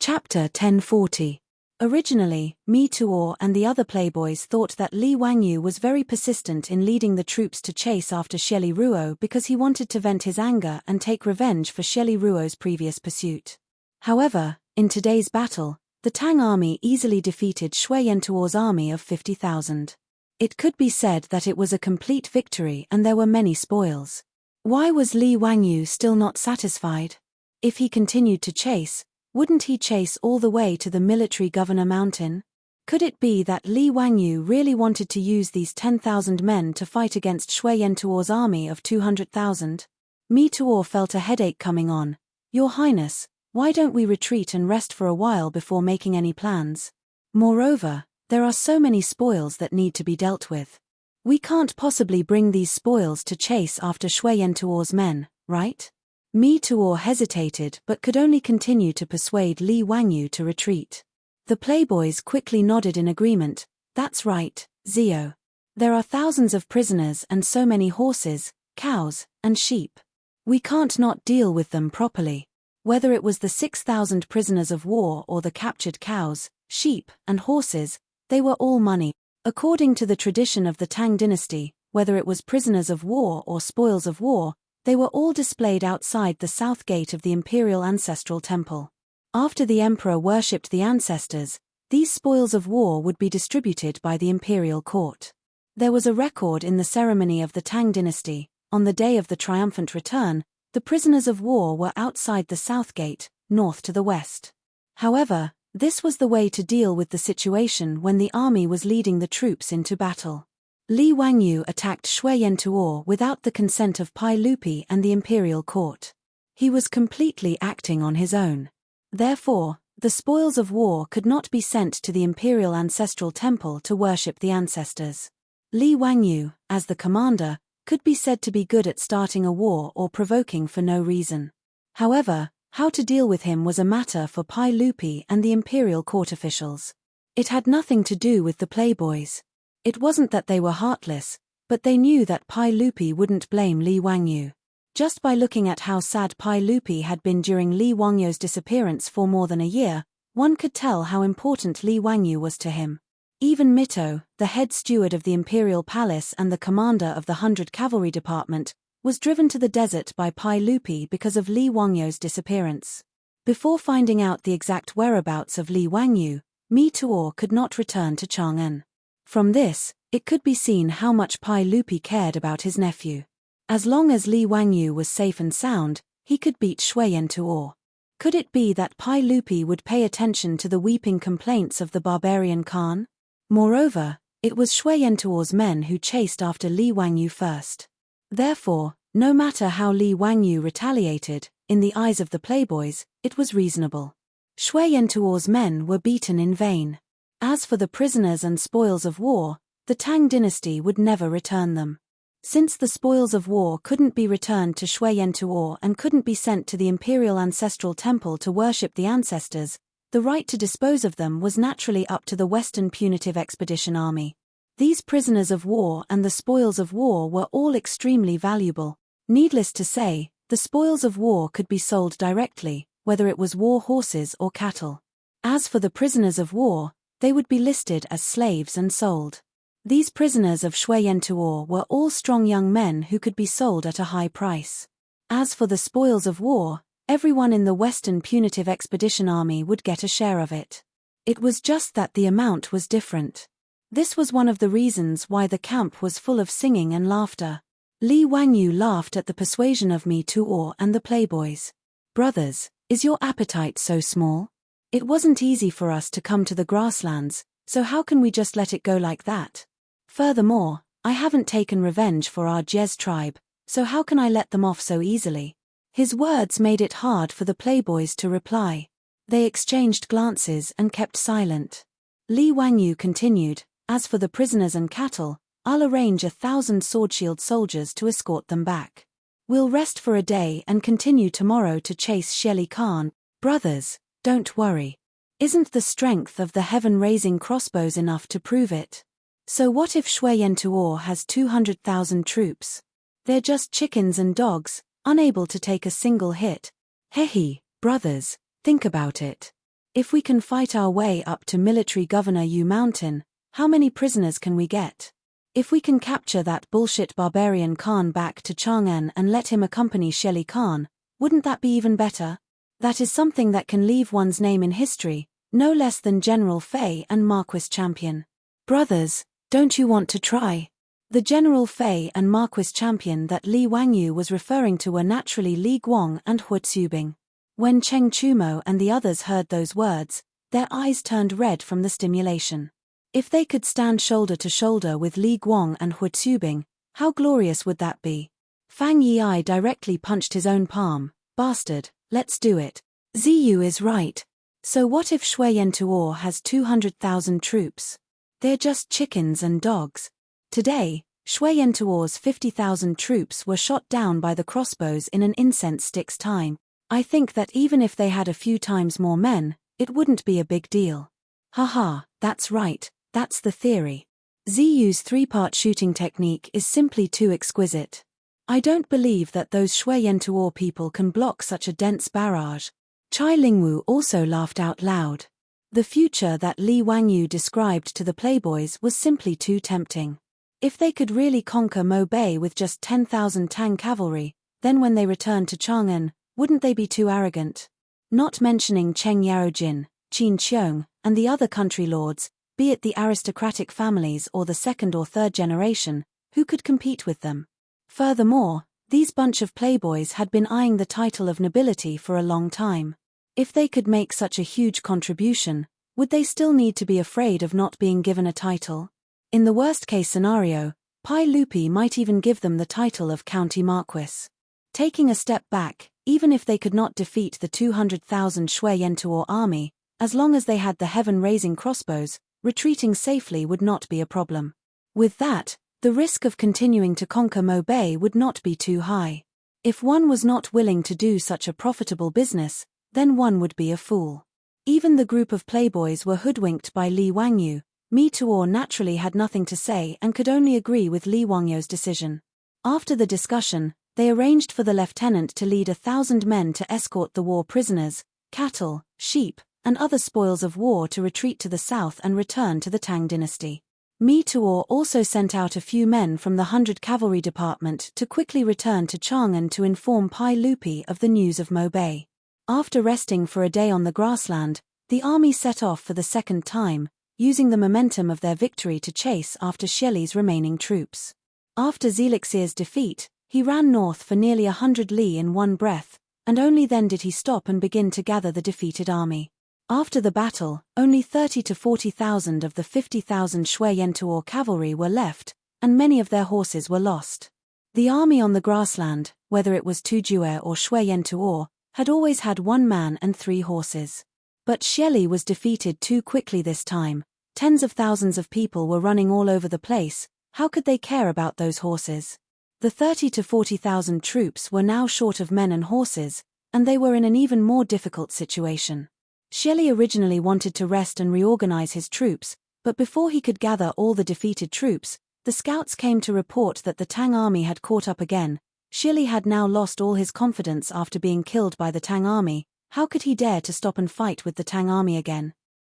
Chapter 1040. Originally, Mi Tuor and the other playboys thought that Li Wangyu was very persistent in leading the troops to chase after Xie Ruo because he wanted to vent his anger and take revenge for Xie Ruo's previous pursuit. However, in today's battle, the Tang army easily defeated Shui Yantuo's army of 50,000. It could be said that it was a complete victory and there were many spoils. Why was Li Wangyu still not satisfied? If he continued to chase, wouldn't he chase all the way to the military governor mountain? Could it be that Li Wangyu really wanted to use these 10,000 men to fight against Shui Yantuo's army of 200,000? Mi Tuor felt a headache coming on. Your Highness, why don't we retreat and rest for a while before making any plans? Moreover, there are so many spoils that need to be dealt with. We can't possibly bring these spoils to chase after Shui Yantuo's men, right? Mi Tuor hesitated but could only continue to persuade Li Wangyu to retreat. The playboys quickly nodded in agreement. That's right, Zio. There are thousands of prisoners and so many horses, cows, and sheep. We can't not deal with them properly. Whether it was the 6,000 prisoners of war or the captured cows, sheep, and horses, they were all money. According to the tradition of the Tang dynasty, whether it was prisoners of war or spoils of war, they were all displayed outside the south gate of the imperial ancestral temple. After the emperor worshipped the ancestors, these spoils of war would be distributed by the imperial court. There was a record in the ceremony of the Tang dynasty. On the day of the triumphant return, the prisoners of war were outside the south gate, north to the west. However, this was the way to deal with the situation when the army was leading the troops into battle. Li Wangyu attacked Shui Yantuo without the consent of Pai Lupi and the imperial court. He was completely acting on his own. Therefore, the spoils of war could not be sent to the imperial ancestral temple to worship the ancestors. Li Wangyu, as the commander, could be said to be good at starting a war or provoking for no reason. However, how to deal with him was a matter for Pai Lupi and the imperial court officials. It had nothing to do with the playboys. It wasn't that they were heartless, but they knew that Pai Lupi wouldn't blame Li Wangyu. Just by looking at how sad Pai Lupi had been during Li Wangyu's disappearance for more than a year, one could tell how important Li Wangyu was to him. Even Mito, the head steward of the imperial palace and the commander of the 100 Cavalry Department, was driven to the desert by Pai Lupi because of Li Wangyu's disappearance. Before finding out the exact whereabouts of Li Wangyu, Mi Tuor could not return to Chang'an. From this, it could be seen how much Pai Lupi cared about his nephew. As long as Li Wangyu was safe and sound, he could beat Shui Yantuo. Could it be that Pai Lupi would pay attention to the weeping complaints of the barbarian Khan? Moreover, it was Shui Yantuo's men who chased after Li Wangyu first. Therefore, no matter how Li Wangyu retaliated, in the eyes of the playboys, it was reasonable. Shui Yantuo's men were beaten in vain. As for the prisoners and spoils of war, the Tang dynasty would never return them. Since the spoils of war couldn't be returned to Shui Yantuo and couldn't be sent to the imperial ancestral temple to worship the ancestors, the right to dispose of them was naturally up to the Western Punitive Expedition Army. These prisoners of war and the spoils of war were all extremely valuable. Needless to say, the spoils of war could be sold directly, whether it was war horses or cattle. As for the prisoners of war, they would be listed as slaves and sold. These prisoners of Shui Yantuo were all strong young men who could be sold at a high price. As for the spoils of war, everyone in the Western Punitive Expedition Army would get a share of it. It was just that the amount was different. This was one of the reasons why the camp was full of singing and laughter. Li Wangyu laughed at the persuasion of Mi Tuor and the playboys. Brothers, is your appetite so small? It wasn't easy for us to come to the grasslands, so how can we just let it go like that? Furthermore, I haven't taken revenge for our Jez tribe, so how can I let them off so easily? His words made it hard for the playboys to reply. They exchanged glances and kept silent. Li Wangyu continued, as for the prisoners and cattle, I'll arrange 1,000 sword-shield soldiers to escort them back. We'll rest for a day and continue tomorrow to chase Xie Khan. Brothers, don't worry. Isn't the strength of the heaven-raising crossbows enough to prove it? So what if Shui Yantuo has 200,000 troops? They're just chickens and dogs, unable to take a single hit. Hehe, brothers, think about it. If we can fight our way up to Military Governor Yu Mountain, how many prisoners can we get? If we can capture that bullshit barbarian Khan back to Chang'an and let him accompany Shelley Khan, wouldn't that be even better? That is something that can leave one's name in history, no less than General Fei and Marquis Champion. Brothers, don't you want to try? The General Fei and Marquis Champion that Li Wangyu was referring to were naturally Li Guang and Hu Tsubing. When Cheng Chumo and the others heard those words, their eyes turned red from the stimulation. If they could stand shoulder to shoulder with Li Guang and Hu Tsubing, how glorious would that be? Fang Yi directly punched his own palm. Bastard, let's do it. Ziyu is right. So what if Shui Yentuo has 200,000 troops? They're just chickens and dogs. Today, Shui Yentuo's 50,000 troops were shot down by the crossbows in an incense stick's time. I think that even if they had a few times more men, it wouldn't be a big deal. Haha, that's right, that's the theory. Ziyu's three-part shooting technique is simply too exquisite. I don't believe that those Shui Yentuo people can block such a dense barrage. Chai Lingwu also laughed out loud. The future that Li Wangyu described to the playboys was simply too tempting. If they could really conquer Mo Bay with just 10,000 Tang cavalry, then when they returned to Chang'an, wouldn't they be too arrogant? Not mentioning Cheng Yaojin, Qin Qiong, and the other country lords, be it the aristocratic families or the second or third generation, who could compete with them? Furthermore, these bunch of playboys had been eyeing the title of nobility for a long time. If they could make such a huge contribution, would they still need to be afraid of not being given a title? In the worst-case scenario, Pai Lupi might even give them the title of County Marquis. Taking a step back, even if they could not defeat the 200,000 Shui Yentuo army, as long as they had the heaven-raising crossbows, retreating safely would not be a problem. With that, the risk of continuing to conquer Mo Bay would not be too high. If one was not willing to do such a profitable business, then one would be a fool. Even the group of playboys were hoodwinked by Li Wangyu. Mi Tuor naturally had nothing to say and could only agree with Li Wangyu's decision. After the discussion, they arranged for the lieutenant to lead 1,000 men to escort the war prisoners, cattle, sheep, and other spoils of war to retreat to the south and return to the Tang dynasty. Mi Tuor also sent out a few men from the 100 Cavalry Department to quickly return to Chang'an to inform Pai Lupi of the news of Mo Bay. After resting for a day on the grassland, the army set off for the second time, using the momentum of their victory to chase after Shelley's remaining troops. After Zelixir's defeat, he ran north for nearly 100 li in one breath, and only then did he stop and begin to gather the defeated army. After the battle, only 30 to 40,000 of the 50,000 Shui Yentuo cavalry were left, and many of their horses were lost. The army on the grassland, whether it was Tujue or Shui Yentuo, had always had 1 man and 3 horses. But Shelley was defeated too quickly this time. Tens of thousands of people were running all over the place. How could they care about those horses? The 30 to 40,000 troops were now short of men and horses, and they were in an even more difficult situation. Shelley originally wanted to rest and reorganize his troops, but before he could gather all the defeated troops, the scouts came to report that the Tang army had caught up again. Shelley had now lost all his confidence after being killed by the Tang army. How could he dare to stop and fight with the Tang army again?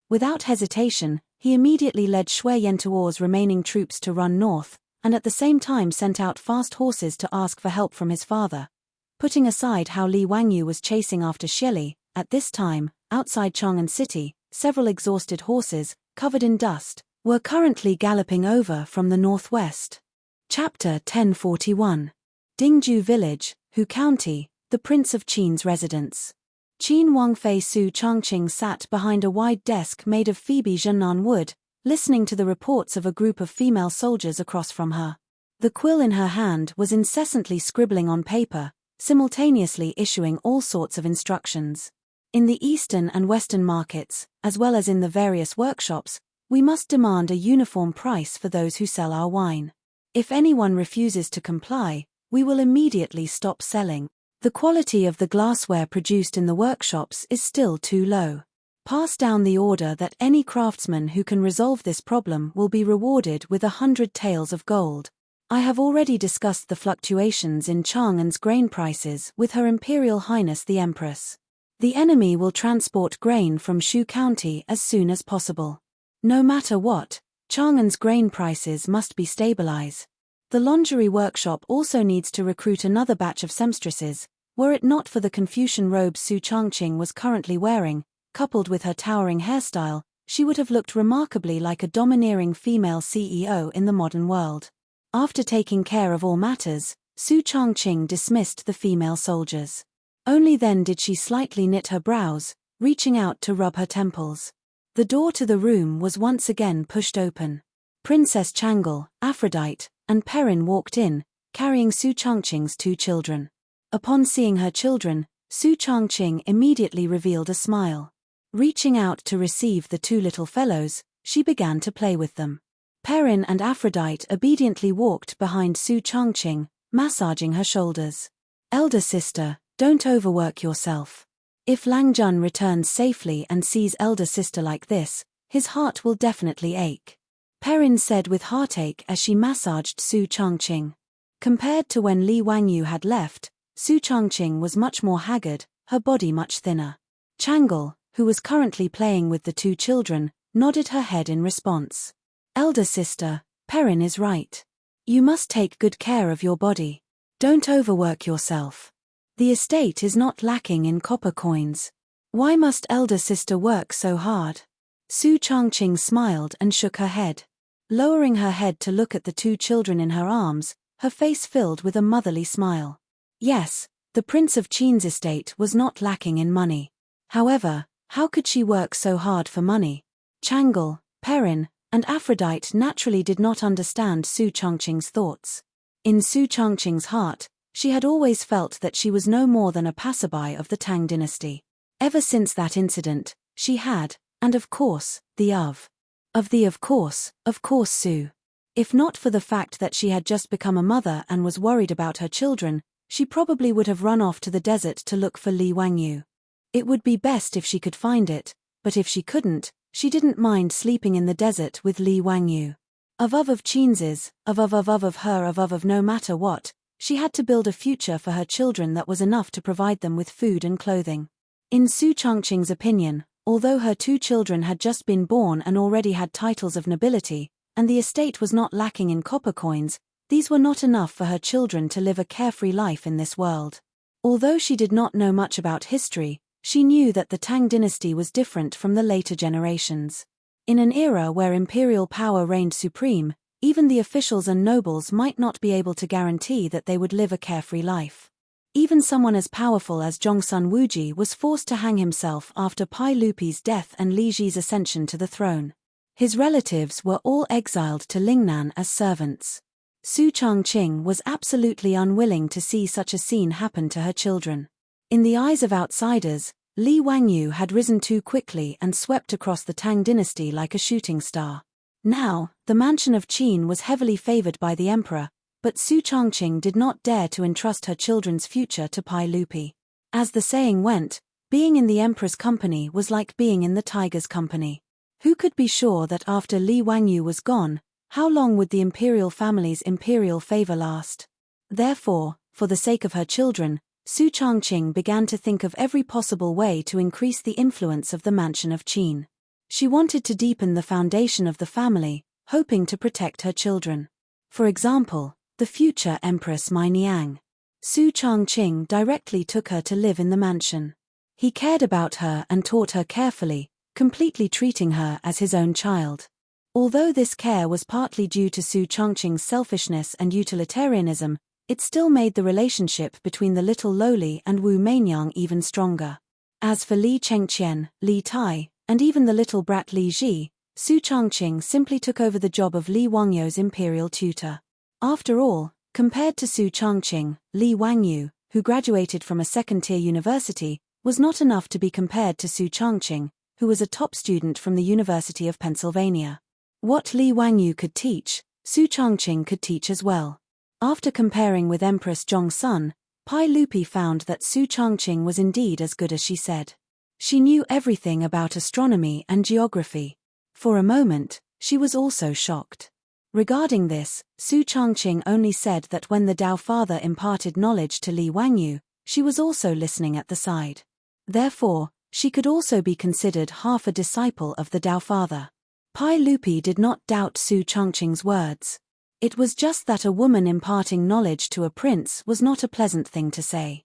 Without hesitation, he immediately led Shui Yentuo's remaining troops to run north, and at the same time sent out fast horses to ask for help from his father. Putting aside how Li Wangyu was chasing after Shelley, at this time, outside Chang'an City, several exhausted horses, covered in dust, were currently galloping over from the northwest. Chapter 1041. Dingju Village, Hu County, the Prince of Qin's residence. Qin Wangfei Su Changqing sat behind a wide desk made of Phoebe Zhennan wood, listening to the reports of a group of female soldiers across from her. The quill in her hand was incessantly scribbling on paper, simultaneously issuing all sorts of instructions. In the eastern and western markets, as well as in the various workshops, we must demand a uniform price for those who sell our wine. If anyone refuses to comply, we will immediately stop selling. The quality of the glassware produced in the workshops is still too low. Pass down the order that any craftsman who can resolve this problem will be rewarded with 100 taels of gold. I have already discussed the fluctuations in Chang'an's grain prices with Her Imperial Highness the Empress. The enemy will transport grain from Shu County as soon as possible. No matter what, Chang'an's grain prices must be stabilized. The lingerie workshop also needs to recruit another batch of seamstresses. Were it not for the Confucian robes Su Changqing was currently wearing, coupled with her towering hairstyle, she would have looked remarkably like a domineering female CEO in the modern world. After taking care of all matters, Su Changqing dismissed the female soldiers. Only then did she slightly knit her brows, reaching out to rub her temples. The door to the room was once again pushed open. Princess Changle, Aphrodite, and Perrin walked in, carrying Su Changqing's 2 children. Upon seeing her children, Su Changqing immediately revealed a smile. Reaching out to receive the 2 little fellows, she began to play with them. Perrin and Aphrodite obediently walked behind Su Changqing, massaging her shoulders. Elder sister, don't overwork yourself. If Langjun returns safely and sees elder sister like this, his heart will definitely ache. Perrin said with heartache as she massaged Su Changqing. Compared to when Li Wangyu had left, Su Changqing was much more haggard, her body much thinner. Changle, who was currently playing with the 2 children, nodded her head in response. Elder sister, Perrin is right. You must take good care of your body. Don't overwork yourself. The estate is not lacking in copper coins. Why must elder sister work so hard? Su Changqing smiled and shook her head. Lowering her head to look at the 2 children in her arms, her face filled with a motherly smile. Yes, the Prince of Qin's estate was not lacking in money. However, how could she work so hard for money? Changle, Perrin, and Aphrodite naturally did not understand Su Changqing's thoughts. In Su Changqing's heart, she had always felt that she was no more than a passerby of the Tang dynasty. Ever since that incident, she had, and of course, of course Su. If not for the fact that she had just become a mother and was worried about her children, she probably would have run off to the desert to look for Li Wangyu. It would be best if she could find it, but if she couldn't, she didn't mind sleeping in the desert with Li Wangyu. Of Qin's, of no matter what, she had to build a future for her children that was enough to provide them with food and clothing. In Su Changqing's opinion, although her 2 children had just been born and already had titles of nobility, and the estate was not lacking in copper coins, these were not enough for her children to live a carefree life in this world. Although she did not know much about history, she knew that the Tang dynasty was different from the later generations. In an era where imperial power reigned supreme, even the officials and nobles might not be able to guarantee that they would live a carefree life. Even someone as powerful as Zhongsun Wuji was forced to hang himself after Pai Lupi's death and Li Ji's ascension to the throne. His relatives were all exiled to Lingnan as servants. Su Changqing was absolutely unwilling to see such a scene happen to her children. In the eyes of outsiders, Li Wangyu had risen too quickly and swept across the Tang dynasty like a shooting star. Now, the mansion of Qin was heavily favored by the emperor, but Su Changqing did not dare to entrust her children's future to Pai Lupi. As the saying went, being in the emperor's company was like being in the tiger's company. Who could be sure that after Li Wangyu was gone, how long would the imperial family's imperial favor last? Therefore, for the sake of her children, Su Changqing began to think of every possible way to increase the influence of the mansion of Qin. She wanted to deepen the foundation of the family, hoping to protect her children. For example, the future Empress Mai Niang. Su Changqing directly took her to live in the mansion. He cared about her and taught her carefully, completely treating her as his own child. Although this care was partly due to Su Changqing's selfishness and utilitarianism, it still made the relationship between the little lowly and Wu Meinyang even stronger. As for Li Chengqian, Li Tai, and even the little brat Li Ji, Su Changqing simply took over the job of Li Wangyu's imperial tutor. After all, compared to Su Changqing, Li Wangyu, who graduated from a second-tier university, was not enough to be compared to Su Changqing, who was a top student from the University of Pennsylvania. What Li Wangyu could teach, Su Changqing could teach as well. After comparing with Empress Zhongsun, Pai Lupi found that Su Changqing was indeed as good as she said. She knew everything about astronomy and geography. For a moment, she was also shocked. Regarding this, Su Changqing only said that when the Dao father imparted knowledge to Li Wangyu, she was also listening at the side. Therefore, she could also be considered half a disciple of the Tao Father. Pai Lupi did not doubt Su Chongqing's words. It was just that a woman imparting knowledge to a prince was not a pleasant thing to say.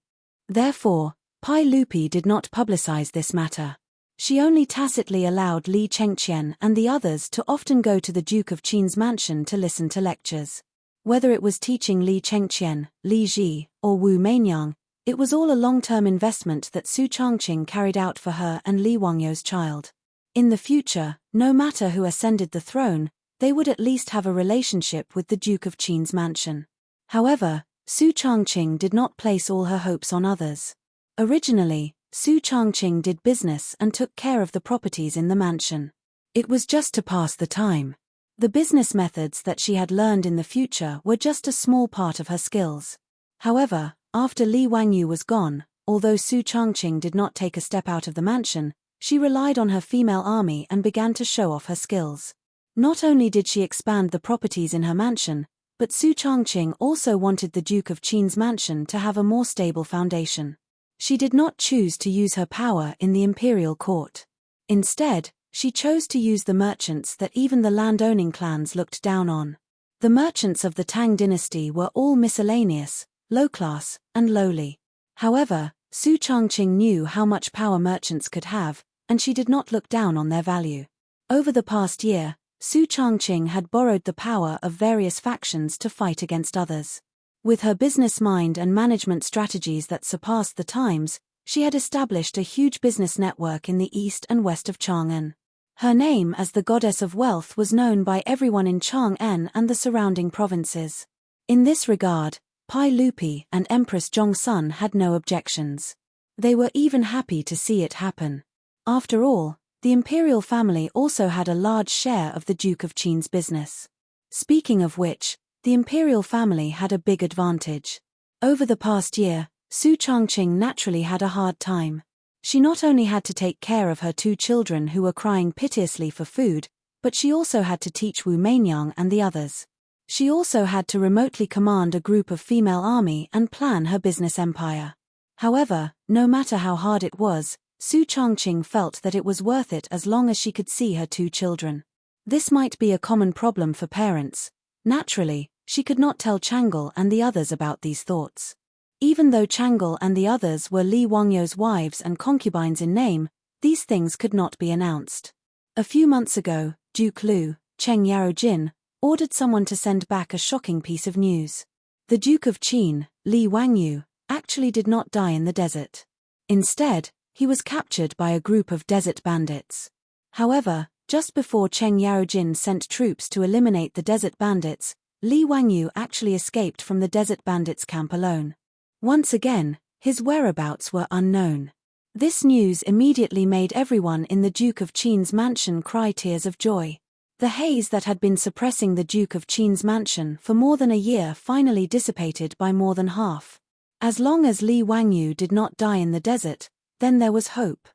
Therefore, Pai Lupi did not publicize this matter. She only tacitly allowed Li Chengqian and the others to often go to the Duke of Qin's mansion to listen to lectures. Whether it was teaching Li Chengqian, Li Ji, or Wu Meinyang, it was all a long-term investment that Su Chongqing carried out for her and Li Wangyou's child. In the future, no matter who ascended the throne, they would at least have a relationship with the Duke of Qin's mansion. However, Su Chongqing did not place all her hopes on others. Originally, Su Chongqing did business and took care of the properties in the mansion. It was just to pass the time. The business methods that she had learned in the future were just a small part of her skills. However, after Li Wangyou was gone, although Su Chongqing did not take a step out of the mansion, she relied on her female army and began to show off her skills. Not only did she expand the properties in her mansion, but Su Chongqing also wanted the Duke of Qin's mansion to have a more stable foundation. She did not choose to use her power in the imperial court. Instead, she chose to use the merchants that even the land-owning clans looked down on. The merchants of the Tang dynasty were all miscellaneous, low-class, and lowly. However, Su Chongqing knew how much power merchants could have, and she did not look down on their value. Over the past year, Su Chongqing had borrowed the power of various factions to fight against others. With her business mind and management strategies that surpassed the times, she had established a huge business network in the east and west of Chang'an. Her name as the goddess of wealth was known by everyone in Chang'an and the surrounding provinces. In this regard, Pai Lupi and Empress Zhongsun had no objections. They were even happy to see it happen. After all, the imperial family also had a large share of the Duke of Qin's business. Speaking of which, the imperial family had a big advantage. Over the past year, Su Chongqing naturally had a hard time. She not only had to take care of her two children who were crying piteously for food, but she also had to teach Wu Meinyang and the others. She also had to remotely command a group of female army and plan her business empire. However, no matter how hard it was, Su Chongqing felt that it was worth it as long as she could see her two children. This might be a common problem for parents. Naturally, she could not tell Changle and the others about these thoughts. Even though Changle and the others were Li Wangyou's wives and concubines in name, these things could not be announced. A few months ago, Duke Lu, Cheng Yarojin, ordered someone to send back a shocking piece of news. The Duke of Qin, Li Wangyou, actually did not die in the desert. Instead, he was captured by a group of desert bandits. However, just before Cheng Yarojin sent troops to eliminate the desert bandits, Li Wangyou actually escaped from the desert bandits' camp alone. Once again, his whereabouts were unknown. This news immediately made everyone in the Duke of Qin's mansion cry tears of joy. The haze that had been suppressing the Duke of Qin's mansion for more than a year finally dissipated by more than half. As long as Li Wangyou did not die in the desert, then there was hope.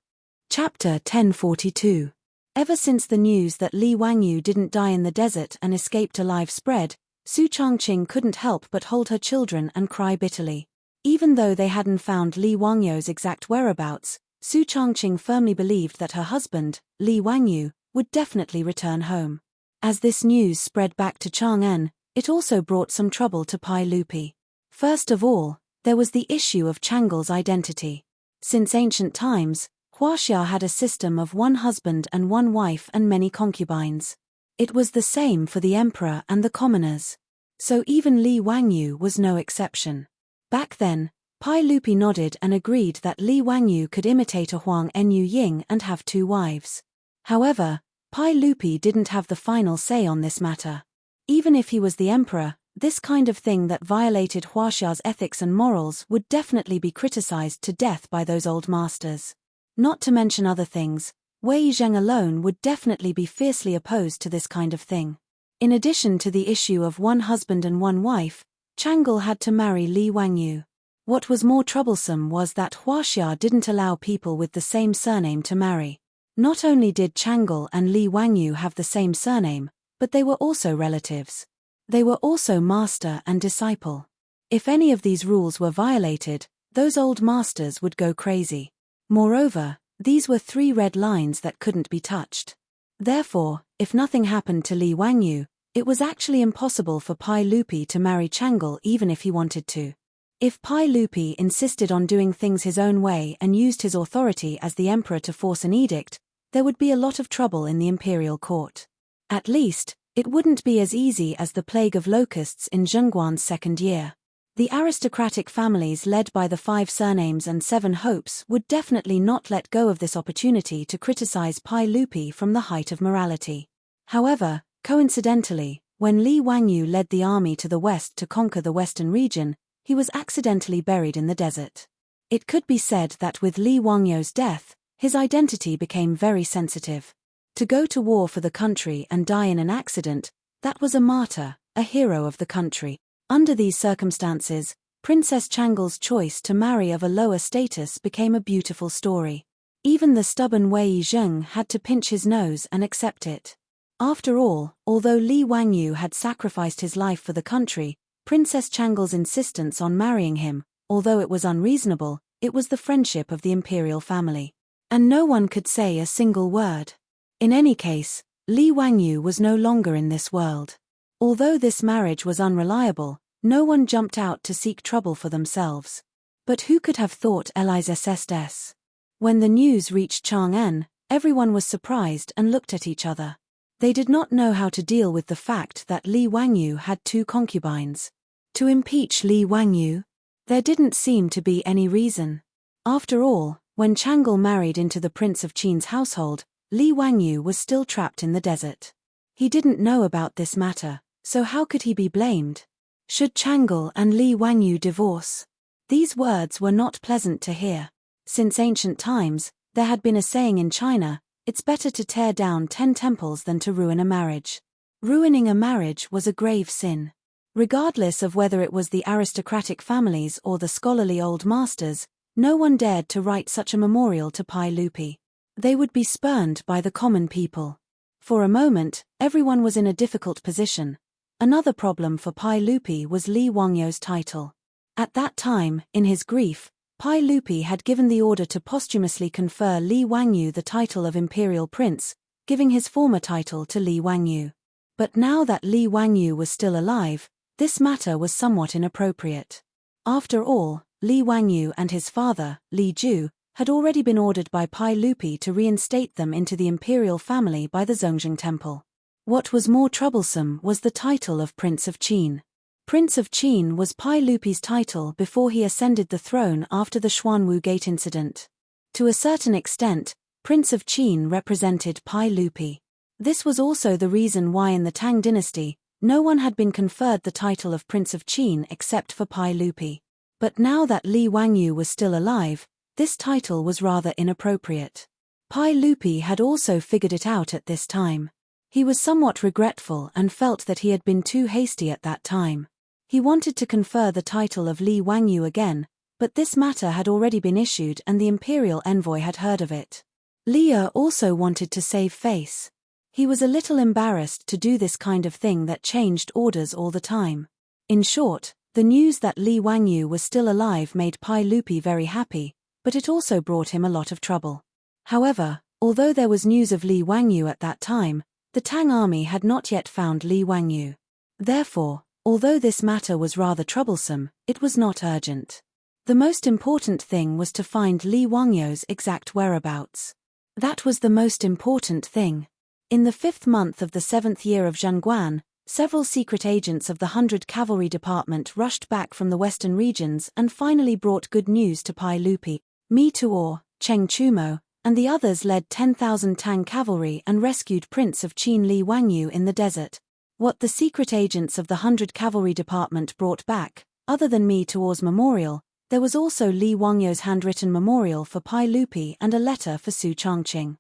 Chapter 1042. Ever since the news that Li Wangyou didn't die in the desert and escaped alive spread, Su Chongqing couldn't help but hold her children and cry bitterly. Even though they hadn't found Li Wangyou's exact whereabouts, Su Chongqing firmly believed that her husband, Li Wangyou, would definitely return home. As this news spread back to Chang'an, it also brought some trouble to Pai Lupi. First of all, there was the issue of Changle's identity. Since ancient times, Huaxia had a system of one husband and one wife and many concubines. It was the same for the emperor and the commoners. So even Li Wangyou was no exception. Back then, Pai Lupi nodded and agreed that Li Wangyou could imitate a Huang Nu Ying and have two wives. However, Pai Lupi didn't have the final say on this matter. Even if he was the emperor, this kind of thing that violated Huaxia's ethics and morals would definitely be criticized to death by those old masters. Not to mention other things, Wei Zheng alone would definitely be fiercely opposed to this kind of thing. In addition to the issue of one husband and one wife, Changle had to marry Li Wangyou. What was more troublesome was that Huaxia didn't allow people with the same surname to marry. Not only did Changle and Li Wangyou have the same surname, but they were also relatives. They were also master and disciple. If any of these rules were violated, those old masters would go crazy. Moreover, these were 3 red lines that couldn't be touched. Therefore, if nothing happened to Li Wangyu, it was actually impossible for Pai Lupi to marry Changle even if he wanted to. If Pai Lupi insisted on doing things his own way and used his authority as the emperor to force an edict, there would be a lot of trouble in the imperial court. At least, it wouldn't be as easy as the plague of locusts in Zhengguan's second year. The aristocratic families led by the 5 surnames and 7 hopes would definitely not let go of this opportunity to criticize Pai Lupi from the height of morality. However, coincidentally, when Li Wangyu led the army to the west to conquer the western region, he was accidentally buried in the desert. It could be said that with Li Wangyu's death, his identity became very sensitive. To go to war for the country and die in an accident, that was a martyr, a hero of the country. Under these circumstances, Princess Changle's choice to marry of a lower status became a beautiful story. Even the stubborn Wei Zheng had to pinch his nose and accept it. After all, although Li Wangyu had sacrificed his life for the country, Princess Changle's insistence on marrying him, although it was unreasonable, it was the friendship of the imperial family. And no one could say a single word. In any case, Li Wangyu was no longer in this world. Although this marriage was unreliable, no one jumped out to seek trouble for themselves. But who could have thought Elisestes? When the news reached Chang'an, everyone was surprised and looked at each other. They did not know how to deal with the fact that Li Wangyu had 2 concubines. To impeach Li Wangyu? There didn't seem to be any reason. After all, when Changle married into the Prince of Qin's household, Li Wangyu was still trapped in the desert. He didn't know about this matter, so how could he be blamed? Should Changle and Li Wangyu divorce? These words were not pleasant to hear. Since ancient times, there had been a saying in China, it's better to tear down 10 temples than to ruin a marriage. Ruining a marriage was a grave sin. Regardless of whether it was the aristocratic families or the scholarly old masters, no one dared to write such a memorial to Pai Lupi. They would be spurned by the common people. For a moment, everyone was in a difficult position. Another problem for Pai Lupi was Li Wangyu's title. At that time, in his grief, Pai Lupi had given the order to posthumously confer Li Wangyu the title of imperial prince, giving his former title to Li Wangyu. But now that Li Wangyu was still alive, this matter was somewhat inappropriate. After all, Li Wangyu and his father, Li Ju, had already been ordered by Pai Lupi to reinstate them into the imperial family by the Zhongjing temple. What was more troublesome was the title of Prince of Qin. Prince of Qin was Pai Lupi's title before he ascended the throne after the Xuanwu Gate incident. To a certain extent, Prince of Qin represented Pai Lupi. This was also the reason why in the Tang dynasty, no one had been conferred the title of Prince of Qin except for Pai Lupi. But now that Li Wangyu was still alive, this title was rather inappropriate. Pai Lupi had also figured it out at this time. He was somewhat regretful and felt that he had been too hasty at that time. He wanted to confer the title of Li Wangyu again, but this matter had already been issued and the imperial envoy had heard of it. Li also wanted to save face. He was a little embarrassed to do this kind of thing that changed orders all the time. In short, the news that Li Wangyu was still alive made Pai Lupi very happy, but it also brought him a lot of trouble. However, although there was news of Li Wangyu at that time, the Tang army had not yet found Li Wangyu. Therefore, although this matter was rather troublesome, it was not urgent. The most important thing was to find Li Wangyu's exact whereabouts. That was the most important thing. In the 5th month of the 7th year of Zhengguan, several secret agents of the 100 Cavalry Department rushed back from the western regions and finally brought good news to Pai Lupi. Mi Tuor, Cheng Chumo, and the others led 10,000 Tang cavalry and rescued Prince of Qin Li Wangyu in the desert. What the secret agents of the 100 Cavalry Department brought back, other than Mi Tuor's memorial, there was also Li Wangyu's handwritten memorial for Pai Lupi and a letter for Su Chongqing.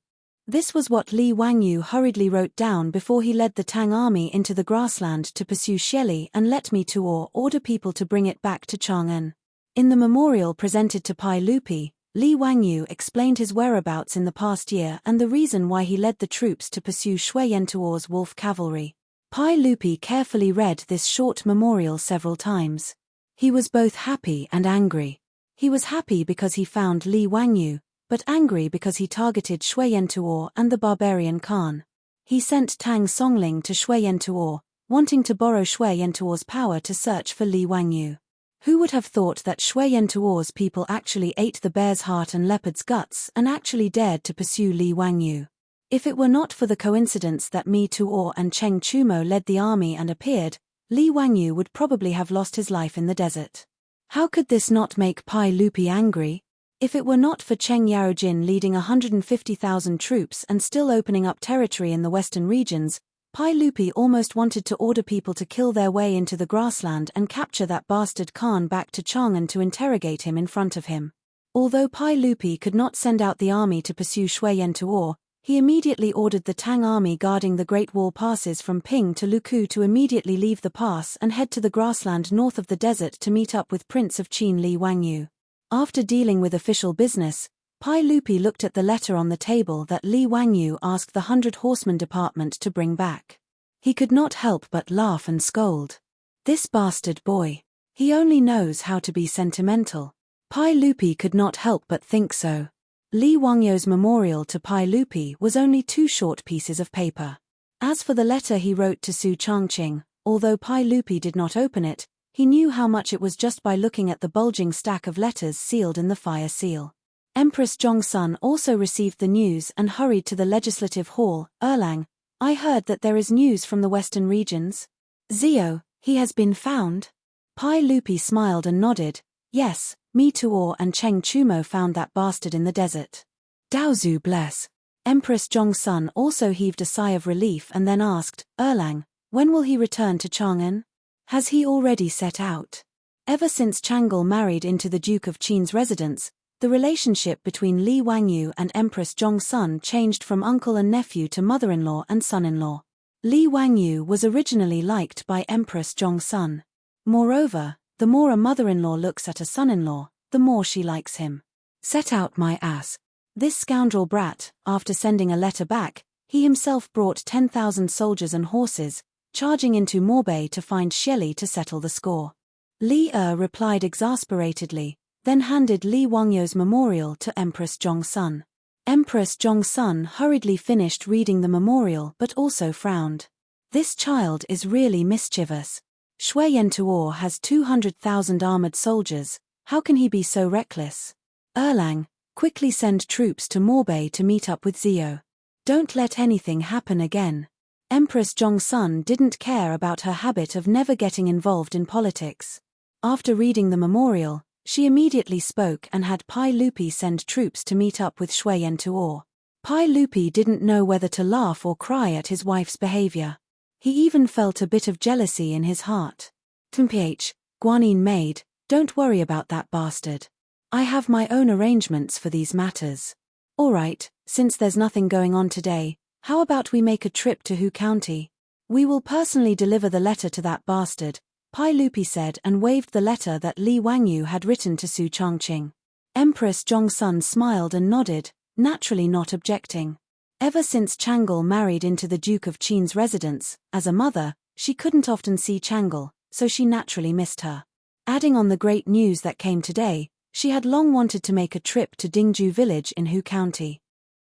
This was what Li Wangyu hurriedly wrote down before he led the Tang army into the grassland to pursue Xieli and let Mi Tuor order people to bring it back to Chang'an. In the memorial presented to Pai Lupi, Li Wangyu explained his whereabouts in the past year and the reason why he led the troops to pursue Shui Yentuor's wolf cavalry. Pai Lupi carefully read this short memorial several times. He was both happy and angry. He was happy because he found Li Wangyu, but angry because he targeted Shui Yentuor and the barbarian Khan. He sent Tang Songling to Shui Yentuor, wanting to borrow Shui Yentuor's power to search for Li Wangyu. Who would have thought that Shui Yentuor's people actually ate the bear's heart and leopard's guts and actually dared to pursue Li Wangyu? If it were not for the coincidence that Mi Tuor and Cheng Chumo led the army and appeared, Li Wangyu would probably have lost his life in the desert. How could this not make Pai Lupi angry? If it were not for Cheng Yarojin leading 150,000 troops and still opening up territory in the western regions, Pai Lupi almost wanted to order people to kill their way into the grassland and capture that bastard Khan back to Chang'an to interrogate him in front of him. Although Pai Lupi could not send out the army to pursue Shui Yentuor, he immediately ordered the Tang army guarding the Great Wall passes from Ping to Luku to immediately leave the pass and head to the grassland north of the desert to meet up with Prince of Qin Li Wangyu. After dealing with official business, Pai Lupi looked at the letter on the table that Li Wangyu asked the 100 Horsemen department to bring back. He could not help but laugh and scold. This bastard boy. He only knows how to be sentimental. Pai Lupi could not help but think so. Li Wangyu's memorial to Pai Lupi was only 2 short pieces of paper. As for the letter he wrote to Su Changqing, although Pai Lupi did not open it, he knew how much it was just by looking at the bulging stack of letters sealed in the fire seal. Empress Zhongsun also received the news and hurried to the legislative hall. Erlang, I heard that there is news from the western regions. Zio, he has been found? Pai Lupi smiled and nodded. Yes, Mi Tuor and Cheng Chumo found that bastard in the desert. Daozu bless. Empress Zhongsun also heaved a sigh of relief and then asked, Erlang, when will he return to Chang'an? Has he already set out? Ever since Changle married into the Duke of Qin's residence, the relationship between Li Wangyu and Empress Zhongsun changed from uncle and nephew to mother-in-law and son-in-law. Li Wangyu was originally liked by Empress Zhongsun. Moreover, the more a mother-in-law looks at a son-in-law, the more she likes him. Set out my ass. This scoundrel brat, after sending a letter back, he himself brought 10,000 soldiers and horses, charging into Morbei to find Shelley to settle the score. Li replied exasperatedly, then handed Li Wangyu's memorial to Empress Zhongsun. Empress Zhongsun hurriedly finished reading the memorial but also frowned. This child is really mischievous. Shui Yentuor has 200,000 armored soldiers, how can he be so reckless? Erlang, quickly send troops to Morbei to meet up with Zio. Don't let anything happen again. Empress Zhongsun didn't care about her habit of never getting involved in politics. After reading the memorial, she immediately spoke and had Pai Lupi send troops to meet up with Shui Yentuor. Pai Lupi didn't know whether to laugh or cry at his wife's behavior. He even felt a bit of jealousy in his heart. Mph, Guanyin maid, don't worry about that bastard. I have my own arrangements for these matters. Alright, since there's nothing going on today, how about we make a trip to Hu County? We will personally deliver the letter to that bastard, Pai Lupi said and waved the letter that Li Wangyu had written to Su Changqing. Empress Zhongsun smiled and nodded, naturally not objecting. Ever since Changle married into the Duke of Qin's residence, as a mother, she couldn't often see Changle, so she naturally missed her. Adding on the great news that came today, she had long wanted to make a trip to Dingju village in Hu County.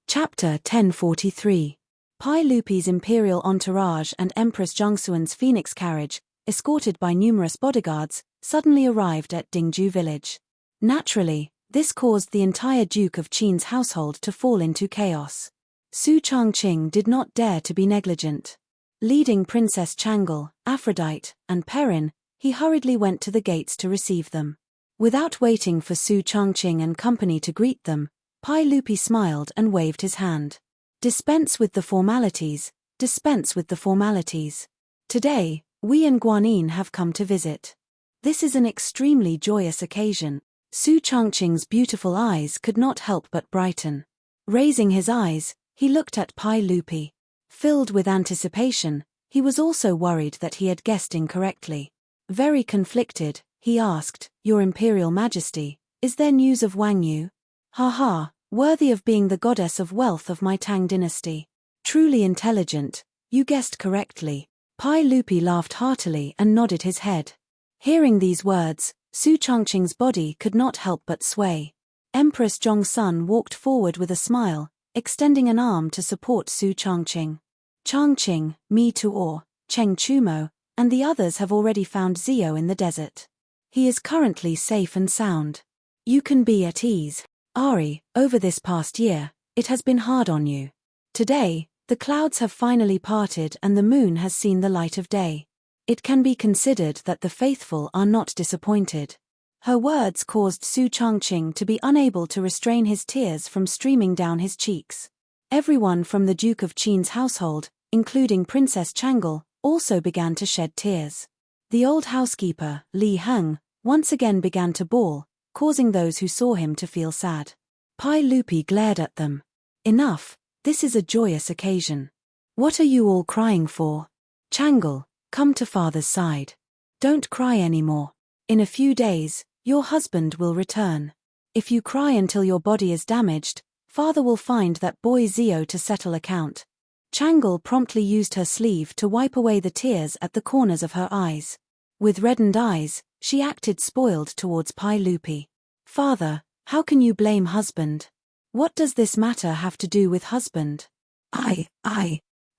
Chapter 1043. Pai Lupi's imperial entourage and Empress Zhongxuan's phoenix carriage, escorted by numerous bodyguards, suddenly arrived at Dingju village. Naturally, this caused the entire Duke of Qin's household to fall into chaos. Su Changqing did not dare to be negligent. Leading Princess Changle, Aphrodite, and Perrin, he hurriedly went to the gates to receive them. Without waiting for Su Changqing and company to greet them, Pai Lupi smiled and waved his hand. Dispense with the formalities, dispense with the formalities. Today, we and Guanyin have come to visit. This is an extremely joyous occasion. Su Changqing's beautiful eyes could not help but brighten. Raising his eyes, he looked at Pai Lupi. Filled with anticipation, he was also worried that he had guessed incorrectly. Very conflicted, he asked, Your Imperial Majesty, is there news of Wangyu? Ha ha, worthy of being the goddess of wealth of my Tang dynasty. Truly intelligent, you guessed correctly. Pai Lupi laughed heartily and nodded his head. Hearing these words, Su Changqing's body could not help but sway. Empress Zhongsun walked forward with a smile, extending an arm to support Su Changqing. Changqing, Mi Tuor, Cheng Chumo, and the others have already found Zio in the desert. He is currently safe and sound. You can be at ease. Ari, over this past year, it has been hard on you. Today, the clouds have finally parted and the moon has seen the light of day. It can be considered that the faithful are not disappointed. Her words caused Su Changqing to be unable to restrain his tears from streaming down his cheeks. Everyone from the Duke of Qin's household, including Princess Changle, also began to shed tears. The old housekeeper, Li Heng, once again began to bawl, causing those who saw him to feel sad. Pai Lupi glared at them. Enough, this is a joyous occasion. What are you all crying for? Changle, come to father's side. Don't cry anymore. In a few days, your husband will return. If you cry until your body is damaged, father will find that boy Zio to settle account. Changle promptly used her sleeve to wipe away the tears at the corners of her eyes. With reddened eyes, she acted spoiled towards Pai Lupi. Father, how can you blame husband? What does this matter have to do with husband?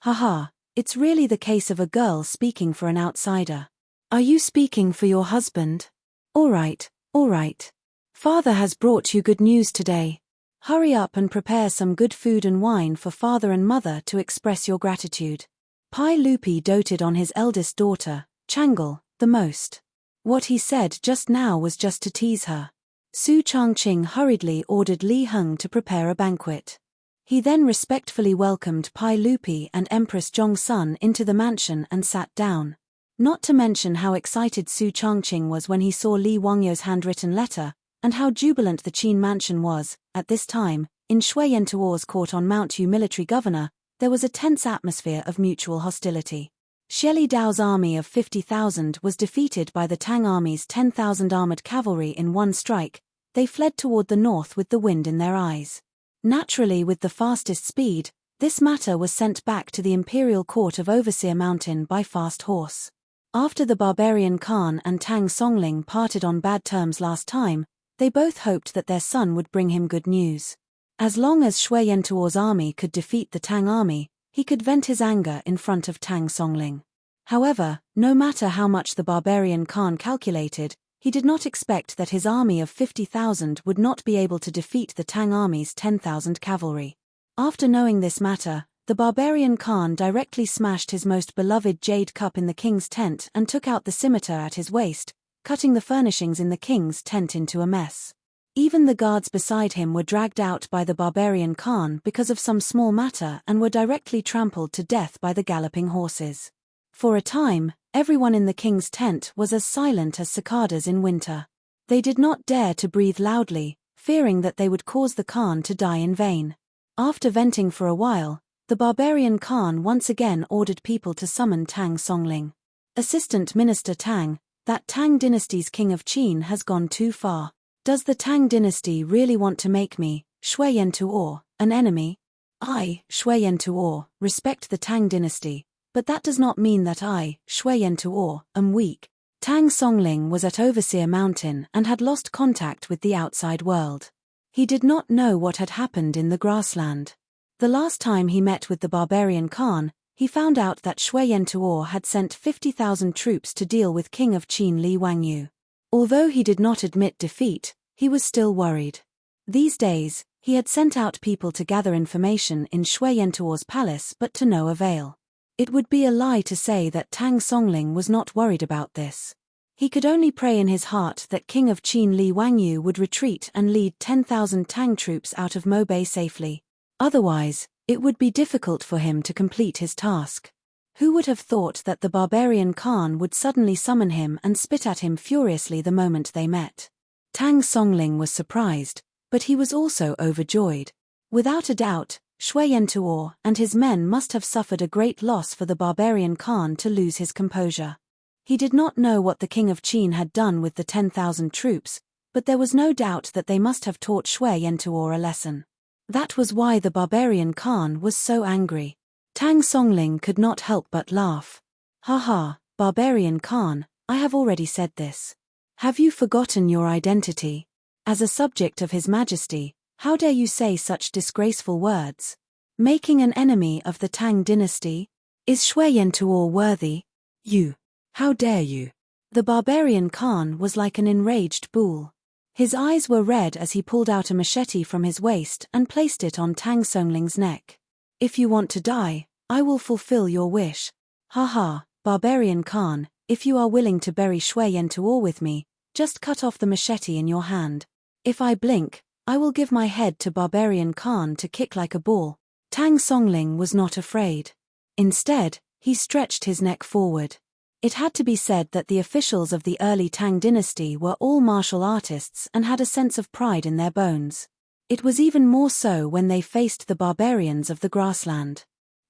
Haha, it's really the case of a girl speaking for an outsider. Are you speaking for your husband? All right. Father has brought you good news today. Hurry up and prepare some good food and wine for father and mother to express your gratitude. Pai Lupi doted on his eldest daughter, Changle, the most. What he said just now was just to tease her. Su Changqing hurriedly ordered Li Heng to prepare a banquet. He then respectfully welcomed Pai Lupi and Empress Zhongsun into the mansion and sat down. Not to mention how excited Su Changqing was when he saw Li Wangyu's handwritten letter, and how jubilant the Qin mansion was. At this time, in Shui Yentuor's court on Mount Yu military governor, there was a tense atmosphere of mutual hostility. Sheli Dao's army of 50,000 was defeated by the Tang army's 10,000 armored cavalry in one strike. They fled toward the north with the wind in their eyes. Naturally, with the fastest speed, this matter was sent back to the imperial court of Overseer Mountain by fast horse. After the barbarian Khan and Tang Songling parted on bad terms last time, they both hoped that their son would bring him good news. As long as Shui Yentuor's army could defeat the Tang army, he could vent his anger in front of Tang Songling. However, no matter how much the barbarian Khan calculated, he did not expect that his army of 50,000 would not be able to defeat the Tang army's 10,000 cavalry. After knowing this matter, the barbarian Khan directly smashed his most beloved jade cup in the king's tent and took out the scimitar at his waist, cutting the furnishings in the king's tent into a mess. Even the guards beside him were dragged out by the barbarian Khan because of some small matter and were directly trampled to death by the galloping horses. For a time, everyone in the king's tent was as silent as cicadas in winter. They did not dare to breathe loudly, fearing that they would cause the Khan to die in vain. After venting for a while, the barbarian Khan once again ordered people to summon Tang Songling. Assistant Minister Tang, that Tang dynasty's king of Qin has gone too far. Does the Tang dynasty really want to make me, Shui Yentuor, an enemy? I, Shui Yentuor, respect the Tang dynasty, but that does not mean that I, Shui Yentuor, am weak. Tang Songling was at Overseer Mountain and had lost contact with the outside world. He did not know what had happened in the grassland. The last time he met with the barbarian Khan, he found out that Shui Yentuor had sent 50,000 troops to deal with King of Qin Li Wangyu. Although he did not admit defeat, he was still worried. These days, he had sent out people to gather information in Shui Yentuor's palace but to no avail. It would be a lie to say that Tang Songling was not worried about this. He could only pray in his heart that King of Qin Li Wangyu would retreat and lead 10,000 Tang troops out of Mo Bay safely. Otherwise, it would be difficult for him to complete his task. Who would have thought that the barbarian Khan would suddenly summon him and spit at him furiously the moment they met? Tang Songling was surprised, but he was also overjoyed. Without a doubt, Shui Yentuor and his men must have suffered a great loss for the barbarian Khan to lose his composure. He did not know what the King of Qin had done with the 10,000 troops, but there was no doubt that they must have taught Shui Yentuor a lesson. That was why the barbarian Khan was so angry. Tang Songling could not help but laugh. Haha, barbarian Khan, I have already said this. Have you forgotten your identity? As a subject of His Majesty, how dare you say such disgraceful words? Making an enemy of the Tang dynasty? Is Shui Tuo worthy? You! How dare you? The barbarian Khan was like an enraged bull. His eyes were red as he pulled out a machete from his waist and placed it on Tang Songling's neck. If you want to die, I will fulfill your wish. Ha ha, barbarian Khan, if you are willing to bury Shui Tuo with me, just cut off the machete in your hand. If I blink, I will give my head to barbarian Khan to kick like a bull. Tang Songling was not afraid. Instead, he stretched his neck forward. It had to be said that the officials of the early Tang dynasty were all martial artists and had a sense of pride in their bones. It was even more so when they faced the barbarians of the grassland.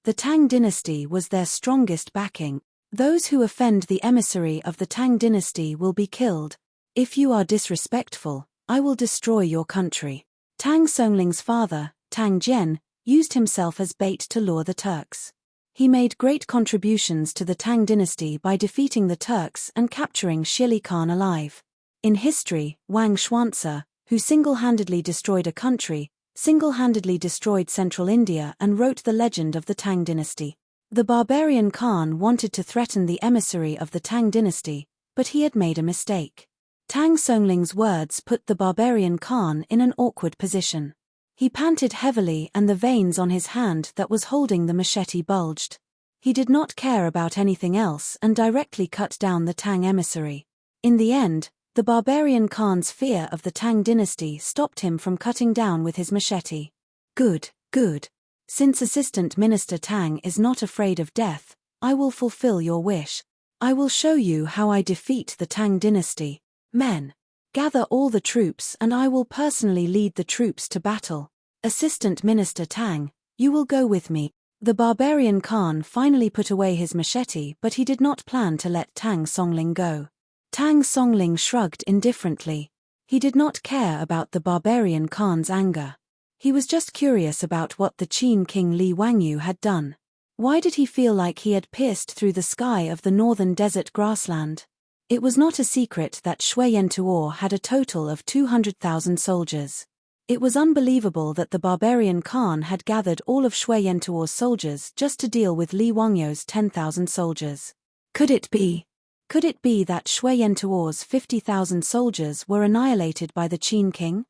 The Tang dynasty was their strongest backing. Those who offend the emissary of the Tang dynasty will be killed. If you are disrespectful, I will destroy your country. Tang Songling's father, Tang Jian, used himself as bait to lure the Turks. He made great contributions to the Tang dynasty by defeating the Turks and capturing Shili Khan alive. In history, Wang Xuanzi, who single-handedly destroyed a country, single-handedly destroyed central India and wrote the legend of the Tang dynasty. The barbarian Khan wanted to threaten the emissary of the Tang dynasty, but he had made a mistake. Tang Songling's words put the barbarian Khan in an awkward position. He panted heavily and the veins on his hand that was holding the machete bulged. He did not care about anything else and directly cut down the Tang emissary. In the end, the barbarian Khan's fear of the Tang dynasty stopped him from cutting down with his machete. Good, good. Since Assistant Minister Tang is not afraid of death, I will fulfill your wish. I will show you how I defeat the Tang dynasty. Men, gather all the troops and I will personally lead the troops to battle. Assistant Minister Tang, you will go with me. The barbarian Khan finally put away his machete, but he did not plan to let Tang Songling go. Tang Songling shrugged indifferently. He did not care about the barbarian Khan's anger. He was just curious about what the Qin king Li Wangyu had done. Why did he feel like he had pierced through the sky of the northern desert grassland? It was not a secret that Shui Tuo had a total of 200,000 soldiers. It was unbelievable that the barbarian Khan had gathered all of Shui Tuo's soldiers just to deal with Li Wangyu's 10,000 soldiers. Could it be that Shui Tuo's 50,000 soldiers were annihilated by the Qin king?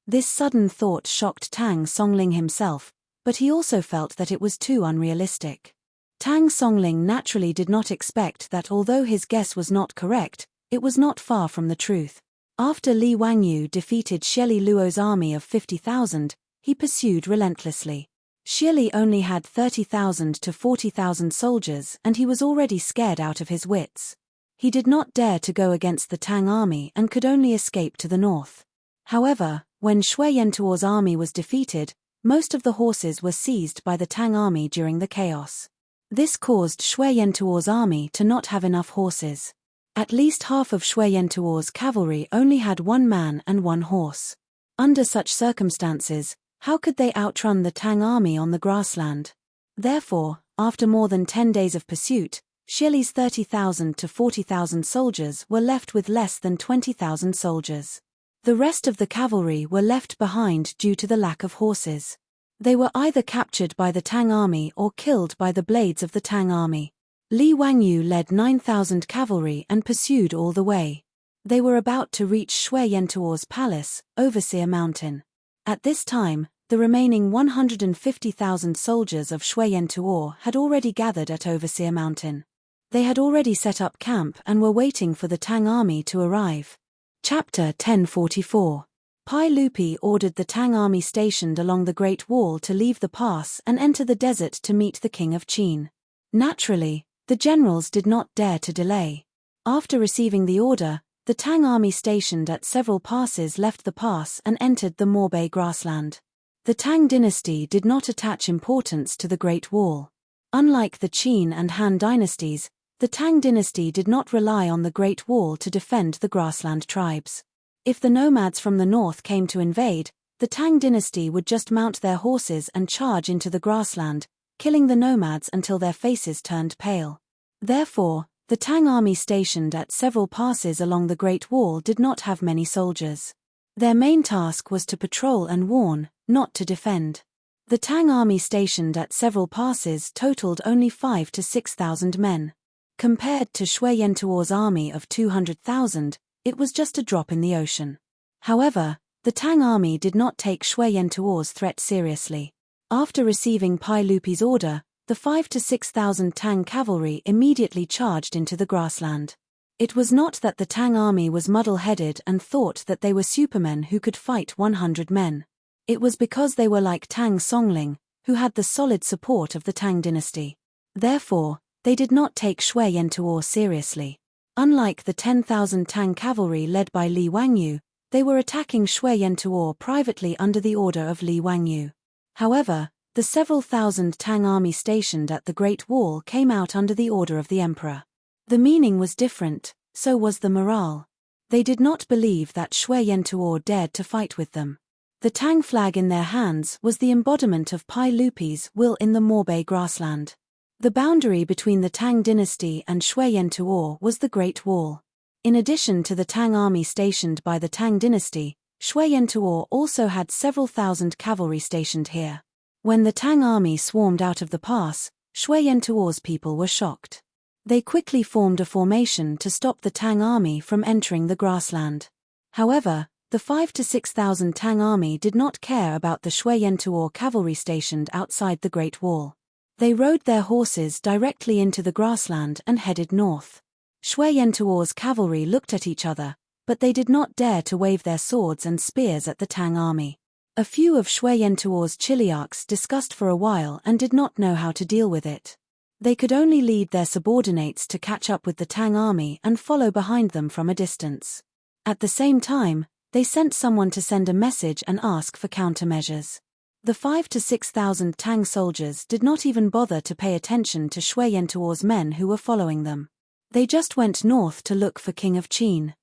This sudden thought shocked Tang Songling himself, but he also felt that it was too unrealistic. Tang Songling naturally did not expect that although his guess was not correct, it was not far from the truth. After Li Wangyu defeated Shili Luo's army of 50,000, he pursued relentlessly. Shili only had 30,000 to 40,000 soldiers and he was already scared out of his wits. He did not dare to go against the Tang army and could only escape to the north. However, when Shui Tuo's army was defeated, most of the horses were seized by the Tang army during the chaos. This caused Shui Tuo's army to not have enough horses. At least half of Shui Tuo's cavalry only had one man and one horse. Under such circumstances, how could they outrun the Tang army on the grassland? Therefore, after more than 10 days of pursuit, Shili's 30,000 to 40,000 soldiers were left with less than 20,000 soldiers. The rest of the cavalry were left behind due to the lack of horses. They were either captured by the Tang army or killed by the blades of the Tang army. Li Wangyu led 9,000 cavalry and pursued all the way. They were about to reach Shui Tuo's palace, Overseer Mountain. At this time, the remaining 150,000 soldiers of Shui Tuo had already gathered at Overseer Mountain. They had already set up camp and were waiting for the Tang army to arrive. Chapter 1044. Pai Lupi ordered the Tang army stationed along the Great Wall to leave the pass and enter the desert to meet the King of Qin. Naturally, the generals did not dare to delay. After receiving the order, the Tang army stationed at several passes left the pass and entered the Morbei grassland. The Tang dynasty did not attach importance to the Great Wall. Unlike the Qin and Han dynasties, the Tang dynasty did not rely on the Great Wall to defend the grassland tribes. If the nomads from the north came to invade, the Tang dynasty would just mount their horses and charge into the grassland, killing the nomads until their faces turned pale. Therefore, the Tang army stationed at several passes along the Great Wall did not have many soldiers. Their main task was to patrol and warn, not to defend. The Tang army stationed at several passes totaled only 5,000 to 6,000 men. Compared to Shui Yantuo's army of 200,000, it was just a drop in the ocean. However, the Tang army did not take Shui Yantuo's threat seriously. After receiving Pai Lupi's order, the 5,000 to 6,000 Tang cavalry immediately charged into the grassland. It was not that the Tang army was muddle-headed and thought that they were supermen who could fight 100 men. It was because they were like Tang Songling, who had the solid support of the Tang dynasty. Therefore, they did not take Shui Yantuo seriously. Unlike the 10,000 Tang cavalry led by Li Wangyu, they were attacking Shui Yantuo privately under the order of Li Wangyu. However, the several thousand Tang army stationed at the Great Wall came out under the order of the emperor. The meaning was different, so was the morale. They did not believe that Shui Yantuo dared to fight with them. The Tang flag in their hands was the embodiment of Pai Lupi's will in the Morbei grassland. The boundary between the Tang dynasty and Shui Yantuo was the Great Wall. In addition to the Tang army stationed by the Tang dynasty, Shui Yantuo also had several thousand cavalry stationed here. When the Tang army swarmed out of the pass, Shui Yantuo's people were shocked. They quickly formed a formation to stop the Tang army from entering the grassland. However, the 5,000 to 6,000 Tang army did not care about the Shui Yantuo cavalry stationed outside the Great Wall. They rode their horses directly into the grassland and headed north. Shui Yantuo's cavalry looked at each other, but they did not dare to wave their swords and spears at the Tang army. A few of Shui Yantuo's chiliarchs discussed for a while and did not know how to deal with it. They could only lead their subordinates to catch up with the Tang army and follow behind them from a distance. At the same time, they sent someone to send a message and ask for countermeasures. The 5,000 to 6,000 Tang soldiers did not even bother to pay attention to Shui Yantuo's men who were following them. They just went north to look for King of Qin.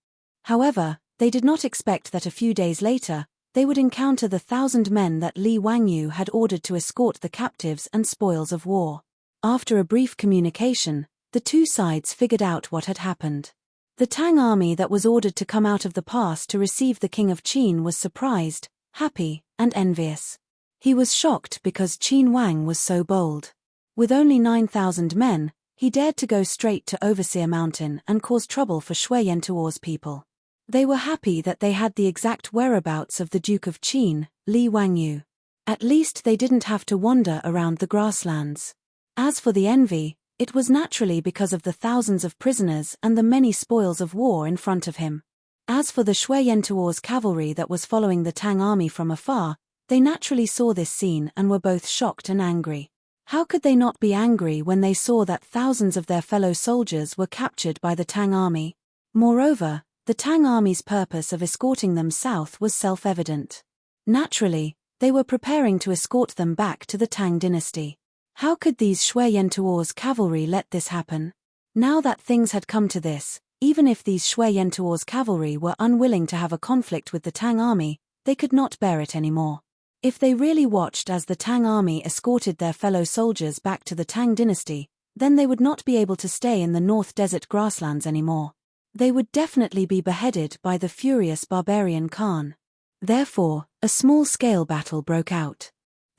However, they did not expect that a few days later, they would encounter the 1,000 men that Li Wangyu had ordered to escort the captives and spoils of war. After a brief communication, the two sides figured out what had happened. The Tang army that was ordered to come out of the pass to receive the King of Qin was surprised, happy, and envious. He was shocked because Qin Wang was so bold. With only 9,000 men, he dared to go straight to Overseer Mountain and cause trouble for Shui Yantuo's people. They were happy that they had the exact whereabouts of the Duke of Qin, Li Wangyu. At least they didn't have to wander around the grasslands. As for the envy, it was naturally because of the thousands of prisoners and the many spoils of war in front of him. As for the Shui Yantuo's cavalry that was following the Tang army from afar, they naturally saw this scene and were both shocked and angry. How could they not be angry when they saw that thousands of their fellow soldiers were captured by the Tang army? Moreover, the Tang army's purpose of escorting them south was self-evident. Naturally, they were preparing to escort them back to the Tang dynasty. How could these Shui Yantuo's cavalry let this happen? Now that things had come to this, even if these Shui Yantuo's cavalry were unwilling to have a conflict with the Tang army, they could not bear it anymore. If they really watched as the Tang army escorted their fellow soldiers back to the Tang dynasty, then they would not be able to stay in the North Desert grasslands anymore. They would definitely be beheaded by the furious barbarian Khan. Therefore, a small-scale battle broke out.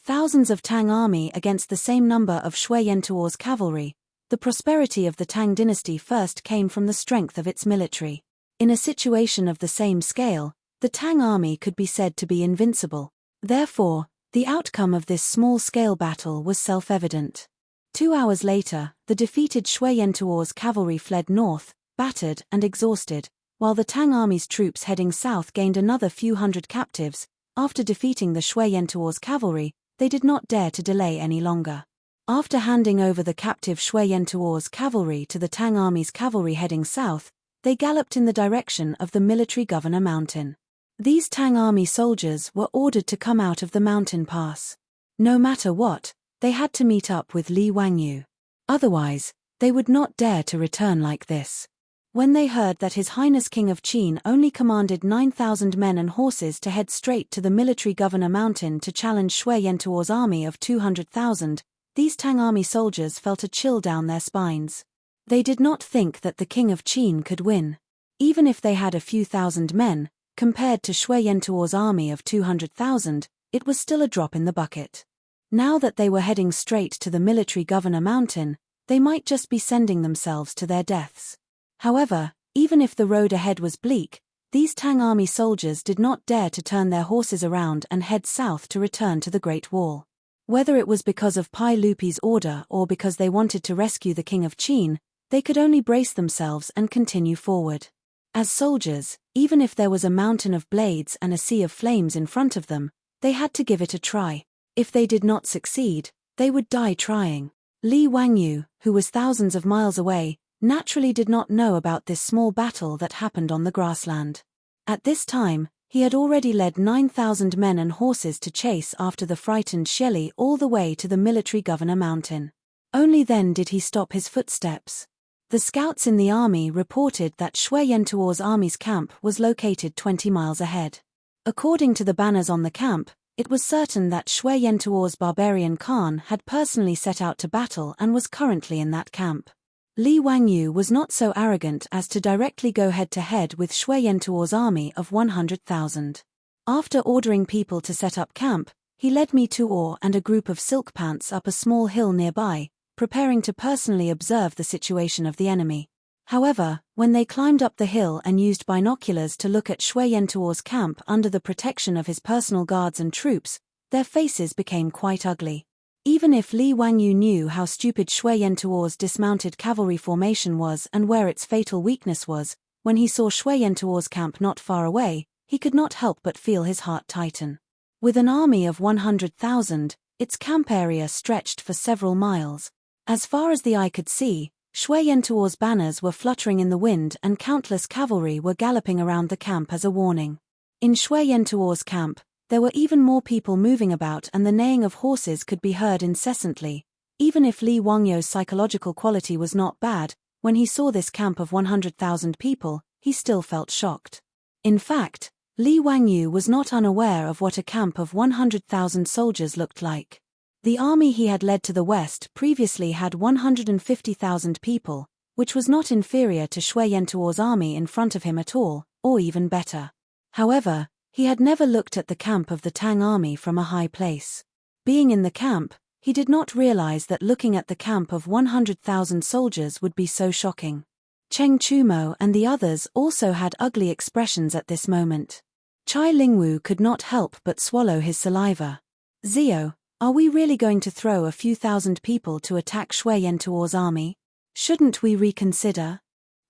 Thousands of Tang army against the same number of Shui Yantuo's cavalry. The prosperity of the Tang dynasty first came from the strength of its military. In a situation of the same scale, the Tang army could be said to be invincible. Therefore, the outcome of this small-scale battle was self-evident. 2 hours later, the defeated Shui Yantuo's cavalry fled north, battered and exhausted, while the Tang army's troops heading south gained another few hundred captives. After defeating the Shui Yantuo's cavalry, they did not dare to delay any longer. After handing over the captive Shui Yantuo's cavalry to the Tang army's cavalry heading south, they galloped in the direction of the military governor mountain. These Tang army soldiers were ordered to come out of the mountain pass. No matter what, they had to meet up with Li Wangyu. Otherwise, they would not dare to return like this. When they heard that His Highness King of Qin only commanded 9,000 men and horses to head straight to the military governor mountain to challenge Shui Yantuo's army of 200,000, these Tang army soldiers felt a chill down their spines. They did not think that the King of Qin could win. Even if they had a few thousand men, Compared to Shui Yentuo's army of 200,000, it was still a drop in the bucket. Now that they were heading straight to the military governor mountain, they might just be sending themselves to their deaths. However, even if the road ahead was bleak, these Tang army soldiers did not dare to turn their horses around and head south to return to the Great Wall. Whether it was because of Pai Lupi's order or because they wanted to rescue the King of Qin, they could only brace themselves and continue forward. As soldiers, even if there was a mountain of blades and a sea of flames in front of them, they had to give it a try. If they did not succeed, they would die trying. Li Wangyu, who was thousands of miles away, naturally did not know about this small battle that happened on the grassland. At this time, he had already led 9,000 men and horses to chase after the frightened Shelley all the way to the military governor mountain. Only then did he stop his footsteps. The scouts in the army reported that Shui Yentuo's army's camp was located 20 miles ahead. According to the banners on the camp, it was certain that Shui Yentuo's barbarian Khan had personally set out to battle and was currently in that camp. Li Wangyu was not so arrogant as to directly go head-to-head with Shui Yentuo's army of 100,000. After ordering people to set up camp, he led Mi Tuor and a group of silk pants up a small hill nearby, preparing to personally observe the situation of the enemy. However, when they climbed up the hill and used binoculars to look at Shui Yentuo's camp under the protection of his personal guards and troops, their faces became quite ugly. Even if Li Wangyu knew how stupid Shui Yentuo's dismounted cavalry formation was and where its fatal weakness was, when he saw Shui Yentuo's camp not far away, he could not help but feel his heart tighten. With an army of 100,000, its camp area stretched for several miles. As far as the eye could see, Shui Yentuo's banners were fluttering in the wind and countless cavalry were galloping around the camp as a warning. In Shui Yentuo's camp, there were even more people moving about and the neighing of horses could be heard incessantly. Even if Li Wangyu's psychological quality was not bad, when he saw this camp of 100,000 people, he still felt shocked. In fact, Li Wangyu was not unaware of what a camp of 100,000 soldiers looked like. The army he had led to the west previously had 150,000 people, which was not inferior to Shui Yentuo's army in front of him at all, or even better. However, he had never looked at the camp of the Tang army from a high place. Being in the camp, he did not realize that looking at the camp of 100,000 soldiers would be so shocking. Cheng Chumo and the others also had ugly expressions at this moment. Chai Lingwu could not help but swallow his saliva. Zio, are we really going to throw a few thousand people to attack Shui Yentuo's army? Shouldn't we reconsider?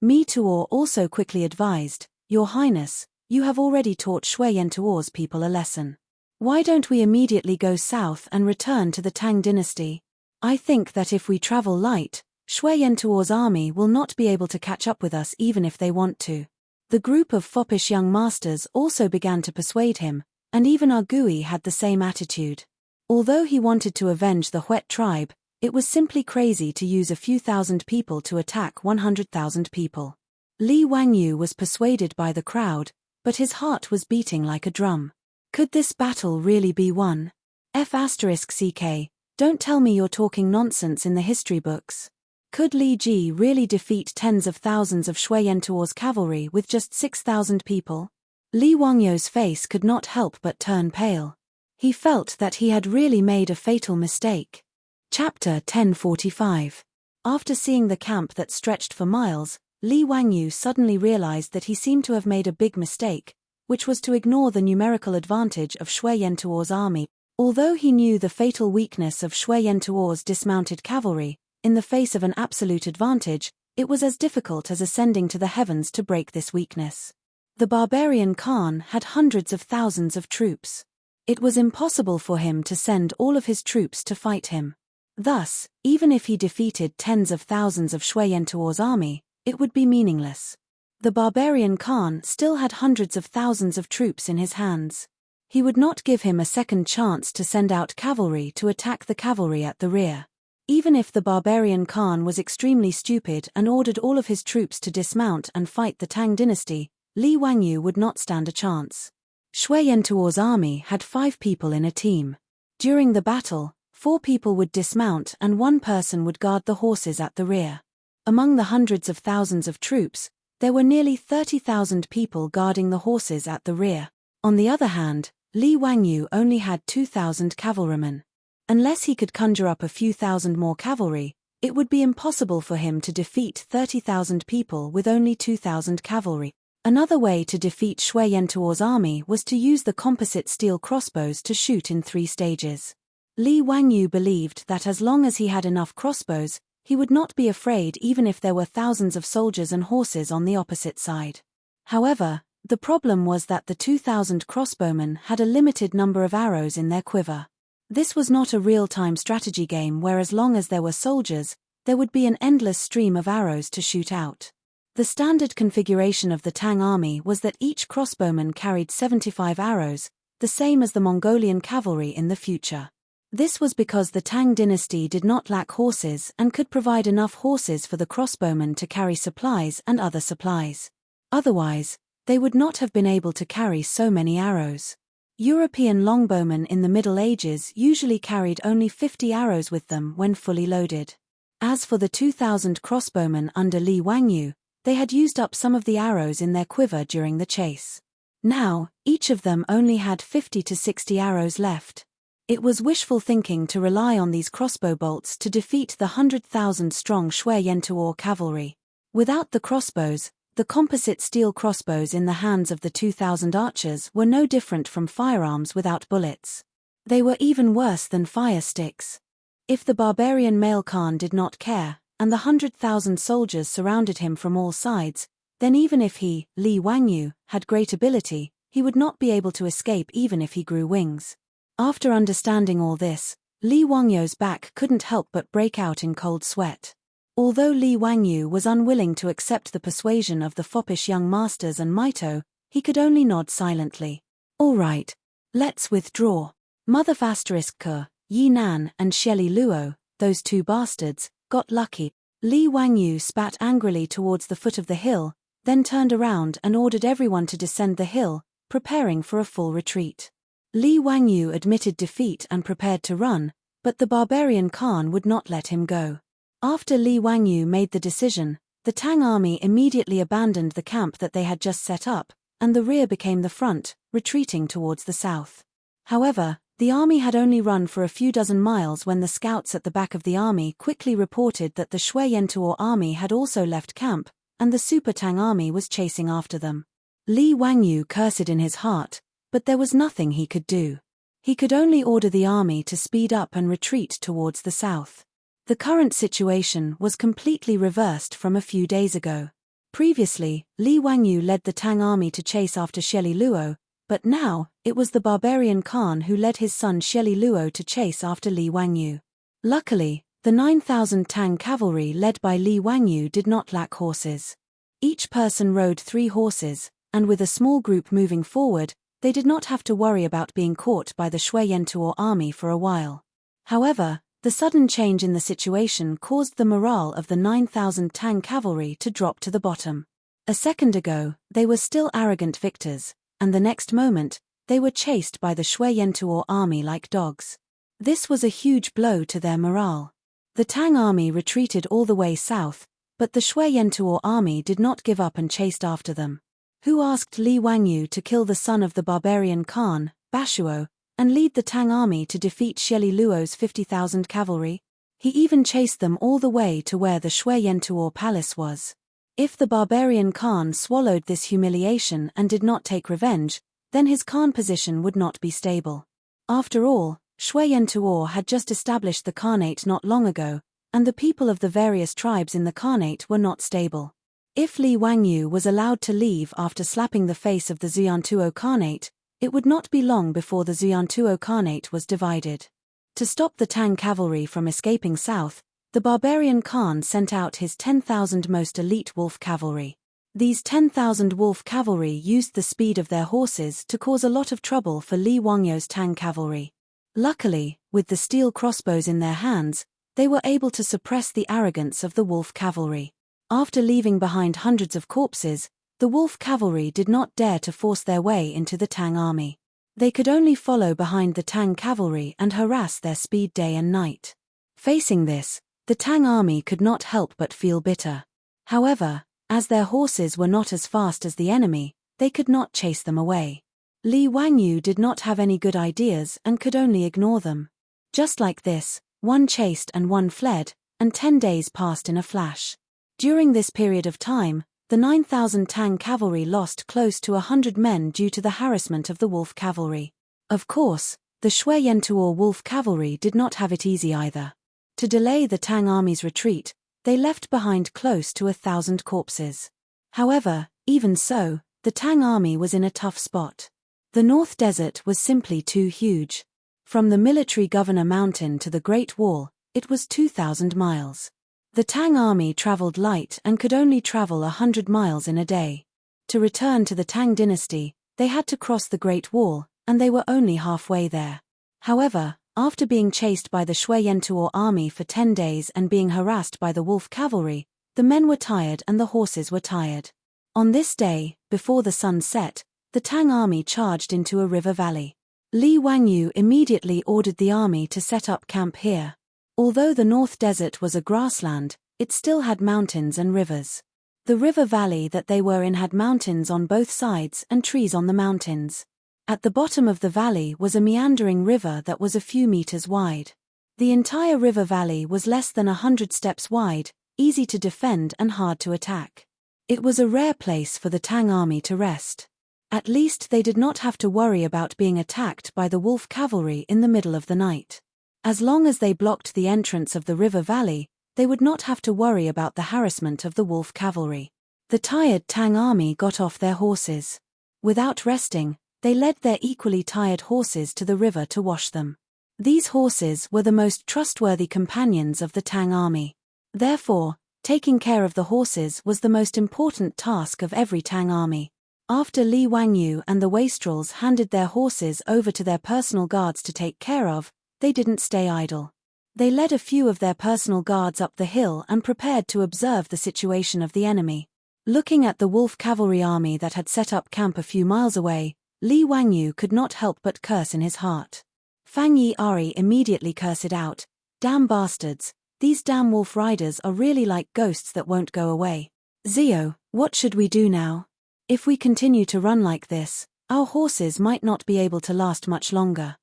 Mi Tuor also quickly advised, Your Highness, you have already taught Shui Yentuo's people a lesson. Why don't we immediately go south and return to the Tang dynasty? I think that if we travel light, Shui Yentuo's army will not be able to catch up with us even if they want to. The group of foppish young masters also began to persuade him, and even Argui had the same attitude. Although he wanted to avenge the Huet tribe, it was simply crazy to use a few thousand people to attack 100,000 people. Li Wangyu was persuaded by the crowd, but his heart was beating like a drum. Could this battle really be won? F***CK, don't tell me you're talking nonsense in the history books. Could Li Ji really defeat tens of thousands of Shui Yentuo's cavalry with just 6,000 people? Li Wangyu's face could not help but turn pale. He felt that he had really made a fatal mistake. Chapter 1045. After seeing the camp that stretched for miles, Li Wangyu suddenly realized that he seemed to have made a big mistake, which was to ignore the numerical advantage of Shui Yentuo's army. Although he knew the fatal weakness of Shui Yentuo's dismounted cavalry, in the face of an absolute advantage, it was as difficult as ascending to the heavens to break this weakness. The barbarian Khan had hundreds of thousands of troops. It was impossible for him to send all of his troops to fight him. Thus, even if he defeated tens of thousands of Shui Yentuo's army, it would be meaningless. The barbarian Khan still had hundreds of thousands of troops in his hands. He would not give him a second chance to send out cavalry to attack the cavalry at the rear. Even if the barbarian Khan was extremely stupid and ordered all of his troops to dismount and fight the Tang dynasty, Li Wangyu would not stand a chance. Shui Yentuo's army had 5 people in a team. During the battle, 4 people would dismount and 1 person would guard the horses at the rear. Among the hundreds of thousands of troops, There were nearly 30,000 people guarding the horses at the rear. On the other hand, Li Wangyu only had 2,000 cavalrymen. Unless he could conjure up a few thousand more cavalry, it would be impossible for him to defeat 30,000 people with only 2,000 cavalry. Another way to defeat Shui Yantuo's army was to use the composite steel crossbows to shoot in 3 stages. Li Wangyu believed that as long as he had enough crossbows, he would not be afraid even if there were thousands of soldiers and horses on the opposite side. However, the problem was that the 2,000 crossbowmen had a limited number of arrows in their quiver. This was not a real-time strategy game where as long as there were soldiers, there would be an endless stream of arrows to shoot out. The standard configuration of the Tang army was that each crossbowman carried 75 arrows, the same as the Mongolian cavalry in the future. This was because the Tang dynasty did not lack horses and could provide enough horses for the crossbowmen to carry supplies and other supplies. Otherwise, they would not have been able to carry so many arrows. European longbowmen in the Middle Ages usually carried only 50 arrows with them when fully loaded. As for the 2,000 crossbowmen under Li Wangyu, they had used up some of the arrows in their quiver during the chase. Now, each of them only had 50 to 60 arrows left. It was wishful thinking to rely on these crossbow bolts to defeat the 100,000-strong Shui Yantuo cavalry. Without the crossbows, the composite steel crossbows in the hands of the 2,000 archers were no different from firearms without bullets. They were even worse than fire sticks. If the barbarian male Khan did not care, and the 100,000 soldiers surrounded him from all sides, then even if he, Li Wangyu, had great ability, he would not be able to escape even if he grew wings. After understanding all this, Li Wangyu's back couldn't help but break out in cold sweat. Although Li Wangyu was unwilling to accept the persuasion of the foppish young masters and Maito, he could only nod silently. All right. Let's withdraw. Mother K, Yi Nan and Shelley Luo, those 2 bastards, got lucky. Li Wangyu spat angrily towards the foot of the hill, then turned around and ordered everyone to descend the hill, preparing for a full retreat. Li Wangyu admitted defeat and prepared to run, but the barbarian Khan would not let him go. After Li Wangyu made the decision, the Tang army immediately abandoned the camp that they had just set up, and the rear became the front, retreating towards the south. However, the army had only run for a few dozen miles when the scouts at the back of the army quickly reported that the Shui Yantuo army had also left camp, and the Super Tang army was chasing after them. Li Wangyu cursed in his heart, but there was nothing he could do. He could only order the army to speed up and retreat towards the south. The current situation was completely reversed from a few days ago. Previously, Li Wangyu led the Tang army to chase after Shelley Luo, but now, it was the barbarian Khan who led his son Shelley Luo to chase after Li Wangyu. Luckily, the 9,000 Tang cavalry led by Li Wangyu did not lack horses. Each person rode 3 horses, and with a small group moving forward, they did not have to worry about being caught by the Shui Yantuo army for a while. However, the sudden change in the situation caused the morale of the 9,000 Tang cavalry to drop to the bottom. A second ago, they were still arrogant victors, and the next moment, they were chased by the Shui Yantuo army like dogs. This was a huge blow to their morale. The Tang army retreated all the way south, but the Shui Yantuo army did not give up and chased after them. Who asked Li Wangyu to kill the son of the barbarian Khan, Bashuo, and lead the Tang army to defeat Shelley Luo's 50,000 cavalry? He even chased them all the way to where the Shui Yantuo palace was. If the barbarian Khan swallowed this humiliation and did not take revenge, then his Khan position would not be stable. After all, Shui Yantuo had just established the Khanate not long ago, and the people of the various tribes in the Khanate were not stable. If Li Wangyu was allowed to leave after slapping the face of the Xuantuo Khanate, it would not be long before the Xuantuo Khanate was divided. To stop the Tang cavalry from escaping south, the barbarian Khan sent out his 10,000 most elite wolf cavalry. These 10,000 wolf cavalry used the speed of their horses to cause a lot of trouble for Li Wangyu's Tang cavalry. Luckily, with the steel crossbows in their hands, they were able to suppress the arrogance of the wolf cavalry. After leaving behind hundreds of corpses, the wolf cavalry did not dare to force their way into the Tang army. They could only follow behind the Tang cavalry and harass their speed day and night. Facing this, the Tang army could not help but feel bitter. However, As their horses were not as fast as the enemy, they could not chase them away. Li Wangyu did not have any good ideas and could only ignore them. Just like this, one chased and one fled, and 10 days passed in a flash. During this period of time, the 9,000 Tang cavalry lost close to 100 men due to the harassment of the wolf cavalry. Of course, the Shui Yentuo wolf cavalry did not have it easy either. To delay the Tang army's retreat, they left behind close to 1,000 corpses. However, even so, the Tang army was in a tough spot. The North Desert was simply too huge. From the military governor mountain to the Great Wall, it was 2,000 miles. The Tang army traveled light and could only travel 100 miles in a day. To return to the Tang dynasty, they had to cross the Great Wall, and they were only halfway there. However, after being chased by the Shui Yentuo army for 10 days and being harassed by the wolf cavalry, the men were tired and the horses were tired. On this day, before the sun set, the Tang army charged into a river valley. Li Wangyu immediately ordered the army to set up camp here. Although the North Desert was a grassland, it still had mountains and rivers. The river valley that they were in had mountains on both sides and trees on the mountains. At the bottom of the valley was a meandering river that was a few meters wide. The entire river valley was less than 100 steps wide, easy to defend and hard to attack. It was a rare place for the Tang army to rest. At least they did not have to worry about being attacked by the wolf cavalry in the middle of the night. As long as they blocked the entrance of the river valley, they would not have to worry about the harassment of the wolf cavalry. The tired Tang army got off their horses. Without resting, they led their equally tired horses to the river to wash them. These horses were the most trustworthy companions of the Tang army. Therefore, taking care of the horses was the most important task of every Tang army. After Li Wangyu and the wastrels handed their horses over to their personal guards to take care of, they didn't stay idle. They led a few of their personal guards up the hill and prepared to observe the situation of the enemy. Looking at the wolf cavalry army that had set up camp a few miles away, Li Wangyu could not help but curse in his heart. Fang Yi Ari immediately cursed out, "Damn bastards, these damn wolf riders are really like ghosts that won't go away. Zio, what should we do now? If we continue to run like this, our horses might not be able to last much longer.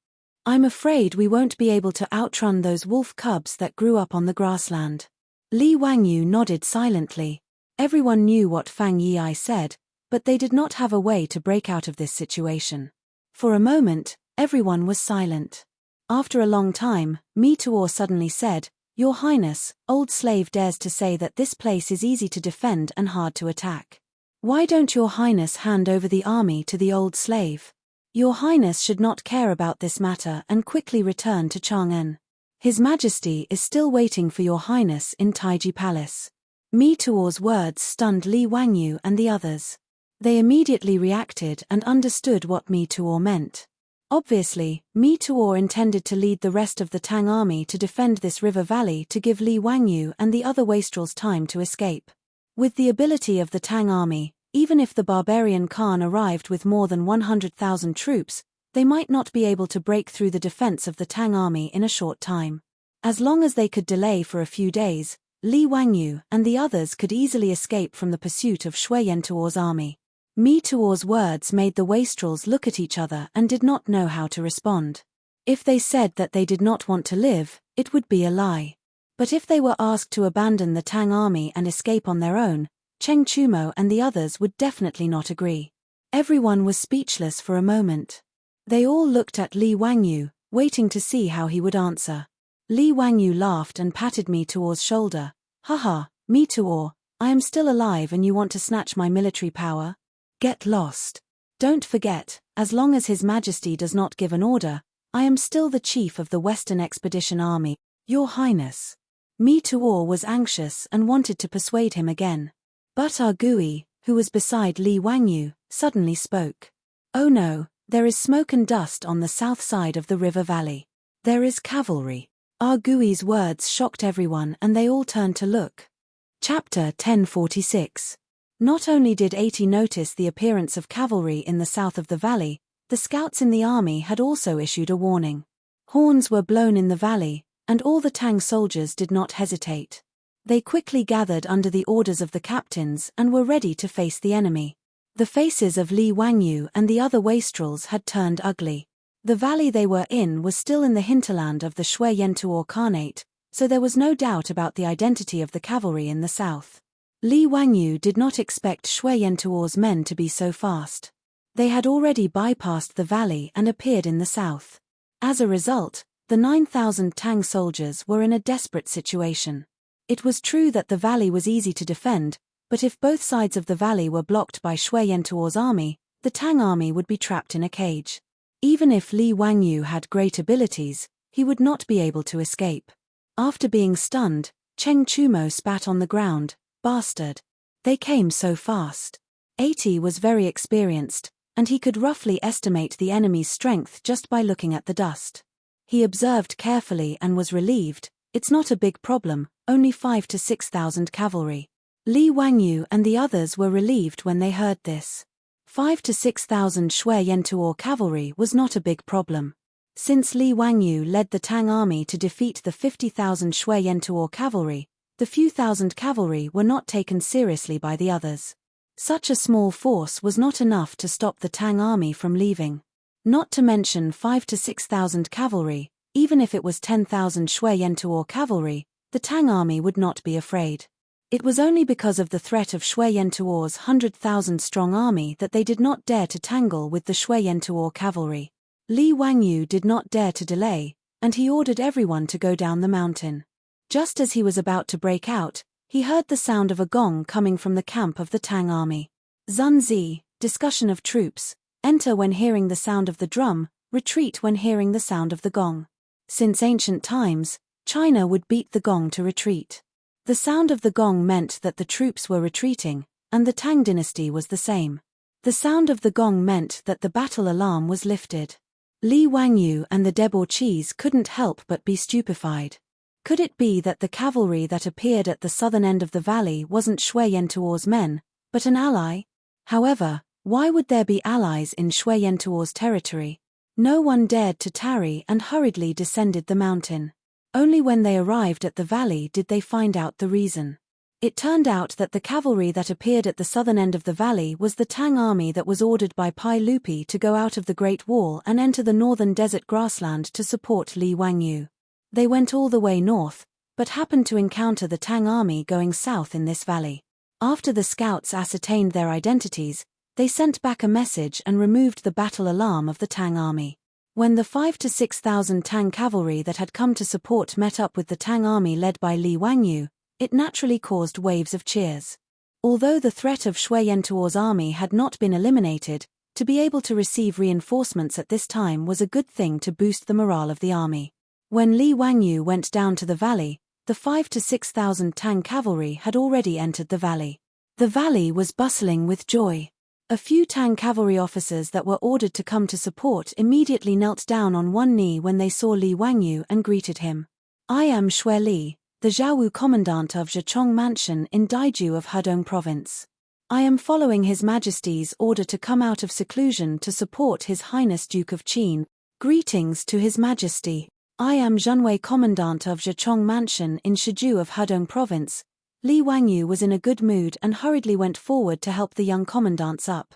I'm afraid we won't be able to outrun those wolf cubs that grew up on the grassland." Li Wangyu nodded silently. Everyone knew what Fang Yi said, but they did not have a way to break out of this situation. For a moment, everyone was silent. After a long time, Mi Tuor suddenly said, "Your Highness, old slave dares to say that this place is easy to defend and hard to attack. Why don't Your Highness hand over the army to the old slave? Your Highness should not care about this matter and quickly return to Chang'an. His Majesty is still waiting for Your Highness in Taiji Palace." Mi Tuor's words stunned Li Wangyu and the others. They immediately reacted and understood what Mi Tuor meant. Obviously, Mi Tuor intended to lead the rest of the Tang army to defend this river valley to give Li Wangyu and the other wastrels time to escape. With the ability of the Tang army, even if the barbarian Khan arrived with more than 100,000 troops, they might not be able to break through the defense of the Tang army in a short time. As long as they could delay for a few days, Li Wangyu and the others could easily escape from the pursuit of Shui Yentuo's army. Mi Tuor's words made the wastrels look at each other and did not know how to respond. If they said that they did not want to live, it would be a lie. But if they were asked to abandon the Tang army and escape on their own, Cheng Chumo and the others would definitely not agree. Everyone was speechless for a moment. They all looked at Li Wangyu, waiting to see how he would answer. Li Wangyu laughed and patted Mi Tuor's shoulder. "Haha, Mi Tuor, I am still alive and you want to snatch my military power? Get lost. Don't forget, as long as His Majesty does not give an order, I am still the chief of the Western Expedition Army, Your Highness." Mi Tuor was anxious and wanted to persuade him again. But Argui, who was beside Li Wangyu, suddenly spoke. "Oh no, there is smoke and dust on the south side of the river valley. There is cavalry." Argui's words shocked everyone and they all turned to look. Chapter 1046. Not only did 80 notice the appearance of cavalry in the south of the valley, the scouts in the army had also issued a warning. Horns were blown in the valley, and all the Tang soldiers did not hesitate. They quickly gathered under the orders of the captains and were ready to face the enemy. The faces of Li Wangyu and the other wastrels had turned ugly. The valley they were in was still in the hinterland of the Shui Yentuo Khanate, so there was no doubt about the identity of the cavalry in the south. Li Wangyu did not expect Shui Yentuo's men to be so fast. They had already bypassed the valley and appeared in the south. As a result, the 9,000 Tang soldiers were in a desperate situation. It was true that the valley was easy to defend, but if both sides of the valley were blocked by Shui Yentuo's army, the Tang army would be trapped in a cage. Even if Li Wangyu had great abilities, he would not be able to escape. After being stunned, Cheng Chumo spat on the ground. Bastard. They came so fast. 80 was very experienced, and he could roughly estimate the enemy's strength just by looking at the dust. He observed carefully and was relieved. It's not a big problem, only 5,000 to 6,000 cavalry. Li Wangyu and the others were relieved when they heard this. 5,000 to 6,000 Shui Yentuo cavalry was not a big problem. Since Li Wangyu led the Tang army to defeat the 50,000 Shui Yentuo cavalry, the few thousand cavalry were not taken seriously by the others. Such a small force was not enough to stop the Tang army from leaving. Not to mention 5,000 to 6,000 cavalry, even if it was 10,000 Shui Yentuo cavalry, the Tang army would not be afraid. It was only because of the threat of Shui Yentuo's 100,000 strong army that they did not dare to tangle with the Shui Yentuo cavalry. Li Wangyu did not dare to delay, and he ordered everyone to go down the mountain. Just as he was about to break out, he heard the sound of a gong coming from the camp of the Tang army. Zunzi, discussion of troops, enter when hearing the sound of the drum, retreat when hearing the sound of the gong. Since ancient times, China would beat the gong to retreat. The sound of the gong meant that the troops were retreating, and the Tang dynasty was the same. The sound of the gong meant that the battle alarm was lifted. Li Wangyu and the debauchees couldn't help but be stupefied. Could it be that the cavalry that appeared at the southern end of the valley wasn't Shui Yentuo's men, but an ally? However, why would there be allies in Shui Yentuo's territory? No one dared to tarry and hurriedly descended the mountain. Only when they arrived at the valley did they find out the reason. It turned out that the cavalry that appeared at the southern end of the valley was the Tang army that was ordered by Pai Lupi to go out of the Great Wall and enter the northern desert grassland to support Li Wangyu. They went all the way north, but happened to encounter the Tang army going south in this valley. After the scouts ascertained their identities, they sent back a message and removed the battle alarm of the Tang army. When the 5,000 to 6,000 Tang cavalry that had come to support met up with the Tang army led by Li Wangyu, it naturally caused waves of cheers. Although the threat of Shui Yentuo's army had not been eliminated, to be able to receive reinforcements at this time was a good thing to boost the morale of the army. When Li Wangyu went down to the valley, the 5,000 to 6,000 Tang cavalry had already entered the valley. The valley was bustling with joy. A few Tang cavalry officers that were ordered to come to support immediately knelt down on one knee when they saw Li Wangyu and greeted him. I am Shui Li, the Zhaowu commandant of Zhichong Mansion in Daiju of Hedong Province. I am following His Majesty's order to come out of seclusion to support His Highness Duke of Qin. Greetings to His Majesty. I am Zhenwei commandant of Zhichong Mansion in Shiju of Hedong Province. Li Wangyu was in a good mood and hurriedly went forward to help the young commandants up.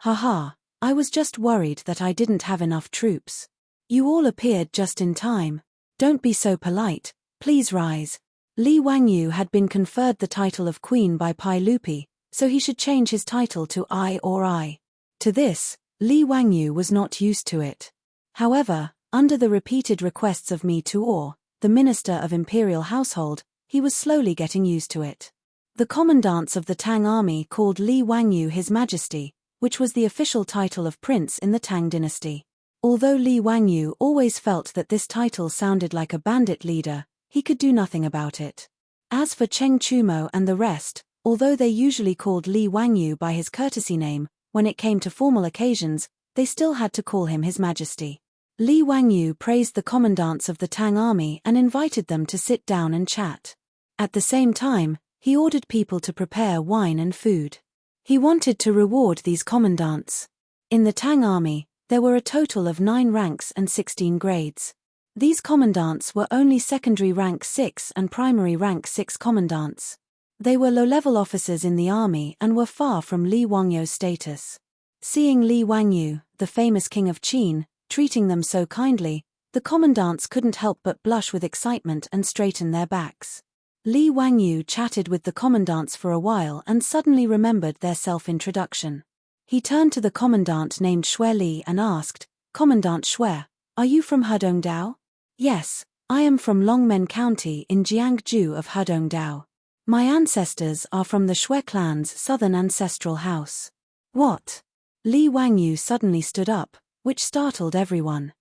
Haha, I was just worried that I didn't have enough troops. You all appeared just in time. Don't be so polite, please rise. Li Wangyu had been conferred the title of Queen by Pai Lupi, so he should change his title to I or I. To this, Li Wangyu was not used to it. However, under the repeated requests of Mi Tuor, the Minister of Imperial Household, he was slowly getting used to it. The commandants of the Tang army called Li Wangyu His Majesty, which was the official title of prince in the Tang dynasty. Although Li Wangyu always felt that this title sounded like a bandit leader, he could do nothing about it. As for Cheng Chumo and the rest, although they usually called Li Wangyu by his courtesy name, when it came to formal occasions, they still had to call him His Majesty. Li Wangyu praised the commandants of the Tang army and invited them to sit down and chat. At the same time, he ordered people to prepare wine and food. He wanted to reward these commandants. In the Tang army, there were a total of 9 ranks and 16 grades. These commandants were only secondary rank 6 and primary rank 6 commandants. They were low-level officers in the army and were far from Li Wangyu's status. Seeing Li Wangyu, the famous king of Qin, treating them so kindly, the commandants couldn't help but blush with excitement and straighten their backs. Li Wangyu chatted with the commandants for a while and suddenly remembered their self-introduction. He turned to the commandant named Xue Li and asked, "Commandant Xue, are you from Hedongdao?" "Yes, I am from Longmen County in Jiangsu of Hedongdao. My ancestors are from the Xue clan's southern ancestral house." "What?" Li Wangyu suddenly stood up, which startled everyone.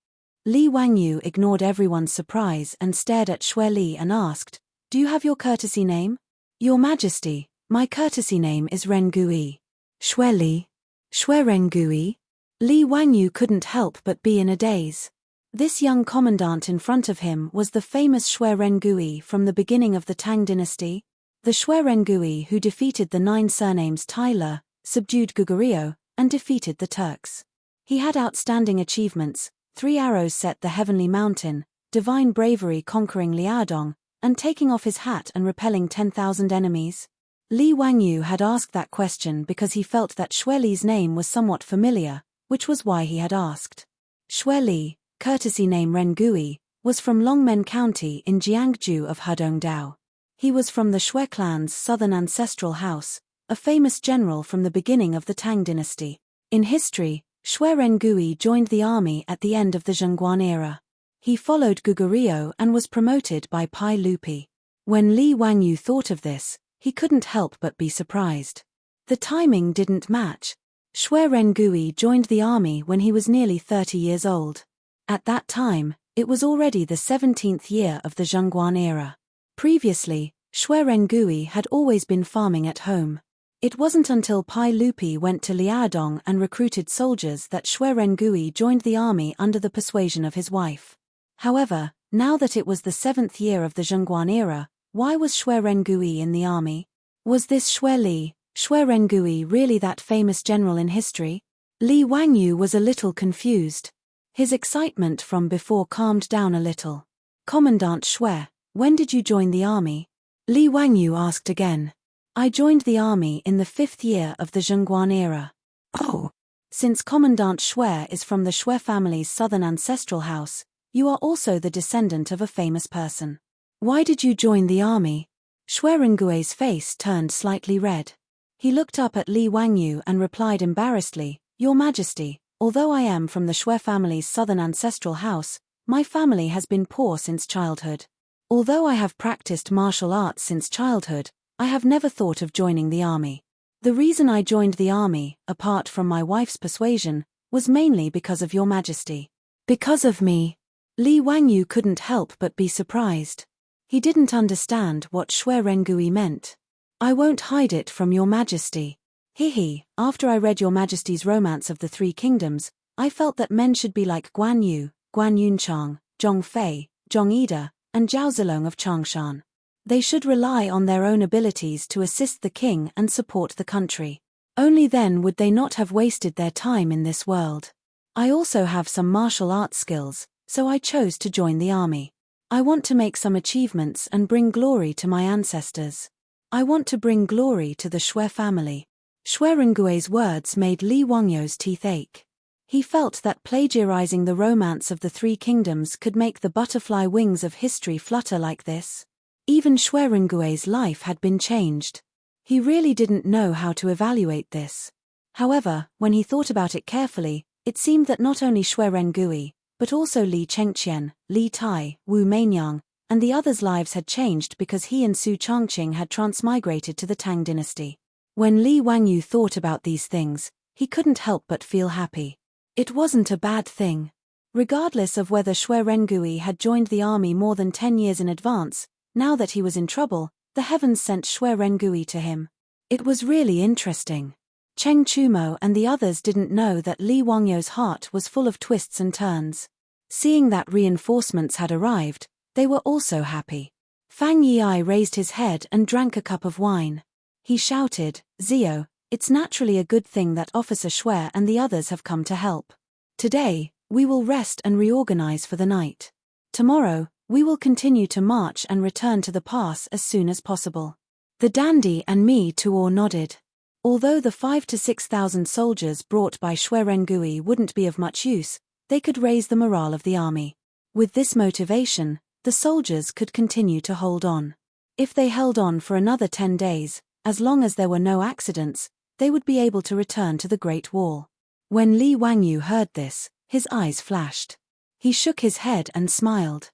Li Wangyu ignored everyone's surprise and stared at Xue Li and asked, "Do you have your courtesy name?" "Your Majesty, my courtesy name is Rengui." "Xue Li? Xue Rengui?" Li Wangyu couldn't help but be in a daze. This young commandant in front of him was the famous Xue Rengui from the beginning of the Tang dynasty. The Xue Rengui who defeated the 9 surnames Tyler, subdued Goguryeo, and defeated the Turks. He had outstanding achievements: 3 arrows set the heavenly mountain, divine bravery conquering Liaodong, and taking off his hat and repelling 10,000 enemies. Li Wangyu had asked that question because he felt that Xue Li's name was somewhat familiar, which was why he had asked. Xue Li, courtesy name Rengui, was from Longmen County in Jiangsu of Hedongdao. He was from the Xue clan's southern ancestral house, a famous general from the beginning of the Tang dynasty. In history, Xue Rengui joined the army at the end of the Zhongguan era. He followed Goguryeo and was promoted by Pai Lupi. When Li Wangyu thought of this, he couldn't help but be surprised. The timing didn't match. Xue Rengui joined the army when he was nearly 30 years old. At that time, it was already the 17th year of the Zhongguan era. Previously, Xue Rengui had always been farming at home. It wasn't until Pai Lupi went to Liaodong and recruited soldiers that Xue Rengui joined the army under the persuasion of his wife. However, now that it was the 7th year of the Zhongguan era, why was Xue Rengui in the army? Was this Xue Li, Xue Rengui, really that famous general in history? Li Wangyu was a little confused. His excitement from before calmed down a little. "Commandant Xue, when did you join the army?" Li Wangyu asked again. "I joined the army in the 5th year of the Zhongguan era." "Oh." "Since Commandant Xue is from the Xue family's southern ancestral house, you are also the descendant of a famous person. Why did you join the army?" Xue Rengui's face turned slightly red. He looked up at Li Wangyu and replied embarrassedly, "Your Majesty, although I am from the Xue family's southern ancestral house, my family has been poor since childhood. Although I have practiced martial arts since childhood, I have never thought of joining the army. The reason I joined the army, apart from my wife's persuasion, was mainly because of your Majesty." "Because of me?" Li Wangyu couldn't help but be surprised. He didn't understand what Xue Rengui meant. "I won't hide it from your Majesty. Hihi, after I read your Majesty's Romance of the Three Kingdoms, I felt that men should be like Guan Yu, Guan Yunchang, Zhong Fei, Zhong Ida, and Zhao Zilong of Changshan. They should rely on their own abilities to assist the king and support the country. Only then would they not have wasted their time in this world. I also have some martial arts skills, so I chose to join the army. I want to make some achievements and bring glory to my ancestors. I want to bring glory to the Xue family." Xue Rengui's words made Li Wangyu's teeth ache. He felt that plagiarizing the Romance of the Three Kingdoms could make the butterfly wings of history flutter like this. Even Xue Rengui's life had been changed. He really didn't know how to evaluate this. However, when he thought about it carefully, it seemed that not only Xue Rengui, but also Li Chengqian, Li Tai, Wu Mainyang, and the others' lives had changed because he and Su Chongqing had transmigrated to the Tang dynasty. When Li Wangyu thought about these things, he couldn't help but feel happy. It wasn't a bad thing. Regardless of whether Xue Rengui had joined the army more than 10 years in advance, now that he was in trouble, the heavens sent Xue Rengui to him. It was really interesting. Cheng Chumo and the others didn't know that Li Wangyu's heart was full of twists and turns. Seeing that reinforcements had arrived, they were also happy. Fang Yi raised his head and drank a cup of wine. He shouted, "Zio, it's naturally a good thing that Officer Xue and the others have come to help. Today, we will rest and reorganize for the night. Tomorrow, we will continue to march and return to the pass as soon as possible. The dandy and me Tuor nodded. Although the 5,000 to 6,000 soldiers brought by Shwe Rengui wouldn't be of much use, they could raise the morale of the army. With this motivation, the soldiers could continue to hold on. If they held on for another 10 days, as long as there were no accidents, they would be able to return to the Great Wall. When Li Wangyu heard this, his eyes flashed. He shook his head and smiled.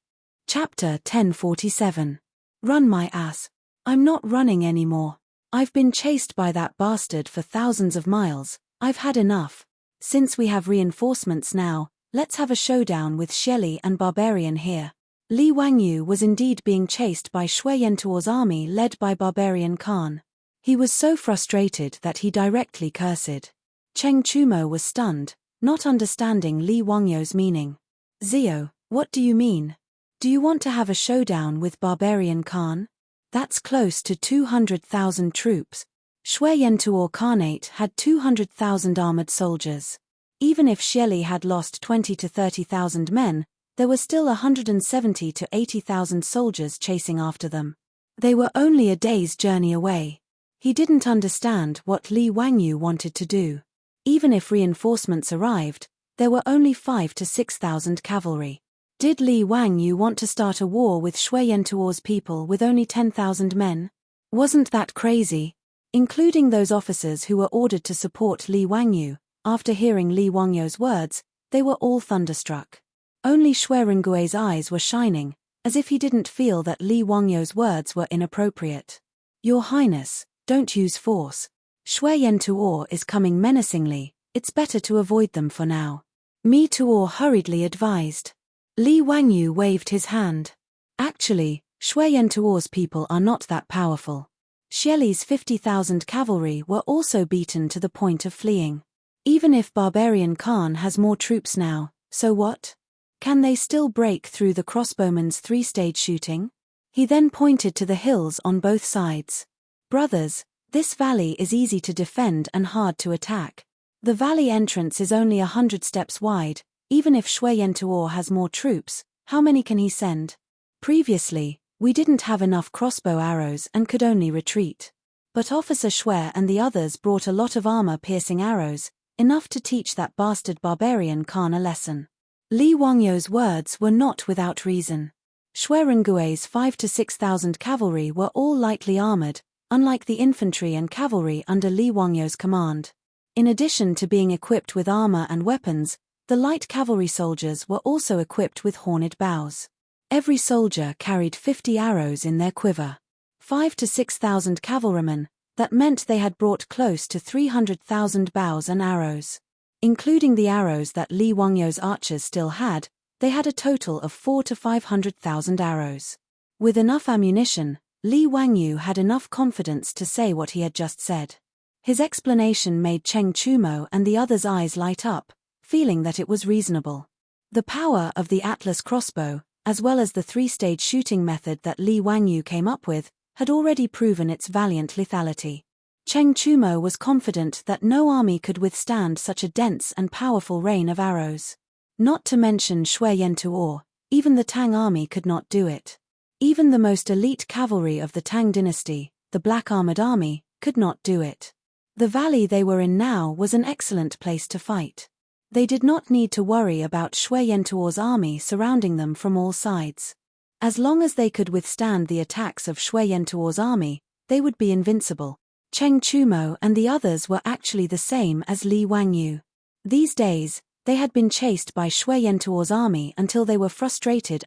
Chapter 1047. Run my ass. I'm not running anymore. I've been chased by that bastard for thousands of miles. I've had enough. Since we have reinforcements now, let's have a showdown with Shelly and Barbarian here. Li Wangyu was indeed being chased by Shwe Yentuor's army led by Barbarian Khan. He was so frustrated that he directly cursed. Cheng Chumo was stunned, not understanding Li Wangyu's meaning. Zio, what do you mean? Do you want to have a showdown with Barbarian Khan? That's close to 200,000 troops. Shwe Yentuor Khanate had 200,000 armored soldiers. Even if Shelly had lost 20 to 30,000 men, there were still 170 to 80,000 soldiers chasing after them. They were only a day's journey away. He didn't understand what Li Wangyu wanted to do. Even if reinforcements arrived, there were only 5,000 to 6,000 cavalry. Did Li Wangyu want to start a war with Shwe Yentuor's people with only 10,000 men? Wasn't that crazy? Including those officers who were ordered to support Li Wangyu, after hearing Li Wangyu's words, they were all thunderstruck. Only Shwe Rengui's eyes were shining, as if he didn't feel that Li Wangyu's words were inappropriate. Your Highness, don't use force. Shwe Yentuor is coming menacingly, it's better to avoid them for now. Mi Tuor hurriedly advised. Li Wangyu waved his hand. Actually, Shwe Yentuor's people are not that powerful. Shelly's 50,000 cavalry were also beaten to the point of fleeing. Even if Barbarian Khan has more troops now, so what? Can they still break through the crossbowmen's 3-stage shooting? He then pointed to the hills on both sides. Brothers, this valley is easy to defend and hard to attack. The valley entrance is only 100 steps wide. Even if Shwe Yentuor has more troops, how many can he send? Previously, we didn't have enough crossbow arrows and could only retreat. But Officer Shwe and the others brought a lot of armor-piercing arrows, enough to teach that bastard Barbarian Khan a lesson. Li Wangyu's words were not without reason. Shwe Rengui's 5,000 to 6,000 cavalry were all lightly armored, unlike the infantry and cavalry under Li Wangyu's command. In addition to being equipped with armor and weapons, the light cavalry soldiers were also equipped with horned bows. Every soldier carried 50 arrows in their quiver. 5,000 to 6,000 cavalrymen, that meant they had brought close to 300,000 bows and arrows. Including the arrows that Li Wangyu's archers still had, they had a total of 400,000 to 500,000 arrows. With enough ammunition, Li Wangyu had enough confidence to say what he had just said. His explanation made Cheng Chumo and the others' eyes light up, feeling that it was reasonable. The power of the Atlas crossbow, as well as the 3-stage shooting method that Li Wangyu came up with, had already proven its valiant lethality. Cheng Chumo was confident that no army could withstand such a dense and powerful rain of arrows. Not to mention Shwe Yentuor, even the Tang army could not do it. Even the most elite cavalry of the Tang dynasty, the Black Armored Army, could not do it. The valley they were in now was an excellent place to fight. They did not need to worry about Shwe Yentuor's army surrounding them from all sides. As long as they could withstand the attacks of Shwe Yentuor's army, they would be invincible. Cheng Chumo and the others were actually the same as Li Wangyu. These days, they had been chased by Shwe Yentuor's army until they were frustrated.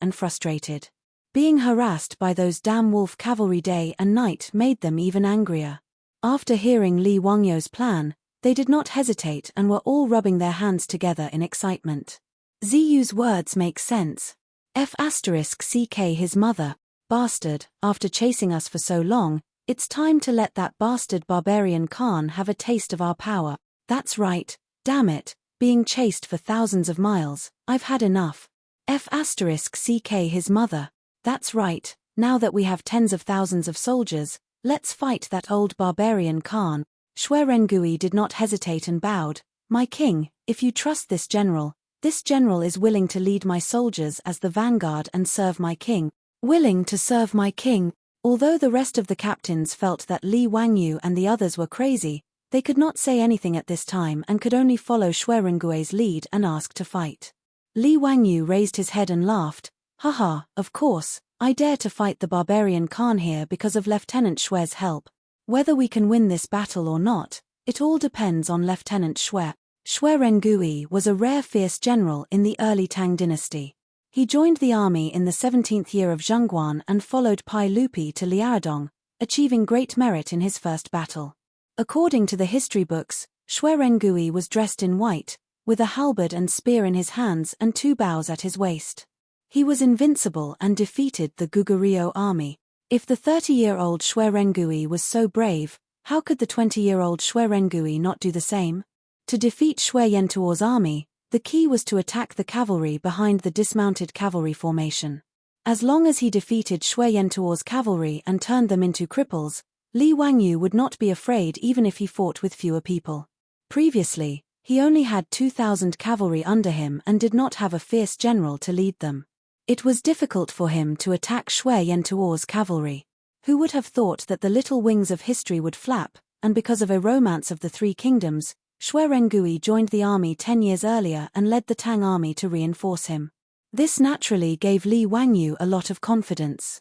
Being harassed by those damn wolf cavalry day and night made them even angrier. After hearing Li Wangyu's plan, they did not hesitate and were all rubbing their hands together in excitement. Ziyu's words make sense. *CK his mother, bastard, after chasing us for so long, it's time to let that bastard Barbarian Khan have a taste of our power. That's right, damn it, being chased for thousands of miles, I've had enough. *CK his mother, that's right, now that we have tens of thousands of soldiers, let's fight that old Barbarian Khan. Shwe Rengui did not hesitate and bowed. My king, if you trust this general, This general is willing to lead my soldiers as the vanguard and serve my king. Willing to serve my king. Although the rest of the captains felt that Li Wangyu and the others were crazy, they could not say anything at this time and could only follow Xue Rengui's lead and ask to fight. Li Wangyu raised his head and laughed. Haha, of course, I dare to fight the barbarian Khan here because of Lieutenant Xue's help. Whether we can win this battle or not, it all depends on Lieutenant Xue. Xue Rengui was a rare fierce general in the early Tang dynasty. He joined the army in the 17th year of Zhongguan and followed Pai Lupi to Liaodong, achieving great merit in his first battle. According to the history books, Xue Rengui was dressed in white, with a halberd and spear in his hands and 2 bows at his waist. He was invincible and defeated the Gugurio army. If the 30-year-old Xue Rengui was so brave, how could the 20-year-old Xue Rengui not do the same? To defeat Xue Yantuo's army, the key was to attack the cavalry behind the dismounted cavalry formation. As long as he defeated Xue Yantuo's cavalry and turned them into cripples, Li Wangyu would not be afraid even if he fought with fewer people. Previously, he only had 2,000 cavalry under him and did not have a fierce general to lead them. It was difficult for him to attack Xue Yantuo's cavalry. Who would have thought that the little wings of history would flap, and because of a romance of the 3 kingdoms, Xue Rengui joined the army 10 years earlier and led the Tang army to reinforce him. This naturally gave Li Wangyu a lot of confidence.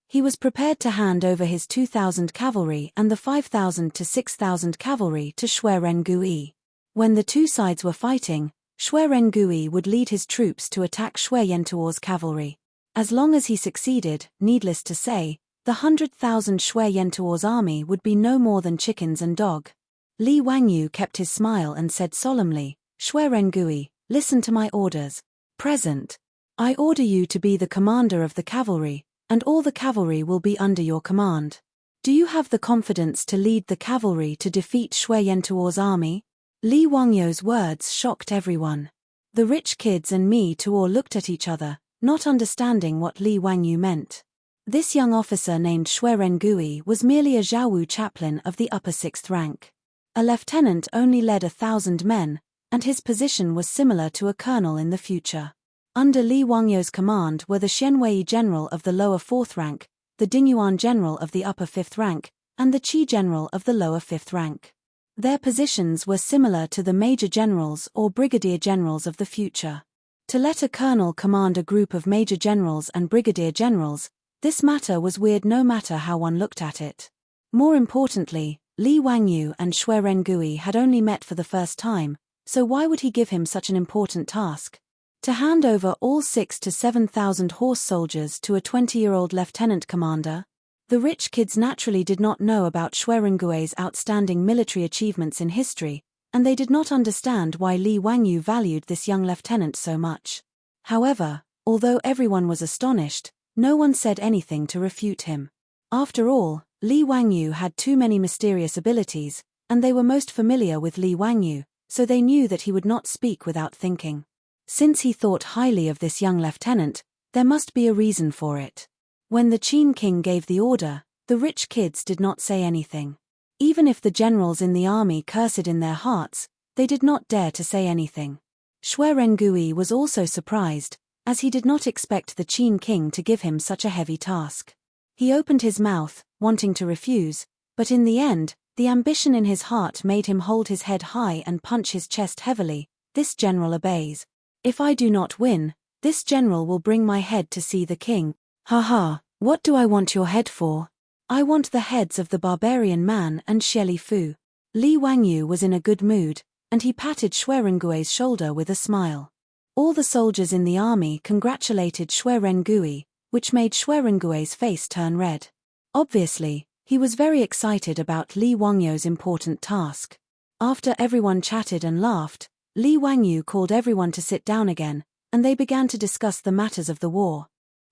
He was prepared to hand over his 2,000 cavalry and the 5,000 to 6,000 cavalry to Xue Rengui. When the 2 sides were fighting, Xue Rengui would lead his troops to attack Xue Yantuo's cavalry. As long as he succeeded, needless to say, the 100,000 Xue Yantuo's army would be no more than chickens and dog. Li Wangyu kept his smile and said solemnly, Xue Rengui, listen to my orders. Present. I order you to be the commander of the cavalry, and all the cavalry will be under your command. Do you have the confidence to lead the cavalry to defeat Xue Yantuo's army? Li Wangyu's words shocked everyone. The rich kids and me too all looked at each other, not understanding what Li Wangyu meant. This young officer named Xue Rengui was merely a Zhaowu chaplain of the upper 6th rank. A lieutenant only led 1,000 men, and his position was similar to a colonel in the future. Under Li Wangyu's command were the Xianwei general of the lower 4th rank, the Dingyuan general of the upper 5th rank, and the Qi general of the lower 5th rank. Their positions were similar to the major generals or brigadier generals of the future. To let a colonel command a group of major generals and brigadier generals, this matter was weird no matter how one looked at it. More importantly, Li Wangyu and Xue Rengui had only met for the first time, so why would he give him such an important task? To hand over all 6,000 to 7,000 horse soldiers to a 20-year-old lieutenant commander? The rich kids naturally did not know about Xue Rengui's outstanding military achievements in history, and they did not understand why Li Wangyu valued this young lieutenant so much. However, although everyone was astonished, no one said anything to refute him. After all, Li Wangyu had too many mysterious abilities, and they were most familiar with Li Wangyu, so they knew that he would not speak without thinking. Since he thought highly of this young lieutenant, there must be a reason for it. When the Qin king gave the order, the rich kids did not say anything. Even if the generals in the army cursed in their hearts, they did not dare to say anything. Xue Rengui was also surprised, as he did not expect the Qin king to give him such a heavy task. He opened his mouth, wanting to refuse, but in the end, the ambition in his heart made him hold his head high and punch his chest heavily. This general obeys. If I do not win, this general will bring my head to see the king. Ha ha, what do I want your head for? I want the heads of the barbarian man and Xieli Fu. Li Wangyu was in a good mood, and he patted Xue Rengui's shoulder with a smile. All the soldiers in the army congratulated Xue Rengui, which made Xue Rengui's face turn red. Obviously, he was very excited about Li Wangyu's important task. After everyone chatted and laughed, Li Wangyu called everyone to sit down again, and they began to discuss the matters of the war.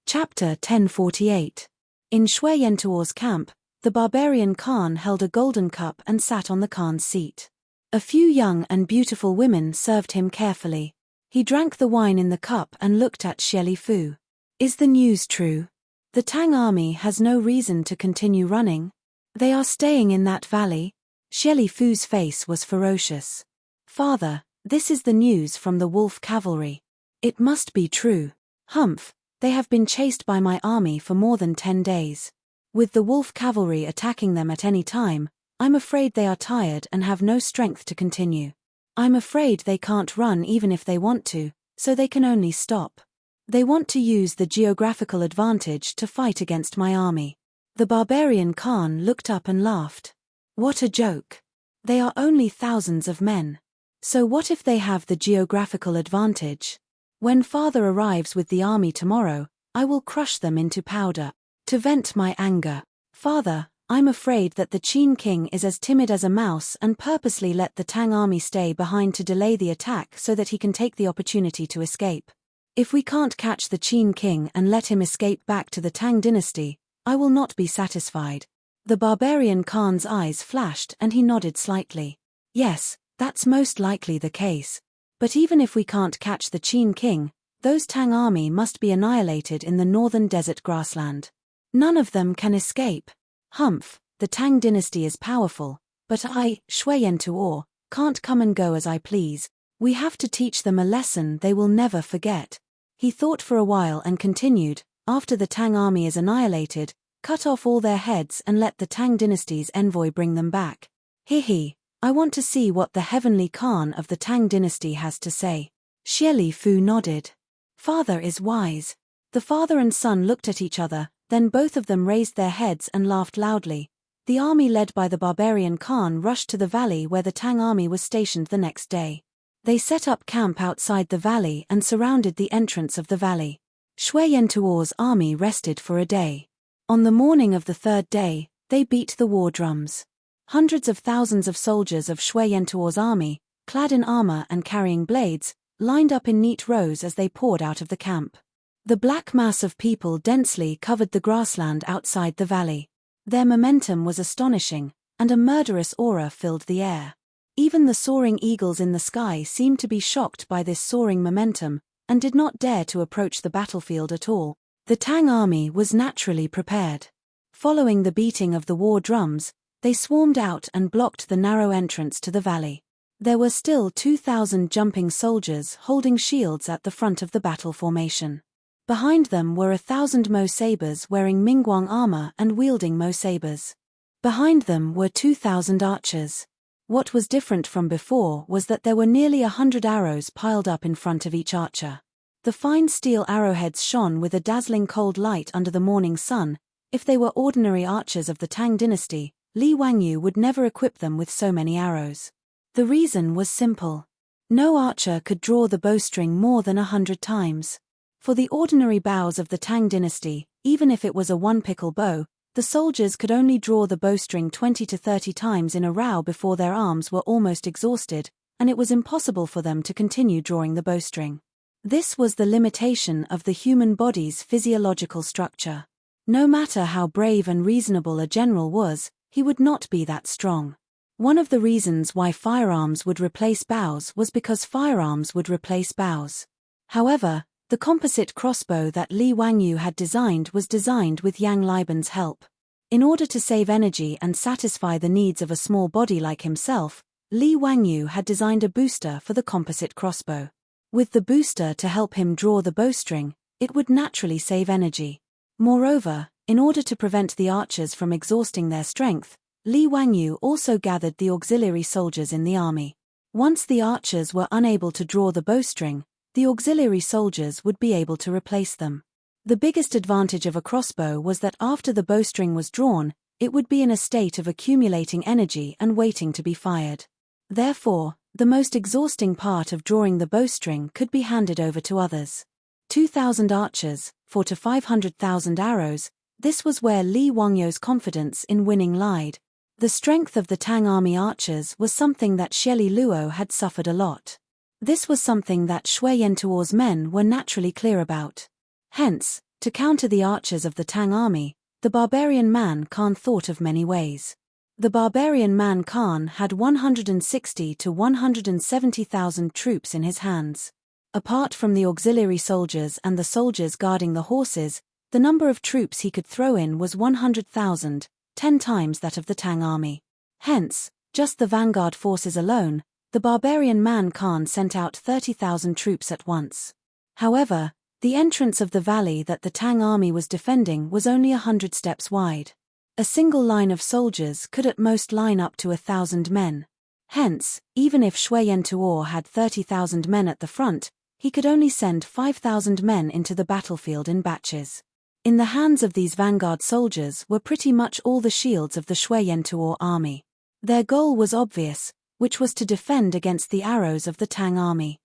Chapter 1048. In Xue Yantuo's camp, the barbarian Khan held a golden cup and sat on the Khan's seat. A few young and beautiful women served him carefully. He drank the wine in the cup and looked at Xieli Fu. Is the news true? The Tang army has no reason to continue running. They are staying in that valley. Xieli Fu's face was ferocious. Father, This is the news from the wolf cavalry. It must be true. Humph, they have been chased by my army for more than 10 days. With the wolf cavalry attacking them at any time, I'm afraid they are tired and have no strength to continue. I'm afraid they can't run even if they want to, so they can only stop. They want to use the geographical advantage to fight against my army. The barbarian Khan looked up and laughed. What a joke. They are only thousands of men. So what if they have the geographical advantage? When father arrives with the army tomorrow, I will crush them into powder. To vent my anger. Father, I'm afraid that the Qin king is as timid as a mouse and purposely let the Tang army stay behind to delay the attack so that he can take the opportunity to escape. If we can't catch the Qin king and let him escape back to the Tang dynasty, I will not be satisfied. The barbarian Khan's eyes flashed and he nodded slightly. Yes, that's most likely the case. But even if we can't catch the Qin king, those Tang army must be annihilated in the northern desert grassland. None of them can escape. Humph, the Tang dynasty is powerful, but I, Shui Tuo, can't come and go as I please. We have to teach them a lesson they will never forget. He thought for a while and continued, after the Tang army is annihilated, cut off all their heads and let the Tang dynasty's envoy bring them back. He, I want to see what the heavenly Khan of the Tang dynasty has to say. Xie Li Fu nodded. Father is wise. The father and son looked at each other, then both of them raised their heads and laughed loudly. The army led by the barbarian Khan rushed to the valley where the Tang army was stationed the next day. They set up camp outside the valley and surrounded the entrance of the valley. Shui Tuo's army rested for a day. On the morning of the third day, they beat the war drums. Hundreds of thousands of soldiers of Shui Tuo's army, clad in armor and carrying blades, lined up in neat rows as they poured out of the camp. The black mass of people densely covered the grassland outside the valley. Their momentum was astonishing, and a murderous aura filled the air. Even the soaring eagles in the sky seemed to be shocked by this soaring momentum, and did not dare to approach the battlefield at all. The Tang army was naturally prepared. Following the beating of the war drums, they swarmed out and blocked the narrow entrance to the valley. There were still 2,000 jumping soldiers holding shields at the front of the battle formation. Behind them were 1,000 Mo sabers wearing Mingguang armor and wielding Mo sabers. Behind them were 2,000 archers. What was different from before was that there were nearly 100 arrows piled up in front of each archer. The fine steel arrowheads shone with a dazzling cold light under the morning sun. If they were ordinary archers of the Tang dynasty, Li Wangyu would never equip them with so many arrows. The reason was simple. No archer could draw the bowstring more than 100 times. For the ordinary bows of the Tang dynasty, even if it was a one-pickle bow, the soldiers could only draw the bowstring 20 to 30 times in a row before their arms were almost exhausted, and it was impossible for them to continue drawing the bowstring. This was the limitation of the human body's physiological structure. No matter how brave and reasonable a general was, he would not be that strong. One of the reasons why firearms would replace bows was because firearms would replace bows. However, the composite crossbow that Li Wangyu had designed was designed with Yang Liban's help. In order to save energy and satisfy the needs of a small body like himself, Li Wangyu had designed a booster for the composite crossbow. With the booster to help him draw the bowstring, it would naturally save energy. Moreover, in order to prevent the archers from exhausting their strength, Li Wangyu also gathered the auxiliary soldiers in the army. Once the archers were unable to draw the bowstring, the auxiliary soldiers would be able to replace them. The biggest advantage of a crossbow was that after the bowstring was drawn, it would be in a state of accumulating energy and waiting to be fired. Therefore, the most exhausting part of drawing the bowstring could be handed over to others. 2,000 archers, 4 to 500,000 arrows, this was where Li Wangyu's confidence in winning lied. The strength of the Tang army archers was something that Xie Li Luo had suffered a lot. This was something that Shui Tuo's men were naturally clear about. Hence, to counter the archers of the Tang army, the barbarian man Khan thought of many ways. The barbarian man Khan had 160 to 170,000 troops in his hands. Apart from the auxiliary soldiers and the soldiers guarding the horses, the number of troops he could throw in was 100,000, 10 times that of the Tang army. Hence, just the vanguard forces alone, the barbarian Man Khan sent out 30,000 troops at once. However, the entrance of the valley that the Tang army was defending was only 100 steps wide. A single line of soldiers could at most line up to 1,000 men. Hence, even if Shui Tuo had 30,000 men at the front, he could only send 5,000 men into the battlefield in batches. In the hands of these vanguard soldiers were pretty much all the shields of the Shui Tuo army. Their goal was obvious, which was to defend against the arrows of the Tang army.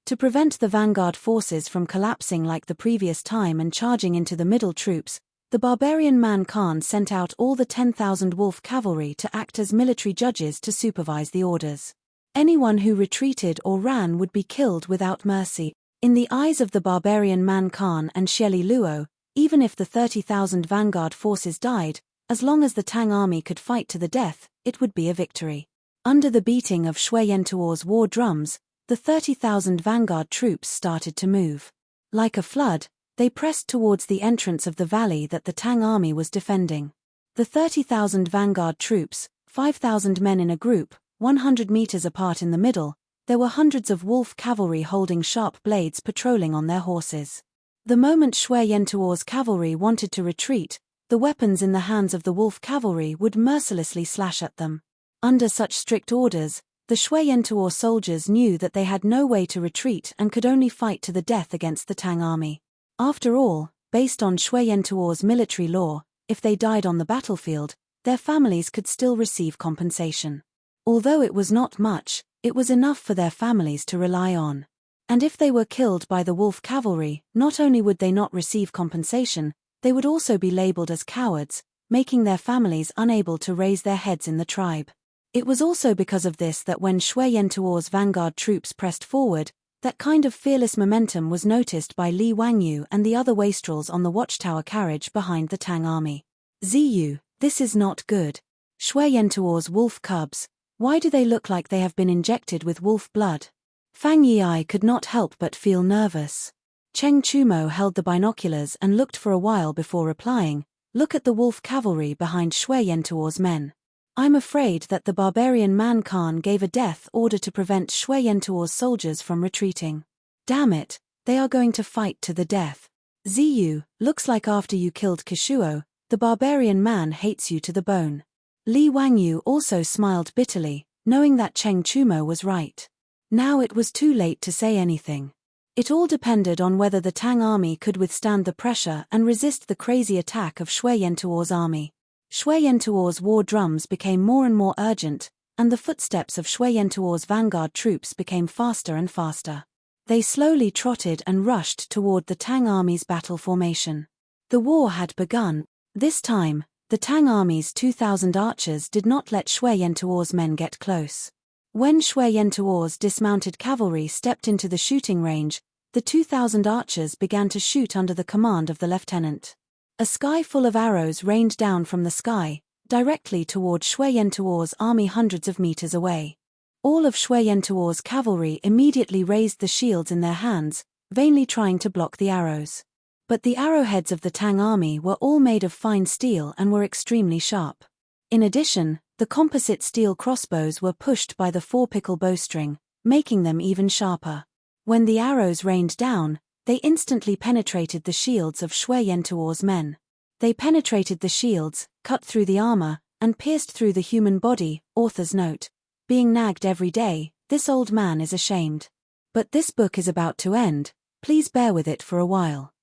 To prevent the vanguard forces from collapsing like the previous time and charging into the middle troops, the barbarian Man Khan sent out all the 10,000 wolf cavalry to act as military judges to supervise the orders. Anyone who retreated or ran would be killed without mercy. In the eyes of the barbarian Man Khan and Shelley Luo, even if the 30,000 vanguard forces died, as long as the Tang army could fight to the death, it would be a victory. Under the beating of Shui Tuo's war drums, the 30,000 vanguard troops started to move. Like a flood, they pressed towards the entrance of the valley that the Tang army was defending. The 30,000 vanguard troops, 5,000 men in a group, 100 meters apart in the middle, there were hundreds of wolf cavalry holding sharp blades patrolling on their horses. The moment Shui Tuo's cavalry wanted to retreat, the weapons in the hands of the wolf cavalry would mercilessly slash at them. Under such strict orders, the Shui Tuo soldiers knew that they had no way to retreat and could only fight to the death against the Tang army. After all, based on Shui Tuo's military law, if they died on the battlefield, their families could still receive compensation. Although it was not much, it was enough for their families to rely on. And if they were killed by the wolf cavalry, not only would they not receive compensation, they would also be labeled as cowards, making their families unable to raise their heads in the tribe. It was also because of this that when Shui Tuo's vanguard troops pressed forward, that kind of fearless momentum was noticed by Li Wangyu and the other wastrels on the watchtower carriage behind the Tang army. Ziyu, this is not good. Shui Tuo's wolf cubs, why do they look like they have been injected with wolf blood? Fang Yi could not help but feel nervous. Cheng Chumo held the binoculars and looked for a while before replying, "Look at the wolf cavalry behind Shui Tuo's men. I'm afraid that the barbarian Man Khan gave a death order to prevent Shui Tuo's soldiers from retreating. Damn it, they are going to fight to the death. Ziyu, looks like after you killed Kishuo, the barbarian man hates you to the bone." Li Wangyu also smiled bitterly, knowing that Cheng Chumo was right. Now it was too late to say anything. It all depended on whether the Tang army could withstand the pressure and resist the crazy attack of Shui Tuo's army. Shui Tuo's war drums became more and more urgent, and the footsteps of Shui Tuo's vanguard troops became faster and faster. They slowly trotted and rushed toward the Tang army's battle formation. The war had begun. This time, the Tang army's 2,000 archers did not let Shui Tuo's men get close. When Shui Tuo's dismounted cavalry stepped into the shooting range, the 2,000 archers began to shoot under the command of the lieutenant. A sky full of arrows rained down from the sky, directly toward Shui Tuo's army hundreds of meters away. All of Shui Tuo's cavalry immediately raised the shields in their hands, vainly trying to block the arrows. But the arrowheads of the Tang army were all made of fine steel and were extremely sharp. In addition, the composite steel crossbows were pushed by the 4-pickle bowstring, making them even sharper. When the arrows rained down, they instantly penetrated the shields of Shui Tuo's men. They penetrated the shields, cut through the armor, and pierced through the human body. Author's note. Being nagged every day, this old man is ashamed. But this book is about to end, please bear with it for a while.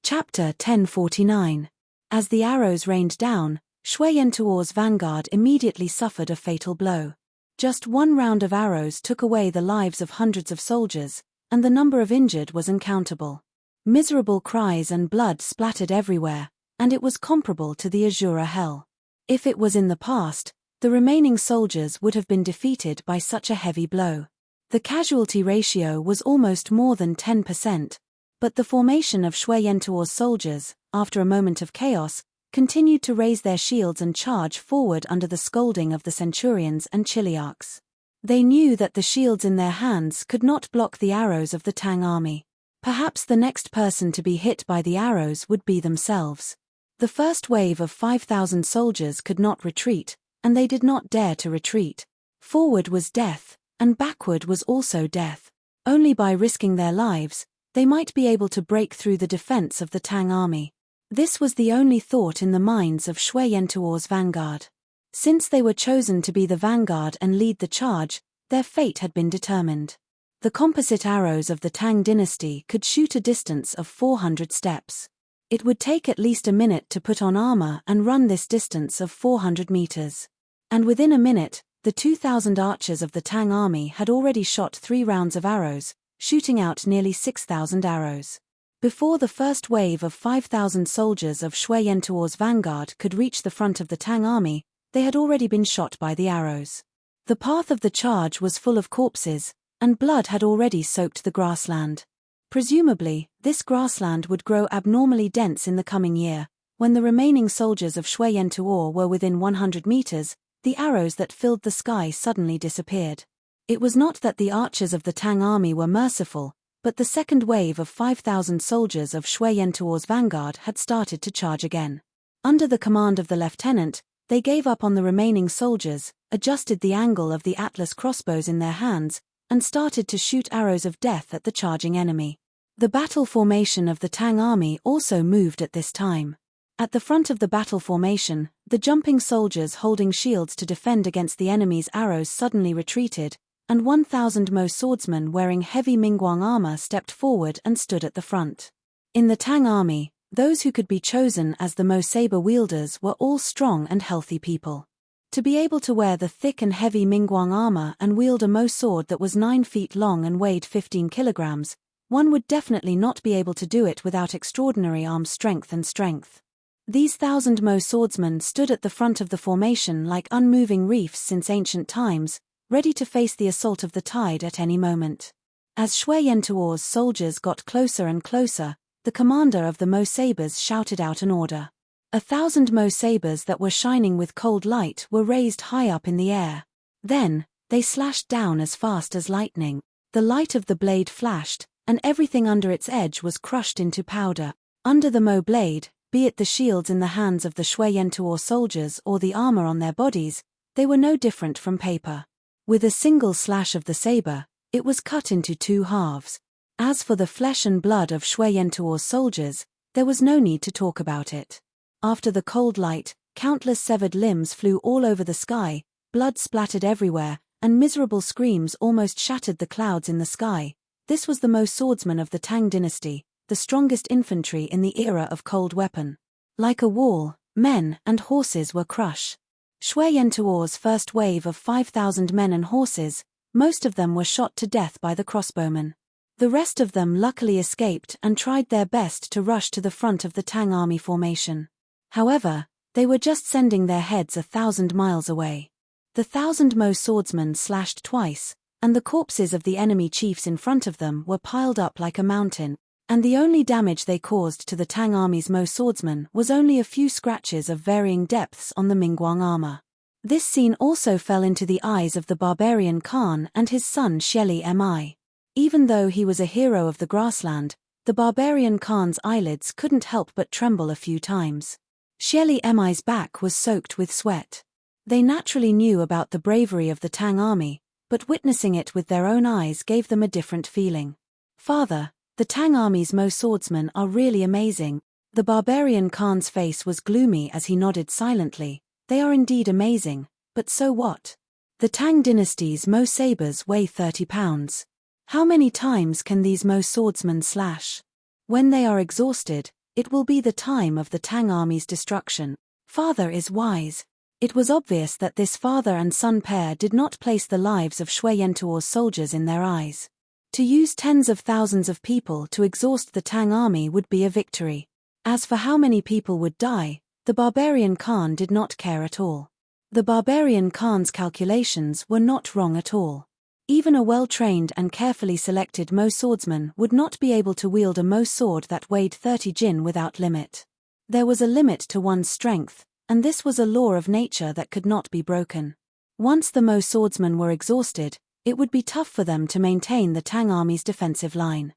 Chapter 1049. As the arrows rained down, Shui Tuo's vanguard immediately suffered a fatal blow. Just one round of arrows took away the lives of hundreds of soldiers, and the number of injured was uncountable. Miserable cries and blood splattered everywhere, and it was comparable to the Azura hell. If it was in the past, the remaining soldiers would have been defeated by such a heavy blow. The casualty ratio was almost more than 10%, but the formation of Shui Tuo's soldiers, after a moment of chaos, continued to raise their shields and charge forward under the scolding of the centurions and chiliarchs. They knew that the shields in their hands could not block the arrows of the Tang army. Perhaps the next person to be hit by the arrows would be themselves. The first wave of 5,000 soldiers could not retreat, and they did not dare to retreat. Forward was death, and backward was also death. Only by risking their lives, they might be able to break through the defense of the Tang army. This was the only thought in the minds of Shui Yentuo's vanguard. Since they were chosen to be the vanguard and lead the charge, their fate had been determined. The composite arrows of the Tang dynasty could shoot a distance of 400 steps. It would take at least a minute to put on armor and run this distance of 400 meters. And within a minute, the 2,000 archers of the Tang army had already shot 3 rounds of arrows, shooting out nearly 6,000 arrows. Before the first wave of 5,000 soldiers of Shui Yentuo's vanguard could reach the front of the Tang army, they had already been shot by the arrows. The path of the charge was full of corpses, and blood had already soaked the grassland. Presumably, this grassland would grow abnormally dense in the coming year. When the remaining soldiers of Shui Yentuo were within 100 meters, the arrows that filled the sky suddenly disappeared. It was not that the archers of the Tang army were merciful, but the second wave of 5,000 soldiers of Shui Yentuo's vanguard had started to charge again. Under the command of the lieutenant, they gave up on the remaining soldiers, adjusted the angle of the Atlas crossbows in their hands, and started to shoot arrows of death at the charging enemy. The battle formation of the Tang army also moved at this time. At the front of the battle formation, the jumping soldiers holding shields to defend against the enemy's arrows suddenly retreated, and 1,000 Mo swordsmen wearing heavy Mingguang armor stepped forward and stood at the front. In the Tang army, those who could be chosen as the Mo saber wielders were all strong and healthy people. To be able to wear the thick and heavy Mingguang armor and wield a Mo sword that was 9 feet long and weighed 15 kilograms, one would definitely not be able to do it without extraordinary arm strength and strength. These 1,000 Mo swordsmen stood at the front of the formation like unmoving reefs since ancient times, ready to face the assault of the tide at any moment. As Shui Yentuo's soldiers got closer and closer, the commander of the Mo sabers shouted out an order. 1,000 Mo sabers that were shining with cold light were raised high up in the air. Then, they slashed down as fast as lightning. The light of the blade flashed, and everything under its edge was crushed into powder. Under the Mo blade, be it the shields in the hands of the Shui Yentuo soldiers or the armor on their bodies, they were no different from paper. With a single slash of the saber, it was cut into 2 halves. As for the flesh and blood of Shui Yentuo's soldiers, there was no need to talk about it. After the cold light, countless severed limbs flew all over the sky, blood splattered everywhere, and miserable screams almost shattered the clouds in the sky. This was the Mo swordsman of the Tang dynasty, the strongest infantry in the era of cold weapon. Like a wall, men and horses were crushed. Shui Yentuo's first wave of 5,000 men and horses, most of them were shot to death by the crossbowmen. The rest of them luckily escaped and tried their best to rush to the front of the Tang army formation. However, they were just sending their heads 1,000 miles away. The 1,000 Mo swordsmen slashed twice, and the corpses of the enemy chiefs in front of them were piled up like a mountain, and the only damage they caused to the Tang army's Mo swordsmen was only a few scratches of varying depths on the Mingguang armor. This scene also fell into the eyes of the barbarian Khan and his son Sheli Mi. Even though he was a hero of the grassland, the barbarian Khan's eyelids couldn't help but tremble a few times. Sheli Mi's back was soaked with sweat. They naturally knew about the bravery of the Tang army, but witnessing it with their own eyes gave them a different feeling. "Father, the Tang army's Mo swordsmen are really amazing." The barbarian Khan's face was gloomy as he nodded silently. "They are indeed amazing, but so what? The Tang dynasty's Mo sabers weigh 30 pounds. How many times can these Mo swordsmen slash? When they are exhausted, it will be the time of the Tang army's destruction." Father is wise. It was obvious that this father and son pair did not place the lives of Shui Yentuo's soldiers in their eyes. To use tens of thousands of people to exhaust the Tang army would be a victory. As for how many people would die, the barbarian Khan did not care at all. The barbarian Khan's calculations were not wrong at all. Even a well-trained and carefully selected Mo swordsman would not be able to wield a Mo sword that weighed 30 jin without limit. There was a limit to one's strength, and this was a law of nature that could not be broken. Once the Mo swordsmen were exhausted, it would be tough for them to maintain the Tang army's defensive line.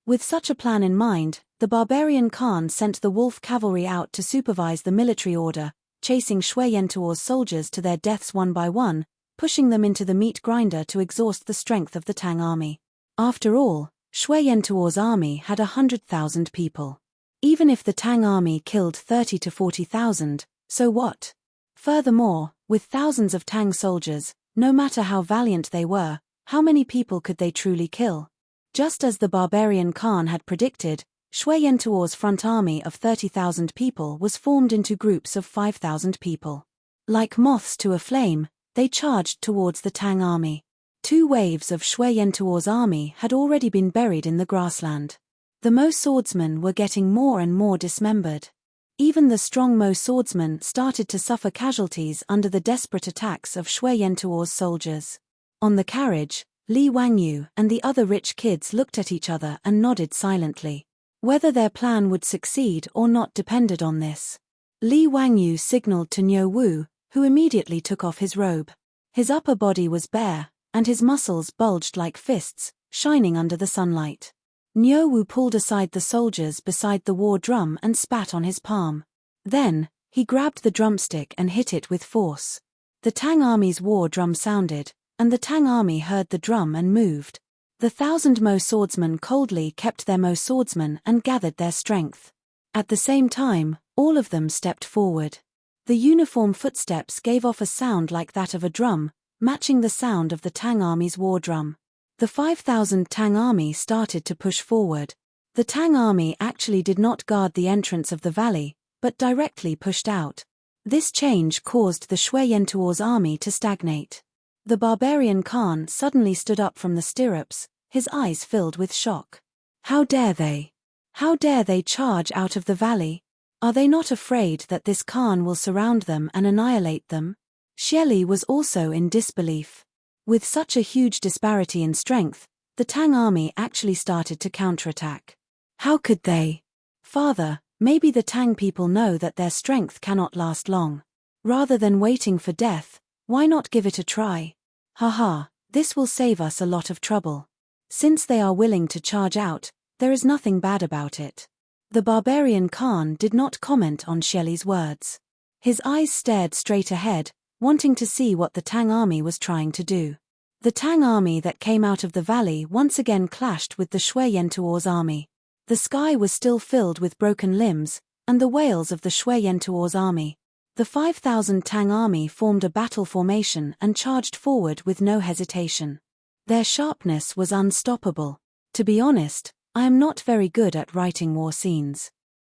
With such a plan in mind, the barbarian Khan sent the wolf cavalry out to supervise the military order, chasing Shui Yentuo's soldiers to their deaths one by one, pushing them into the meat grinder to exhaust the strength of the Tang army. After all, Shui Yantuo's army had 100,000 people. Even if the Tang army killed 30 to 40,000, so what? Furthermore, with thousands of Tang soldiers, no matter how valiant they were, how many people could they truly kill? Just as the barbarian Khan had predicted, Shui Yantuo's front army of 30,000 people was formed into groups of 5,000 people. Like moths to a flame, they charged towards the Tang army. 2 waves of Shui Yantuo's army had already been buried in the grassland. The Mo swordsmen were getting more and more dismembered. Even the strong Mo swordsmen started to suffer casualties under the desperate attacks of Shui Yantuo's soldiers. On the carriage, Li Wangyu and the other rich kids looked at each other and nodded silently. Whether their plan would succeed or not depended on this. Li Wangyu signaled to Niu Wu, who immediately took off his robe. His upper body was bare, and his muscles bulged like fists, shining under the sunlight. Niu Wu pulled aside the soldiers beside the war drum and spat on his palm. Then, he grabbed the drumstick and hit it with force. The Tang army's war drum sounded, and the Tang army heard the drum and moved. The 1,000 Mo swordsmen coldly kept their Mo swordsmen and gathered their strength. At the same time, all of them stepped forward. The uniform footsteps gave off a sound like that of a drum, matching the sound of the Tang army's war drum. The 5,000 Tang army started to push forward. The Tang army actually did not guard the entrance of the valley, but directly pushed out. This change caused the Shui Yantuo's army to stagnate. The barbarian Khan suddenly stood up from the stirrups, his eyes filled with shock. How dare they? How dare they charge out of the valley? Are they not afraid that this Khan will surround them and annihilate them? Xieli was also in disbelief. With such a huge disparity in strength, the Tang army actually started to counterattack. How could they? Father, maybe the Tang people know that their strength cannot last long. Rather than waiting for death, why not give it a try? Haha, this will save us a lot of trouble. Since they are willing to charge out, there is nothing bad about it. The barbarian Khan did not comment on Xieli's words. His eyes stared straight ahead, wanting to see what the Tang army was trying to do. The Tang army that came out of the valley once again clashed with the Shui Yantuo's army. The sky was still filled with broken limbs, and the wails of the Shui Yantuo's army. The 5,000 Tang army formed a battle formation and charged forward with no hesitation. Their sharpness was unstoppable. To be honest, I am not very good at writing war scenes.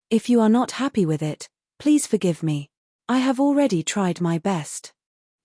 If you are not happy with it, please forgive me. I have already tried my best.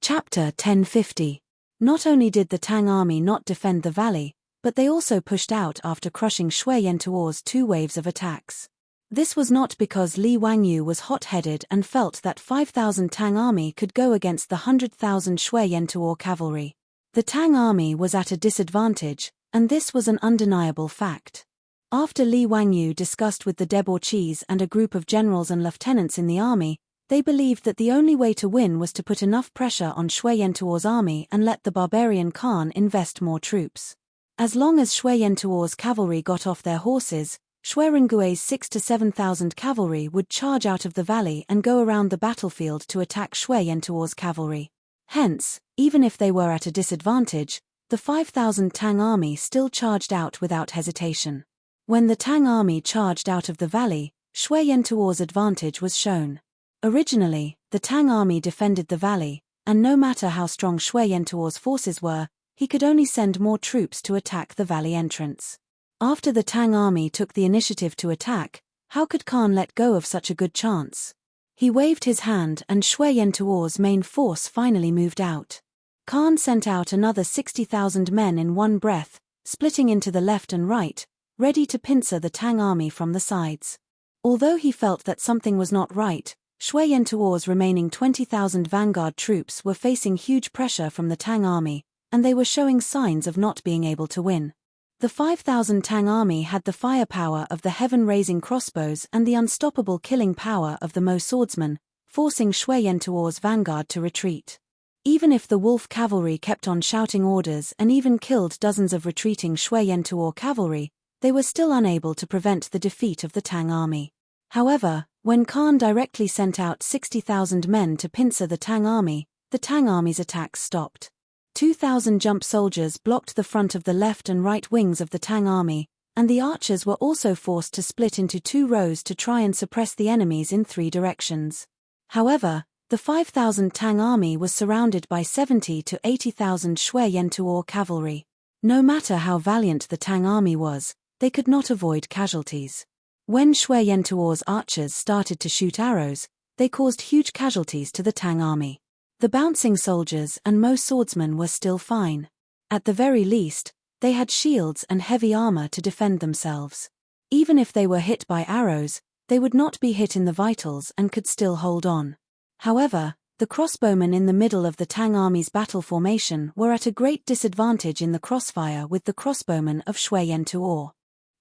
Chapter 1050. Not only did the Tang army not defend the valley, but they also pushed out after crushing Shui Yantuo's 2 waves of attacks. This was not because Li Wangyu was hot-headed and felt that 5,000 Tang army could go against the 100,000 Shui Yantuo cavalry. The Tang army was at a disadvantage, and this was an undeniable fact. After Li Wangyu discussed with the debauchees and a group of generals and lieutenants in the army, they believed that the only way to win was to put enough pressure on Shui Yantuo's army and let the barbarian Khan invest more troops. As long as Shui Yantuo's cavalry got off their horses, Shui Rengui's 6,000 to 7,000 cavalry would charge out of the valley and go around the battlefield to attack Shui Yantuo's cavalry. Hence, even if they were at a disadvantage, the 5,000 Tang army still charged out without hesitation. When the Tang army charged out of the valley, Shui Yantuo's advantage was shown. Originally, the Tang army defended the valley, and no matter how strong Shui Yantuo's forces were, he could only send more troops to attack the valley entrance. After the Tang army took the initiative to attack, how could Khan let go of such a good chance? He waved his hand and Shui Yantuo's main force finally moved out. Khan sent out another 60,000 men in one breath, splitting into the left and right, ready to pincer the Tang army from the sides. Although he felt that something was not right, Shui Yantuo's remaining 20,000 vanguard troops were facing huge pressure from the Tang army, and they were showing signs of not being able to win. The 5,000 Tang army had the firepower of the heaven-raising crossbows and the unstoppable killing power of the Mo swordsmen, forcing Shui Yantuo's vanguard to retreat. Even if the wolf cavalry kept on shouting orders and even killed dozens of retreating Shui Yantuo cavalry, they were still unable to prevent the defeat of the Tang army. However, when Khan directly sent out 60,000 men to pincer the Tang army's attacks stopped. 2,000 jump soldiers blocked the front of the left and right wings of the Tang army, and the archers were also forced to split into 2 rows to try and suppress the enemies in 3 directions. However, the 5,000 Tang army was surrounded by 70 to 80,000 Shui Yentuo cavalry. No matter how valiant the Tang army was, they could not avoid casualties. When Shui Yentuo's archers started to shoot arrows, they caused huge casualties to the Tang army. The bouncing soldiers and most swordsmen were still fine. At the very least, they had shields and heavy armor to defend themselves. Even if they were hit by arrows, they would not be hit in the vitals and could still hold on. However, the crossbowmen in the middle of the Tang army's battle formation were at a great disadvantage in the crossfire with the crossbowmen of Shui Yentuo.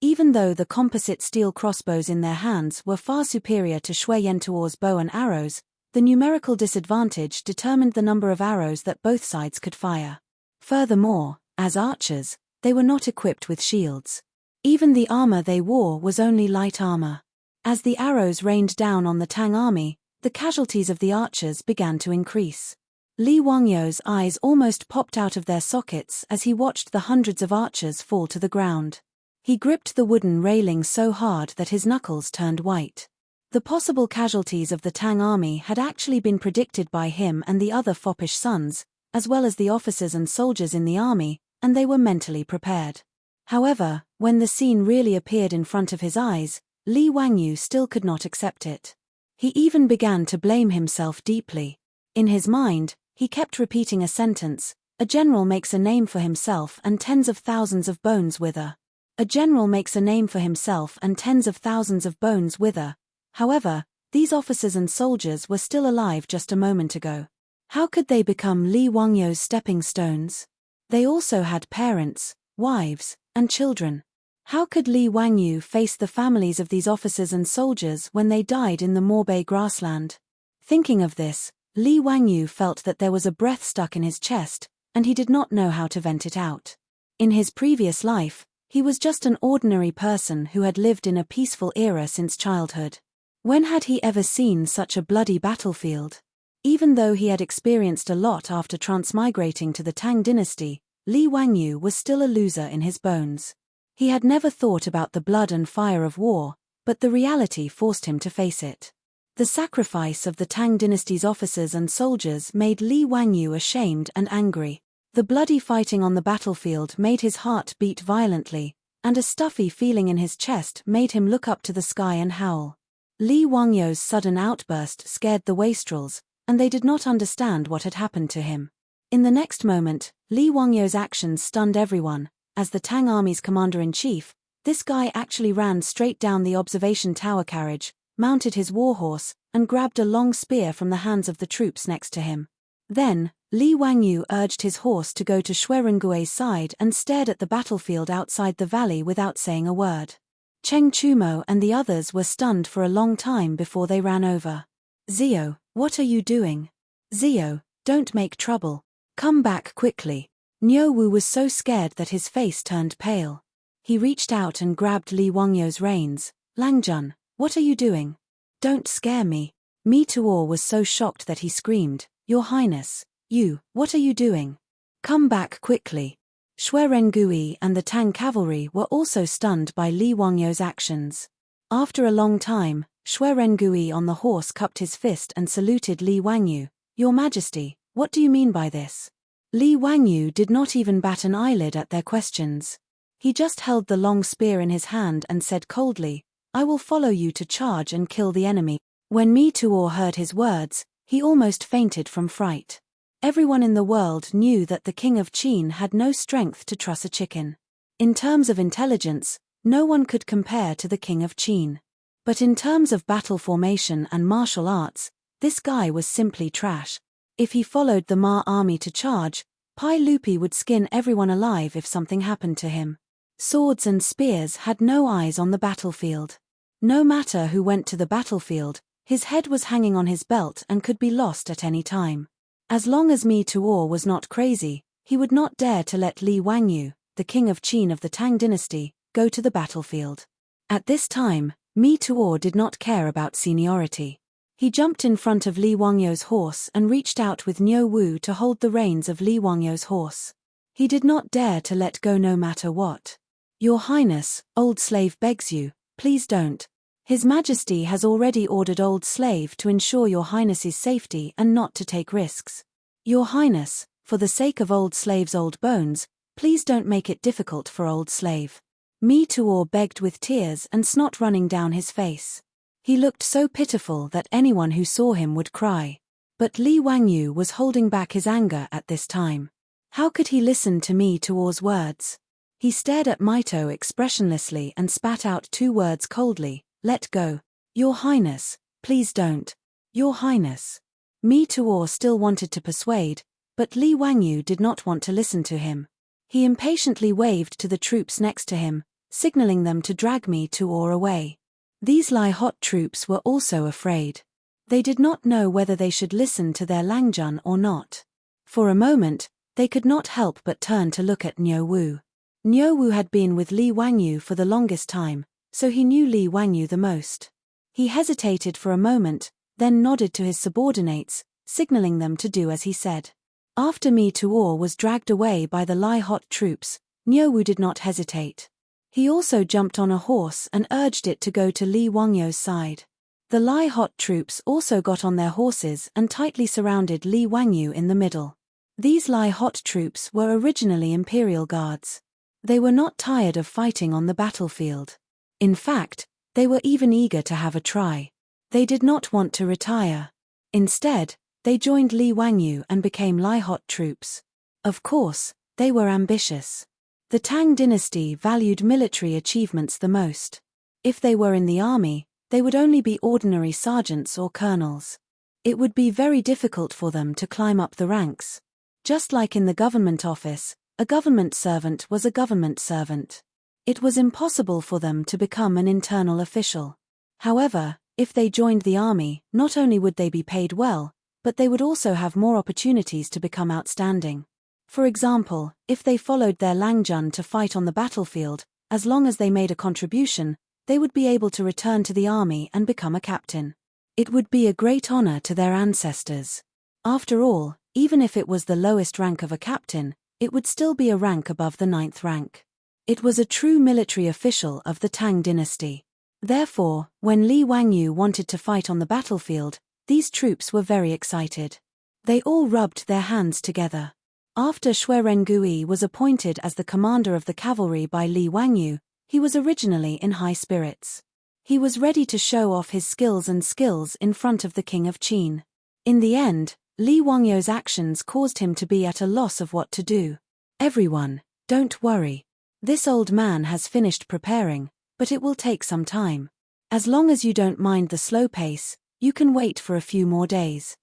Even though the composite steel crossbows in their hands were far superior to Shui Yentuo's bow and arrows, the numerical disadvantage determined the number of arrows that both sides could fire. Furthermore, as archers, they were not equipped with shields. Even the armor they wore was only light armor. As the arrows rained down on the Tang army, the casualties of the archers began to increase. Li Wangyou's eyes almost popped out of their sockets as he watched the hundreds of archers fall to the ground. He gripped the wooden railing so hard that his knuckles turned white. The possible casualties of the Tang army had actually been predicted by him and the other foppish sons, as well as the officers and soldiers in the army, and they were mentally prepared. However, when the scene really appeared in front of his eyes, Li Wangyou still could not accept it. He even began to blame himself deeply. In his mind, he kept repeating a sentence: "A general makes a name for himself and tens of thousands of bones wither. A general makes a name for himself and tens of thousands of bones wither." However, these officers and soldiers were still alive just a moment ago. How could they become Li Wangyou's stepping stones? They also had parents, wives, and children. How could Li Wangyou face the families of these officers and soldiers when they died in the Morbei grassland? Thinking of this, Li Wangyou felt that there was a breath stuck in his chest, and he did not know how to vent it out. In his previous life, he was just an ordinary person who had lived in a peaceful era since childhood. When had he ever seen such a bloody battlefield? Even though he had experienced a lot after transmigrating to the Tang dynasty, Li Wangyou was still a loser in his bones. He had never thought about the blood and fire of war, but the reality forced him to face it. The sacrifice of the Tang dynasty's officers and soldiers made Li Wangyou ashamed and angry. The bloody fighting on the battlefield made his heart beat violently, and a stuffy feeling in his chest made him look up to the sky and howl. Li Wangyou's sudden outburst scared the wastrels, and they did not understand what had happened to him. In the next moment, Li Wangyou's actions stunned everyone. As the Tang army's commander-in-chief, this guy actually ran straight down the observation tower carriage, mounted his warhorse, and grabbed a long spear from the hands of the troops next to him. Then, Li Wangyou urged his horse to go to Xuerengui's side and stared at the battlefield outside the valley without saying a word. Cheng Chumo and the others were stunned for a long time before they ran over. "Zio, what are you doing? Zio, don't make trouble. Come back quickly." Niu Wu was so scared that his face turned pale. He reached out and grabbed Li Wangyou's reins. "Langjun, what are you doing? Don't scare me." Mi Tuo was so shocked that he screamed, "Your Highness, what are you doing? Come back quickly." Xuerengui and the Tang cavalry were also stunned by Li Wangyou's actions. After a long time, Xuerengui on the horse cupped his fist and saluted Li Wangyou. "Your Majesty, what do you mean by this?" Li Wangyou did not even bat an eyelid at their questions. He just held the long spear in his hand and said coldly, "I will follow you to charge and kill the enemy." When Mi Tuo heard his words, he almost fainted from fright. Everyone in the world knew that the king of Qin had no strength to truss a chicken. In terms of intelligence, no one could compare to the king of Qin. But in terms of battle formation and martial arts, this guy was simply trash. If he followed the Ma army to charge, Pai Lupi would skin everyone alive if something happened to him. Swords and spears had no eyes on the battlefield. No matter who went to the battlefield, his head was hanging on his belt and could be lost at any time. As long as Mi Tuo was not crazy, he would not dare to let Li Wangyou, the king of Qin of the Tang dynasty, go to the battlefield. At this time, Mi Tuo did not care about seniority. He jumped in front of Li Wangyo's horse and reached out with Niu Wu to hold the reins of Li Wangyo's horse. He did not dare to let go no matter what. "Your Highness, old slave begs you, please don't. His Majesty has already ordered old slave to ensure your Highness's safety and not to take risks. Your Highness, for the sake of old slave's old bones, please don't make it difficult for old slave." Mi Tuor begged with tears and snot running down his face. He looked so pitiful that anyone who saw him would cry. But Li Wangyu was holding back his anger at this time. How could he listen to Mi Tuor's words? He stared at Mito expressionlessly and spat out 2 words coldly, "Let go. Your Highness, please don't. Your Highness." Mi Tuor still wanted to persuade, but Li Wangyu did not want to listen to him. He impatiently waved to the troops next to him, signaling them to drag Mi Tuor away. These Lai Hot troops were also afraid. They did not know whether they should listen to their Langjun or not. For a moment, they could not help but turn to look at Niu Wu. Niu Wu had been with Li Wangyu for the longest time, so he knew Li Wangyu the most. He hesitated for a moment, then nodded to his subordinates, signaling them to do as he said. After Mi Tuor was dragged away by the Lai Hot troops, Niu Wu did not hesitate. He also jumped on a horse and urged it to go to Li Wangyo's side. The Lai Hot troops also got on their horses and tightly surrounded Li Wangyu in the middle. These Lai Hot troops were originally Imperial Guards. They were not tired of fighting on the battlefield. In fact, they were even eager to have a try. They did not want to retire. Instead, they joined Li Wangyu and became Lai Hot troops. Of course, they were ambitious. The Tang dynasty valued military achievements the most. If they were in the army, they would only be ordinary sergeants or colonels. It would be very difficult for them to climb up the ranks. Just like in the government office, a government servant was a government servant. It was impossible for them to become an internal official. However, if they joined the army, not only would they be paid well, but they would also have more opportunities to become outstanding. For example, if they followed their Langjun to fight on the battlefield, as long as they made a contribution, they would be able to return to the army and become a captain. It would be a great honor to their ancestors. After all, even if it was the lowest rank of a captain, it would still be a rank above the 9th rank. It was a true military official of the Tang dynasty. Therefore, when Li Wangyu wanted to fight on the battlefield, these troops were very excited. They all rubbed their hands together. After Xuerengui was appointed as the commander of the cavalry by Li Wangyu, he was originally in high spirits. He was ready to show off his skills in front of the king of Qin. In the end, Li Wangyo's actions caused him to be at a loss of what to do. "Everyone, don't worry. This old man has finished preparing, but it will take some time. As long as you don't mind the slow pace, you can wait for a few more days."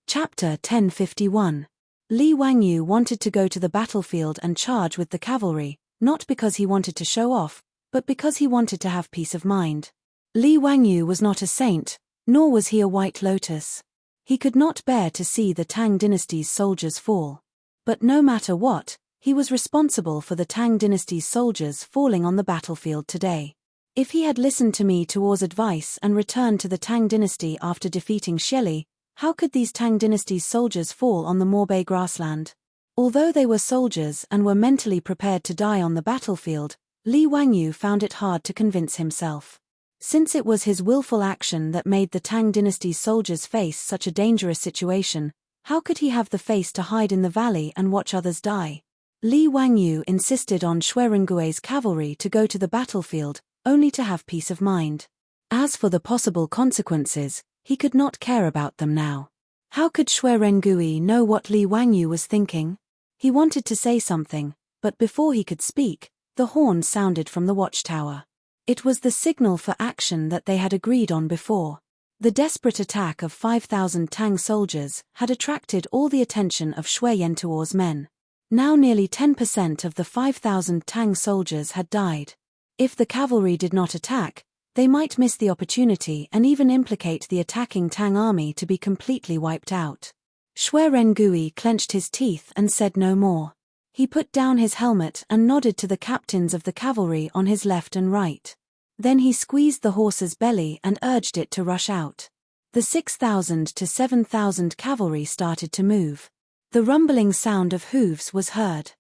Chapter 1051. Li Wangyu wanted to go to the battlefield and charge with the cavalry, not because he wanted to show off, but because he wanted to have peace of mind. Li Wangyu was not a saint, nor was he a white lotus. He could not bear to see the Tang dynasty's soldiers fall. But no matter what, he was responsible for the Tang dynasty's soldiers falling on the battlefield today. If he had listened to Mi Tuor's advice and returned to the Tang dynasty after defeating Shelley, how could these Tang dynasty's soldiers fall on the Morbei grassland? Although they were soldiers and were mentally prepared to die on the battlefield, Li Wangyu found it hard to convince himself. Since it was his willful action that made the Tang dynasty's soldiers face such a dangerous situation, how could he have the face to hide in the valley and watch others die? Li Wangyu insisted on Xuerengui's cavalry to go to the battlefield, only to have peace of mind. As for the possible consequences, he could not care about them now. How could Xuerengui know what Li Wangyu was thinking? He wanted to say something, but before he could speak, the horn sounded from the watchtower. It was the signal for action that they had agreed on before. The desperate attack of 5,000 Tang soldiers had attracted all the attention of Xue Yantuo's men. Now nearly 10% of the 5,000 Tang soldiers had died. If the cavalry did not attack, they might miss the opportunity and even implicate the attacking Tang army to be completely wiped out. Xuerengui clenched his teeth and said no more. He put down his helmet and nodded to the captains of the cavalry on his left and right. Then he squeezed the horse's belly and urged it to rush out. The 6,000 to 7,000 cavalry started to move. The rumbling sound of hooves was heard.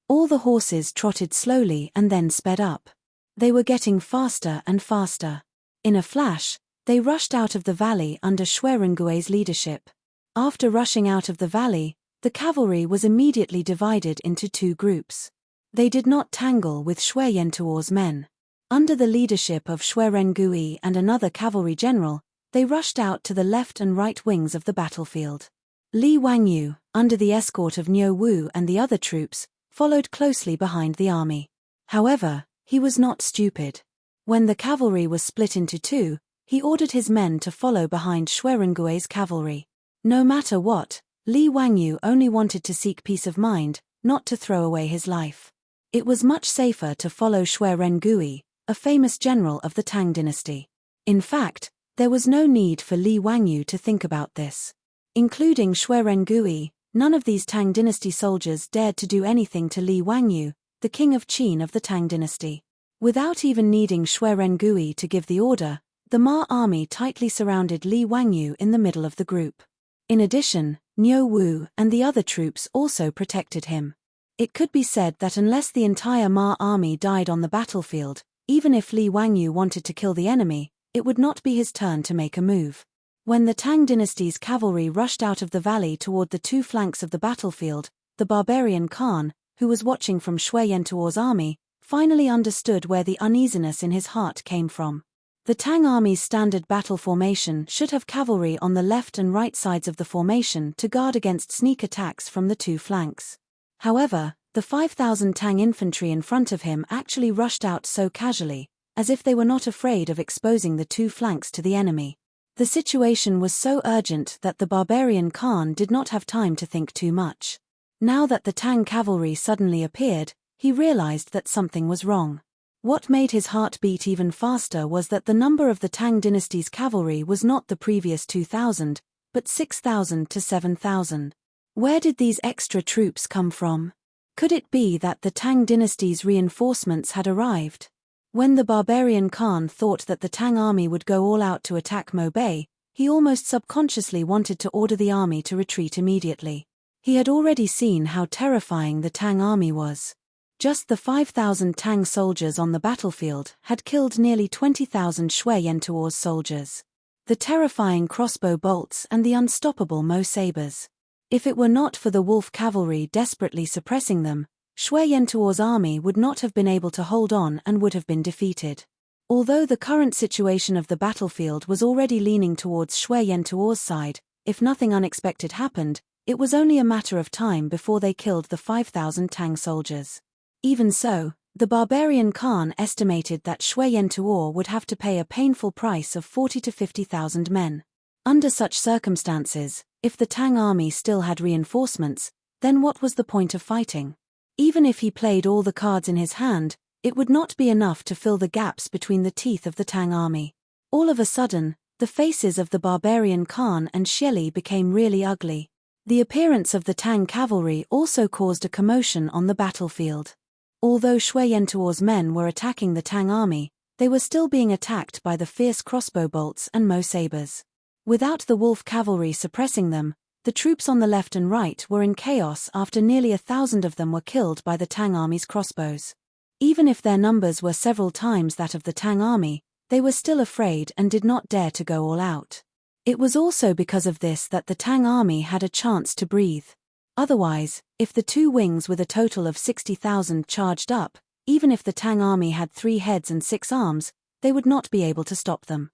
All the horses trotted slowly and then sped up. They were getting faster and faster. In a flash, they rushed out of the valley under Xuerengui's leadership. After rushing out of the valley, the cavalry was immediately divided into two groups. They did not tangle with Xueyentuo's men. Under the leadership of Xuerengui and another cavalry general, they rushed out to the left and right wings of the battlefield. Li Wangyu, under the escort of Niu Wu and the other troops, followed closely behind the army. However, he was not stupid. When the cavalry was split into two, he ordered his men to follow behind Xuerengui's cavalry. No matter what, Li Wangyu only wanted to seek peace of mind, not to throw away his life. It was much safer to follow Xuerengui, a famous general of the Tang dynasty. In fact, there was no need for Li Wangyu to think about this. Including Xuerengui, none of these Tang dynasty soldiers dared to do anything to Li Wangyu, the king of Qin of the Tang dynasty. Without even needing Xuerengui to give the order, the Ma army tightly surrounded Li Wangyu in the middle of the group. In addition, Niu Wu and the other troops also protected him. It could be said that unless the entire Ma army died on the battlefield, even if Li Wangyu wanted to kill the enemy, it would not be his turn to make a move. When the Tang dynasty's cavalry rushed out of the valley toward the two flanks of the battlefield, the barbarian Khan, who was watching from Xueyentuo's army, finally understood where the uneasiness in his heart came from. The Tang army's standard battle formation should have cavalry on the left and right sides of the formation to guard against sneak attacks from the two flanks. However, the 5,000 Tang infantry in front of him actually rushed out so casually, as if they were not afraid of exposing the two flanks to the enemy. The situation was so urgent that the barbarian Khan did not have time to think too much. Now that the Tang cavalry suddenly appeared, he realized that something was wrong. What made his heart beat even faster was that the number of the Tang dynasty's cavalry was not the previous 2,000, but 6,000 to 7,000. Where did these extra troops come from? Could it be that the Tang dynasty's reinforcements had arrived? When the barbarian Khan thought that the Tang army would go all out to attack Mo Bay, he almost subconsciously wanted to order the army to retreat immediately. He had already seen how terrifying the Tang army was. Just the 5,000 Tang soldiers on the battlefield had killed nearly 20,000 Xueyentuo's soldiers. The terrifying crossbow bolts and the unstoppable Mo sabers. If it were not for the wolf cavalry desperately suppressing them, Xueyentuo's army would not have been able to hold on and would have been defeated. Although the current situation of the battlefield was already leaning towards Xueyentuo's side, if nothing unexpected happened, it was only a matter of time before they killed the 5,000 Tang soldiers. Even so, the barbarian Khan estimated that Xueyentuo would have to pay a painful price of 40 to 50,000 men. Under such circumstances, if the Tang army still had reinforcements, then what was the point of fighting? Even if he played all the cards in his hand, it would not be enough to fill the gaps between the teeth of the Tang army. All of a sudden, the faces of the barbarian Khan and Xieli became really ugly. The appearance of the Tang cavalry also caused a commotion on the battlefield. Although Xueyentuo's men were attacking the Tang army, they were still being attacked by the fierce crossbow bolts and Mo sabers. Without the wolf cavalry suppressing them, the troops on the left and right were in chaos after nearly 1,000 of them were killed by the Tang army's crossbows. Even if their numbers were several times that of the Tang army, they were still afraid and did not dare to go all out. It was also because of this that the Tang army had a chance to breathe. Otherwise, if the two wings with a total of 60,000 charged up, even if the Tang army had 3 heads and 6 arms, they would not be able to stop them.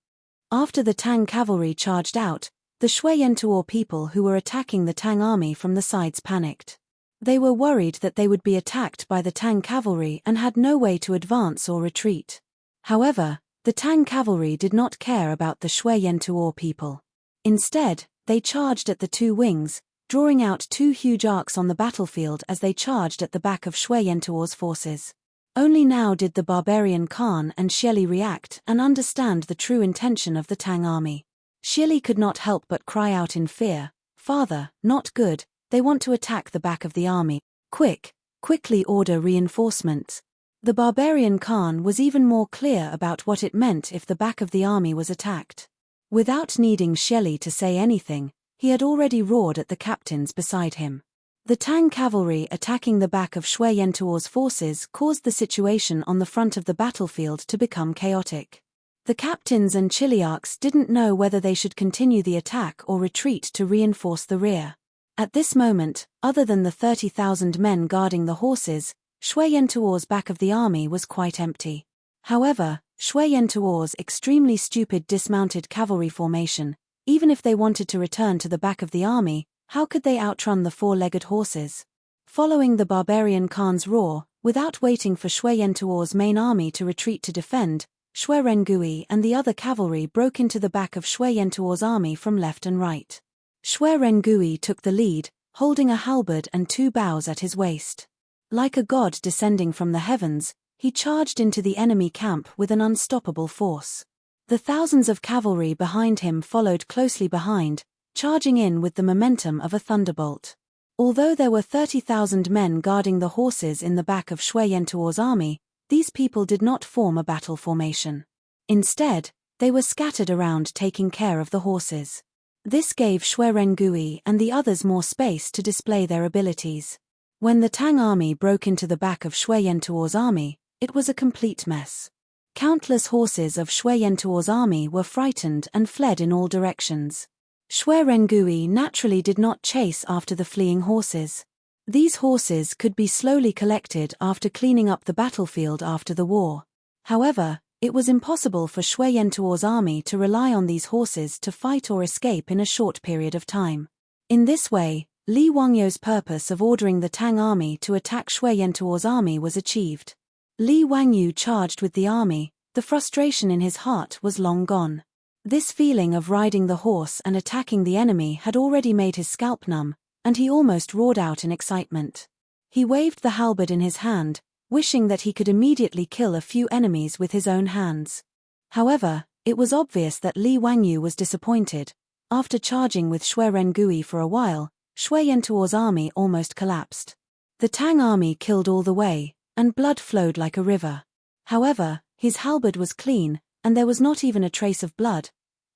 After the Tang cavalry charged out, the Xueyentuo people who were attacking the Tang army from the sides panicked. They were worried that they would be attacked by the Tang cavalry and had no way to advance or retreat. However, the Tang cavalry did not care about the Xueyentuo people. Instead, they charged at the two wings, drawing out 2 huge arcs on the battlefield as they charged at the back of Xueyentuo's forces. Only now did the barbarian Khan and Xieli react and understand the true intention of the Tang army. Xieli could not help but cry out in fear, "Father, not good, they want to attack the back of the army. Quickly order reinforcements." The barbarian Khan was even more clear about what it meant if the back of the army was attacked. Without needing Shelley to say anything, he had already roared at the captains beside him. The Tang cavalry attacking the back of Shui Yentuo's forces caused the situation on the front of the battlefield to become chaotic. The captains and chiliarchs didn't know whether they should continue the attack or retreat to reinforce the rear. At this moment, other than the 30,000 men guarding the horses, Shui Yentuo's back of the army was quite empty. However, Shui Yentuo's extremely stupid dismounted cavalry formation, even if they wanted to return to the back of the army, how could they outrun the four-legged horses? Following the barbarian Khan's roar, without waiting for Shui Yentuo's main army to retreat to defend, Shui Rengui and the other cavalry broke into the back of Shui Yentuo's army from left and right. Shui Rengui took the lead, holding a halberd and 2 bows at his waist. Like a god descending from the heavens, he charged into the enemy camp with an unstoppable force. The thousands of cavalry behind him followed closely behind, charging in with the momentum of a thunderbolt. Although there were 30,000 men guarding the horses in the back of Shui Yentuo's army, these people did not form a battle formation. Instead, they were scattered around taking care of the horses. This gave Shui Rengui and the others more space to display their abilities. When the Tang army broke into the back of Shui Yentuo's army, it was a complete mess. Countless horses of Shui Yentuo's army were frightened and fled in all directions. Shui Rengui naturally did not chase after the fleeing horses. These horses could be slowly collected after cleaning up the battlefield after the war. However, it was impossible for Shui Yentuo's army to rely on these horses to fight or escape in a short period of time. In this way, Li Wangyu's purpose of ordering the Tang army to attack Shui Yentuo's army was achieved. Li Wangyu charged with the army, the frustration in his heart was long gone. This feeling of riding the horse and attacking the enemy had already made his scalp numb, and he almost roared out in excitement. He waved the halberd in his hand, wishing that he could immediately kill a few enemies with his own hands. However, it was obvious that Li Wangyu was disappointed. After charging with Shui Rengui for a while, Shui Yentuo's army almost collapsed. The Tang army killed all the way, and blood flowed like a river. However, his halberd was clean, and there was not even a trace of blood.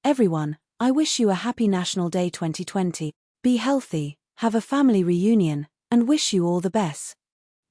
Everyone, I wish you a happy National Day 2020, be healthy, have a family reunion, and wish you all the best.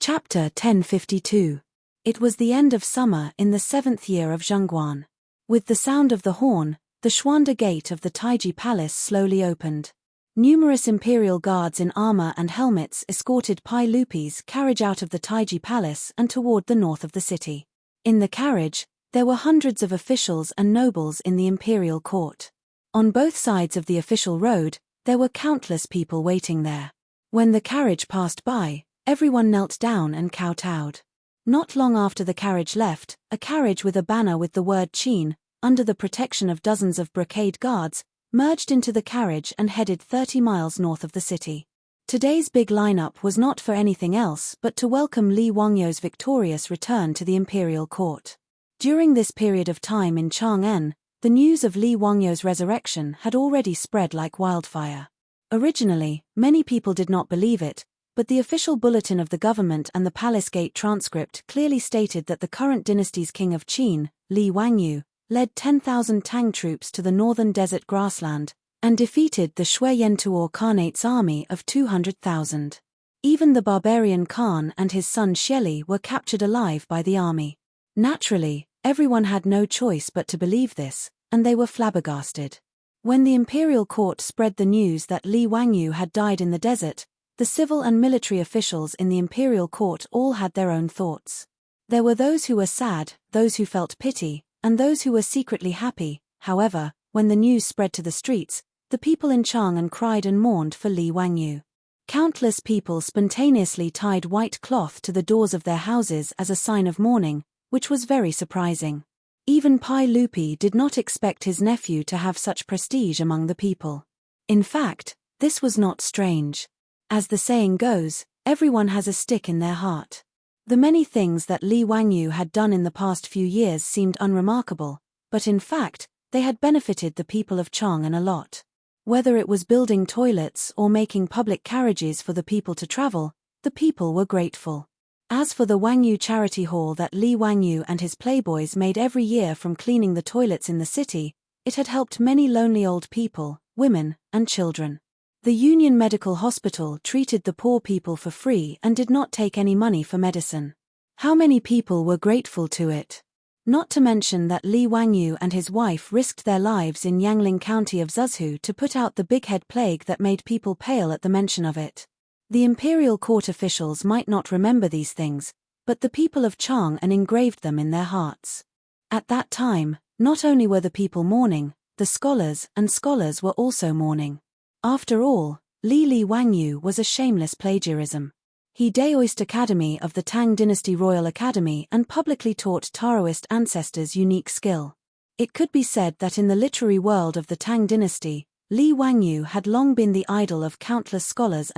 Chapter 1052. It was the end of summer in the 7th year of Zhengguan. With the sound of the horn, the Xuanda gate of the Taiji Palace slowly opened. Numerous imperial guards in armor and helmets escorted Pai Lupi's carriage out of the Taiji Palace and toward the north of the city. In the carriage, there were hundreds of officials and nobles in the imperial court. On both sides of the official road, there were countless people waiting there. When the carriage passed by, everyone knelt down and kowtowed. Not long after the carriage left, a carriage with a banner with the word Qin, under the protection of dozens of brocade guards, merged into the carriage and headed 30 miles north of the city. Today's big lineup was not for anything else but to welcome Li Wangyu's victorious return to the imperial court. During this period of time in Chang'an, the news of Li Wangyu's resurrection had already spread like wildfire. Originally, many people did not believe it, but the official bulletin of the government and the Palace Gate transcript clearly stated that the current dynasty's king of Qin, Li Wangyu, led 10,000 Tang troops to the northern desert grassland, and defeated the Shui Yentuo Khanate's army of 200,000. Even the barbarian Khan and his son Shelley were captured alive by the army. Naturally, everyone had no choice but to believe this, and they were flabbergasted. When the imperial court spread the news that Li Wangyu had died in the desert, the civil and military officials in the imperial court all had their own thoughts. There were those who were sad, those who felt pity, and those who were secretly happy. However, when the news spread to the streets, the people in Chang'an cried and mourned for Li Wangyu. Countless people spontaneously tied white cloth to the doors of their houses as a sign of mourning, which was very surprising. Even Pai Lupi did not expect his nephew to have such prestige among the people. In fact, this was not strange. As the saying goes, everyone has a stick in their heart. The many things that Li Wangyu had done in the past few years seemed unremarkable, but in fact, they had benefited the people of Chang'an a lot. Whether it was building toilets or making public carriages for the people to travel, the people were grateful. As for the Wangyu charity hall that Li Wangyu and his playboys made every year from cleaning the toilets in the city, it had helped many lonely old people, women, and children. The Union Medical Hospital treated the poor people for free and did not take any money for medicine. How many people were grateful to it? Not to mention that Li Wangyu and his wife risked their lives in Yangling County of Zhuzhou to put out the bighead plague that made people pale at the mention of it. The imperial court officials might not remember these things, but the people of Chang'an engraved them in their hearts. At that time, not only were the people mourning, the scholars were also mourning. After all, Li Wangyu was a shameless plagiarism. He deoised Academy of the Tang Dynasty Royal Academy and publicly taught Taoist ancestors unique skill. It could be said that in the literary world of the Tang Dynasty, Li Wangyu had long been the idol of countless scholars.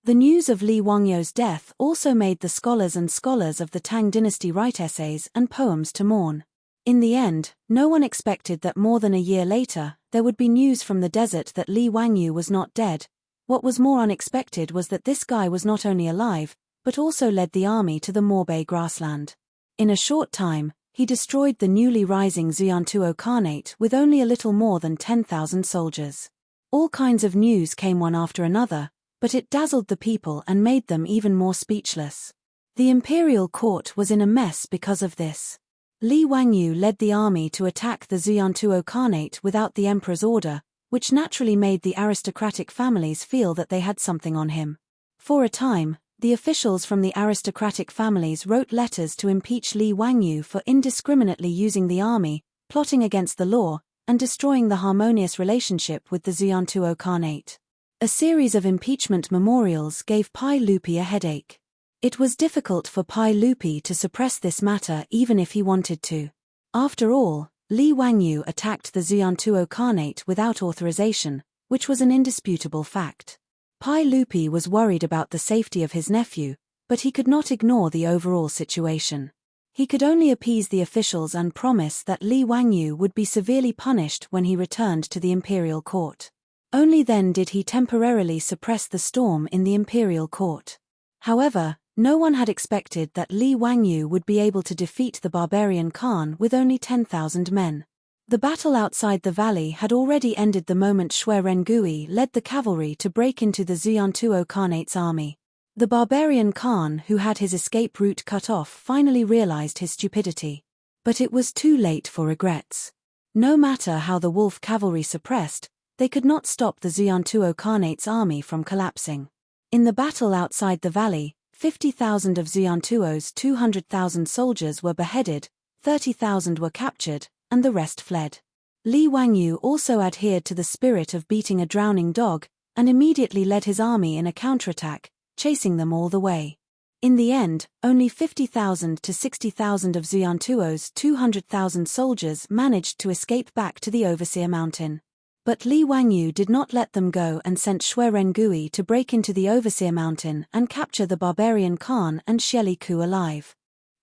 The news of Li Wangyu's death also made the scholars of the Tang Dynasty write essays and poems to mourn. In the end, no one expected that more than a year later, there would be news from the desert that Li Wangyu was not dead. What was more unexpected was that this guy was not only alive, but also led the army to the Morbei grassland. In a short time, he destroyed the newly rising Xuantuo Khanate with only a little more than 10,000 soldiers. All kinds of news came one after another, but it dazzled the people and made them even more speechless. The imperial court was in a mess because of this. Li Wangyu led the army to attack the Xuantuo Khanate without the emperor's order, which naturally made the aristocratic families feel that they had something on him. For a time, the officials from the aristocratic families wrote letters to impeach Li Wangyu for indiscriminately using the army, plotting against the law, and destroying the harmonious relationship with the Xuantuo Khanate. A series of impeachment memorials gave Pai Lupi a headache. It was difficult for Pai Lupi to suppress this matter even if he wanted to. After all, Li Wangyu attacked the Xuantuo Khanate without authorization, which was an indisputable fact. Pai Lupi was worried about the safety of his nephew, but he could not ignore the overall situation. He could only appease the officials and promise that Li Wangyu would be severely punished when he returned to the imperial court. Only then did he temporarily suppress the storm in the imperial court. However, no one had expected that Li Wangyu would be able to defeat the barbarian Khan with only 10,000 men. The battle outside the valley had already ended the moment Xue Rengui led the cavalry to break into the Xuantuo Khanate's army. The barbarian Khan, who had his escape route cut off, finally realized his stupidity. But it was too late for regrets. No matter how the wolf cavalry suppressed, they could not stop the Xuantuo Khanate's army from collapsing. In the battle outside the valley, 50,000 of Xuantuo's 200,000 soldiers were beheaded, 30,000 were captured, and the rest fled. Li Wangyu also adhered to the spirit of beating a drowning dog, and immediately led his army in a counterattack, chasing them all the way. In the end, only 50,000 to 60,000 of Xuantuo's 200,000 soldiers managed to escape back to the Overseer Mountain. But Li Wangyu did not let them go and sent Xue Rengui to break into the Overseer Mountain and capture the barbarian Khan and Xieli Ku alive.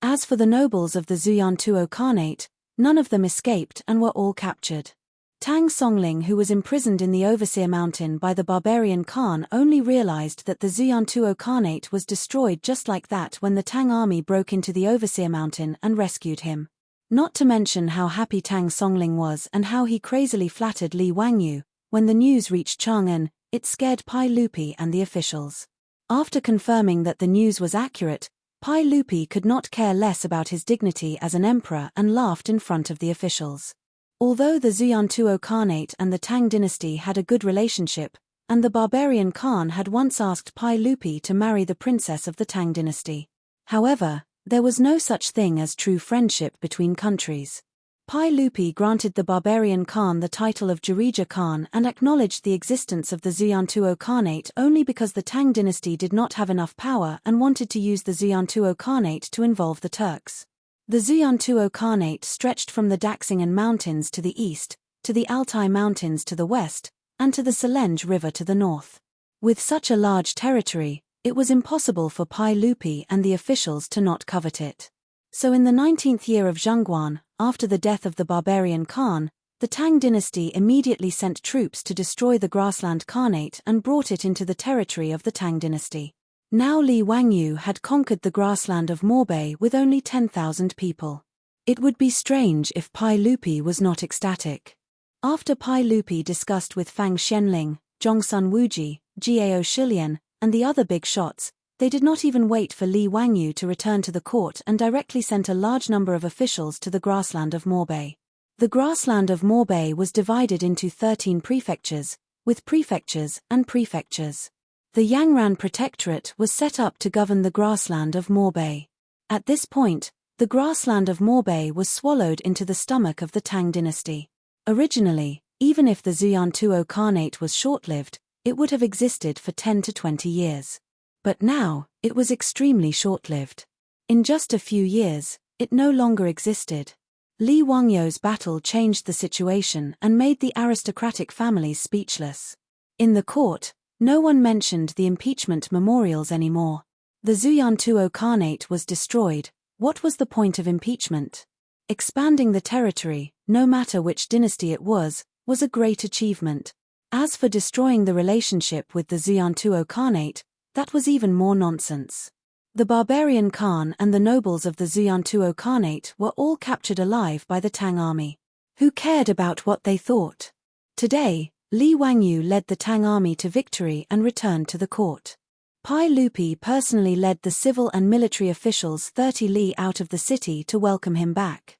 As for the nobles of the Xuantuo Khanate, none of them escaped and were all captured. Tang Songling, who was imprisoned in the Overseer Mountain by the barbarian Khan, only realized that the Xuantuo Khanate was destroyed just like that when the Tang army broke into the Overseer Mountain and rescued him. Not to mention how happy Tang Songling was and how he crazily flattered Li Wangyu. When the news reached Chang'an, it scared Pai Lupi and the officials. After confirming that the news was accurate, Pai Lupi could not care less about his dignity as an emperor and laughed in front of the officials. Although the Xuantuo Khanate and the Tang dynasty had a good relationship, and the barbarian Khan had once asked Pai Lupi to marry the princess of the Tang dynasty. However, there was no such thing as true friendship between countries. Pai Lupi granted the barbarian Khan the title of Jirija Khan and acknowledged the existence of the Xuantuo Khanate only because the Tang dynasty did not have enough power and wanted to use the Xuantuo Khanate to involve the Turks. The Xuantuo Khanate stretched from the Daxing'an Mountains to the east, to the Altai Mountains to the west, and to the Selenge River to the north. With such a large territory, it was impossible for Pai Lupi and the officials to not covet it. So in the 19th year of Zhengguan, after the death of the barbarian Khan, the Tang dynasty immediately sent troops to destroy the grassland Khanate and brought it into the territory of the Tang dynasty. Now Li Wangyu had conquered the grassland of Morbei with only 10,000 people. It would be strange if Pai Lupi was not ecstatic. After Pai Lupi discussed with Fang Xianling, Zhongsun Wuji, Gao Shilian, and the other big shots, they did not even wait for Li Wangyu to return to the court and directly sent a large number of officials to the grassland of Morbei. The grassland of Morbei was divided into 13 prefectures, with prefectures and prefectures. The Yangran Protectorate was set up to govern the grassland of Morbei. At this point, the grassland of Morbei was swallowed into the stomach of the Tang dynasty. Originally, even if the Xuyantuo Khanate was short-lived, it would have existed for 10 to 20 years. But now, it was extremely short-lived. In just a few years, it no longer existed. Li Wangyu's battle changed the situation and made the aristocratic families speechless. In the court, no one mentioned the impeachment memorials anymore. The Xuyantuo Khanate was destroyed. What was the point of impeachment? Expanding the territory, no matter which dynasty it was a great achievement. As for destroying the relationship with the Xuyantuo Khanate, that was even more nonsense. The barbarian Khan and the nobles of the Xuyantuo Khanate were all captured alive by the Tang army. Who cared about what they thought? Today, Li Wangyu led the Tang army to victory and returned to the court. Pai Lupi personally led the civil and military officials 30 li out of the city to welcome him back.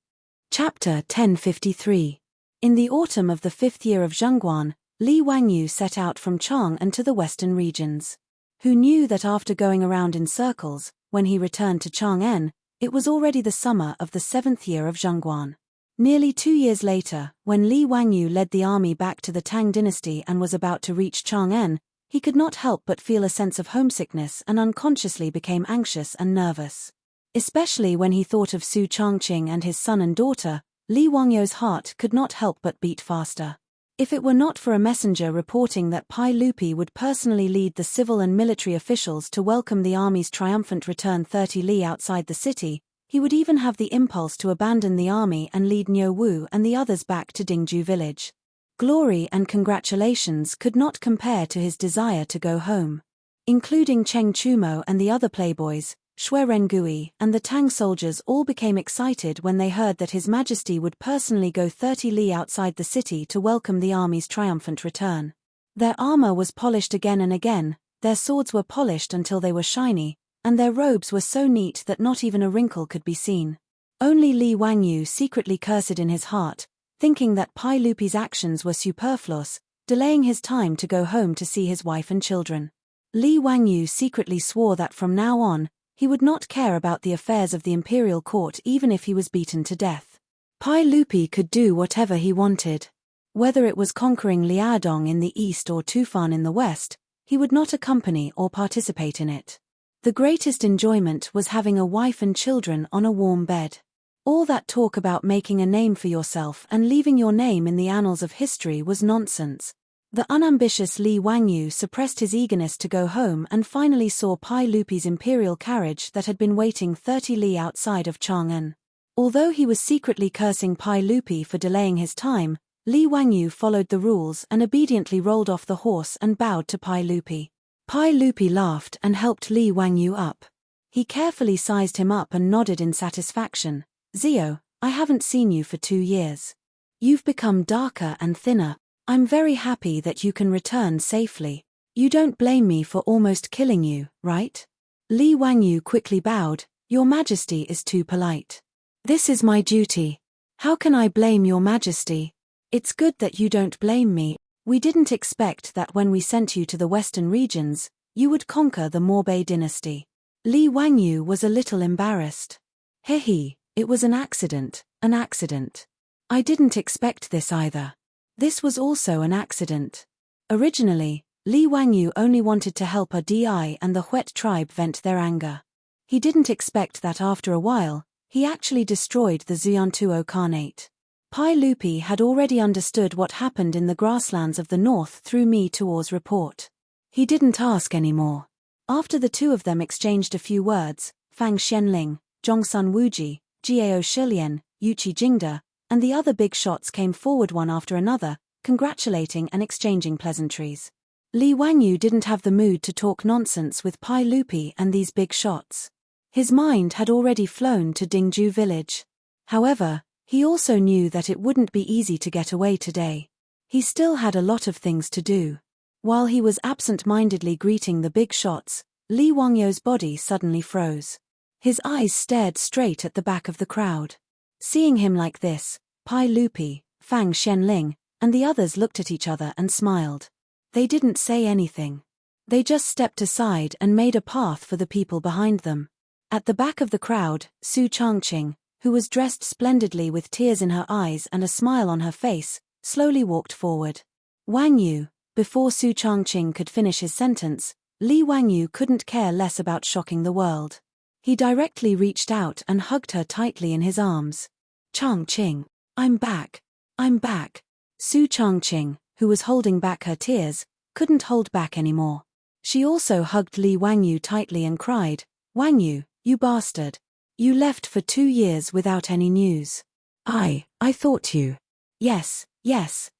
Chapter 1053. In the autumn of the 5th year of Zhengguan, Li Wangyu set out from Chang'an to the western regions. Who knew that after going around in circles, when he returned to Chang'an, it was already the summer of the 7th year of Zhengguan. Nearly 2 years later, when Li Wangyu led the army back to the Tang dynasty and was about to reach Chang'an, he could not help but feel a sense of homesickness and unconsciously became anxious and nervous. Especially when he thought of Su Changqing and his son and daughter, Li Wangyu's heart could not help but beat faster. If it were not for a messenger reporting that Pai Lupi would personally lead the civil and military officials to welcome the army's triumphant return 30 li outside the city, he would even have the impulse to abandon the army and lead Niu Wu and the others back to Dingju village. Glory and congratulations could not compare to his desire to go home. Including Cheng Chumo and the other playboys, Xue Rengui and the Tang soldiers all became excited when they heard that His Majesty would personally go 30 li outside the city to welcome the army's triumphant return. Their armor was polished again and again, their swords were polished until they were shiny, and their robes were so neat that not even a wrinkle could be seen. Only Li Wangyu secretly cursed in his heart, thinking that Pai Lupi's actions were superfluous, delaying his time to go home to see his wife and children. Li Wangyu secretly swore that from now on, he would not care about the affairs of the imperial court even if he was beaten to death. Pai Lupi could do whatever he wanted. Whether it was conquering Liaodong in the east or Tufan in the west, he would not accompany or participate in it. The greatest enjoyment was having a wife and children on a warm bed. All that talk about making a name for yourself and leaving your name in the annals of history was nonsense. The unambitious Li Wangyu suppressed his eagerness to go home and finally saw Pai Lupi's imperial carriage that had been waiting 30 li outside of Chang'an. Although he was secretly cursing Pai Lupi for delaying his time, Li Wangyu followed the rules and obediently rolled off the horse and bowed to Pai Lupi. Pai Lupi laughed and helped Li Wangyu up. He carefully sized him up and nodded in satisfaction. "Zio, I haven't seen you for 2 years. You've become darker and thinner. I'm very happy that you can return safely. You don't blame me for almost killing you, right?" Li Wangyu quickly bowed. "Your Majesty is too polite. This is my duty. How can I blame Your Majesty? It's good that you don't blame me. We didn't expect that when we sent you to the western regions, you would conquer the Morbei dynasty." Li Wangyu was a little embarrassed. "Hehe, it was an accident, an accident. I didn't expect this either. This was also an accident." Originally, Li Wangyu only wanted to help a Di and the Huet tribe vent their anger. He didn't expect that after a while, he actually destroyed the Xuyantuo Khanate. Pai Lupi had already understood what happened in the grasslands of the north through Mi Tuor's report. He didn't ask anymore. After the two of them exchanged a few words, Fang Xianling, Zhongsun Wuji, Gao Shilian, Yuqi Jingda, and the other big shots came forward one after another, congratulating and exchanging pleasantries. Li Wangyu didn't have the mood to talk nonsense with Pai Lupi and these big shots. His mind had already flown to Dingju village. However, he also knew that it wouldn't be easy to get away today. He still had a lot of things to do. While he was absent-mindedly greeting the big shots, Li Wangyu's body suddenly froze. His eyes stared straight at the back of the crowd. Seeing him like this, Pai Lupi, Fang Shenling, and the others looked at each other and smiled. They didn't say anything. They just stepped aside and made a path for the people behind them. At the back of the crowd, Su Changqing, who was dressed splendidly with tears in her eyes and a smile on her face, slowly walked forward. Wang Yu. Before Su Changqing could finish his sentence, Li Wangyu couldn't care less about shocking the world. He directly reached out and hugged her tightly in his arms. Changqing, I'm back. I'm back. Su Changqing, who was holding back her tears, couldn't hold back anymore. She also hugged Li Wangyu tightly and cried, Wangyu, you bastard. You left for 2 years without any news. I thought you. Yes,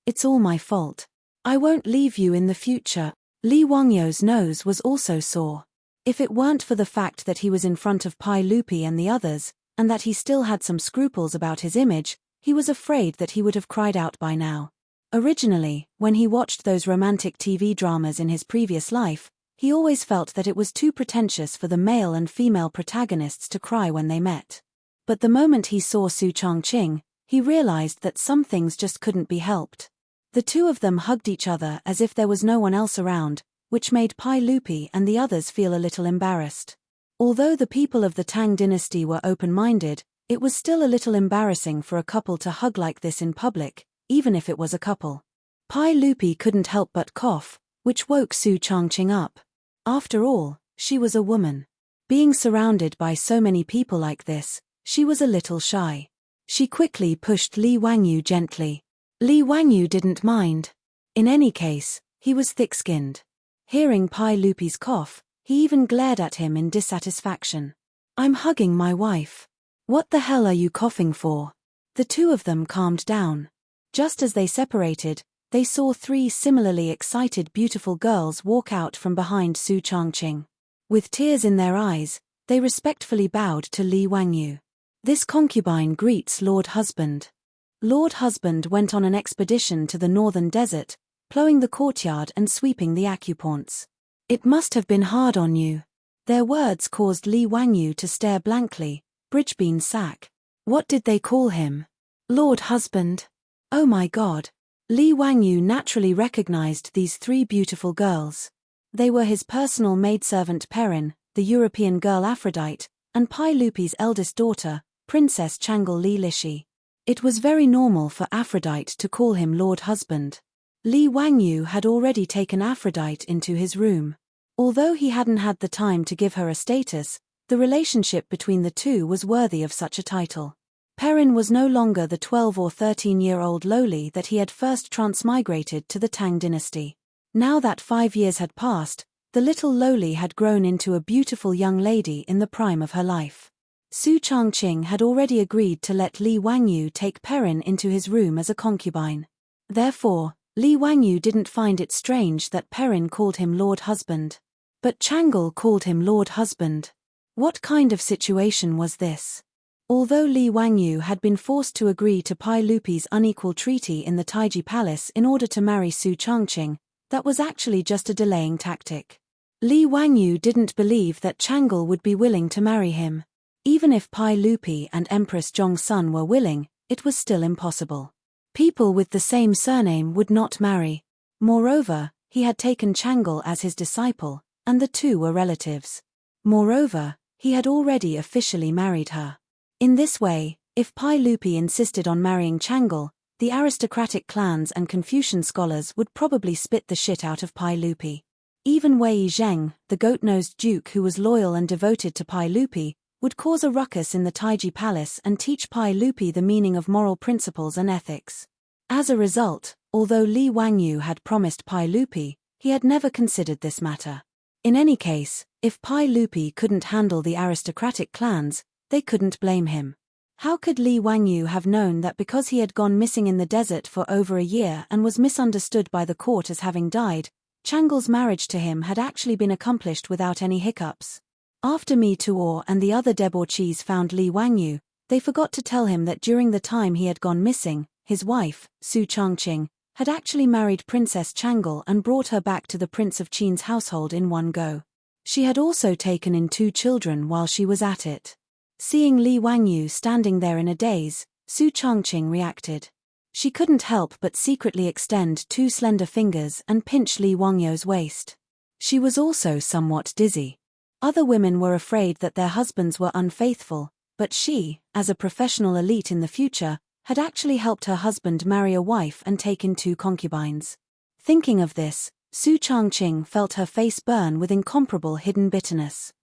it's all my fault. I won't leave you in the future. Li Wangyu's nose was also sore. If it weren't for the fact that he was in front of Pai Lupi and the others, and that he still had some scruples about his image, he was afraid that he would have cried out by now. Originally, when he watched those romantic TV dramas in his previous life, he always felt that it was too pretentious for the male and female protagonists to cry when they met. But the moment he saw Su Changqing, he realized that some things just couldn't be helped. The two of them hugged each other as if there was no one else around, which made Pai Lupi and the others feel a little embarrassed. Although the people of the Tang dynasty were open-minded, it was still a little embarrassing for a couple to hug like this in public, even if it was a couple. Pai Lupi couldn't help but cough, which woke Su Changqing up. After all, she was a woman. Being surrounded by so many people like this, she was a little shy. She quickly pushed Li Wangyu gently. Li Wangyu didn't mind. In any case, he was thick-skinned. Hearing Pai Lupi's cough, he even glared at him in dissatisfaction. I'm hugging my wife. What the hell are you coughing for? The two of them calmed down. Just as they separated, they saw 3 similarly excited beautiful girls walk out from behind Su Changqing. With tears in their eyes, they respectfully bowed to Li Wangyu. This concubine greets Lord Husband. Lord Husband went on an expedition to the northern desert, plowing the courtyard and sweeping the acupoints. It must have been hard on you. Their words caused Li Wangyu to stare blankly. Bridgebean sack. What did they call him? Lord Husband. Oh my God. Li Wangyu naturally recognized these 3 beautiful girls. They were his personal maidservant Perrin, the European girl Aphrodite, and Pai Lupi's eldest daughter, Princess Changle Li Lishi. It was very normal for Aphrodite to call him Lord Husband. Li Wangyu had already taken Aphrodite into his room. Although he hadn't had the time to give her a status, the relationship between the two was worthy of such a title. Perrin was no longer the 12 or 13-year-old loli that he had first transmigrated to the Tang dynasty. Now that 5 years had passed, the little loli had grown into a beautiful young lady in the prime of her life. Su Changqing had already agreed to let Li Wangyu take Perrin into his room as a concubine. Therefore, Li Wangyu didn't find it strange that Perrin called him Lord Husband. But Changle called him Lord Husband. What kind of situation was this? Although Li Wangyu had been forced to agree to Pai Lupi's unequal treaty in the Taiji Palace in order to marry Su Changqing, that was actually just a delaying tactic. Li Wangyu didn't believe that Changle would be willing to marry him. Even if Pai Lupi and Empress Zhongsun were willing, it was still impossible. People with the same surname would not marry. Moreover, he had taken Changle as his disciple, and the two were relatives. Moreover, he had already officially married her. In this way, if Pai Lupi insisted on marrying Changle, the aristocratic clans and Confucian scholars would probably spit the shit out of Pai Lupi. Even Wei Zheng, the goat-nosed duke who was loyal and devoted to Pai Lupi, would cause a ruckus in the Taiji Palace and teach Pai Lupi the meaning of moral principles and ethics. As a result, although Li Wangyu had promised Pai Lupi, he had never considered this matter. In any case, if Pai Lupi couldn't handle the aristocratic clans, they couldn't blame him. How could Li Wangyu have known that because he had gone missing in the desert for over a year and was misunderstood by the court as having died, Changle's marriage to him had actually been accomplished without any hiccups? After Mi Tuor and the other debauchees found Li Wangyu, They forgot to tell him that during the time he had gone missing, his wife, Su Changqing, had actually married Princess Changle and brought her back to the Prince of Qin's household in one go. She had also taken in 2 children while she was at it. Seeing Li Wangyu standing there in a daze, Su Changqing reacted. She couldn't help but secretly extend 2 slender fingers and pinch Li Wangyu's waist. She was also somewhat dizzy. Other women were afraid that their husbands were unfaithful, but she, as a professional elite in the future, had actually helped her husband marry a wife and take in 2 concubines. Thinking of this, Su Changqing felt her face burn with incomparable hidden bitterness.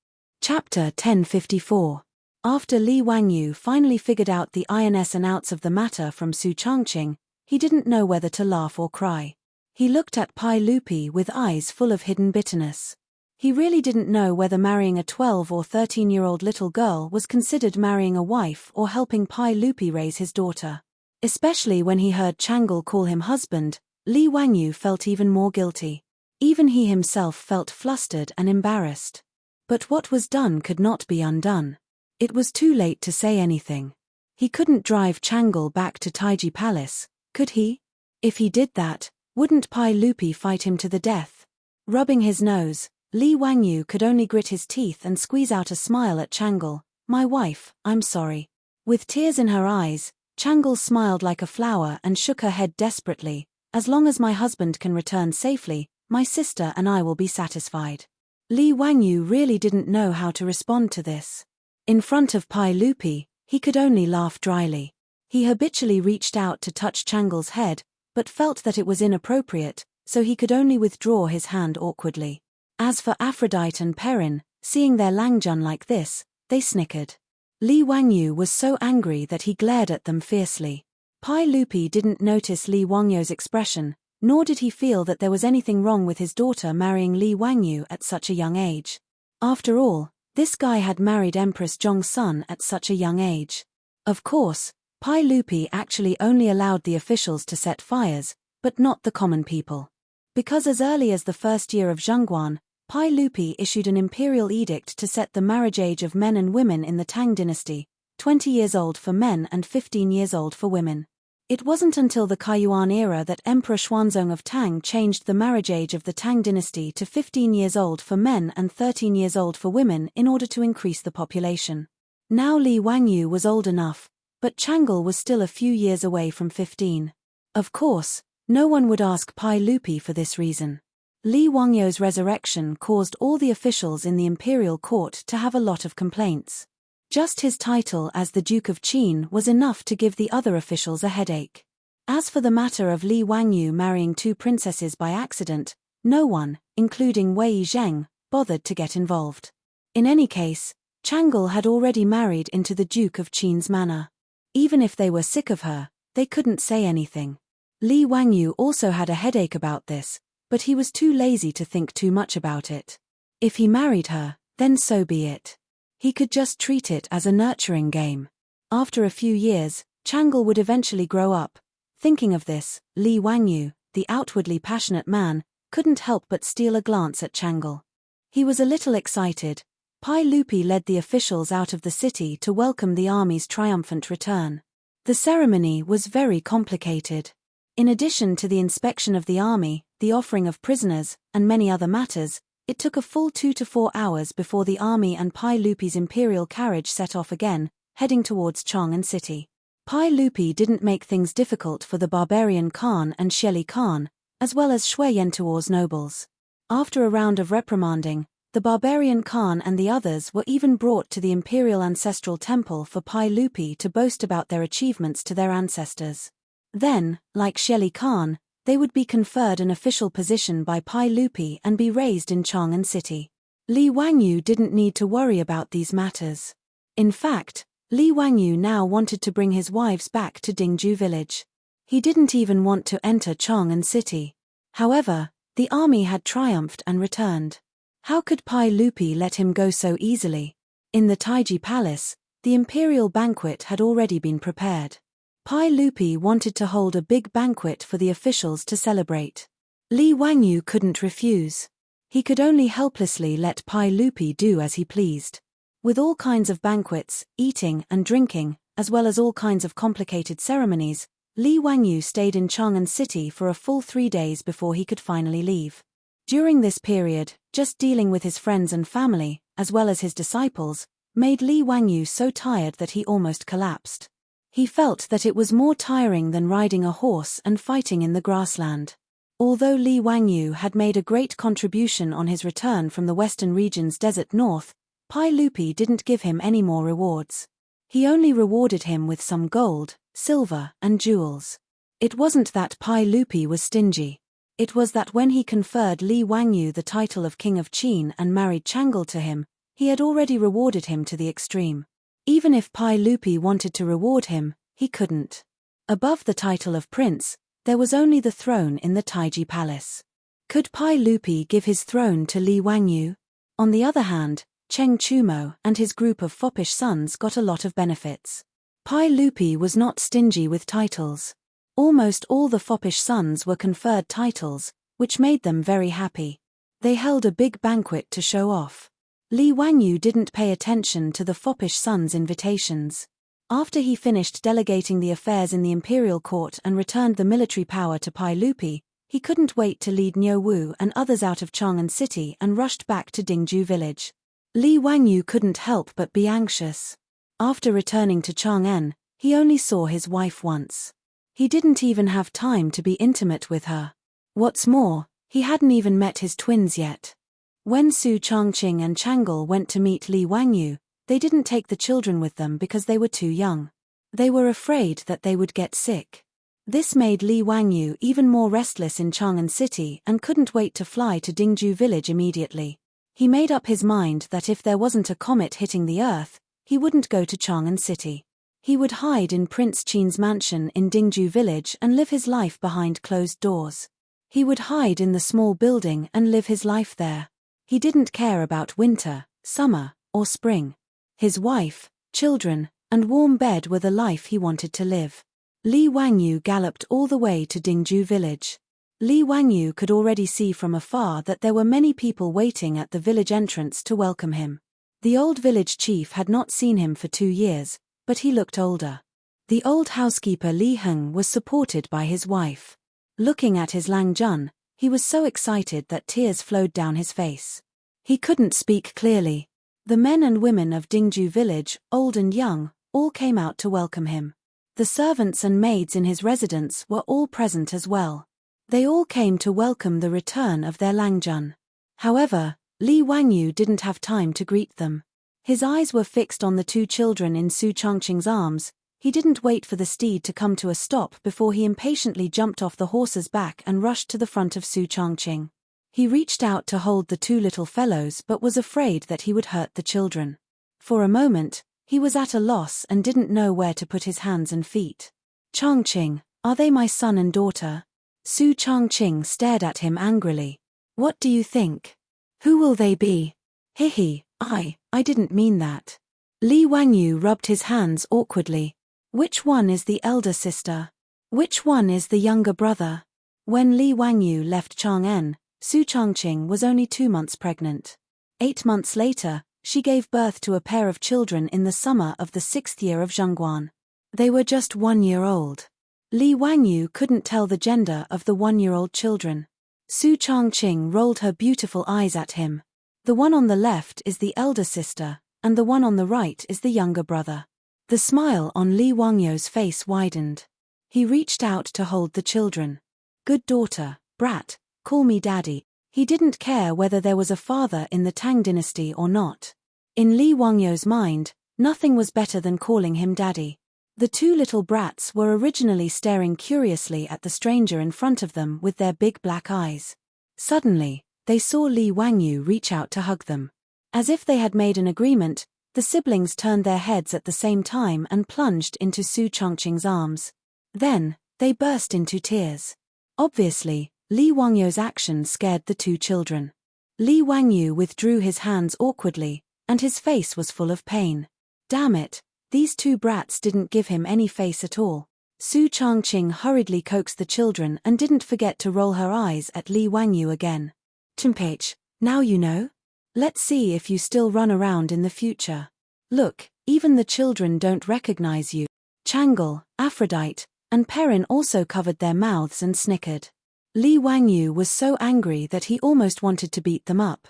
Chapter 1054. After Li Wangyu finally figured out the ins and outs of the matter from Su Changqing, he didn't know whether to laugh or cry. He looked at Pai Lupi with eyes full of hidden bitterness. He really didn't know whether marrying a 12 or 13-year-old little girl was considered marrying a wife or helping Pai Lupi raise his daughter. Especially when he heard Changle call him husband, Li Wangyu felt even more guilty. Even he himself felt flustered and embarrassed. But what was done could not be undone. It was too late to say anything. He couldn't drive Changle back to Taiji Palace, could he? If he did that, wouldn't Pai Lupi fight him to the death? Rubbing his nose, Li Wangyu could only grit his teeth and squeeze out a smile at Changle. "My wife, I'm sorry." With tears in her eyes, Changle smiled like a flower and shook her head desperately. "As long as my husband can return safely, my sister and I will be satisfied." Li Wangyu really didn't know how to respond to this. In front of Pai Lupi, he could only laugh dryly. He habitually reached out to touch Changle's head, but felt that it was inappropriate, so he could only withdraw his hand awkwardly. As for Aphrodite and Perrin, seeing their Langjun like this, they snickered. Li Wangyu was so angry that he glared at them fiercely. Pai Lupi didn't notice Li Wangyu's expression, nor did he feel that there was anything wrong with his daughter marrying Li Wangyu at such a young age. After all, this guy had married Empress Zhong's son at such a young age. Of course, Pai Lupi actually only allowed the officials to set fires, but not the common people. Because as early as the first year of Zhongguan, Pai Lupi issued an imperial edict to set the marriage age of men and women in the Tang dynasty, 20 years old for men and 15 years old for women. It wasn't until the Kaiyuan era that Emperor Xuanzong of Tang changed the marriage age of the Tang dynasty to 15 years old for men and 13 years old for women in order to increase the population. Now Li Wangyu was old enough, but Changle was still a few years away from 15. Of course, no one would ask Pai Lupi for this reason. Li Wangyu's resurrection caused all the officials in the imperial court to have a lot of complaints. Just his title as the Duke of Qin was enough to give the other officials a headache. As for the matter of Li Wangyu marrying 2 princesses by accident, no one, including Wei Zheng, bothered to get involved. In any case, Changle had already married into the Duke of Qin's manor. Even if they were sick of her, they couldn't say anything. Li Wangyu also had a headache about this, but he was too lazy to think too much about it. If he married her, then so be it. He could just treat it as a nurturing game. After a few years, Changle would eventually grow up. Thinking of this, Li Wangyu, the outwardly passionate man, couldn't help but steal a glance at Changle. He was a little excited. Pai Lupi led the officials out of the city to welcome the army's triumphant return. The ceremony was very complicated. In addition to the inspection of the army, the offering of prisoners, and many other matters, it took a full 2 to 4 hours before the army and Pai Lupi's imperial carriage set off again, heading towards Chang'an City. Pai Lupi didn't make things difficult for the barbarian Khan and Sheli Khan, as well as Shui Yentuor's nobles. After a round of reprimanding, the barbarian Khan and the others were even brought to the imperial ancestral temple for Pai Lupi to boast about their achievements to their ancestors. Then, like Sheli Khan, they would be conferred an official position by Pai Lupi and be raised in Chang'an City. Li Wangyu didn't need to worry about these matters. In fact, Li Wangyu now wanted to bring his wives back to Dingju village. He didn't even want to enter Chang'an City. However, the army had triumphed and returned. How could Pai Lupi let him go so easily? In the Taiji Palace, the imperial banquet had already been prepared. Pai Lupi wanted to hold a big banquet for the officials to celebrate. Li Wangyu couldn't refuse. He could only helplessly let Pai Lupi do as he pleased. With all kinds of banquets, eating and drinking, as well as all kinds of complicated ceremonies, Li Wangyu stayed in Chang'an City for a full 3 days before he could finally leave. During this period, just dealing with his friends and family, as well as his disciples, made Li Wangyu so tired that he almost collapsed. He felt that it was more tiring than riding a horse and fighting in the grassland. Although Li Wangyu had made a great contribution on his return from the western region's desert north, Pai Lupi didn't give him any more rewards. He only rewarded him with some gold, silver, and jewels. It wasn't that Pai Lupi was stingy. It was that when he conferred Li Wangyu the title of King of Qin and married Changle to him, he had already rewarded him to the extreme. Even if Pai Lupi wanted to reward him, he couldn't. Above the title of prince, there was only the throne in the Taiji Palace. Could Pai Lupi give his throne to Li Wangyu? On the other hand, Cheng Chumo and his group of foppish sons got a lot of benefits. Pai Lupi was not stingy with titles. Almost all the foppish sons were conferred titles, which made them very happy. They held a big banquet to show off. Li Wangyu didn't pay attention to the foppish sons' invitations. After he finished delegating the affairs in the imperial court and returned the military power to Pai Lupi, he couldn't wait to lead Niu Wu and others out of Chang'an City and rushed back to Dingju village. Li Wangyu couldn't help but be anxious. After returning to Chang'an, he only saw his wife once. He didn't even have time to be intimate with her. What's more, he hadn't even met his twins yet. When Su Changqing and Changle went to meet Li Wangyu, they didn't take the children with them because they were too young. They were afraid that they would get sick. This made Li Wangyu even more restless in Chang'an City and couldn't wait to fly to Dingju village immediately. He made up his mind that if there wasn't a comet hitting the Earth, he wouldn't go to Chang'an City. He would hide in Prince Qin's mansion in Dingju village and live his life behind closed doors. He would hide in the small building and live his life there. He didn't care about winter, summer, or spring. His wife, children, and warm bed were the life he wanted to live. Li Wangyu galloped all the way to Dingju village. Li Wangyu could already see from afar that there were many people waiting at the village entrance to welcome him. The old village chief had not seen him for 2 years, but he looked older. The old housekeeper Li Heng was supported by his wife. Looking at his Lang Jun, he was so excited that tears flowed down his face. He couldn't speak clearly. The men and women of Dingju village, old and young, all came out to welcome him. The servants and maids in his residence were all present as well. They all came to welcome the return of their Lang Jun. However, Li Wangyu didn't have time to greet them. His eyes were fixed on the 2 children in Su Changqing's arms. He didn't wait for the steed to come to a stop before he impatiently jumped off the horse's back and rushed to the front of Su Changqing. He reached out to hold the 2 little fellows but was afraid that he would hurt the children. For a moment, he was at a loss and didn't know where to put his hands and feet. Changqing, are they my son and daughter? Su Changqing stared at him angrily. What do you think? Who will they be? Hihi, I didn't mean that. Li Wangyu rubbed his hands awkwardly. Which one is the elder sister? Which one is the younger brother? When Li Wangyu left Chang'an, Su Changqing was only 2 months pregnant. 8 months later, she gave birth to a pair of children in the summer of the 6th year of Zhongguan. They were just 1 year old. Li Wangyu couldn't tell the gender of the 1-year-old children. Su Changqing rolled her beautiful eyes at him. The one on the left is the elder sister, and the one on the right is the younger brother. The smile on Li Wangyu's face widened. He reached out to hold the children. Good daughter, brat, call me daddy. He didn't care whether there was a father in the Tang dynasty or not. In Li Wangyu's mind, nothing was better than calling him daddy. The 2 little brats were originally staring curiously at the stranger in front of them with their big black eyes. Suddenly, they saw Li Wangyu reach out to hug them. As if they had made an agreement, the siblings turned their heads at the same time and plunged into Su Changqing's arms. Then, they burst into tears. Obviously, Li Wangyu's action scared the 2 children. Li Wangyu withdrew his hands awkwardly, and his face was full of pain. Damn it, these 2 brats didn't give him any face at all. Su Changqing hurriedly coaxed the children and didn't forget to roll her eyes at Li Wangyu again. Chimpage, now you know? Let's see if you still run around in the future. Look, even the children don't recognize you. Changle, Aphrodite, and Perrin also covered their mouths and snickered. Li Wangyu was so angry that he almost wanted to beat them up.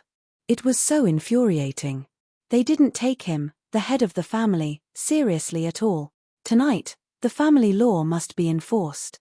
It was so infuriating. They didn't take him, the head of the family, seriously at all. Tonight, the family law must be enforced.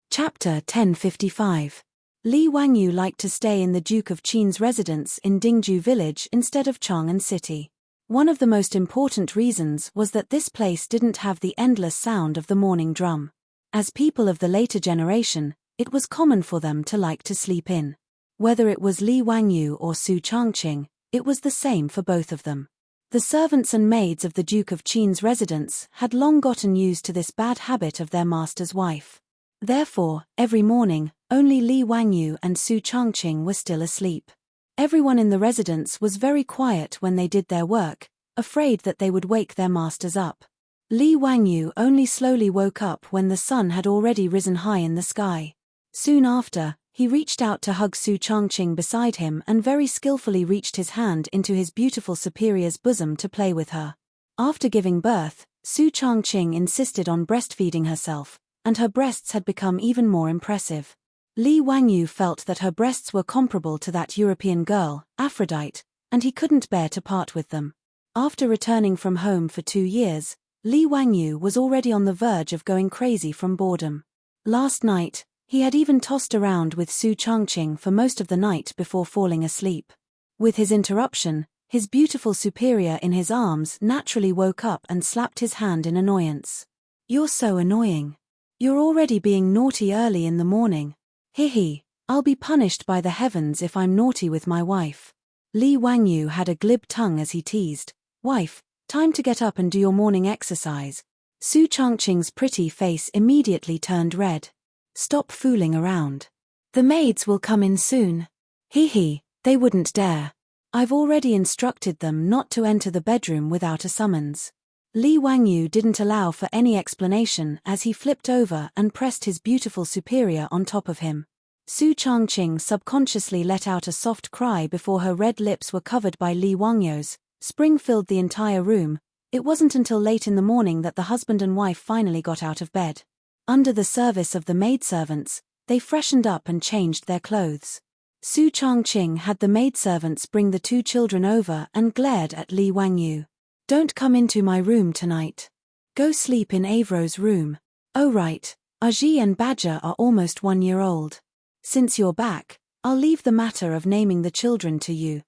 Chapter 1055. Li Wangyu liked to stay in the Duke of Qin's residence in Dingju village instead of Chang'an city. One of the most important reasons was that this place didn't have the endless sound of the morning drum. As people of the later generation, it was common for them to like to sleep in. Whether it was Li Wangyu or Su Changqing, it was the same for both of them. The servants and maids of the Duke of Qin's residence had long gotten used to this bad habit of their master's wife. Therefore, every morning, only Li Wangyu and Su Changqing were still asleep. Everyone in the residence was very quiet when they did their work, afraid that they would wake their masters up. Li Wangyu only slowly woke up when the sun had already risen high in the sky. Soon after, he reached out to hug Su Changqing beside him and very skillfully reached his hand into his beautiful superior's bosom to play with her. After giving birth, Su Changqing insisted on breastfeeding herself, and her breasts had become even more impressive. Li Wangyu felt that her breasts were comparable to that European girl, Aphrodite, and he couldn't bear to part with them. After returning from home for 2 years, Li Wangyu was already on the verge of going crazy from boredom. Last night, he had even tossed around with Su Changqing for most of the night before falling asleep. With his interruption, his beautiful superior in his arms naturally woke up and slapped his hand in annoyance. "You're so annoying. You're already being naughty early in the morning. Hihi, I'll be punished by the heavens if I'm naughty with my wife." Li Wangyu had a glib tongue as he teased, "Wife, time to get up and do your morning exercise." Su Changqing's pretty face immediately turned red. "Stop fooling around. The maids will come in soon." "Hihi, they wouldn't dare. I've already instructed them not to enter the bedroom without a summons." Li Wangyu didn't allow for any explanation as he flipped over and pressed his beautiful superior on top of him. Su Changqing subconsciously let out a soft cry before her red lips were covered by Li Wangyu's. Spring filled the entire room. It wasn't until late in the morning that the husband and wife finally got out of bed. Under the service of the maidservants, they freshened up and changed their clothes. Su Changqing had the maidservants bring the 2 children over and glared at Li Wangyu. "Don't come into my room tonight. Go sleep in Avro's room." "Oh right, Aji and Badger are almost 1 year old. Since you're back, I'll leave the matter of naming the children to you.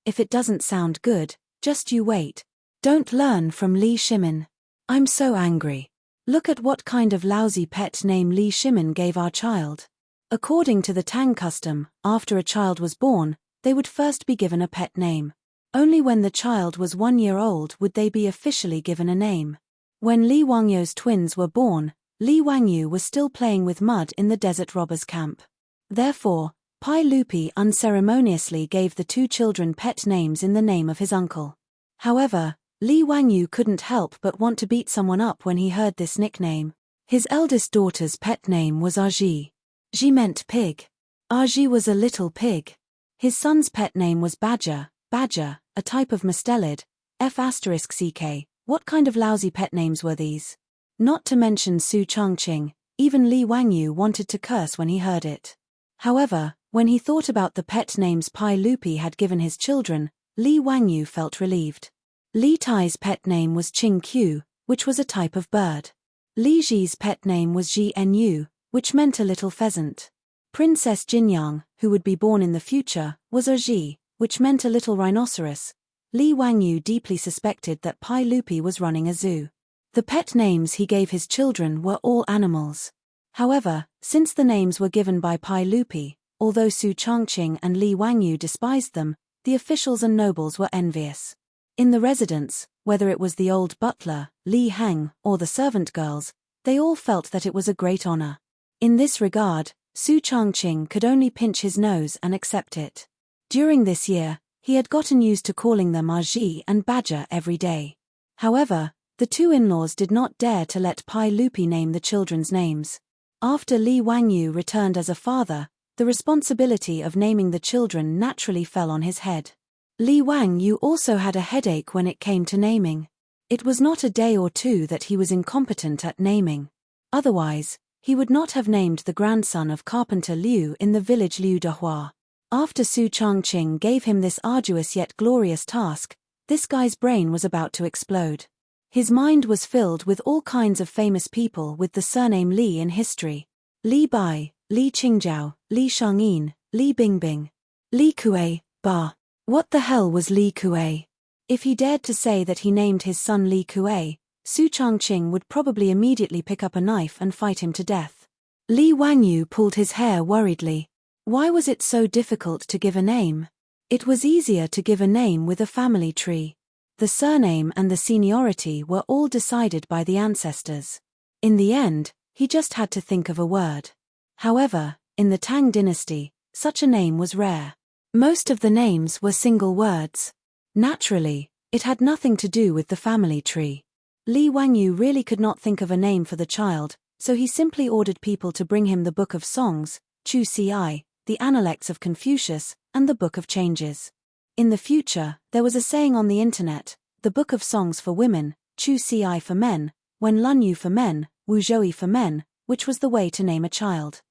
If it doesn't sound good, just you wait. Don't learn from Li Shimin. I'm so angry. Look at what kind of lousy pet name Li Shimin gave our child." According to the Tang custom, after a child was born, they would first be given a pet name. Only when the child was 1 year old would they be officially given a name. When Li Wangyu's twins were born, Li Wangyu was still playing with mud in the desert robbers' camp. Therefore, Pai Lupi unceremoniously gave the 2 children pet names in the name of his uncle. However, Li Wangyu couldn't help but want to beat someone up when he heard this nickname. His eldest daughter's pet name was Aji. Ji meant pig. Aji was a little pig. His son's pet name was Badger, Badger, a type of mustelid. F*ck. What kind of lousy pet names were these? Not to mention Su Changqing, even Li Wangyu wanted to curse when he heard it. However, when he thought about the pet names Pai Lupi had given his children, Li Wangyu felt relieved. Li Tai's pet name was Qing Qiu, which was a type of bird. Li Ji's pet name was Ji Nu, which meant a little pheasant. Princess Jinyang, who would be born in the future, was Ji, which meant a little rhinoceros. Li Wangyu deeply suspected that Pai Lupi was running a zoo. The pet names he gave his children were all animals. However, since the names were given by Pai Lupi, although Su Changqing and Li Wangyu despised them, the officials and nobles were envious. In the residence, whether it was the old butler, Li Heng, or the servant girls, they all felt that it was a great honor. In this regard, Su Changqing could only pinch his nose and accept it. During this year, he had gotten used to calling them Aji and Badger every day. However, the 2 in-laws did not dare to let Pai Lupi name the children's names. After Li Wangyu returned as a father, the responsibility of naming the children naturally fell on his head. Li Wangyu also had a headache when it came to naming. It was not a day or two that he was incompetent at naming. Otherwise, he would not have named the grandson of carpenter Liu in the village Liu Dehua. After Su Changqing gave him this arduous yet glorious task, this guy's brain was about to explode. His mind was filled with all kinds of famous people with the surname Li in history. Li Bai, Li Qingjiao, Li Shangyin, Li Bingbing. Li Kuei, bah. What the hell was Li Kuei? If he dared to say that he named his son Li Kuei, Su Changqing would probably immediately pick up a knife and fight him to death. Li Wangyu pulled his hair worriedly. Why was it so difficult to give a name? It was easier to give a name with a family tree. The surname and the seniority were all decided by the ancestors. In the end, he just had to think of a word. However, in the Tang dynasty, such a name was rare. Most of the names were single words. Naturally, it had nothing to do with the family tree. Li Wangyu really could not think of a name for the child, so he simply ordered people to bring him the Book of Songs, Chu Ci, the Analects of Confucius, and the Book of Changes. In the future, there was a saying on the internet, the Book of Songs for women, Chu Ci for men, Wen Lunyu for men, Wu Zhouyi for men, which was the way to name a child.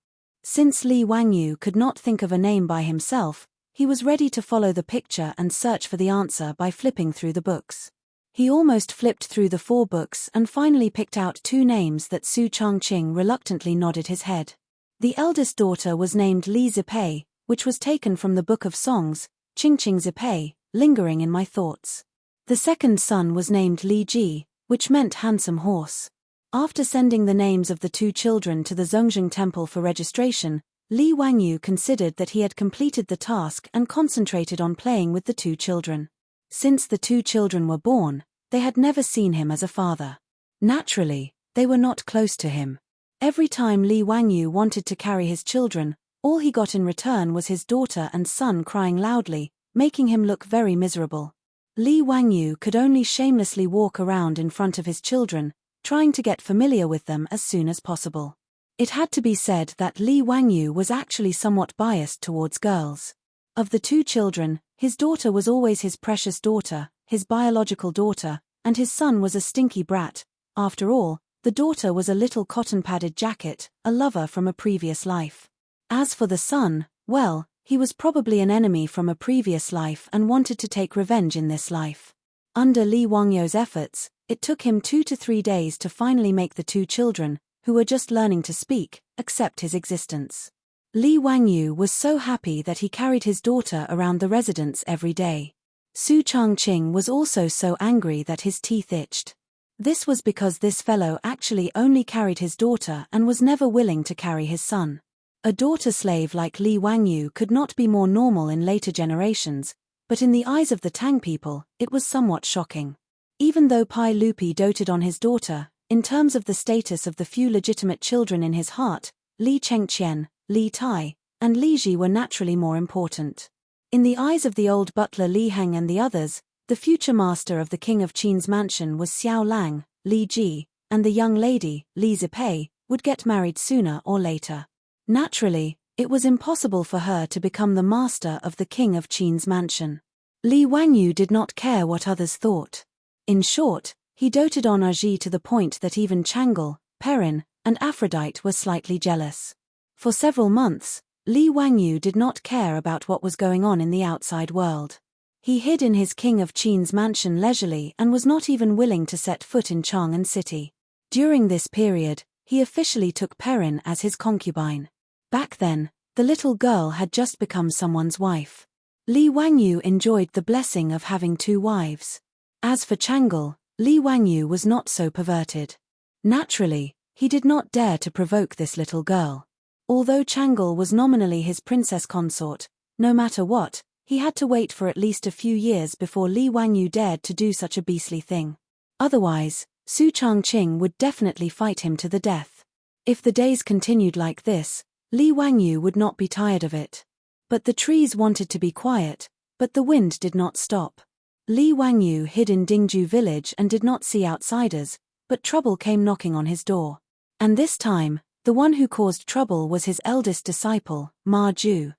Since Li Wangyu could not think of a name by himself, he was ready to follow the picture and search for the answer by flipping through the books. He almost flipped through the 4 books and finally picked out 2 names that Su Changqing reluctantly nodded his head. The eldest daughter was named Li Zipei, which was taken from the Book of Songs, Qingqing Zipei, lingering in my thoughts. The second son was named Li Ji, which meant handsome horse. After sending the names of the 2 children to the Zhongzheng temple for registration, Li Wangyu considered that he had completed the task and concentrated on playing with the 2 children. Since the 2 children were born, they had never seen him as a father. Naturally, they were not close to him. Every time Li Wangyu wanted to carry his children, all he got in return was his daughter and son crying loudly, making him look very miserable. Li Wangyu could only shamelessly walk around in front of his children, trying to get familiar with them as soon as possible. It had to be said that Li Wangyu was actually somewhat biased towards girls. Of the 2 children, his daughter was always his precious daughter, his biological daughter, and his son was a stinky brat. After all, the daughter was a little cotton-padded jacket, a lover from a previous life. As for the son, well, he was probably an enemy from a previous life and wanted to take revenge in this life. Under Li Wangyu's efforts, it took him 2 to 3 days to finally make the 2 children, who were just learning to speak, accept his existence. Li Wangyu was so happy that he carried his daughter around the residence every day. Su Changqing was also so angry that his teeth itched. This was because this fellow actually only carried his daughter and was never willing to carry his son. A daughter slave like Li Wangyu could not be more normal in later generations, but in the eyes of the Tang people, it was somewhat shocking. Even though Pai Lupi doted on his daughter, in terms of the status of the few legitimate children in his heart, Li Chengqian, Li Tai, and Li Ji were naturally more important. In the eyes of the old butler Li Heng and the others, the future master of the king of Qin's mansion was Xiao Lang, Li Ji, and the young lady, Li Zipei, would get married sooner or later. Naturally, it was impossible for her to become the master of the king of Qin's mansion. Li Wangyu did not care what others thought. In short, he doted on Aji to the point that even Chang'e, Perrin, and Aphrodite were slightly jealous. For several months, Li Wangyu did not care about what was going on in the outside world. He hid in his king of Qin's mansion leisurely and was not even willing to set foot in Chang'an city. During this period, he officially took Perrin as his concubine. Back then, the little girl had just become someone's wife. Li Wangyu enjoyed the blessing of having 2 wives. As for Chang'e, Li Wangyu was not so perverted. Naturally, he did not dare to provoke this little girl. Although Chang'e was nominally his princess consort, no matter what, he had to wait for at least a few years before Li Wangyu dared to do such a beastly thing. Otherwise, Su Changqing would definitely fight him to the death. If the days continued like this, Li Wangyu would not be tired of it. But the trees wanted to be quiet, but the wind did not stop. Li Wangyu hid in Dingju village and did not see outsiders, but trouble came knocking on his door. And this time, the one who caused trouble was his eldest disciple, Ma Ju.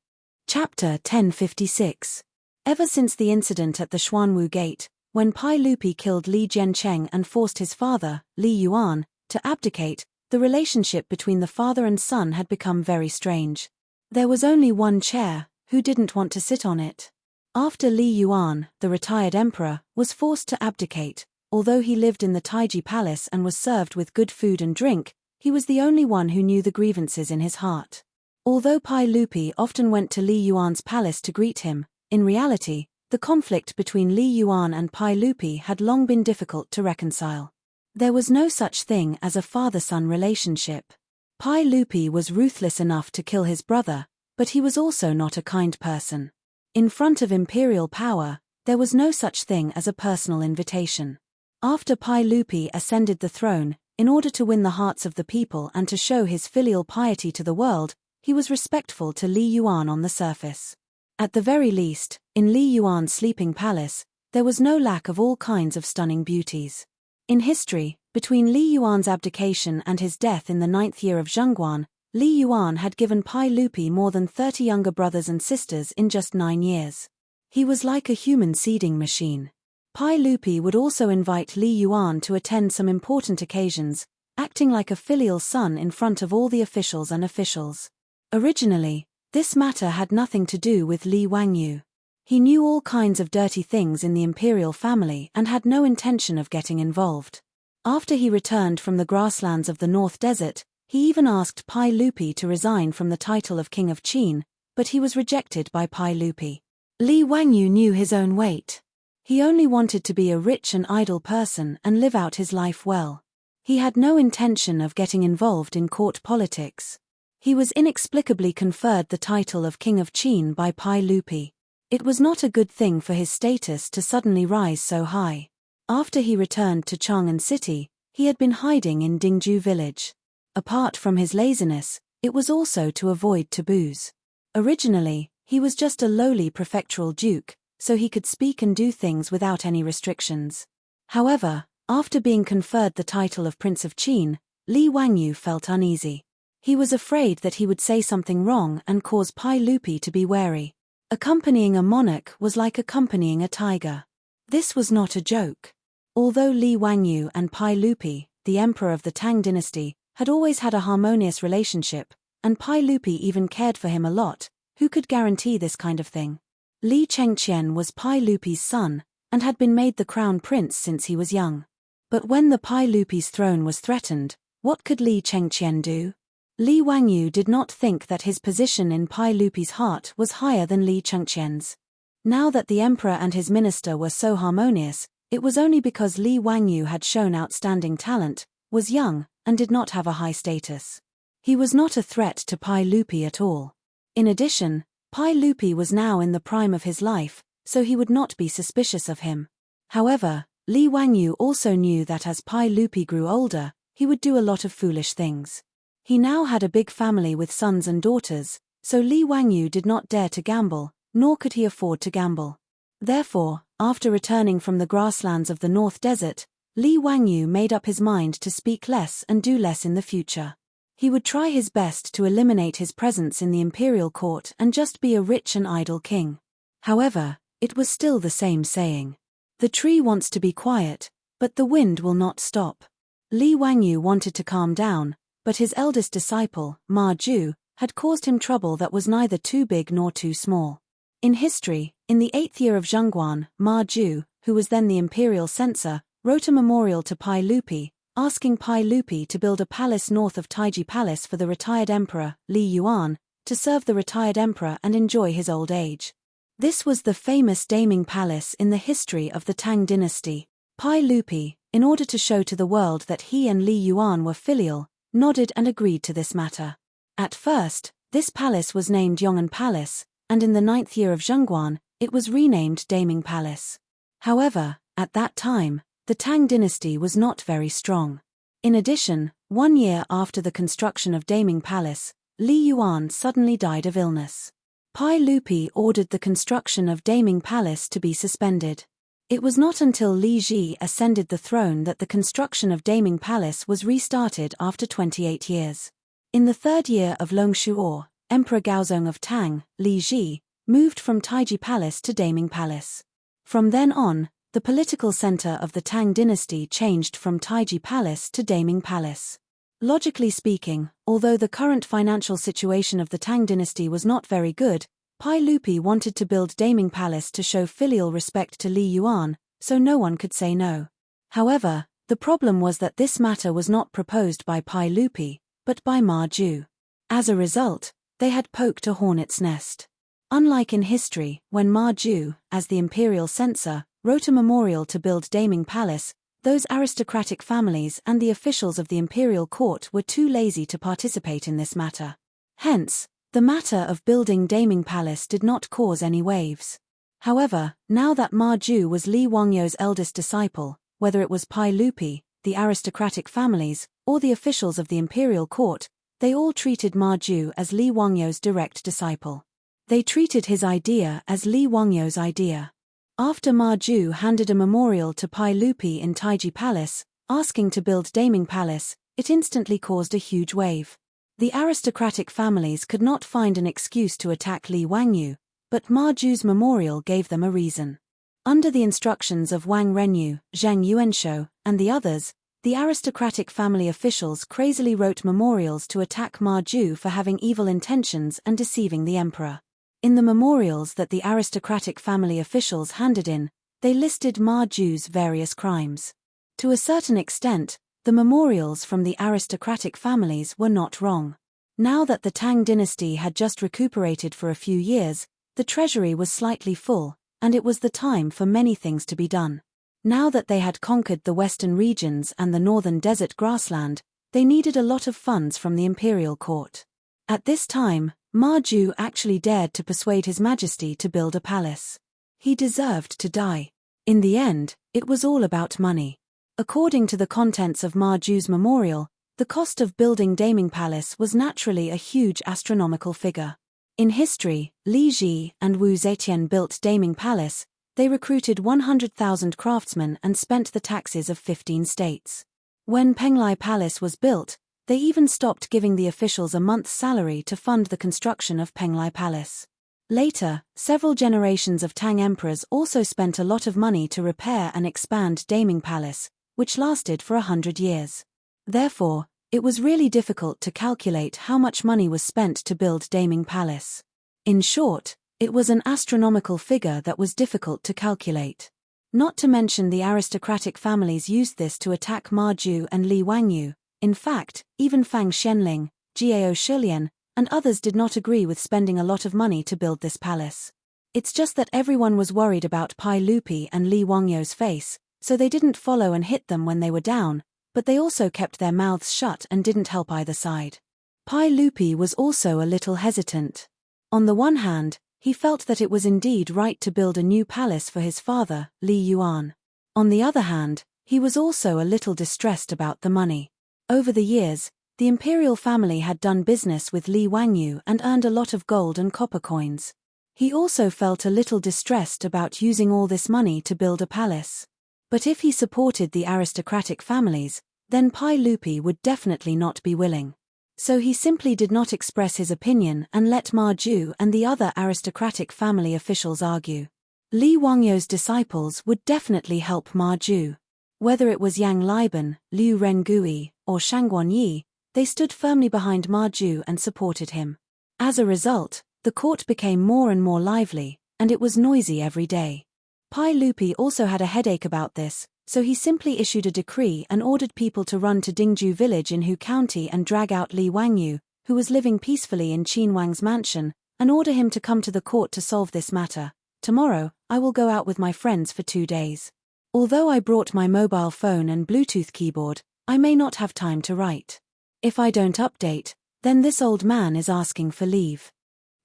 Chapter 1056. Ever since the incident at the Xuanwu Gate, When Pai Lupi killed Li Jiancheng and forced his father, Li Yuan, to abdicate, the relationship between the father and son had become very strange. There was only one chair, who didn't want to sit on it? After Li Yuan, the retired emperor, was forced to abdicate, although he lived in the Taiji palace and was served with good food and drink, he was the only one who knew the grievances in his heart. Although Pai Lupi often went to Li Yuan's palace to greet him, in reality, the conflict between Li Yuan and Pai Lupi had long been difficult to reconcile. There was no such thing as a father-son relationship. Pai Lupi was ruthless enough to kill his brother, but he was also not a kind person. In front of imperial power, there was no such thing as a personal invitation. After Pai Lupi ascended the throne, in order to win the hearts of the people and to show his filial piety to the world, he was respectful to Li Yuan on the surface. At the very least, in Li Yuan's sleeping palace, there was no lack of all kinds of stunning beauties. In history, between Li Yuan's abdication and his death in the 9th year of Zhengguan, Li Yuan had given Pai Lupi more than 30 younger brothers and sisters in just 9 years. He was like a human seeding machine. Pai Lupi would also invite Li Yuan to attend some important occasions, acting like a filial son in front of all the officials and officials. Originally, this matter had nothing to do with Li Wangyu. He knew all kinds of dirty things in the imperial family and had no intention of getting involved. After he returned from the grasslands of the North Desert, he even asked Pai Lupi to resign from the title of King of Qin, but he was rejected by Pai Lupi. Li Wangyu knew his own weight. He only wanted to be a rich and idle person and live out his life well. He had no intention of getting involved in court politics. He was inexplicably conferred the title of King of Qin by Pai Lupi. It was not a good thing for his status to suddenly rise so high. After he returned to Chang'an City, he had been hiding in Dingju village. Apart from his laziness, it was also to avoid taboos. Originally, he was just a lowly prefectural duke, so he could speak and do things without any restrictions. However, after being conferred the title of Prince of Qin, Li Wangyu felt uneasy. He was afraid that he would say something wrong and cause Pai Lupi to be wary. Accompanying a monarch was like accompanying a tiger. This was not a joke. Although Li Wangyu and Pai Lupi, the emperor of the Tang dynasty, had always had a harmonious relationship, and Pai Lupi even cared for him a lot, who could guarantee this kind of thing? Li Chengqian was Pai Lupi's son, and had been made the crown prince since he was young. But when the Pai Lupi's throne was threatened, what could Li Chengqian do? Li Wangyu did not think that his position in Pai Lupi's heart was higher than Li Chengqian's. Now that the emperor and his minister were so harmonious, it was only because Li Wangyu had shown outstanding talent, was young, and did not have a high status. He was not a threat to Pai Lupi at all. In addition, Pai Lupi was now in the prime of his life, so he would not be suspicious of him. However, Li Wangyu also knew that as Pai Lupi grew older, he would do a lot of foolish things. He now had a big family with sons and daughters, so Li Wangyu did not dare to gamble, nor could he afford to gamble. Therefore, after returning from the grasslands of the North Desert, Li Wangyu made up his mind to speak less and do less in the future. He would try his best to eliminate his presence in the imperial court and just be a rich and idle king. However, it was still the same saying. The tree wants to be quiet, but the wind will not stop. Li Wangyu wanted to calm down, but his eldest disciple, Ma Ju, had caused him trouble that was neither too big nor too small. In history, in the 8th year of Zhengguan, Ma Ju, who was then the imperial censor, wrote a memorial to Pai Lupi, asking Pai Lupi to build a palace north of Taiji Palace for the retired emperor, Li Yuan, to serve the retired emperor and enjoy his old age. This was the famous Daming Palace in the history of the Tang dynasty. Pai Lupi, in order to show to the world that he and Li Yuan were filial, nodded and agreed to this matter. At first, this palace was named Yong'an Palace, and in the 9th year of Zhengguan, it was renamed Daming Palace. However, at that time, the Tang dynasty was not very strong. In addition, 1 year after the construction of Daming Palace, Li Yuan suddenly died of illness. Pai Lupi ordered the construction of Daming Palace to be suspended. It was not until Li Ji ascended the throne that the construction of Daming Palace was restarted after 28 years. In the 3rd year of Longshuo, Emperor Gaozong of Tang, Li Ji, moved from Taiji Palace to Daming Palace. From then on, the political center of the Tang dynasty changed from Taiji Palace to Daming Palace. Logically speaking, although the current financial situation of the Tang dynasty was not very good, Pai Lupi wanted to build Daming Palace to show filial respect to Li Yuan, so no one could say no. However, the problem was that this matter was not proposed by Pai Lupi, but by Ma Ju. As a result, they had poked a hornet's nest. Unlike in history, when Ma Ju, as the imperial censor, wrote a memorial to build Daming Palace, those aristocratic families and the officials of the imperial court were too lazy to participate in this matter. Hence, the matter of building Daming Palace did not cause any waves. However, now that Ma Ju was Li Wangyou's eldest disciple, whether it was Pai Lupi, the aristocratic families, or the officials of the imperial court, they all treated Ma Ju as Li Wangyou's direct disciple. They treated his idea as Li Wangyou's idea. After Ma Ju handed a memorial to Pai Lupi in Taiji Palace, asking to build Daming Palace, it instantly caused a huge wave. The aristocratic families could not find an excuse to attack Li Wangyou, but Ma Ju's memorial gave them a reason. Under the instructions of Wang Renyu, Zhang Yuanshou, and the others, the aristocratic family officials crazily wrote memorials to attack Ma Ju for having evil intentions and deceiving the emperor. In the memorials that the aristocratic family officials handed in, they listed Ma Ju's various crimes. To a certain extent, the memorials from the aristocratic families were not wrong. Now that the Tang dynasty had just recuperated for a few years, the treasury was slightly full, and it was the time for many things to be done. Now that they had conquered the western regions and the northern desert grassland, they needed a lot of funds from the imperial court. At this time, Ma Ju actually dared to persuade His Majesty to build a palace. He deserved to die. In the end, it was all about money. According to the contents of Ma Ju's memorial, the cost of building Daming Palace was naturally a huge astronomical figure. In history, Li Ji and Wu Zetian built Daming Palace. They recruited 100,000 craftsmen and spent the taxes of 15 states. When Penglai Palace was built, they even stopped giving the officials a month's salary to fund the construction of Penglai Palace. Later, several generations of Tang emperors also spent a lot of money to repair and expand Daming Palace, which lasted for 100 years. Therefore, it was really difficult to calculate how much money was spent to build Daming Palace. In short, it was an astronomical figure that was difficult to calculate. Not to mention the aristocratic families used this to attack Ma Ju and Li Wangyou. In fact, even Fang Xianling, Jiao Shulian, and others did not agree with spending a lot of money to build this palace. It's just that everyone was worried about Pai Lupi and Li Wangyou's face, so they didn't follow and hit them when they were down, but they also kept their mouths shut and didn't help either side. Pai Lupi was also a little hesitant. On the one hand, he felt that it was indeed right to build a new palace for his father, Li Yuan. On the other hand, he was also a little distressed about the money. Over the years, the imperial family had done business with Li Wangyou and earned a lot of gold and copper coins. He also felt a little distressed about using all this money to build a palace. But if he supported the aristocratic families, then Pai Lupi would definitely not be willing. So he simply did not express his opinion and let Ma Ju and the other aristocratic family officials argue. Li Wangyou's disciples would definitely help Ma Ju. Whether it was Yang Liban, Liu Rengui, or Shangguan Yi, they stood firmly behind Ma Ju and supported him. As a result, the court became more and more lively, and it was noisy every day. Pai Lupi also had a headache about this, so he simply issued a decree and ordered people to run to Dingju village in Hu County and drag out Li Wangyou, who was living peacefully in Qin Wang's mansion, and order him to come to the court to solve this matter. Tomorrow, I will go out with my friends for 2 days. Although I brought my mobile phone and Bluetooth keyboard, I may not have time to write. If I don't update, then this old man is asking for leave.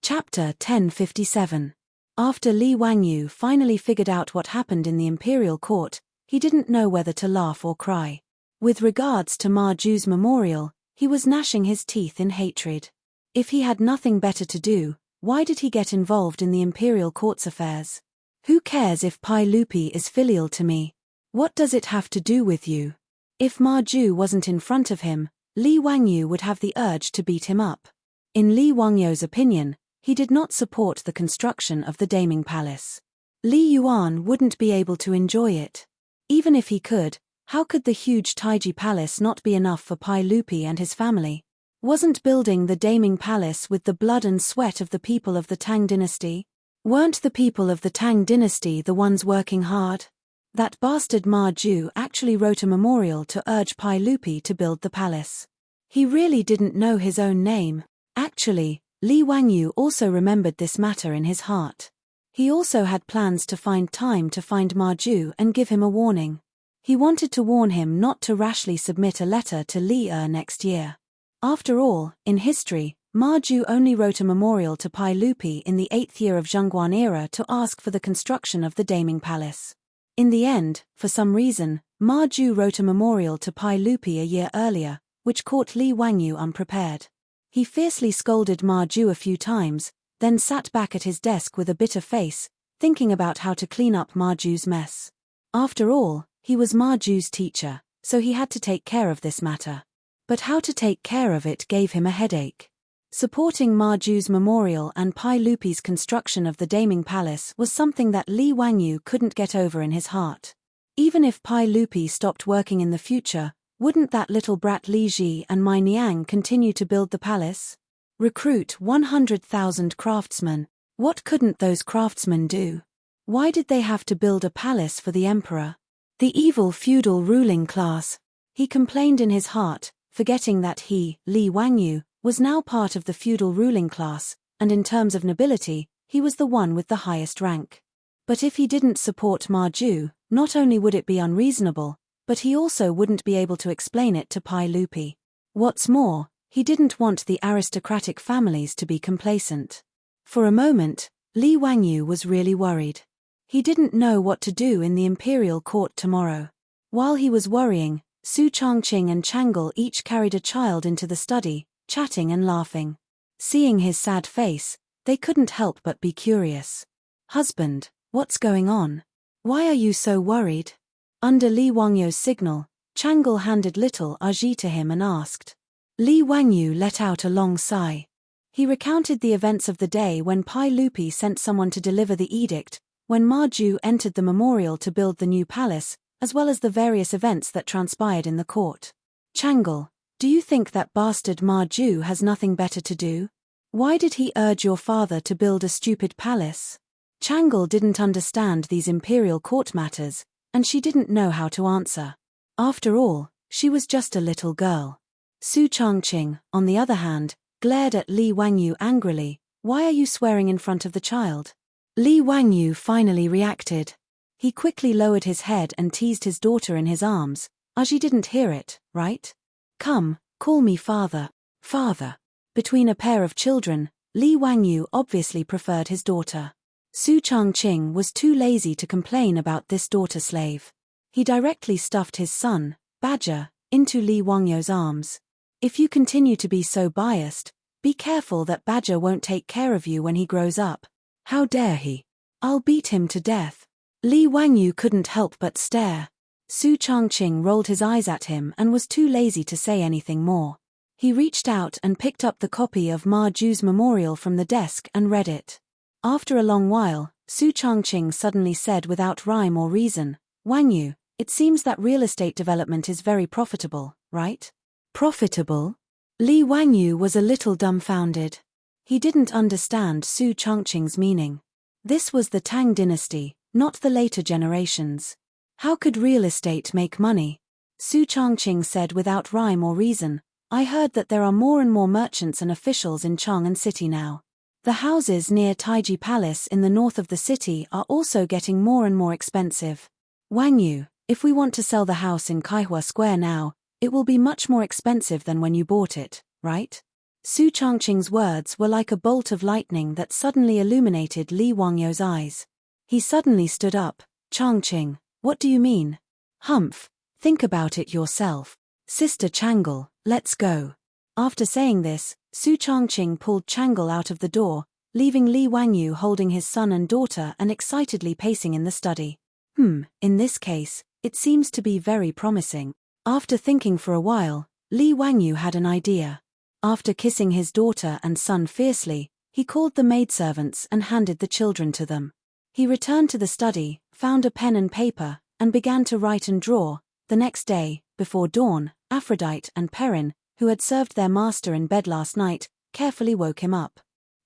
Chapter 1057. After Li Wangyou finally figured out what happened in the imperial court, he didn't know whether to laugh or cry. With regards to Ma Ju's memorial, he was gnashing his teeth in hatred. If he had nothing better to do, why did he get involved in the imperial court's affairs? Who cares if Pai Lupi is filial to me? What does it have to do with you? If Ma Ju wasn't in front of him, Li Wangyou would have the urge to beat him up. In Li Wangyou's opinion, he did not support the construction of the Daming Palace. Li Yuan wouldn't be able to enjoy it. Even if he could, how could the huge Taiji palace not be enough for Pai Lupi and his family? Wasn't building the Daming Palace with the blood and sweat of the people of the Tang dynasty? Weren't the people of the Tang dynasty the ones working hard? That bastard Ma Ju actually wrote a memorial to urge Pai Lupi to build the palace. He really didn't know his own name. Actually, Li Wangyu also remembered this matter in his heart. He also had plans to find time to find Ma Ju and give him a warning. He wanted to warn him not to rashly submit a letter to Li next year. After all, in history, Ma Ju only wrote a memorial to Pai Lupi in the 8th year of Zhongguan era to ask for the construction of the Daming Palace. In the end, for some reason, Ma Ju wrote a memorial to Pai Lupi a year earlier, which caught Li Wangyu unprepared. He fiercely scolded Ma Ju a few times, then sat back at his desk with a bitter face, thinking about how to clean up Ma Ju's mess. After all, he was Ma Ju's teacher, so he had to take care of this matter. But how to take care of it gave him a headache. Supporting Ma Ju's memorial and Pai Lupi's construction of the Daming Palace was something that Li Wangyu couldn't get over in his heart. Even if Pai Lupi stopped working in the future, wouldn't that little brat Li Ji and Mai Niang continue to build the palace? Recruit 100,000 craftsmen. What couldn't those craftsmen do? Why did they have to build a palace for the emperor? The evil feudal ruling class. He complained in his heart, forgetting that he, Li Wangyu, was now part of the feudal ruling class, and in terms of nobility, he was the one with the highest rank. But if he didn't support Ma Ju, not only would it be unreasonable, but he also wouldn't be able to explain it to Pai Lupi. What's more, he didn't want the aristocratic families to be complacent. For a moment, Li Wangyu was really worried. He didn't know what to do in the imperial court tomorrow. While he was worrying, Su Changqing and Chang'e each carried a child into the study, chatting and laughing. Seeing his sad face, they couldn't help but be curious. "Husband, what's going on? Why are you so worried?" Under Li Wangyu's signal, Chang'e handed little Aji to him and asked. Li Wangyu let out a long sigh. He recounted the events of the day when Pai Lupi sent someone to deliver the edict, when Ma Ju entered the memorial to build the new palace, as well as the various events that transpired in the court. "Chang'e, do you think that bastard Ma Ju has nothing better to do? Why did he urge your father to build a stupid palace?" Chang'e didn't understand these imperial court matters, and she didn't know how to answer. After all, she was just a little girl. Su Changqing, on the other hand, glared at Li Wangyu angrily. "Why are you swearing in front of the child?" Li Wangyu finally reacted. He quickly lowered his head and teased his daughter in his arms. "Aji didn't hear it, right? Come, call me father." Father. Between a pair of children, Li Wangyu obviously preferred his daughter. Su Changqing was too lazy to complain about this daughter slave. He directly stuffed his son, Badger, into Li Wangyu's arms. "If you continue to be so biased, be careful that Badger won't take care of you when he grows up. How dare he? I'll beat him to death." Li Wangyu couldn't help but stare. Su Changqing rolled his eyes at him and was too lazy to say anything more. He reached out and picked up the copy of Ma Ju's memorial from the desk and read it. After a long while, Su Changqing suddenly said without rhyme or reason, "Wangyu, it seems that real estate development is very profitable, right?" Profitable? Li Wangyu was a little dumbfounded. He didn't understand Su Changqing's meaning. This was the Tang dynasty, not the later generations. How could real estate make money? Su Changqing said without rhyme or reason, "I heard that there are more and more merchants and officials in Chang'an City now. The houses near Taiji Palace in the north of the city are also getting more and more expensive. Wangyu, if we want to sell the house in Kaihua Square now, it will be much more expensive than when you bought it, right?" Su Changqing's words were like a bolt of lightning that suddenly illuminated Li Wangyu's eyes. He suddenly stood up. "Changqing, what do you mean?" "Humph, think about it yourself. Sister Chang'e, let's go." After saying this, Su Changqing pulled Chang'e out of the door, leaving Li Wangyu holding his son and daughter and excitedly pacing in the study. In this case, it seems to be very promising. After thinking for a while, Li Wangyu had an idea. After kissing his daughter and son fiercely, he called the maidservants and handed the children to them. He returned to the study, found a pen and paper, and began to write and draw. The next day, before dawn, Aphrodite and Perrin, who had served their master in bed last night, carefully woke him up.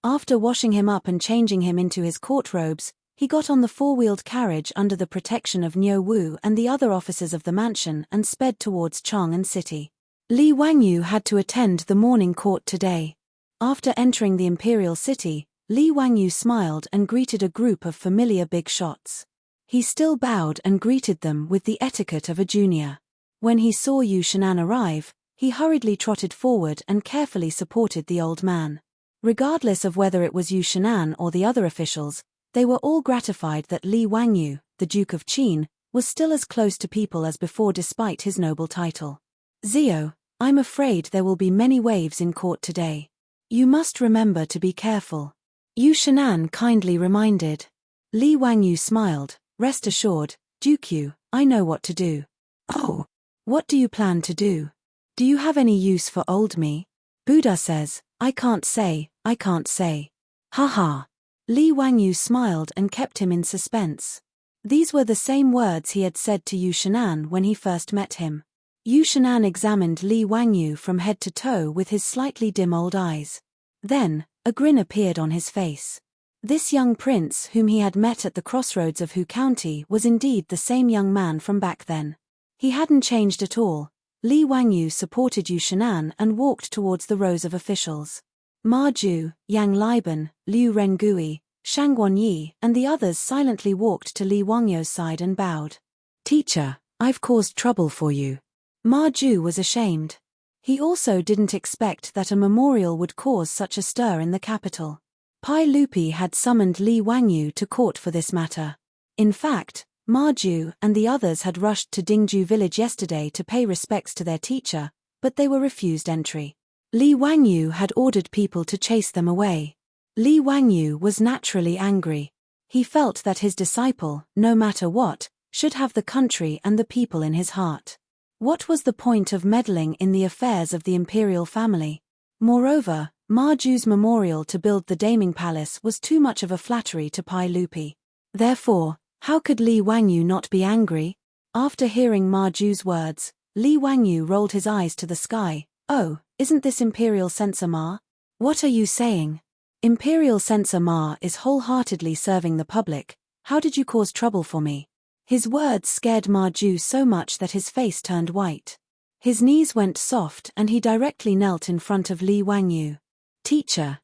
After washing him up and changing him into his court robes, he got on the four-wheeled carriage under the protection of Niu Wu and the other officers of the mansion and sped towards Chang'an City. Li Wangyu had to attend the morning court today. After entering the imperial city, Li Wangyu smiled and greeted a group of familiar big shots. He still bowed and greeted them with the etiquette of a junior. When he saw Yu Shanan arrive, he hurriedly trotted forward and carefully supported the old man. Regardless of whether it was Yu Shanan or the other officials, they were all gratified that Li Wangyu, the Duke of Qin, was still as close to people as before despite his noble title. Zio, I'm afraid there will be many waves in court today. You must remember to be careful. Yu Shanan kindly reminded. Li Wangyu smiled. Rest assured, Duke, I know what to do. Oh, what do you plan to do? Do you have any use for old me? Buddha says, I can't say. Ha ha. Li Wangyu smiled and kept him in suspense. These were the same words he had said to Yu Shanan when he first met him. Yu Shanan examined Li Wangyu from head to toe with his slightly dim old eyes. Then, a grin appeared on his face. This young prince whom he had met at the crossroads of Hu County was indeed the same young man from back then. He hadn't changed at all. Li Wangyu supported Yu Shanan and walked towards the rows of officials. Ma Ju, Yang Liban, Liu Rengui, Shang Guanyi, and the others silently walked to Li Wangyu's side and bowed. Teacher, I've caused trouble for you. Ma Ju was ashamed. He also didn't expect that a memorial would cause such a stir in the capital. Pai Lupi had summoned Li Wangyu to court for this matter. In fact, Ma Ju and the others had rushed to Dingju village yesterday to pay respects to their teacher, but they were refused entry. Li Wangyu had ordered people to chase them away. Li Wangyu was naturally angry. He felt that his disciple, no matter what, should have the country and the people in his heart. What was the point of meddling in the affairs of the imperial family? Moreover, Ma Ju's memorial to build the Daming Palace was too much of a flattery to Pai Lupi. Therefore, how could Li Wangyu not be angry? After hearing Ma Ju's words, Li Wangyu rolled his eyes to the sky. Oh, isn't this Imperial Censor Ma? What are you saying? Imperial Censor Ma is wholeheartedly serving the public. How did you cause trouble for me? His words scared Ma Ju so much that his face turned white. His knees went soft and he directly knelt in front of Li Wangyu. Teacher,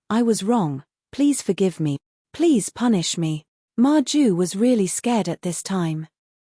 I was wrong. Please forgive me. Please punish me. Ma Ju was really scared at this time.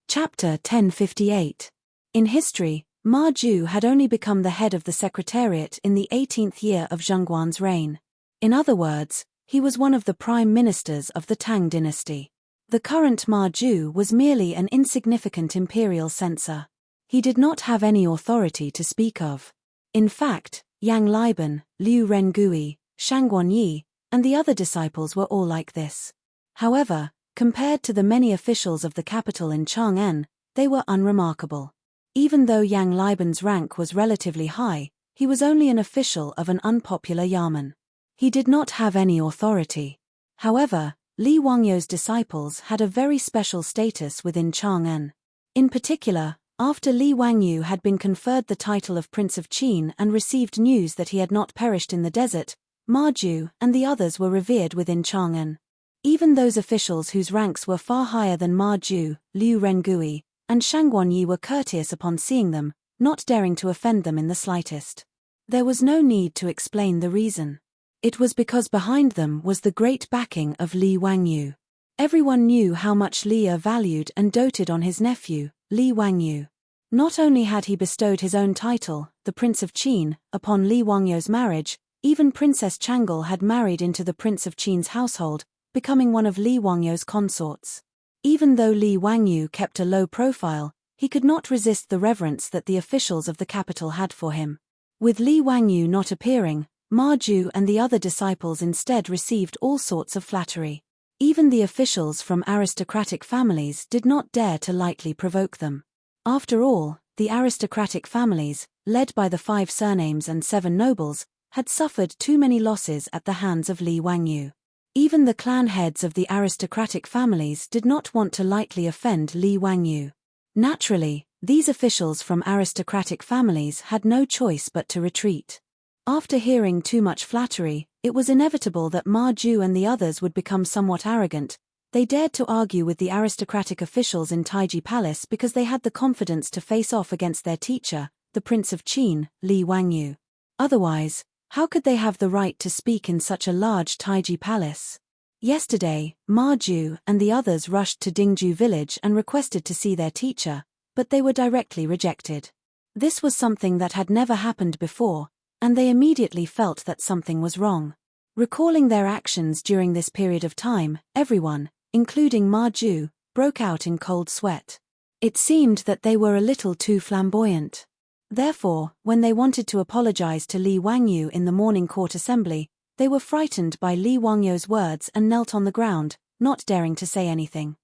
Chapter 1058. In history, Ma Ju had only become the head of the secretariat in the 18th year of Zhengguan's reign. In other words, he was one of the prime ministers of the Tang dynasty. The current Ma Ju was merely an insignificant imperial censor. He did not have any authority to speak of. In fact, Yang Liban, Liu Rengui, Shang Guanyi, and the other disciples were all like this. However, compared to the many officials of the capital in Chang'an, they were unremarkable. Even though Yang Liban's rank was relatively high, he was only an official of an unpopular yamen. He did not have any authority. However, Li Wangyu's disciples had a very special status within Chang'an. In particular, after Li Wangyu had been conferred the title of Prince of Qin and received news that he had not perished in the desert, Ma Ju and the others were revered within Chang'an. Even those officials whose ranks were far higher than Ma Ju, Liu Rengui, and Shang Guanyi were courteous upon seeing them, not daring to offend them in the slightest. There was no need to explain the reason. It was because behind them was the great backing of Li Wangyu. Everyone knew how much Li valued and doted on his nephew, Li Wangyu. Not only had he bestowed his own title, the Prince of Qin, upon Li Wangyu's marriage, even Princess Changle had married into the Prince of Qin's household, becoming one of Li Wangyu's consorts. Even though Li Wangyu kept a low profile, he could not resist the reverence that the officials of the capital had for him. With Li Wangyu not appearing, Ma Ju and the other disciples instead received all sorts of flattery. Even the officials from aristocratic families did not dare to lightly provoke them. After all, the aristocratic families, led by the 5 surnames and 7 nobles, had suffered too many losses at the hands of Li Wangyu. Even the clan heads of the aristocratic families did not want to lightly offend Li Wangyu. Naturally, these officials from aristocratic families had no choice but to retreat. After hearing too much flattery, it was inevitable that Ma Ju and the others would become somewhat arrogant. They dared to argue with the aristocratic officials in Taiji Palace because they had the confidence to face off against their teacher, the Prince of Qin, Li Wangyu. Otherwise, how could they have the right to speak in such a large Taiji Palace? Yesterday, Ma Ju and the others rushed to Dingju village and requested to see their teacher, but they were directly rejected. This was something that had never happened before, and they immediately felt that something was wrong. Recalling their actions during this period of time, everyone, including Ma Ju, broke out in cold sweat. It seemed that they were a little too flamboyant. Therefore, when they wanted to apologize to Li Wangyu in the morning court assembly, they were frightened by Li Wangyu's words and knelt on the ground, not daring to say anything.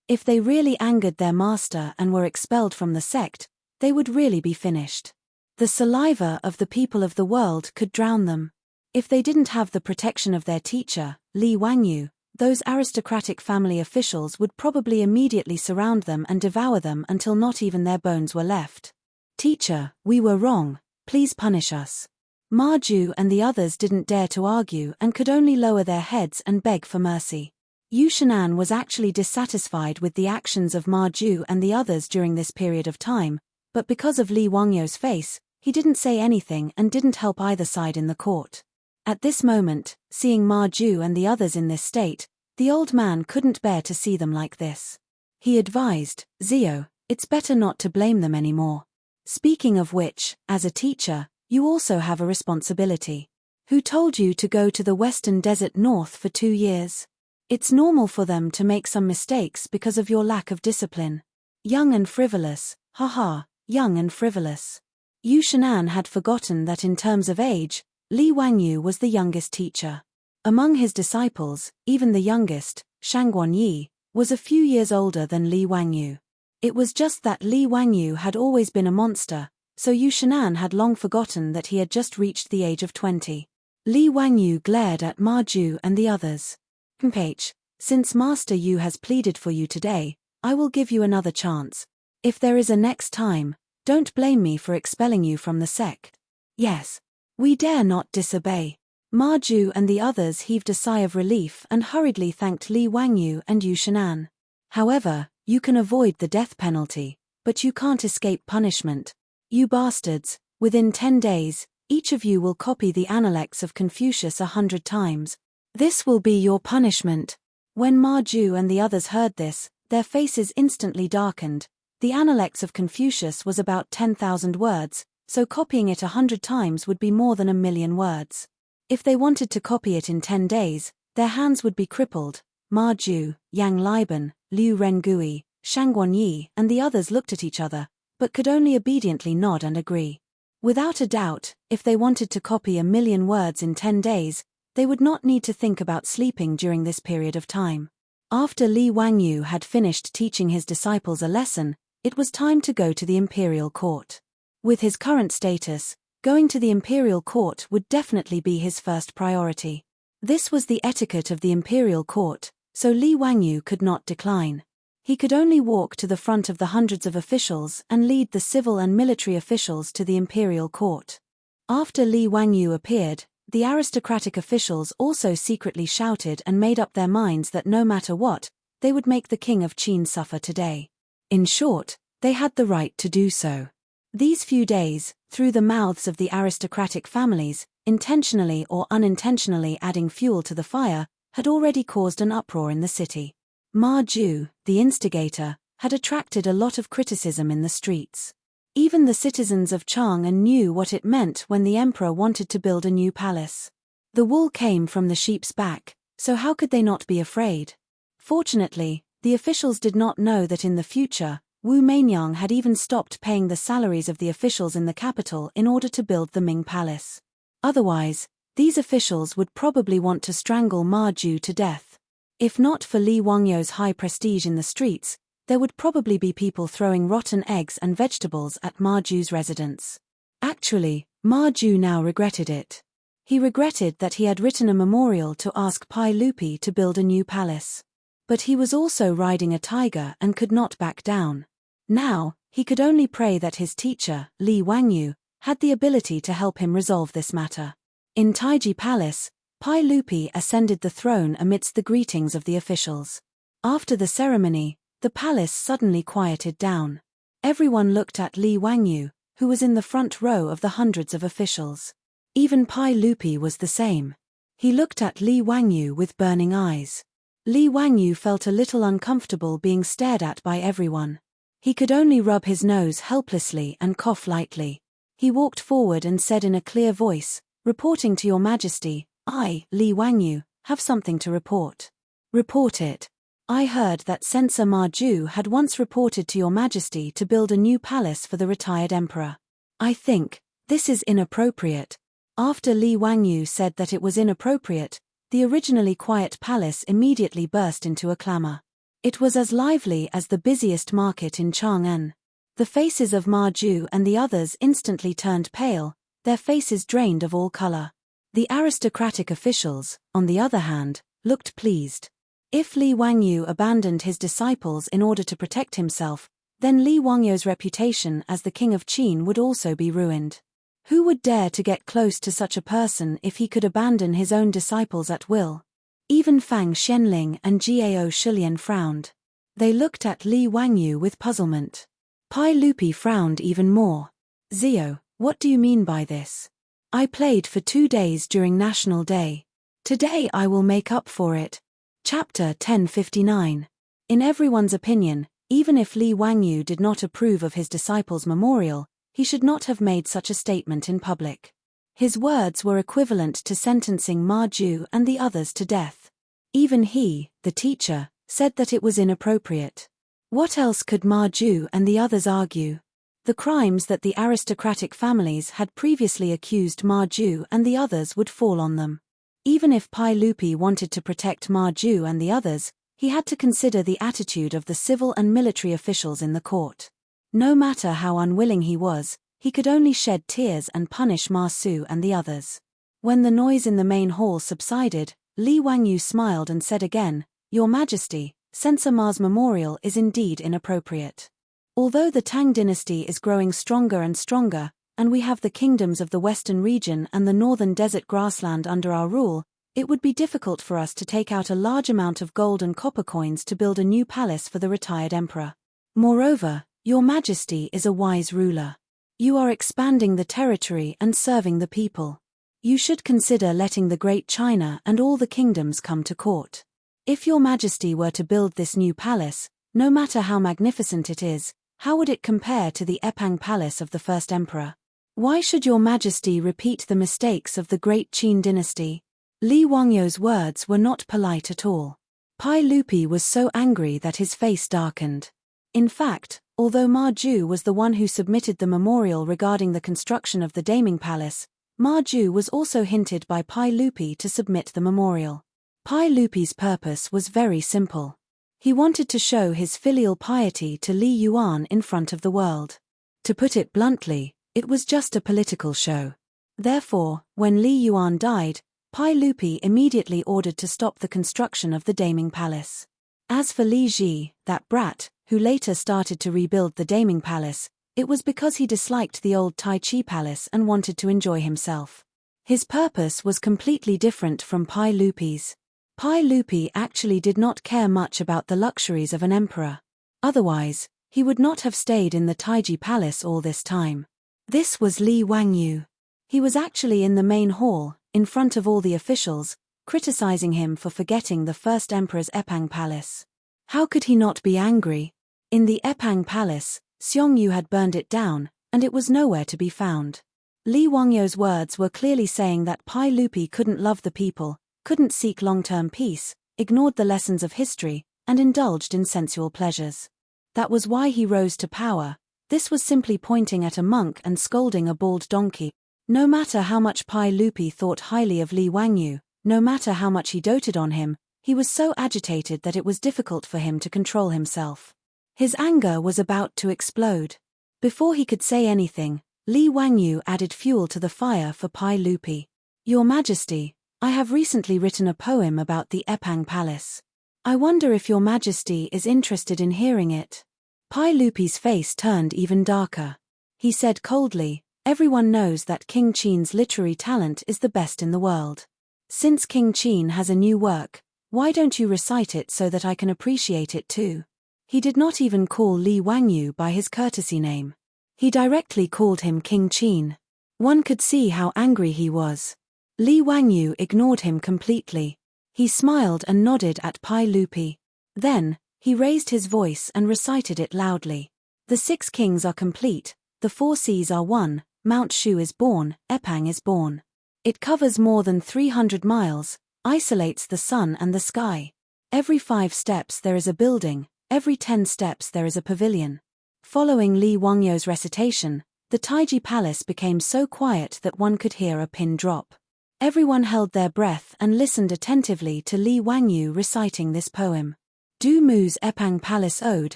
If they really angered their master and were expelled from the sect, they would really be finished. The saliva of the people of the world could drown them. If they didn't have the protection of their teacher, Li Wangyu, those aristocratic family officials would probably immediately surround them and devour them until not even their bones were left. "Teacher, we were wrong, please punish us." Ma Ju and the others didn't dare to argue and could only lower their heads and beg for mercy. Yu Shenan was actually dissatisfied with the actions of Ma Ju and the others during this period of time, but because of Li Wangyu's face, he didn't say anything and didn't help either side in the court. At this moment, seeing Ma Ju and the others in this state, the old man couldn't bear to see them like this. He advised, "Zio, it's better not to blame them anymore. Speaking of which, as a teacher, you also have a responsibility. Who told you to go to the Western Desert North for 2 years? It's normal for them to make some mistakes because of your lack of discipline. Young and frivolous, haha, young and frivolous." Yu Shenan had forgotten that in terms of age, Li Wangyu was the youngest teacher. Among his disciples, even the youngest, Shangguan Yi, was a few years older than Li Wangyu. It was just that Li Wangyu had always been a monster, so Yu Shenan had long forgotten that he had just reached the age of 20. Li Wangyu glared at Ma Ju and the others. "H, since Master Yu has pleaded for you today, I will give you another chance. If there is a next time, don't blame me for expelling you from the sect." "Yes. We dare not disobey." Ma Ju and the others heaved a sigh of relief and hurriedly thanked Li Wangyu and Yu Shenan. "However, you can avoid the death penalty, but you can't escape punishment. You bastards, within 10 days, each of you will copy the Analects of Confucius 100 times. This will be your punishment." When Ma Ju and the others heard this, their faces instantly darkened. The Analects of Confucius was about 10,000 words, so copying it 100 times would be more than 1,000,000 words. If they wanted to copy it in 10 days, their hands would be crippled. Ma Ju, Yang Liban, Liu Rengui, Shangguan Yi and the others looked at each other, but could only obediently nod and agree. Without a doubt, if they wanted to copy 1,000,000 words in 10 days, they would not need to think about sleeping during this period of time. After Li Wangyu had finished teaching his disciples a lesson, it was time to go to the imperial court. With his current status, going to the imperial court would definitely be his first priority. This was the etiquette of the imperial court, so Li Wangyu could not decline. He could only walk to the front of the hundreds of officials and lead the civil and military officials to the imperial court. After Li Wangyu appeared, the aristocratic officials also secretly shouted and made up their minds that no matter what, they would make the king of Qin suffer today. In short, they had the right to do so. These few days, through the mouths of the aristocratic families, intentionally or unintentionally adding fuel to the fire, had already caused an uproar in the city. Ma Ju, the instigator, had attracted a lot of criticism in the streets. Even the citizens of Chang'an knew what it meant when the emperor wanted to build a new palace. The wool came from the sheep's back, so how could they not be afraid? Fortunately, the officials did not know that in the future, Wu Meinyang had even stopped paying the salaries of the officials in the capital in order to build the Ming Palace. Otherwise, these officials would probably want to strangle Ma Ju to death. If not for Li Wangyu's high prestige in the streets, there would probably be people throwing rotten eggs and vegetables at Ma Ju's residence. Actually, Ma Ju now regretted it. He regretted that he had written a memorial to ask Pai Lupi to build a new palace. But he was also riding a tiger and could not back down. Now, he could only pray that his teacher, Li Wangyu, had the ability to help him resolve this matter. In Taiji Palace, Pai Lupi ascended the throne amidst the greetings of the officials. After the ceremony, the palace suddenly quieted down. Everyone looked at Li Wangyu, who was in the front row of the hundreds of officials. Even Pai Lupi was the same. He looked at Li Wangyu with burning eyes. Li Wangyu felt a little uncomfortable being stared at by everyone. He could only rub his nose helplessly and cough lightly. He walked forward and said in a clear voice, "Reporting to Your Majesty, I, Li Wangyu, have something to report." "Report it." "I heard that Censor Ma Ju had once reported to Your Majesty to build a new palace for the retired emperor. I think this is inappropriate." After Li Wangyu said that it was inappropriate, the originally quiet palace immediately burst into a clamor. It was as lively as the busiest market in Chang'an. The faces of Ma Ju and the others instantly turned pale, their faces drained of all color. The aristocratic officials, on the other hand, looked pleased. If Li Wangyu abandoned his disciples in order to protect himself, then Li Wangyu's reputation as the king of Qin would also be ruined. Who would dare to get close to such a person if he could abandon his own disciples at will? Even Fang Xianling and Gao Shulian frowned. They looked at Li Wangyu with puzzlement. Pai Lupi frowned even more. "Zio, what do you mean by this? I played for 2 days during National Day. Today I will make up for it." Chapter 1059. In everyone's opinion, even if Li Wangyu did not approve of his disciples' memorial, he should not have made such a statement in public. His words were equivalent to sentencing Ma Ju and the others to death. Even he, the teacher, said that it was inappropriate. What else could Ma Ju and the others argue? The crimes that the aristocratic families had previously accused Ma Ju and the others would fall on them. Even if Pai Lupi wanted to protect Ma Ju and the others, he had to consider the attitude of the civil and military officials in the court. No matter how unwilling he was, he could only shed tears and punish Ma Su and the others. When the noise in the main hall subsided, Li Wangyu smiled and said again, "Your Majesty, Censor Ma's memorial is indeed inappropriate. Although the Tang dynasty is growing stronger and stronger, and we have the kingdoms of the western region and the northern desert grassland under our rule, it would be difficult for us to take out a large amount of gold and copper coins to build a new palace for the retired emperor. Moreover, Your Majesty is a wise ruler. You are expanding the territory and serving the people. You should consider letting the Great China and all the kingdoms come to court. If Your Majesty were to build this new palace, no matter how magnificent it is, how would it compare to the Epang Palace of the first emperor? Why should Your Majesty repeat the mistakes of the Great Qin dynasty?" Li Wangyu's words were not polite at all. Pai Lupi was so angry that his face darkened. In fact, although Ma Ju was the one who submitted the memorial regarding the construction of the Daming Palace, Ma Ju was also hinted by Pai Lupi to submit the memorial. Pai Lupi's purpose was very simple. He wanted to show his filial piety to Li Yuan in front of the world. To put it bluntly, it was just a political show. Therefore, when Li Yuan died, Pai Lupi immediately ordered to stop the construction of the Daming Palace. As for Li Ji, that brat, who later started to rebuild the Daming Palace, it was because he disliked the old Tai Chi Palace and wanted to enjoy himself. His purpose was completely different from Pai Lupi's. Pai Lupi actually did not care much about the luxuries of an emperor. Otherwise, he would not have stayed in the Taiji Palace all this time. This was Li Wangyu. He was actually in the main hall, in front of all the officials, criticizing him for forgetting the first emperor's Epang Palace. How could he not be angry? In the Epang Palace, Xiongyu had burned it down, and it was nowhere to be found. Li Wangyu's words were clearly saying that Pai Lupi couldn't love the people, couldn't seek long-term peace, ignored the lessons of history, and indulged in sensual pleasures. That was why he rose to power. This was simply pointing at a monk and scolding a bald donkey. No matter how much Pai Lupi thought highly of Li Wangyu, no matter how much he doted on him, he was so agitated that it was difficult for him to control himself. His anger was about to explode. Before he could say anything, Li Wangyu added fuel to the fire for Pai Lupi. Your Majesty, I have recently written a poem about the Epang Palace. I wonder if Your Majesty is interested in hearing it. Pai Lupi's face turned even darker. He said coldly, everyone knows that King Qin's literary talent is the best in the world. Since King Qin has a new work, why don't you recite it so that I can appreciate it too? He did not even call Li Wangyu by his courtesy name. He directly called him King Qin. One could see how angry he was. Li Wangyu ignored him completely. He smiled and nodded at Pai Lupi. Then, he raised his voice and recited it loudly. The 6 kings are complete, the 4 seas are one, Mount Shu is born, Epang is born. It covers more than 300 miles, isolates the sun and the sky. Every 5 steps there is a building, every 10 steps there is a pavilion. Following Li Wangyu's recitation, the Taiji Palace became so quiet that one could hear a pin drop. Everyone held their breath and listened attentively to Li Wangyu reciting this poem. Du Mu's Epang Palace Ode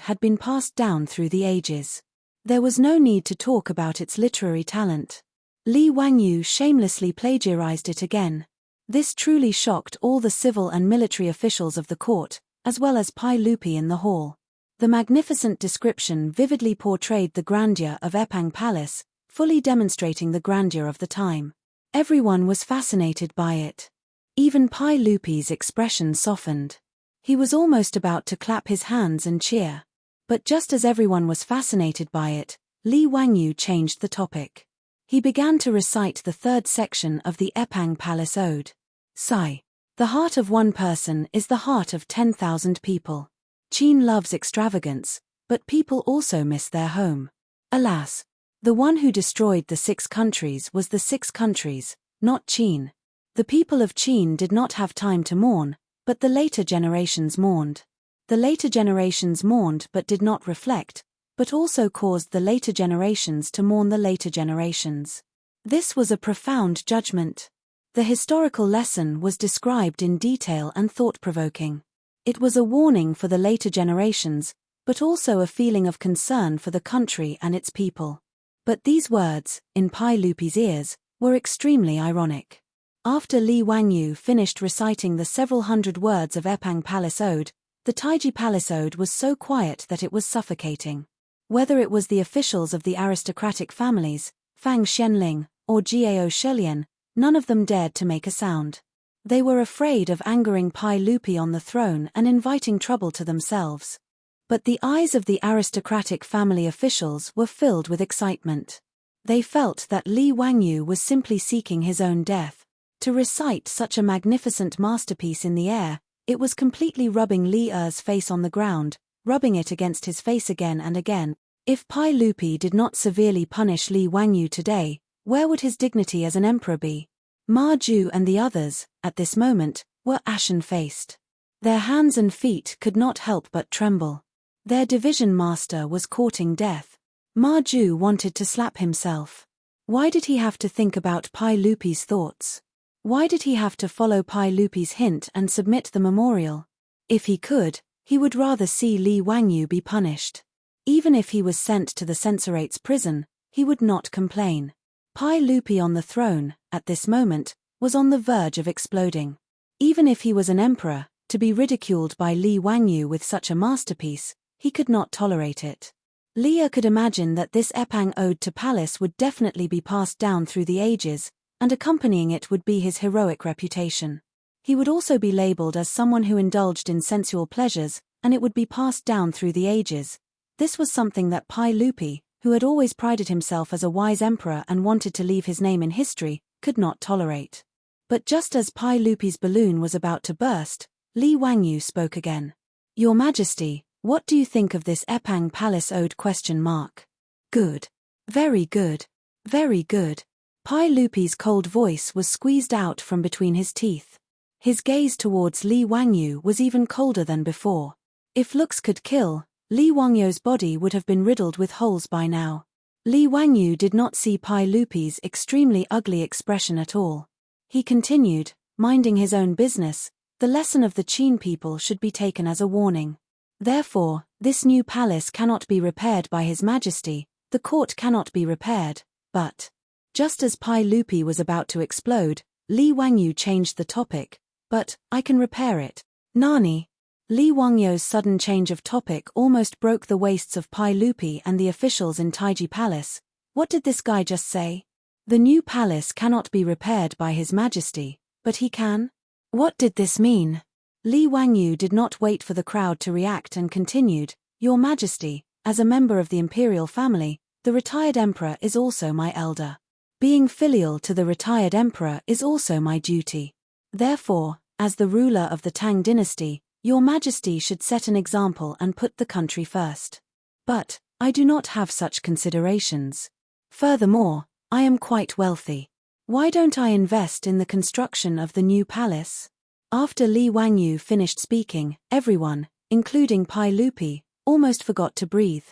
had been passed down through the ages. There was no need to talk about its literary talent. Li Wangyu shamelessly plagiarized it again. This truly shocked all the civil and military officials of the court, as well as Pai Lupi in the hall. The magnificent description vividly portrayed the grandeur of Epang Palace, fully demonstrating the grandeur of the time. Everyone was fascinated by it. Even Pai Lupi's expression softened. He was almost about to clap his hands and cheer. But just as everyone was fascinated by it, Li Wangyu changed the topic. He began to recite the 3rd section of the Epang Palace Ode. Sigh. The heart of one person is the heart of 10,000 people. Qin loves extravagance, but people also miss their home. Alas, the one who destroyed the 6 countries was the 6 countries, not Qin. The people of Qin did not have time to mourn, but the later generations mourned. The later generations mourned but did not reflect, but also caused the later generations to mourn the later generations. This was a profound judgment. The historical lesson was described in detail and thought-provoking. It was a warning for the later generations, but also a feeling of concern for the country and its people. But these words, in Pai Lupi's ears, were extremely ironic. After Li Wangyu finished reciting the several hundred words of Epang Palace Ode, the Taiji Palace Ode was so quiet that it was suffocating. Whether it was the officials of the aristocratic families, Fang Xianling, or Jiao Shelian, none of them dared to make a sound. They were afraid of angering Pai Lupi on the throne and inviting trouble to themselves. But the eyes of the aristocratic family officials were filled with excitement. They felt that Li Wangyu was simply seeking his own death. To recite such a magnificent masterpiece in the air, it was completely rubbing Li Er's face on the ground, rubbing it against his face again and again. If Pai Lupi did not severely punish Li Wangyu today, where would his dignity as an emperor be? Ma Ju and the others, at this moment, were ashen-faced. Their hands and feet could not help but tremble. Their division master was courting death. Ma Ju wanted to slap himself. Why did he have to think about Pai Lupi's thoughts? Why did he have to follow Pai Lupi's hint and submit the memorial? If he could, he would rather see Li Wangyu be punished. Even if he was sent to the censorate's prison, he would not complain. Pai Lupi on the throne, at this moment, was on the verge of exploding. Even if he was an emperor, to be ridiculed by Li Wangyu with such a masterpiece, he could not tolerate it. Li could imagine that this Epang Ode to Palace would definitely be passed down through the ages, and accompanying it would be his heroic reputation. He would also be labeled as someone who indulged in sensual pleasures, and it would be passed down through the ages. This was something that Pai Lupi, who had always prided himself as a wise emperor and wanted to leave his name in history, could not tolerate. But just as Pai Lupi's balloon was about to burst, Li Wangyu spoke again. Your Majesty, what do you think of this Epang Palace Ode ? Good. Very good. Very good. Pai Lupi's cold voice was squeezed out from between his teeth. His gaze towards Li Wangyu was even colder than before. If looks could kill, Li Wangyu's body would have been riddled with holes by now. Li Wangyu did not see Pai Lupi's extremely ugly expression at all. He continued, minding his own business, the lesson of the Qin people should be taken as a warning. Therefore, this new palace cannot be repaired by His Majesty, the court cannot be repaired, but... Just as Pai Lupi was about to explode, Li Wangyu changed the topic. But, I can repair it. Nani? Li Wangyu's sudden change of topic almost broke the waists of Pai Lupi and the officials in Taiji Palace. What did this guy just say? The new palace cannot be repaired by His Majesty, but he can? What did this mean? Li Wangyu did not wait for the crowd to react and continued, Your Majesty, as a member of the imperial family, the retired emperor is also my elder. Being filial to the retired emperor is also my duty. Therefore, as the ruler of the Tang dynasty, Your Majesty should set an example and put the country first. But, I do not have such considerations. Furthermore, I am quite wealthy. Why don't I invest in the construction of the new palace? After Li Wangyu finished speaking, everyone, including Pai Lupi, almost forgot to breathe.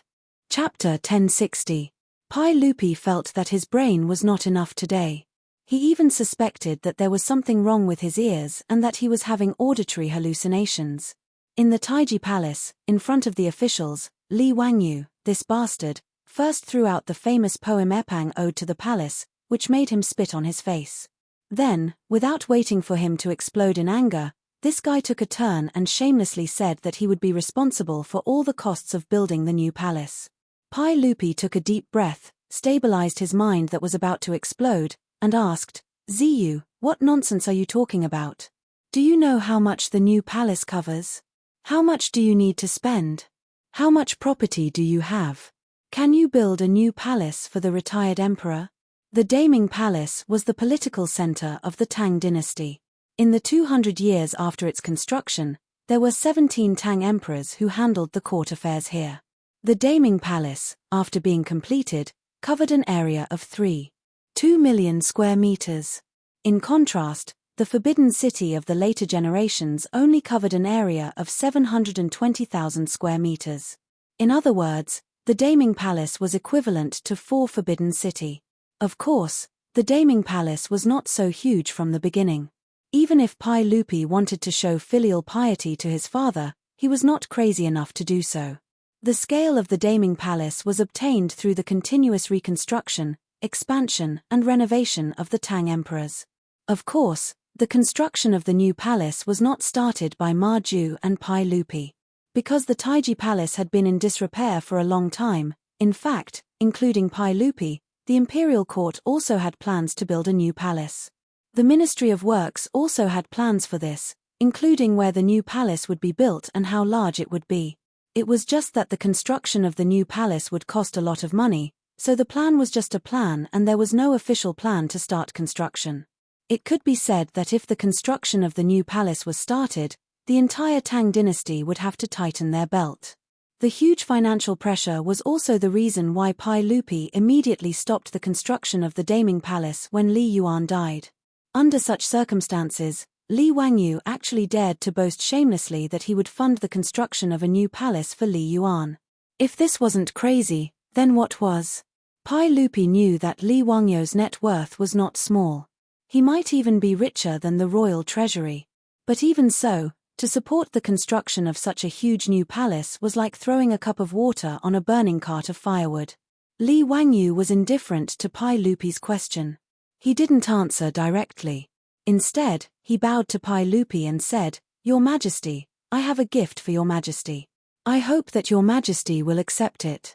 Chapter 1060. Pai Lupi felt that his brain was not enough today. He even suspected that there was something wrong with his ears and that he was having auditory hallucinations. In the Taiji Palace, in front of the officials, Li Wangyu, this bastard, first threw out the famous poem Epang Ode to the Palace, which made him spit on his face. Then, without waiting for him to explode in anger, this guy took a turn and shamelessly said that he would be responsible for all the costs of building the new palace. Pai Lupi took a deep breath, stabilized his mind that was about to explode, and asked, Ziyu, what nonsense are you talking about? Do you know how much the new palace covers? How much do you need to spend? How much property do you have? Can you build a new palace for the retired emperor? The Daming Palace was the political center of the Tang dynasty. In the 200 years after its construction, there were 17 Tang emperors who handled the court affairs here. The Daming Palace, after being completed, covered an area of 3.2 million square meters. In contrast, the Forbidden City of the later generations only covered an area of 720,000 square meters. In other words, the Daming Palace was equivalent to 4 Forbidden City. Of course, the Daming Palace was not so huge from the beginning. Even if Pai Lupi wanted to show filial piety to his father, he was not crazy enough to do so. The scale of the Daming Palace was obtained through the continuous reconstruction, expansion, and renovation of the Tang emperors. Of course, the construction of the new palace was not started by Ma Ju and Pai Lupi. Because the Taiji Palace had been in disrepair for a long time, in fact, including Pai Lupi, the imperial court also had plans to build a new palace. The Ministry of Works also had plans for this, including where the new palace would be built and how large it would be. It was just that the construction of the new palace would cost a lot of money, so the plan was just a plan and there was no official plan to start construction. It could be said that if the construction of the new palace was started, the entire Tang dynasty would have to tighten their belt. The huge financial pressure was also the reason why Pai Lupi immediately stopped the construction of the Daming Palace when Li Yuan died. Under such circumstances, Li Wangyu actually dared to boast shamelessly that he would fund the construction of a new palace for Li Yuan. If this wasn't crazy, then what was? Pai Lupi knew that Li Wangyu's net worth was not small. He might even be richer than the royal treasury. But even so, to support the construction of such a huge new palace was like throwing a cup of water on a burning cart of firewood. Li Wangyu was indifferent to Pai Lupi's question. He didn't answer directly. Instead, he bowed to Pai Lupi and said, Your Majesty, I have a gift for Your Majesty. I hope that Your Majesty will accept it.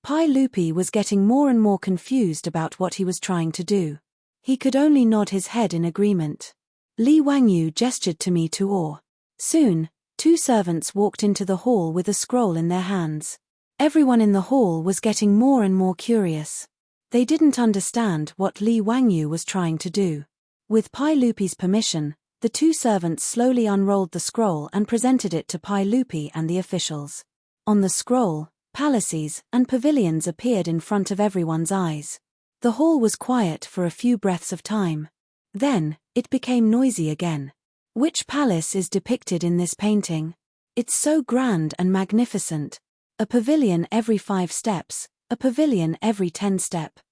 Pai Lupi was getting more and more confused about what he was trying to do. He could only nod his head in agreement. Li Wangyu gestured to me to awe. Soon, 2 servants walked into the hall with a scroll in their hands. Everyone in the hall was getting more and more curious. They didn't understand what Li Wangyu was trying to do. With Pai Lupi's permission, the 2 servants slowly unrolled the scroll and presented it to Pai Lupi and the officials. On the scroll, palaces and pavilions appeared in front of everyone's eyes. The hall was quiet for a few breaths of time. Then, it became noisy again. Which palace is depicted in this painting? It's so grand and magnificent. A pavilion every 5 steps, a pavilion every 10 steps.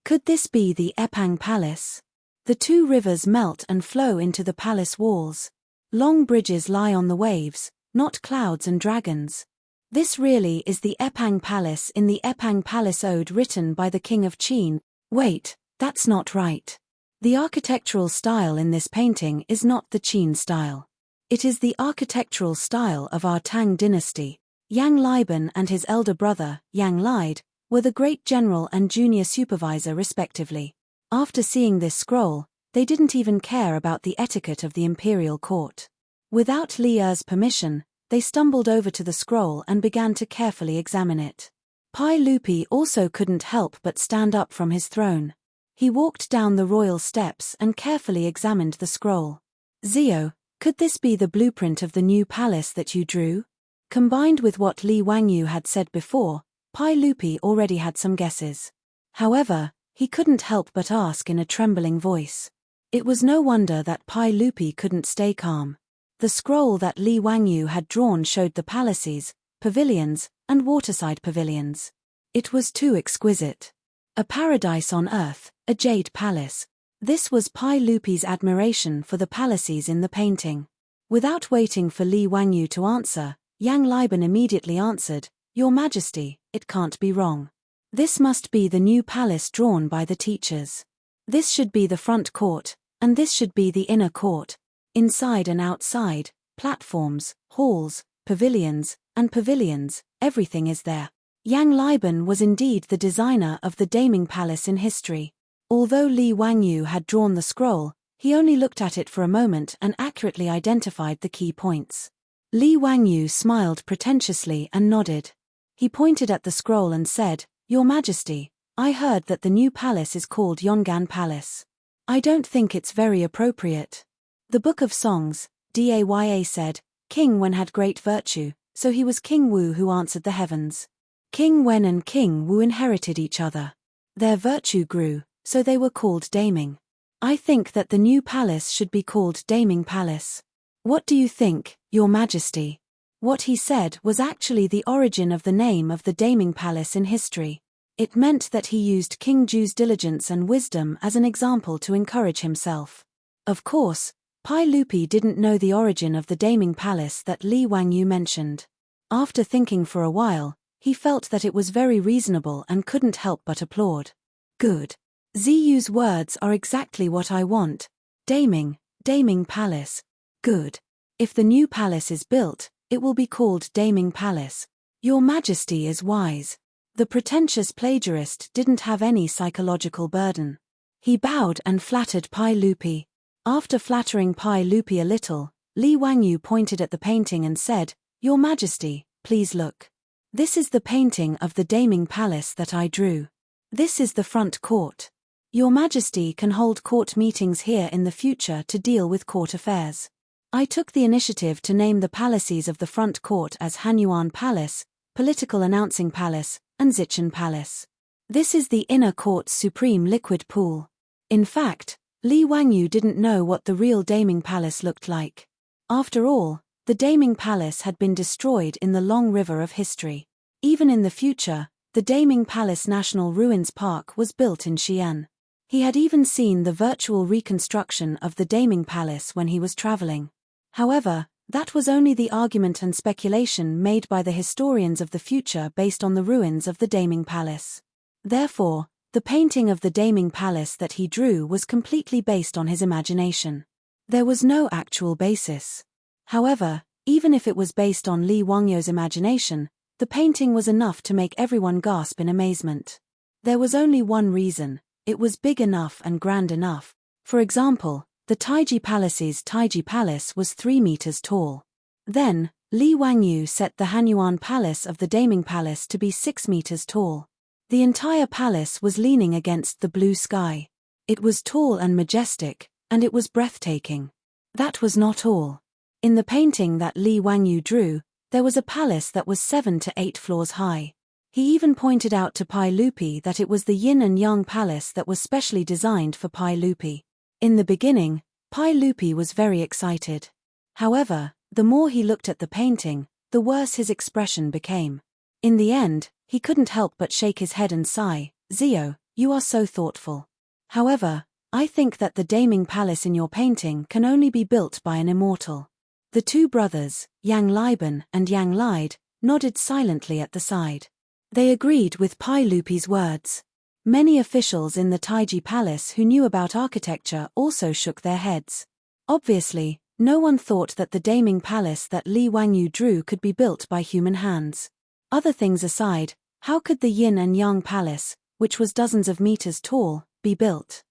Could this be the Epang Palace? The 2 rivers melt and flow into the palace walls. Long bridges lie on the waves, not clouds and dragons. This really is the Epang Palace in the Epang Palace Ode written by the King of Qin. Wait, that's not right. The architectural style in this painting is not the Qin style. It is the architectural style of our Tang dynasty. Yang Liban and his elder brother, Yang Lide, were the great general and junior supervisor respectively. After seeing this scroll, they didn't even care about the etiquette of the imperial court. Without Li Er's permission, they stumbled over to the scroll and began to carefully examine it. Pai Lupi also couldn't help but stand up from his throne. He walked down the royal steps and carefully examined the scroll. Zio, could this be the blueprint of the new palace that you drew? Combined with what Li Wangyu had said before, Pai Lupi already had some guesses. However, he couldn't help but ask in a trembling voice. It was no wonder that Pai Lupi couldn't stay calm. The scroll that Li Wangyu had drawn showed the palaces, pavilions, and waterside pavilions. It was too exquisite. A paradise on earth, a jade palace. This was Pai Lupi's admiration for the palaces in the painting. Without waiting for Li Wangyu to answer, Yang Liban immediately answered, "Your Majesty, it can't be wrong. This must be the new palace drawn by the teachers. This should be the front court, and this should be the inner court. Inside and outside, platforms, halls, pavilions, everything is there." Yang Liban was indeed the designer of the Daming Palace in history. Although Li Wangyu had drawn the scroll, he only looked at it for a moment and accurately identified the key points. Li Wangyu smiled pretentiously and nodded. He pointed at the scroll and said, "Your Majesty, I heard that the new palace is called Yongan Palace. I don't think it's very appropriate. The Book of Songs, Daya said, King Wen had great virtue, so he was King Wu who answered the heavens. King Wen and King Wu inherited each other. Their virtue grew, so they were called Daming. I think that the new palace should be called Daming Palace. What do you think, Your Majesty?" What he said was actually the origin of the name of the Daming Palace in history. It meant that he used King Ju's diligence and wisdom as an example to encourage himself. Of course, Pai Lupi didn't know the origin of the Daming Palace that Li Wangyu mentioned. After thinking for a while, he felt that it was very reasonable and couldn't help but applaud. "Good. Ziyu's words are exactly what I want. Daming Palace. Good. If the new palace is built, it will be called Daming Palace. Your Majesty is wise." The pretentious plagiarist didn't have any psychological burden. He bowed and flattered Pai Lupi. After flattering Pai Lupi a little, Li Wangyu pointed at the painting and said, "Your Majesty, please look. This is the painting of the Daming Palace that I drew. This is the front court. Your Majesty can hold court meetings here in the future to deal with court affairs. I took the initiative to name the palaces of the front court as Hanyuan Palace, Political Announcing Palace, and Zichen Palace. This is the inner court's supreme liquid pool." In fact, Li Wangyu didn't know what the real Daming Palace looked like. After all, the Daming Palace had been destroyed in the long river of history. Even in the future, the Daming Palace National Ruins Park was built in Xi'an. He had even seen the virtual reconstruction of the Daming Palace when he was traveling. However, that was only the argument and speculation made by the historians of the future based on the ruins of the Daming Palace. Therefore, the painting of the Daming Palace that he drew was completely based on his imagination. There was no actual basis. However, even if it was based on Li Wangyu's imagination, the painting was enough to make everyone gasp in amazement. There was only one reason: it was big enough and grand enough. For example, the Taiji Palace's Taiji Palace was 3 meters tall. Then, Li Wangyu set the Hanyuan Palace of the Daming Palace to be 6 meters tall. The entire palace was leaning against the blue sky. It was tall and majestic, and it was breathtaking. That was not all. In the painting that Li Wangyu drew, there was a palace that was 7 to 8 floors high. He even pointed out to Pai Lupi that it was the Yin and Yang Palace that was specially designed for Pai Lupi. In the beginning, Pai Lupi was very excited. However, the more he looked at the painting, the worse his expression became. In the end, he couldn't help but shake his head and sigh, "Zio, you are so thoughtful. However, I think that the Daming Palace in your painting can only be built by an immortal." The two brothers, Yang Liban and Yang Lide, nodded silently at the side. They agreed with Pai Lupi's words. Many officials in the Taiji Palace who knew about architecture also shook their heads. Obviously, no one thought that the Daming Palace that Li Wangyu drew could be built by human hands. Other things aside, how could the Yin and Yang Palace, which was dozens of meters tall, be built?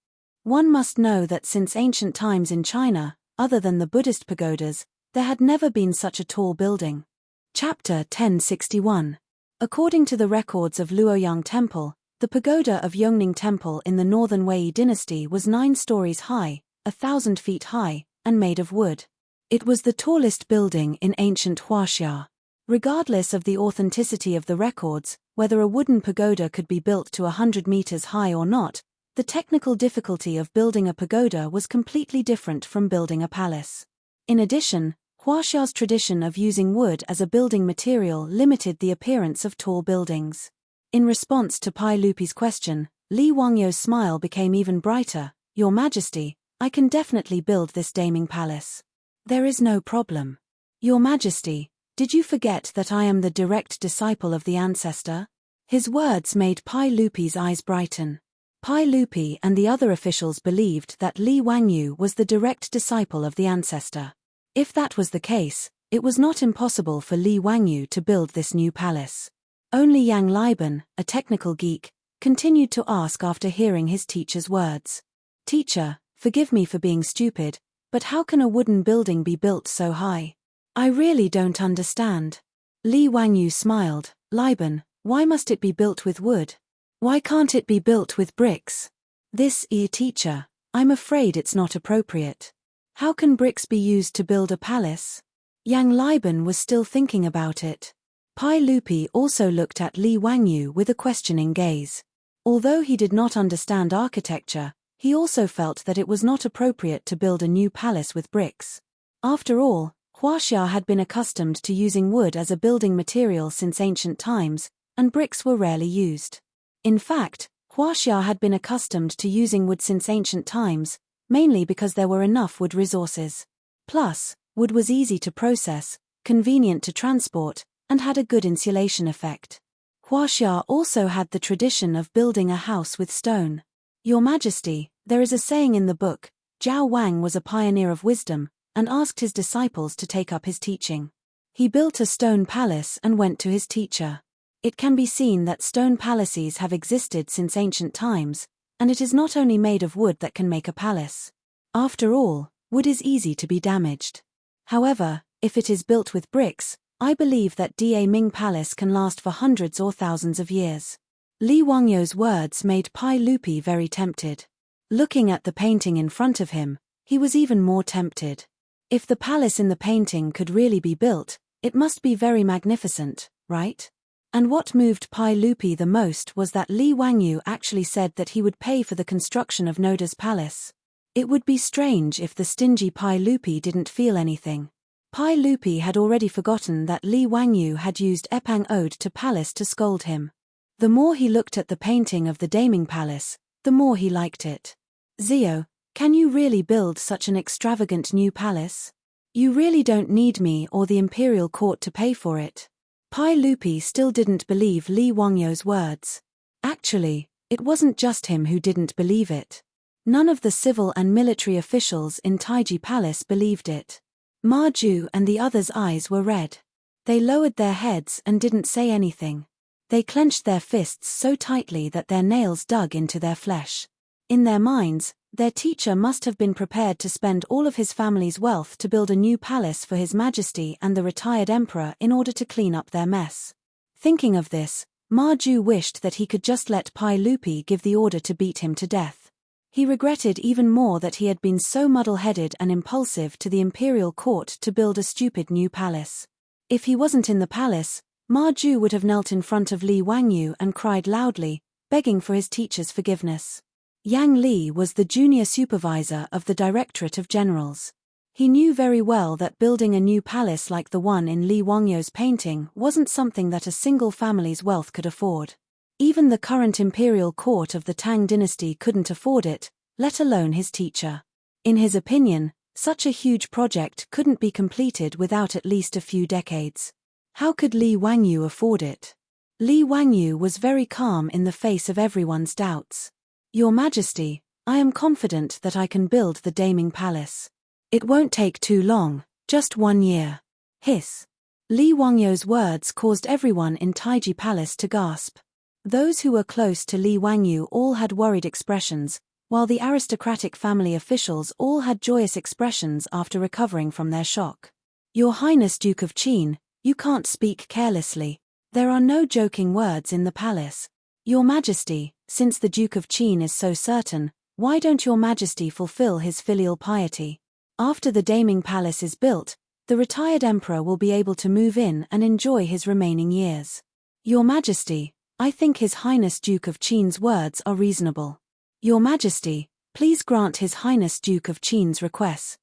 One must know that since ancient times in China, other than the Buddhist pagodas, there had never been such a tall building. Chapter 1061. According to the records of Luoyang Temple, the pagoda of Yongning Temple in the northern Wei dynasty was 9 stories high, 1,000 feet high, and made of wood. It was the tallest building in ancient Huaxia. Regardless of the authenticity of the records, whether a wooden pagoda could be built to 100 meters high or not, the technical difficulty of building a pagoda was completely different from building a palace. In addition, Huaxia's tradition of using wood as a building material limited the appearance of tall buildings. In response to Pai Lupi's question, Li Wangyu's smile became even brighter. "Your Majesty, I can definitely build this Daming Palace. There is no problem. Your Majesty, did you forget that I am the direct disciple of the ancestor?" His words made Pai Lupi's eyes brighten. Pai Lupi and the other officials believed that Li Wangyu was the direct disciple of the ancestor. If that was the case, it was not impossible for Li Wangyu to build this new palace. Only Yang Liban, a technical geek, continued to ask after hearing his teacher's words. "Teacher, forgive me for being stupid, but how can a wooden building be built so high? I really don't understand." Li Wangyu smiled. "Liban, why must it be built with wood? Why can't it be built with bricks?" Teacher, I'm afraid it's not appropriate. How can bricks be used to build a palace?" Yang Liban was still thinking about it. Pai Lupi also looked at Li Wangyu with a questioning gaze. Although he did not understand architecture, he also felt that it was not appropriate to build a new palace with bricks. After all, Huaxia had been accustomed to using wood as a building material since ancient times, and bricks were rarely used. In fact, Huaxia had been accustomed to using wood since ancient times, mainly because there were enough wood resources. Plus, wood was easy to process, convenient to transport, and had a good insulation effect. Huaxia also had the tradition of building a house with stone. "Your Majesty, there is a saying in the book, Zhao Wang was a pioneer of wisdom, and asked his disciples to take up his teaching. He built a stone palace and went to his teacher." It can be seen that stone palaces have existed since ancient times, and it is not only made of wood that can make a palace. After all, wood is easy to be damaged. However, if it is built with bricks, I believe that Da Ming Palace can last for hundreds or thousands of years. Li Wangyu's words made Pai Lupi very tempted. Looking at the painting in front of him, he was even more tempted. If the palace in the painting could really be built, it must be very magnificent, right? And what moved Pai Lupi the most was that Li Wangyu actually said that he would pay for the construction of Noda's palace. It would be strange if the stingy Pai Lupi didn't feel anything. Pai Lupi had already forgotten that Li Wangyu had used Epang Ode to Palace to scold him. The more he looked at the painting of the Daming Palace, the more he liked it. "Zio, can you really build such an extravagant new palace? You really don't need me or the imperial court to pay for it." Pai Lupi still didn't believe Li Wangyu's words. Actually, it wasn't just him who didn't believe it. None of the civil and military officials in Taiji Palace believed it. Ma Ju and the others' eyes were red. They lowered their heads and didn't say anything. They clenched their fists so tightly that their nails dug into their flesh. In their minds, their teacher must have been prepared to spend all of his family's wealth to build a new palace for His Majesty and the retired emperor in order to clean up their mess. Thinking of this, Ma Ju wished that he could just let Pai Lupi give the order to beat him to death. He regretted even more that he had been so muddle-headed and impulsive to the imperial court to build a stupid new palace. If he wasn't in the palace, Ma Ju would have knelt in front of Li Wangyu and cried loudly, begging for his teacher's forgiveness. Yang Li was the junior supervisor of the Directorate of Generals. He knew very well that building a new palace like the one in Li Wangyu's painting wasn't something that a single family's wealth could afford. Even the current imperial court of the Tang dynasty couldn't afford it, let alone his teacher. In his opinion, such a huge project couldn't be completed without at least a few decades. How could Li Wangyu afford it? Li Wangyu was very calm in the face of everyone's doubts. Your Majesty, I am confident that I can build the Daming Palace. It won't take too long, just 1 year. Hiss. Li Wangyu's words caused everyone in Taiji Palace to gasp. Those who were close to Li Wangyu all had worried expressions, while the aristocratic family officials all had joyous expressions after recovering from their shock. Your Highness Duke of Qin, you can't speak carelessly. There are no joking words in the palace. Your Majesty, since the Duke of Qin is so certain, why don't Your Majesty fulfill his filial piety? After the Daming Palace is built, the retired emperor will be able to move in and enjoy his remaining years. Your Majesty, I think His Highness Duke of Qin's words are reasonable. Your Majesty, please grant His Highness Duke of Qin's request.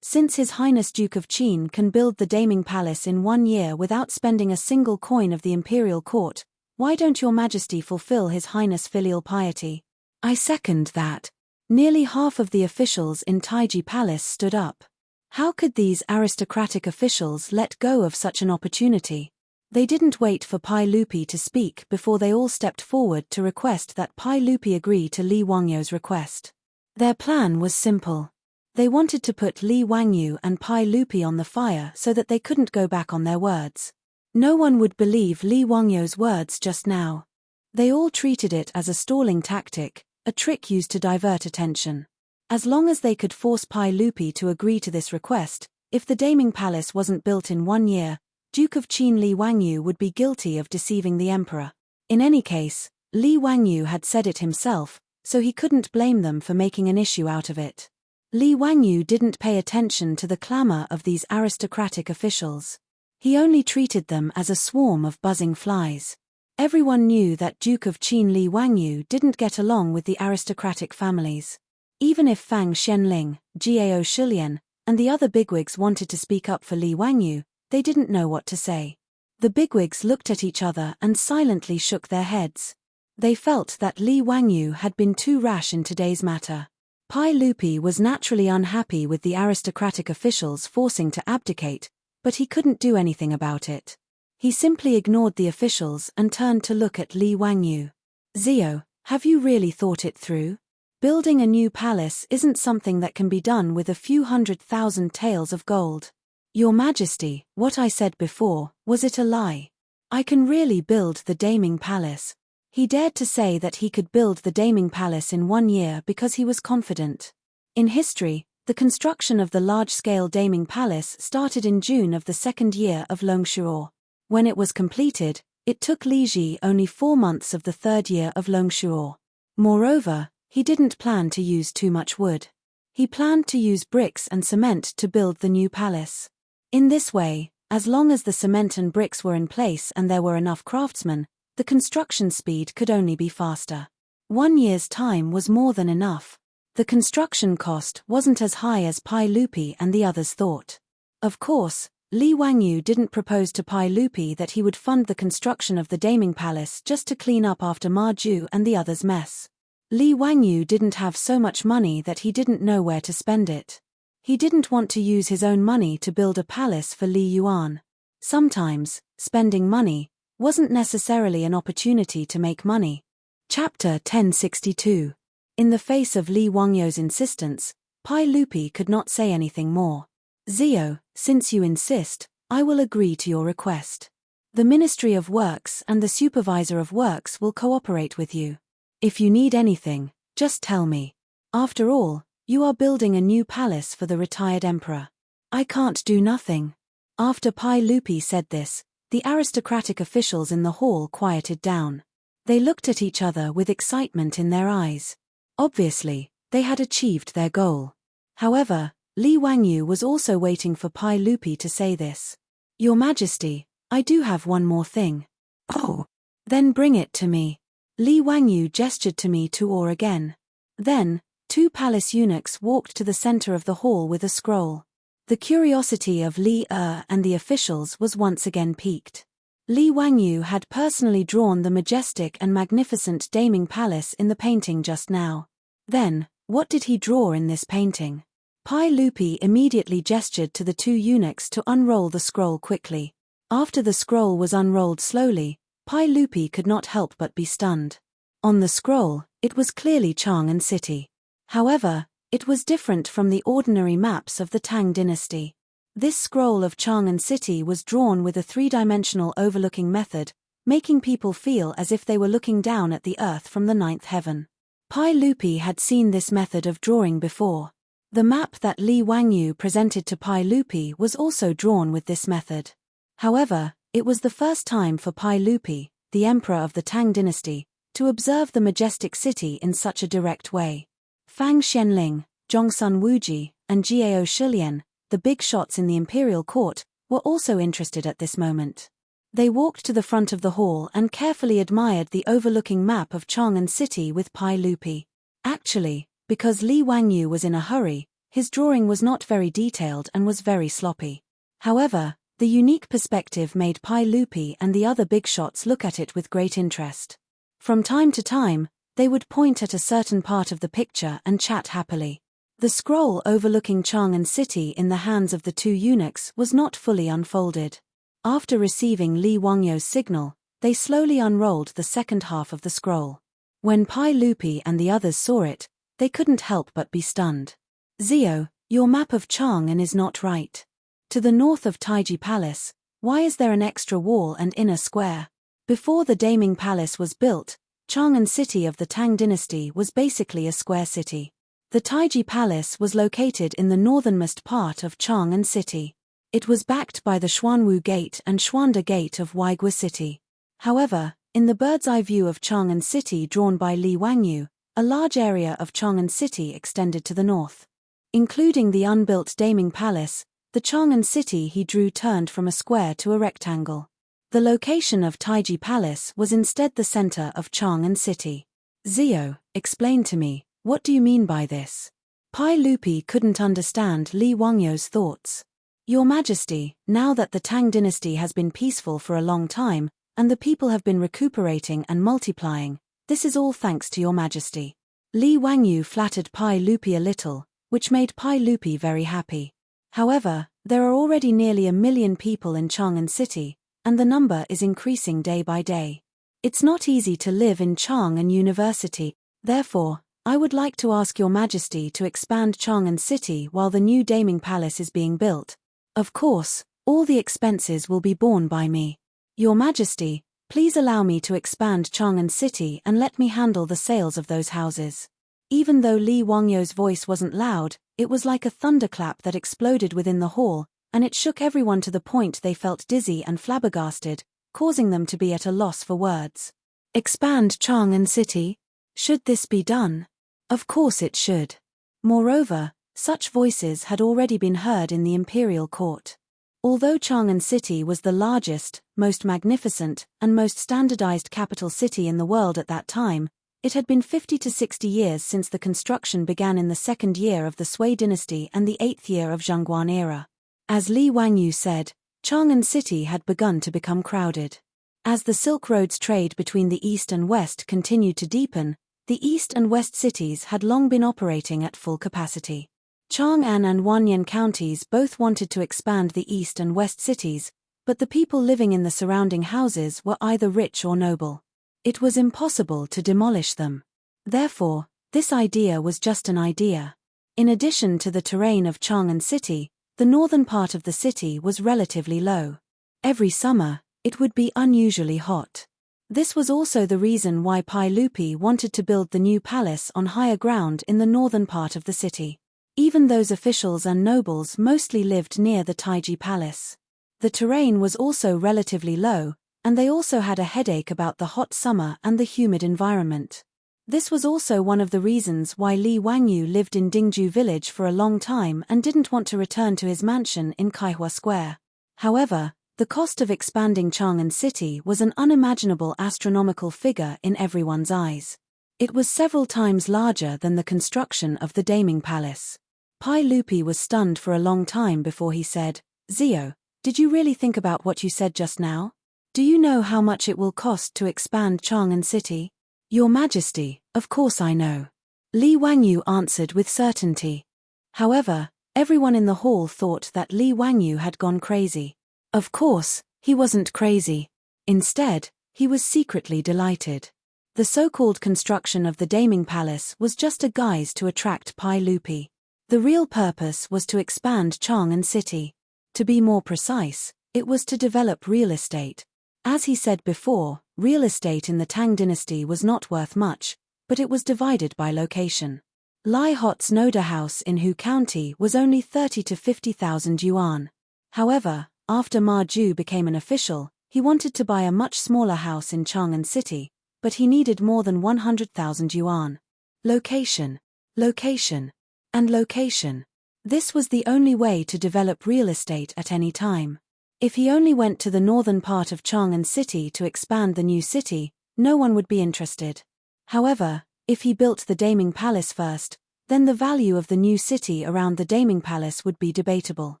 Since His Highness Duke of Qin can build the Daming Palace in 1 year without spending a single coin of the imperial court, why don't Your Majesty fulfill His Highness' filial piety? I second that. Nearly half of the officials in Taiji Palace stood up. How could these aristocratic officials let go of such an opportunity? They didn't wait for Pai Lupi to speak before they all stepped forward to request that Pai Lupi agree to Li Wangyu's request. Their plan was simple. They wanted to put Li Wangyu and Pai Lupi on the fire so that they couldn't go back on their words. No one would believe Li Wangyu's words just now. They all treated it as a stalling tactic, a trick used to divert attention. As long as they could force Pai Lupi to agree to this request, if the Daming Palace wasn't built in 1 year, Duke of Qin Li Wangyu would be guilty of deceiving the emperor. In any case, Li Wangyu had said it himself, so he couldn't blame them for making an issue out of it. Li Wangyu didn't pay attention to the clamor of these aristocratic officials. He only treated them as a swarm of buzzing flies. Everyone knew that Duke of Qin Li Wangyu didn't get along with the aristocratic families. Even if Fang Xianling, Gao Shilian, and the other bigwigs wanted to speak up for Li Wangyu, they didn't know what to say. The bigwigs looked at each other and silently shook their heads. They felt that Li Wangyu had been too rash in today's matter. Pai Lupi was naturally unhappy with the aristocratic officials forcing to abdicate, but he couldn't do anything about it. He simply ignored the officials and turned to look at Li Wangyu. Zio, have you really thought it through? Building a new palace isn't something that can be done with a few 100,000 taels of gold. Your Majesty, what I said before, was it a lie? I can really build the Daming Palace. He dared to say that he could build the Daming Palace in 1 year because he was confident. In history, the construction of the large-scale Daming Palace started in June of the 2nd year of Longshuo. When it was completed, it took Li Ji only 4 months of the 3rd year of Longshuo. Moreover, he didn't plan to use too much wood. He planned to use bricks and cement to build the new palace. In this way, as long as the cement and bricks were in place and there were enough craftsmen, the construction speed could only be faster. 1 year's time was more than enough. The construction cost wasn't as high as Pai Lupi and the others thought. Of course, Li Wangyu didn't propose to Pai Lupi that he would fund the construction of the Daming Palace just to clean up after Ma Ju and the others' mess. Li Wangyu didn't have so much money that he didn't know where to spend it. He didn't want to use his own money to build a palace for Li Yuan. Sometimes, spending money wasn't necessarily an opportunity to make money. Chapter 1062. In the face of Li Wangyu's insistence, Pai Lupi could not say anything more. Zio, since you insist, I will agree to your request. The Ministry of Works and the Supervisor of Works will cooperate with you. If you need anything, just tell me. After all, you are building a new palace for the retired emperor. I can't do nothing. After Pai Lupi said this, the aristocratic officials in the hall quieted down. They looked at each other with excitement in their eyes. Obviously, they had achieved their goal. However, Li Wangyu was also waiting for Pai Lupi to say this. Your Majesty, I do have one more thing. Oh. Then bring it to me. Li Wangyu gestured to me to or again. Then, 2 palace eunuchs walked to the center of the hall with a scroll. The curiosity of Li and the officials was once again piqued. Li Wangyu had personally drawn the majestic and magnificent Daming Palace in the painting just now. Then, what did he draw in this painting? Pai Lupi immediately gestured to the 2 eunuchs to unroll the scroll quickly. After the scroll was unrolled slowly, Pai Lupi could not help but be stunned. On the scroll, it was clearly Chang'an City. However, it was different from the ordinary maps of the Tang dynasty. This scroll of Chang'an City was drawn with a three-dimensional overlooking method, making people feel as if they were looking down at the earth from the ninth heaven. Pai Lupi had seen this method of drawing before. The map that Li Wangyu presented to Pai Lupi was also drawn with this method. However, it was the first time for Pai Lupi, the emperor of the Tang dynasty, to observe the majestic city in such a direct way. Fang Xianling, Zhongsun Wuji, and Jiao Shilian, the big shots in the imperial court, were also interested at this moment. They walked to the front of the hall and carefully admired the overlooking map of Chang'an City with Pai Lupi. Actually, because Li Wangyu was in a hurry, his drawing was not very detailed and was very sloppy. However, the unique perspective made Pai Lupi and the other big shots look at it with great interest. From time to time, they would point at a certain part of the picture and chat happily. The scroll overlooking Chang'an City in the hands of the two eunuchs was not fully unfolded. After receiving Li Wangyu's signal, they slowly unrolled the second half of the scroll. When Pai Lupi and the others saw it, they couldn't help but be stunned. "Zio, your map of Chang'an is not right. To the north of Taiji Palace, why is there an extra wall and inner square? Before the Daming Palace was built, Chang'an City of the Tang dynasty was basically a square city. The Taiji Palace was located in the northernmost part of Chang'an City. It was backed by the Xuanwu Gate and Xuanda Gate of Weigua City. However, in the bird's-eye view of Chang'an City drawn by Li Wangyu, a large area of Chang'an City extended to the north. Including the unbuilt Daming Palace, the Chang'an City he drew turned from a square to a rectangle. The location of Taiji Palace was instead the center of Chang'an City. "Zio, explain to me, what do you mean by this?" Pai Lupi couldn't understand Li Wangyu's thoughts. "Your Majesty, now that the Tang dynasty has been peaceful for a long time, and the people have been recuperating and multiplying, this is all thanks to your Majesty." Li Wangyu flattered Pai Lupi a little, which made Pai Lupi very happy. However, there are already nearly 1 million people in Chang'an City, and the number is increasing day by day. It's not easy to live in Chang'an University, therefore, I would like to ask your Majesty to expand Chang'an City while the new Daming Palace is being built. Of course, all the expenses will be borne by me. Your Majesty, please allow me to expand Chang'an City and let me handle the sales of those houses. Even though Li Wangyu's voice wasn't loud, it was like a thunderclap that exploded within the hall, and it shook everyone to the point they felt dizzy and flabbergasted, causing them to be at a loss for words. Expand Chang'an City? Should this be done? Of course it should. Moreover, such voices had already been heard in the imperial court. Although Chang'an City was the largest, most magnificent, and most standardized capital city in the world at that time, it had been 50 to 60 years since the construction began in the 2nd year of the Sui dynasty and the 8th year of Zhongguan era. As Li Wangyu said, Chang'an City had begun to become crowded. As the Silk Road's trade between the East and West continued to deepen, the East and West cities had long been operating at full capacity. Chang'an and Huanyan counties both wanted to expand the East and West cities, but the people living in the surrounding houses were either rich or noble. It was impossible to demolish them. Therefore, this idea was just an idea. In addition to the terrain of Chang'an City, the northern part of the city was relatively low. Every summer, it would be unusually hot. This was also the reason why Pai Lupi wanted to build the new palace on higher ground in the northern part of the city. Even those officials and nobles mostly lived near the Taiji Palace. The terrain was also relatively low, and they also had a headache about the hot summer and the humid environment. This was also one of the reasons why Li Wangyu lived in Dingju village for a long time and didn't want to return to his mansion in Kaihua Square. However, the cost of expanding Chang'an City was an unimaginable astronomical figure in everyone's eyes. It was several times larger than the construction of the Daming Palace. Pai Lupi was stunned for a long time before he said, "Zio, did you really think about what you said just now? Do you know how much it will cost to expand Chang'an City?" "Your Majesty, of course I know." Li Wangyu answered with certainty. However, everyone in the hall thought that Li Wangyu had gone crazy. Of course, he wasn't crazy. Instead, He was secretly delighted. The so-called construction of the Daming Palace was just a guise to attract Pai Lupi. The real purpose was to expand Chang'an City. To be more precise, it was to develop real estate. As he said before, real estate in the Tang dynasty was not worth much, but it was divided by location. Lai Hot's Noda house in Hu County was only 30 to 50,000 yuan. However, after Ma Ju became an official, he wanted to buy a much smaller house in Chang'an City, but he needed more than 100,000 yuan. Location, location, and location. This was the only way to develop real estate at any time. If he only went to the northern part of Chang'an City to expand the new city, no one would be interested. However, if he built the Daming Palace first, then the value of the new city around the Daming Palace would be debatable.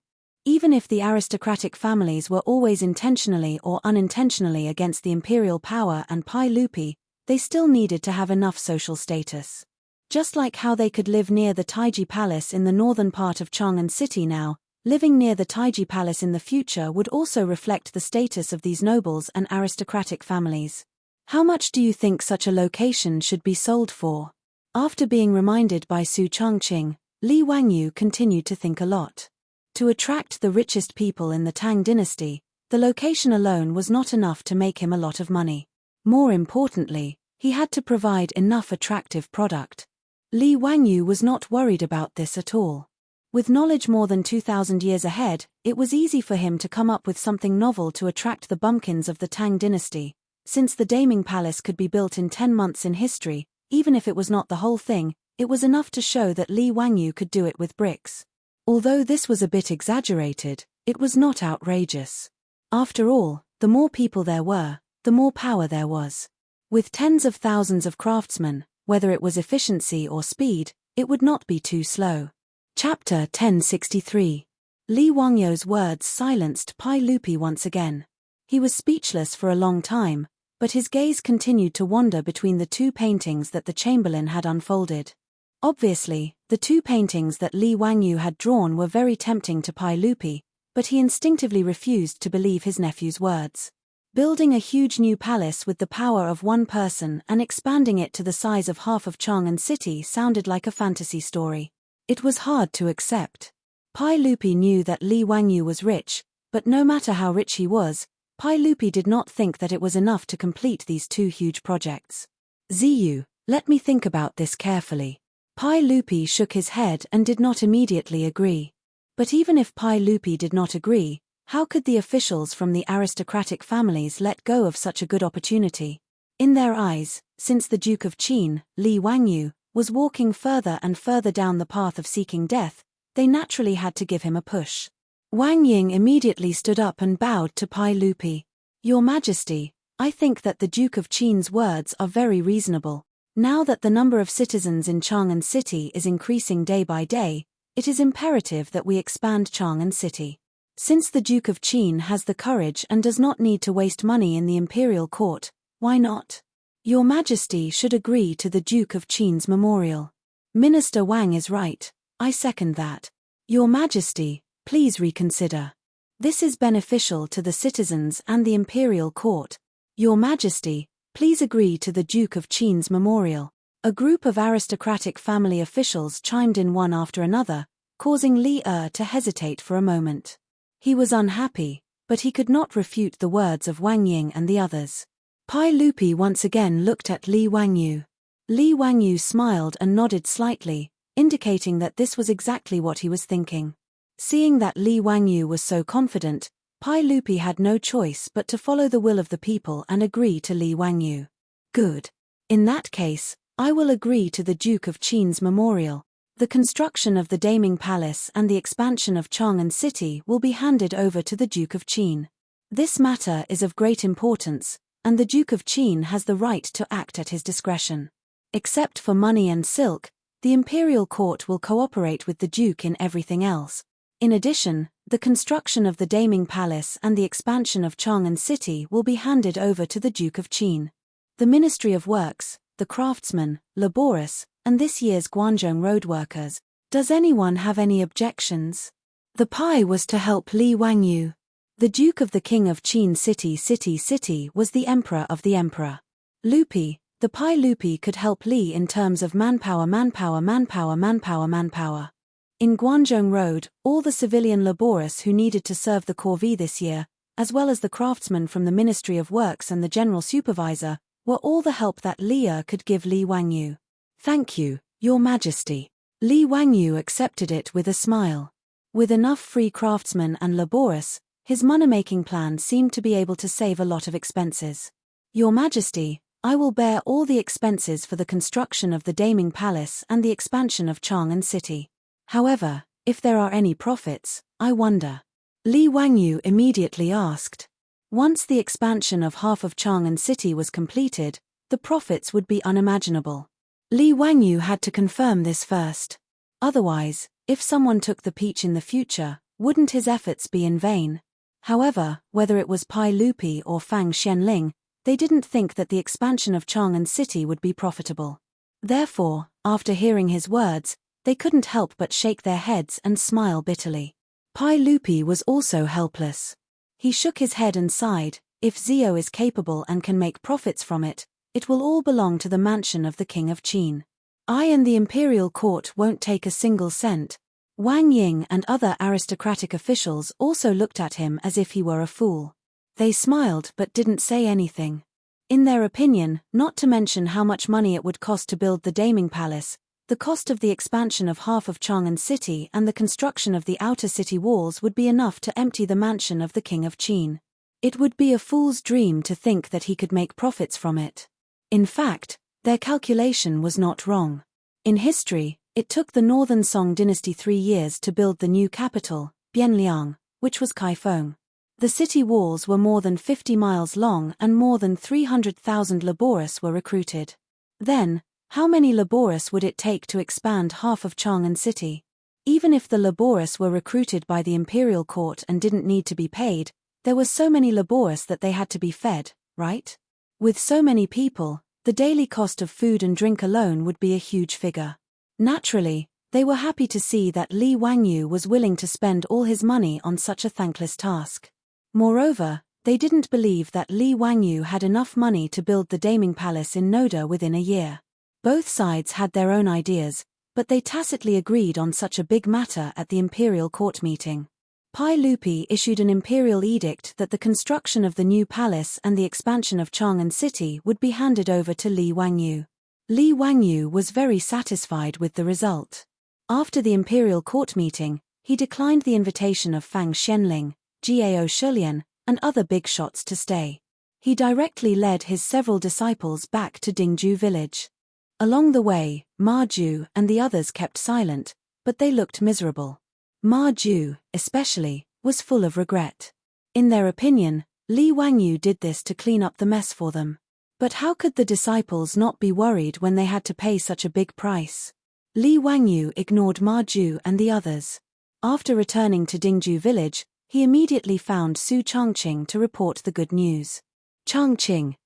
Even if the aristocratic families were always intentionally or unintentionally against the imperial power and Pai Lupi, they still needed to have enough social status. Just like how they could live near the Taiji Palace in the northern part of Chang'an City now, living near the Taiji Palace in the future would also reflect the status of these nobles and aristocratic families. How much do you think such a location should be sold for? After being reminded by Su Changqing, Li Wangyu continued to think a lot. To attract the richest people in the Tang dynasty, the location alone was not enough to make him a lot of money. More importantly, he had to provide enough attractive product. Li Wangyu was not worried about this at all. With knowledge more than 2,000 years ahead, it was easy for him to come up with something novel to attract the bumpkins of the Tang dynasty. Since the Daming Palace could be built in 10 months in history, even if it was not the whole thing, it was enough to show that Li Wangyu could do it with bricks. Although this was a bit exaggerated, it was not outrageous. After all, the more people there were, the more power there was. With tens of thousands of craftsmen, whether it was efficiency or speed, it would not be too slow. Chapter 1063. Li Wangyu's words silenced Pai Lupi once again. He was speechless for a long time, but his gaze continued to wander between the two paintings that the chamberlain had unfolded. Obviously, the two paintings that Li Wangyu had drawn were very tempting to Pai Lupi, but he instinctively refused to believe his nephew's words. Building a huge new palace with the power of one person and expanding it to the size of half of Chang'an City sounded like a fantasy story. It was hard to accept. Pai Lupi knew that Li Wangyu was rich, but no matter how rich he was, Pai Lupi did not think that it was enough to complete these two huge projects. Ziyu, let me think about this carefully. Pai Lupi shook his head and did not immediately agree. But even if Pai Lupi did not agree, how could the officials from the aristocratic families let go of such a good opportunity? In their eyes, since the Duke of Qin, Li Wangyu, was walking further and further down the path of seeking death, they naturally had to give him a push. Wang Ying immediately stood up and bowed to Pai Lupi. Your Majesty, I think that the Duke of Qin's words are very reasonable. Now that the number of citizens in Chang'an City is increasing day by day, it is imperative that we expand Chang'an City. Since the Duke of Qin has the courage and does not need to waste money in the imperial court, why not? Your Majesty should agree to the Duke of Qin's memorial. Minister Wang is right, I second that. Your Majesty, please reconsider. This is beneficial to the citizens and the imperial court. Your Majesty, please agree to the Duke of Qin's memorial. A group of aristocratic family officials chimed in one after another, causing Li to hesitate for a moment. He was unhappy, but he could not refute the words of Wang Ying and the others. Pai Lupi once again looked at Li Wangyu. Li Wangyu smiled and nodded slightly, indicating that this was exactly what he was thinking. Seeing that Li Wangyu was so confident, Pai Lupi had no choice but to follow the will of the people and agree to Li Wangyu. Good. In that case, I will agree to the Duke of Qin's memorial. The construction of the Daming Palace and the expansion of Chang'an City will be handed over to the Duke of Qin. This matter is of great importance, and the Duke of Qin has the right to act at his discretion. Except for money and silk, the imperial court will cooperate with the Duke in everything else. In addition, the construction of the Daming Palace and the expansion of Chang'an City will be handed over to the Duke of Qin. The Ministry of Works, the craftsmen, laborious, and this year's Guangzhou road workers. Does anyone have any objections? The Pai was to help Li Wangyu. The Duke of the King of Qin City was the Emperor of the Emperor. Lupi, the Pai Lupi could help Li in terms of manpower. In Guanzhong Road, all the civilian laborers who needed to serve the corvée this year, as well as the craftsmen from the Ministry of Works and the General Supervisor, were all the help that Li could give Li Wangyu. "Thank you, Your Majesty." Li Wangyu accepted it with a smile. With enough free craftsmen and laborers, his money-making plan seemed to be able to save a lot of expenses. "Your Majesty, I will bear all the expenses for the construction of the Daming Palace and the expansion of Chang'an City. However, if there are any profits, I wonder." Li Wangyu immediately asked. Once the expansion of half of Chang'an City was completed, the profits would be unimaginable. Li Wangyu had to confirm this first. Otherwise, if someone took the peach in the future, wouldn't his efforts be in vain? However, whether it was Pai Lupi or Fang Xianling, they didn't think that the expansion of Chang'an City would be profitable. Therefore, after hearing his words, they couldn't help but shake their heads and smile bitterly. Pai Lupi was also helpless. He shook his head and sighed. "If Zio is capable and can make profits from it, it will all belong to the mansion of the King of Qin. I and the imperial court won't take a single cent." Wang Ying and other aristocratic officials also looked at him as if he were a fool. They smiled but didn't say anything. In their opinion, not to mention how much money it would cost to build the Daming Palace, the cost of the expansion of half of Chang'an City and the construction of the outer city walls would be enough to empty the mansion of the King of Qin. It would be a fool's dream to think that he could make profits from it. In fact, their calculation was not wrong. In history, it took the Northern Song dynasty 3 years to build the new capital, Bianliang, which was Kaifeng. The city walls were more than 50 miles long and more than 300,000 laborers were recruited. Then, how many laborers would it take to expand half of Chang'an City? Even if the laborers were recruited by the imperial court and didn't need to be paid, there were so many laborers that they had to be fed, right? With so many people, the daily cost of food and drink alone would be a huge figure. Naturally, they were happy to see that Li Wangyu was willing to spend all his money on such a thankless task. Moreover, they didn't believe that Li Wangyu had enough money to build the Daming Palace in Noda within a year. Both sides had their own ideas, but they tacitly agreed on such a big matter at the imperial court meeting. Pai Lupi issued an imperial edict that the construction of the new palace and the expansion of Chang'an City would be handed over to Li Wangyu. Li Wangyu was very satisfied with the result. After the imperial court meeting, he declined the invitation of Fang Xianling, Gao Shulian, and other big shots to stay. He directly led his several disciples back to Dingju village. Along the way, Ma Ju and the others kept silent, but they looked miserable. Ma Ju, especially, was full of regret. In their opinion, Li Wangyu did this to clean up the mess for them. But how could the disciples not be worried when they had to pay such a big price? Li Wangyu ignored Ma Ju and the others. After returning to Dingju village, he immediately found Su Changqing to report the good news. "Changqing,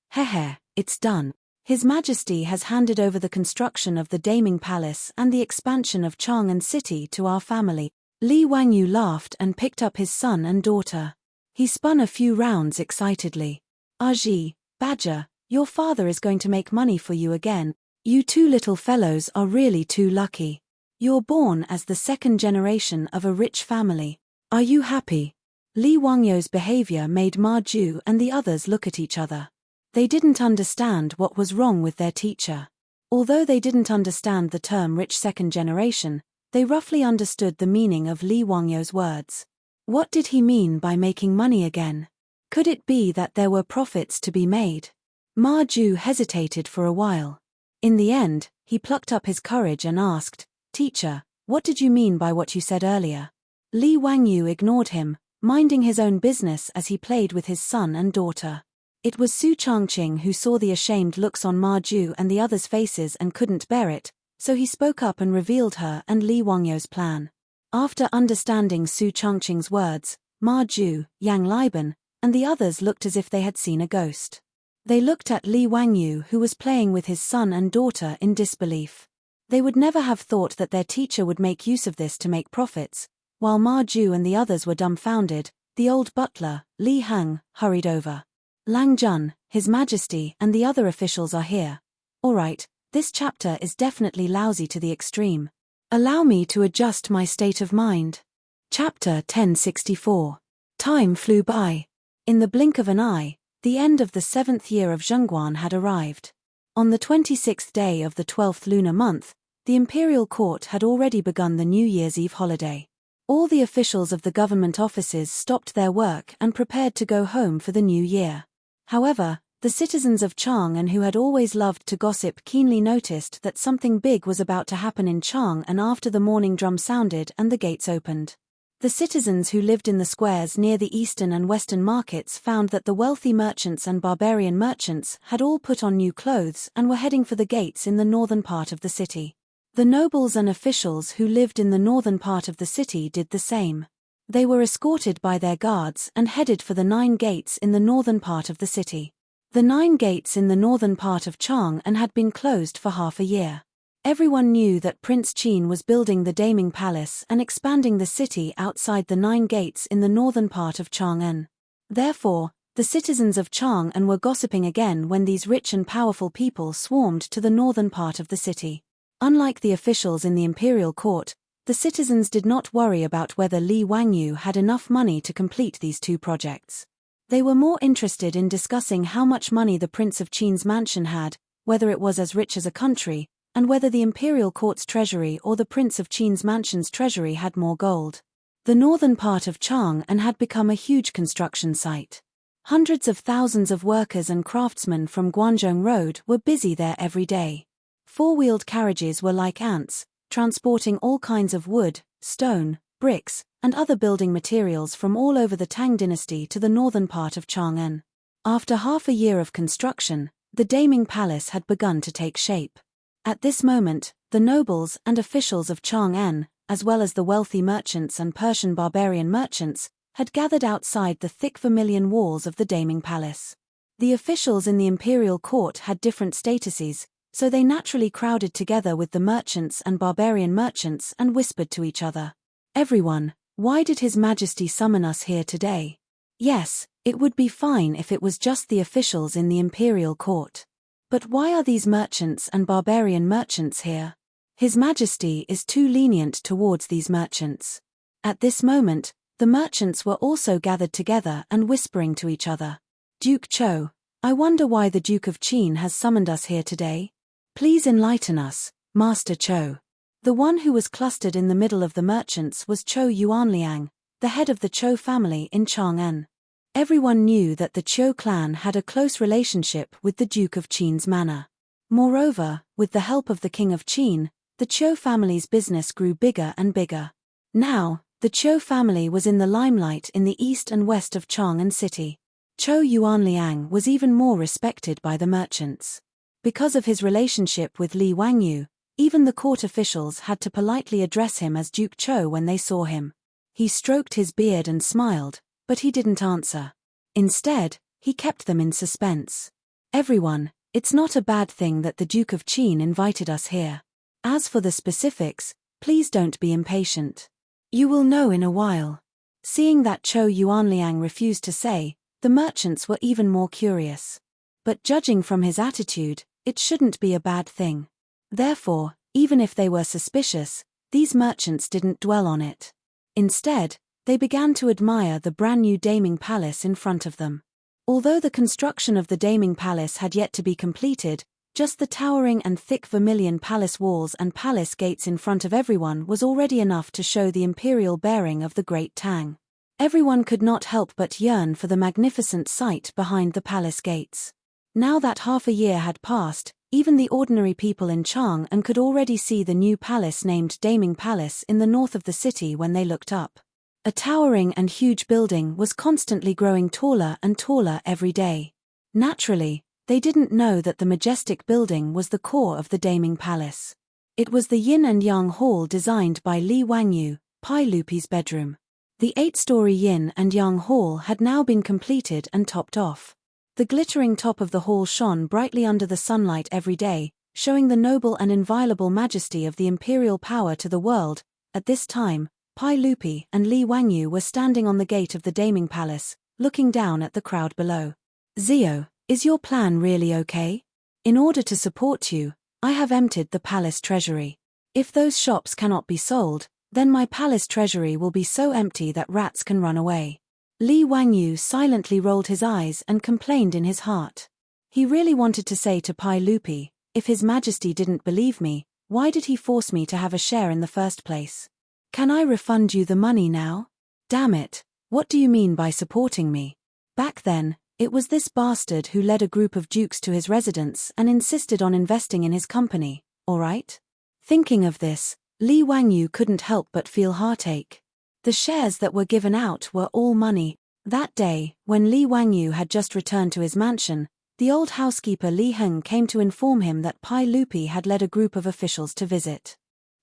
it's done. His Majesty has handed over the construction of the Daming Palace and the expansion of Chang'an City to our family." Li Wangyu laughed and picked up his son and daughter. He spun a few rounds excitedly. "Aji, Badger, your father is going to make money for you again. You two little fellows are really too lucky. You're born as the second generation of a rich family. Are you happy?" Li Wangyu's behavior made Ma Ju and the others look at each other. They didn't understand what was wrong with their teacher. Although they didn't understand the term rich second generation, they roughly understood the meaning of Li Wangyu's words. What did he mean by making money again? Could it be that there were profits to be made? Ma Ju hesitated for a while. In the end, he plucked up his courage and asked, "Teacher, what did you mean by what you said earlier?" Li Wangyu ignored him, minding his own business as he played with his son and daughter. It was Su Changqing who saw the ashamed looks on Ma Ju and the others' faces and couldn't bear it, so he spoke up and revealed her and Li Wangyu's plan. After understanding Su Changqing's words, Ma Ju, Yang Liban, and the others looked as if they had seen a ghost. They looked at Li Wangyu, who was playing with his son and daughter, in disbelief. They would never have thought that their teacher would make use of this to make profits. While Ma Ju and the others were dumbfounded, the old butler, Li Hang, hurried over. Lang Jun, His Majesty and the other officials are here. Alright, this chapter is definitely lousy to the extreme. Allow me to adjust my state of mind. Chapter 1064. Time flew by. In the blink of an eye, the end of the 7th year of Zhengguan had arrived. On the 26th day of the 12th lunar month, the imperial court had already begun the New Year's Eve holiday. All the officials of the government offices stopped their work and prepared to go home for the new year. However, the citizens of Chang'an who had always loved to gossip keenly noticed that something big was about to happen in Chang'an after the morning drum sounded and the gates opened. The citizens who lived in the squares near the eastern and western markets found that the wealthy merchants and barbarian merchants had all put on new clothes and were heading for the gates in the northern part of the city. The nobles and officials who lived in the northern part of the city did the same. They were escorted by their guards and headed for the 9 gates in the northern part of the city. The 9 gates in the northern part of Chang'an had been closed for half a year. Everyone knew that Prince Qin was building the Daming Palace and expanding the city outside the 9 gates in the northern part of Chang'an. Therefore, the citizens of Chang'an were gossiping again when these rich and powerful people swarmed to the northern part of the city. Unlike the officials in the imperial court, the citizens did not worry about whether Li Wangyu had enough money to complete these 2 projects. They were more interested in discussing how much money the Prince of Qin's mansion had, whether it was as rich as a country, and whether the imperial court's treasury or the Prince of Qin's mansion's treasury had more gold. The northern part of Chang'an had become a huge construction site. Hundreds of thousands of workers and craftsmen from Guanzhong Road were busy there every day. 4-wheeled carriages were like ants, transporting all kinds of wood, stone, bricks, and other building materials from all over the Tang dynasty to the northern part of Chang'an. After half a year of construction, the Daming Palace had begun to take shape. At this moment, the nobles and officials of Chang'an, as well as the wealthy merchants and Persian barbarian merchants, had gathered outside the thick vermilion walls of the Daming Palace. The officials in the imperial court had different statuses, so they naturally crowded together with the merchants and barbarian merchants and whispered to each other. "Everyone, why did His Majesty summon us here today? Yes, it would be fine if it was just the officials in the imperial court. But why are these merchants and barbarian merchants here? His Majesty is too lenient towards these merchants." At this moment, the merchants were also gathered together and whispering to each other. "Duke Cho, I wonder why the Duke of Qin has summoned us here today? Please enlighten us, Master Cho." The one who was clustered in the middle of the merchants was Cho Yuanliang, the head of the Cho family in Chang'an. Everyone knew that the Cho clan had a close relationship with the Duke of Qin's manor. Moreover, with the help of the King of Qin, the Cho family's business grew bigger and bigger. Now, the Cho family was in the limelight in the east and west of Chang'an city. Cho Yuanliang was even more respected by the merchants. Because of his relationship with Li Wangyu, even the court officials had to politely address him as Duke Cho when they saw him. He stroked his beard and smiled, but he didn't answer. Instead, he kept them in suspense. "Everyone, it's not a bad thing that the Duke of Qin invited us here. As for the specifics, please don't be impatient. You will know in a while." Seeing that Cho Yuanliang refused to say, the merchants were even more curious. But judging from his attitude, it shouldn't be a bad thing. Therefore, even if they were suspicious, these merchants didn't dwell on it. Instead, they began to admire the brand new Daming Palace in front of them. Although the construction of the Daming Palace had yet to be completed, just the towering and thick vermilion palace walls and palace gates in front of everyone was already enough to show the imperial bearing of the great Tang. Everyone could not help but yearn for the magnificent sight behind the palace gates. Now that half a year had passed, even the ordinary people in Chang'an could already see the new palace named Daming Palace in the north of the city when they looked up. A towering and huge building was constantly growing taller and taller every day. Naturally, they didn't know that the majestic building was the core of the Daming Palace. It was the Yin and Yang Hall designed by Li Wangyu, Pai Lupi's bedroom. The 8-story Yin and Yang Hall had now been completed and topped off. The glittering top of the hall shone brightly under the sunlight every day, showing the noble and inviolable majesty of the imperial power to the world. At this time, Pai Lupi and Li Wangyu were standing on the gate of the Daming Palace, looking down at the crowd below. Zio, is your plan really okay? In order to support you, I have emptied the palace treasury. If those shops cannot be sold, then my palace treasury will be so empty that rats can run away. Li Wangyu silently rolled his eyes and complained in his heart. He really wanted to say to Pai Lupi, if His Majesty didn't believe me, why did he force me to have a share in the first place? Can I refund you the money now? Damn it, what do you mean by supporting me? Back then, it was this bastard who led a group of dukes to his residence and insisted on investing in his company, alright? Thinking of this, Li Wangyu couldn't help but feel heartache. The shares that were given out were all money. That day, when Li Wangyu had just returned to his mansion, the old housekeeper Li Heng came to inform him that Pai Lupi had led a group of officials to visit.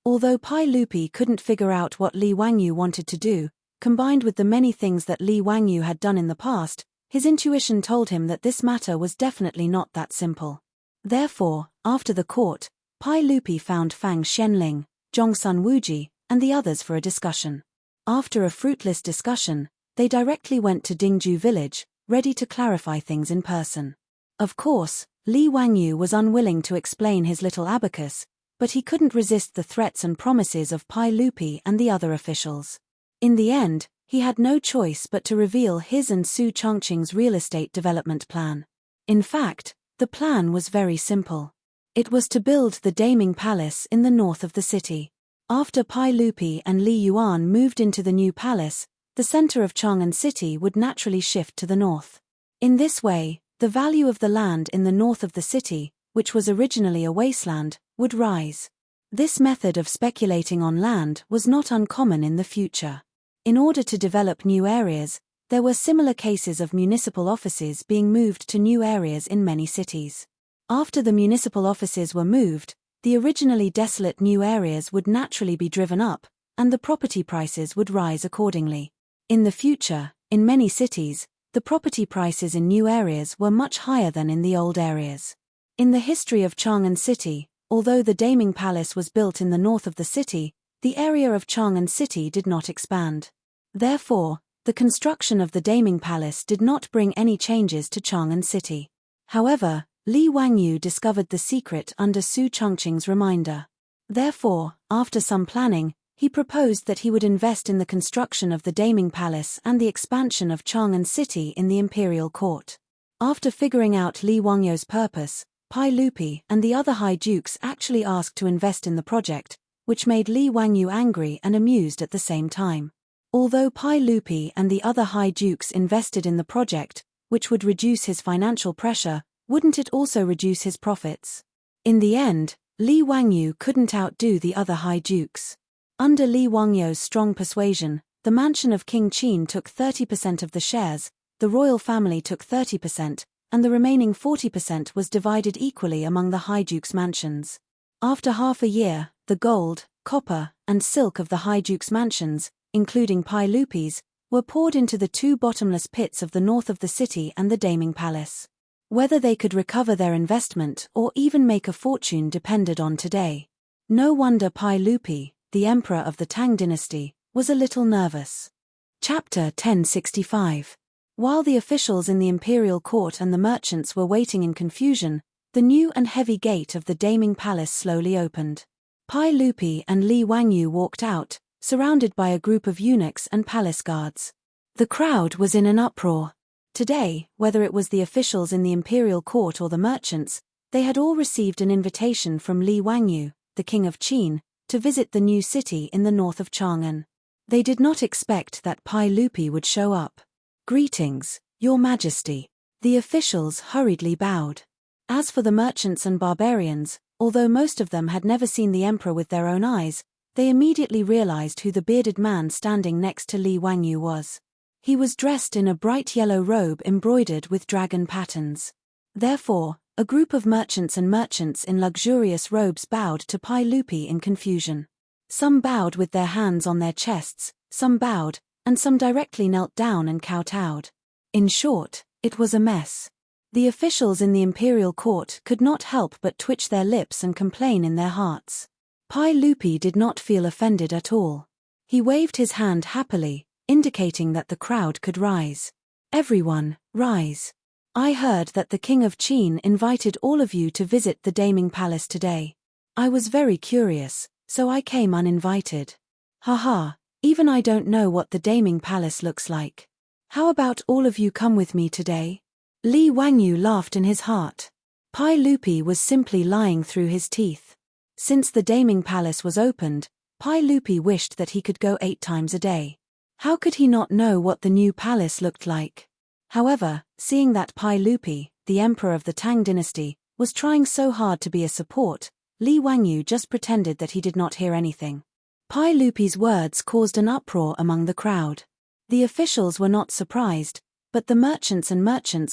Although Pai Lupi couldn't figure out what Li Wangyu wanted to do, combined with the many things that Li Wangyu had done in the past, his intuition told him that this matter was definitely not that simple. Therefore, after the court, Pai Lupi found Fang Xianling, Zhongsun Wuji, and the others for a discussion. After a fruitless discussion, they directly went to Dingju village, ready to clarify things in person. Of course, Li Wangyu was unwilling to explain his little abacus, but he couldn't resist the threats and promises of Pai Lupi and the other officials. In the end, he had no choice but to reveal his and Su Chongqing's real estate development plan. In fact, the plan was very simple. It was to build the Daming Palace in the north of the city. After Pai Lupi and Li Yuan moved into the new palace, the center of Chang'an City would naturally shift to the north. In this way, the value of the land in the north of the city, which was originally a wasteland, would rise. This method of speculating on land was not uncommon in the future. In order to develop new areas, there were similar cases of municipal offices being moved to new areas in many cities. After the municipal offices were moved, the originally desolate new areas would naturally be driven up, and the property prices would rise accordingly. In the future, in many cities, the property prices in new areas were much higher than in the old areas. In the history of Chang'an City, although the Daming Palace was built in the north of the city, the area of Chang'an City did not expand. Therefore, the construction of the Daming Palace did not bring any changes to Chang'an City. However, Li Wangyu discovered the secret under Su Chongqing's reminder. Therefore, after some planning, he proposed that he would invest in the construction of the Daming Palace and the expansion of Chang'an City in the imperial court. After figuring out Li Wangyu's purpose, Pai Lupi and the other high dukes actually asked to invest in the project, which made Li Wangyu angry and amused at the same time. Although Pai Lupi and the other high dukes invested in the project, which would reduce his financial pressure, wouldn't it also reduce his profits? In the end, Li Wangyu couldn't outdo the other high dukes. Under Li Wangyu's strong persuasion, the mansion of King Qin took 30% of the shares, the royal family took 30%, and the remaining 40% was divided equally among the high dukes' mansions. After half a year, the gold, copper, and silk of the high dukes' mansions, including Pai Lupi's, were poured into the two bottomless pits of the north of the city and the Daming Palace. Whether they could recover their investment or even make a fortune depended on today. No wonder Pai Lupi, the emperor of the Tang dynasty, was a little nervous. Chapter 1065. While the officials in the imperial court and the merchants were waiting in confusion, the new and heavy gate of the Daming Palace slowly opened. Pai Lupi and Li Wangyu walked out, surrounded by a group of eunuchs and palace guards. The crowd was in an uproar. Today, whether it was the officials in the imperial court or the merchants, they had all received an invitation from Li Wangyu, the king of Qin, to visit the new city in the north of Chang'an. They did not expect that Pai Lupi would show up. "Greetings, Your Majesty." The officials hurriedly bowed. As for the merchants and barbarians, although most of them had never seen the emperor with their own eyes, they immediately realized who the bearded man standing next to Li Wangyu was. He was dressed in a bright yellow robe embroidered with dragon patterns. Therefore, a group of merchants in luxurious robes bowed to Pai Lupi in confusion. Some bowed with their hands on their chests, some bowed, and some directly knelt down and kowtowed. In short, it was a mess. The officials in the imperial court could not help but twitch their lips and complain in their hearts. Pai Lupi did not feel offended at all. He waved his hand happily, indicating that the crowd could rise. Everyone, rise. I heard that the King of Qin invited all of you to visit the Daming Palace today. I was very curious, so I came uninvited. Haha, even I don't know what the Daming Palace looks like. How about all of you come with me today? Li Wangyu laughed in his heart. Pai Lupi was simply lying through his teeth. Since the Daming Palace was opened, Pai Lupi wished that he could go 8 times a day. How could he not know what the new palace looked like? However, seeing that Pai Lupi, the emperor of the Tang dynasty, was trying so hard to be a support, Li Wangyu just pretended that he did not hear anything. Pai Lupi's words caused an uproar among the crowd. The officials were not surprised, but the merchants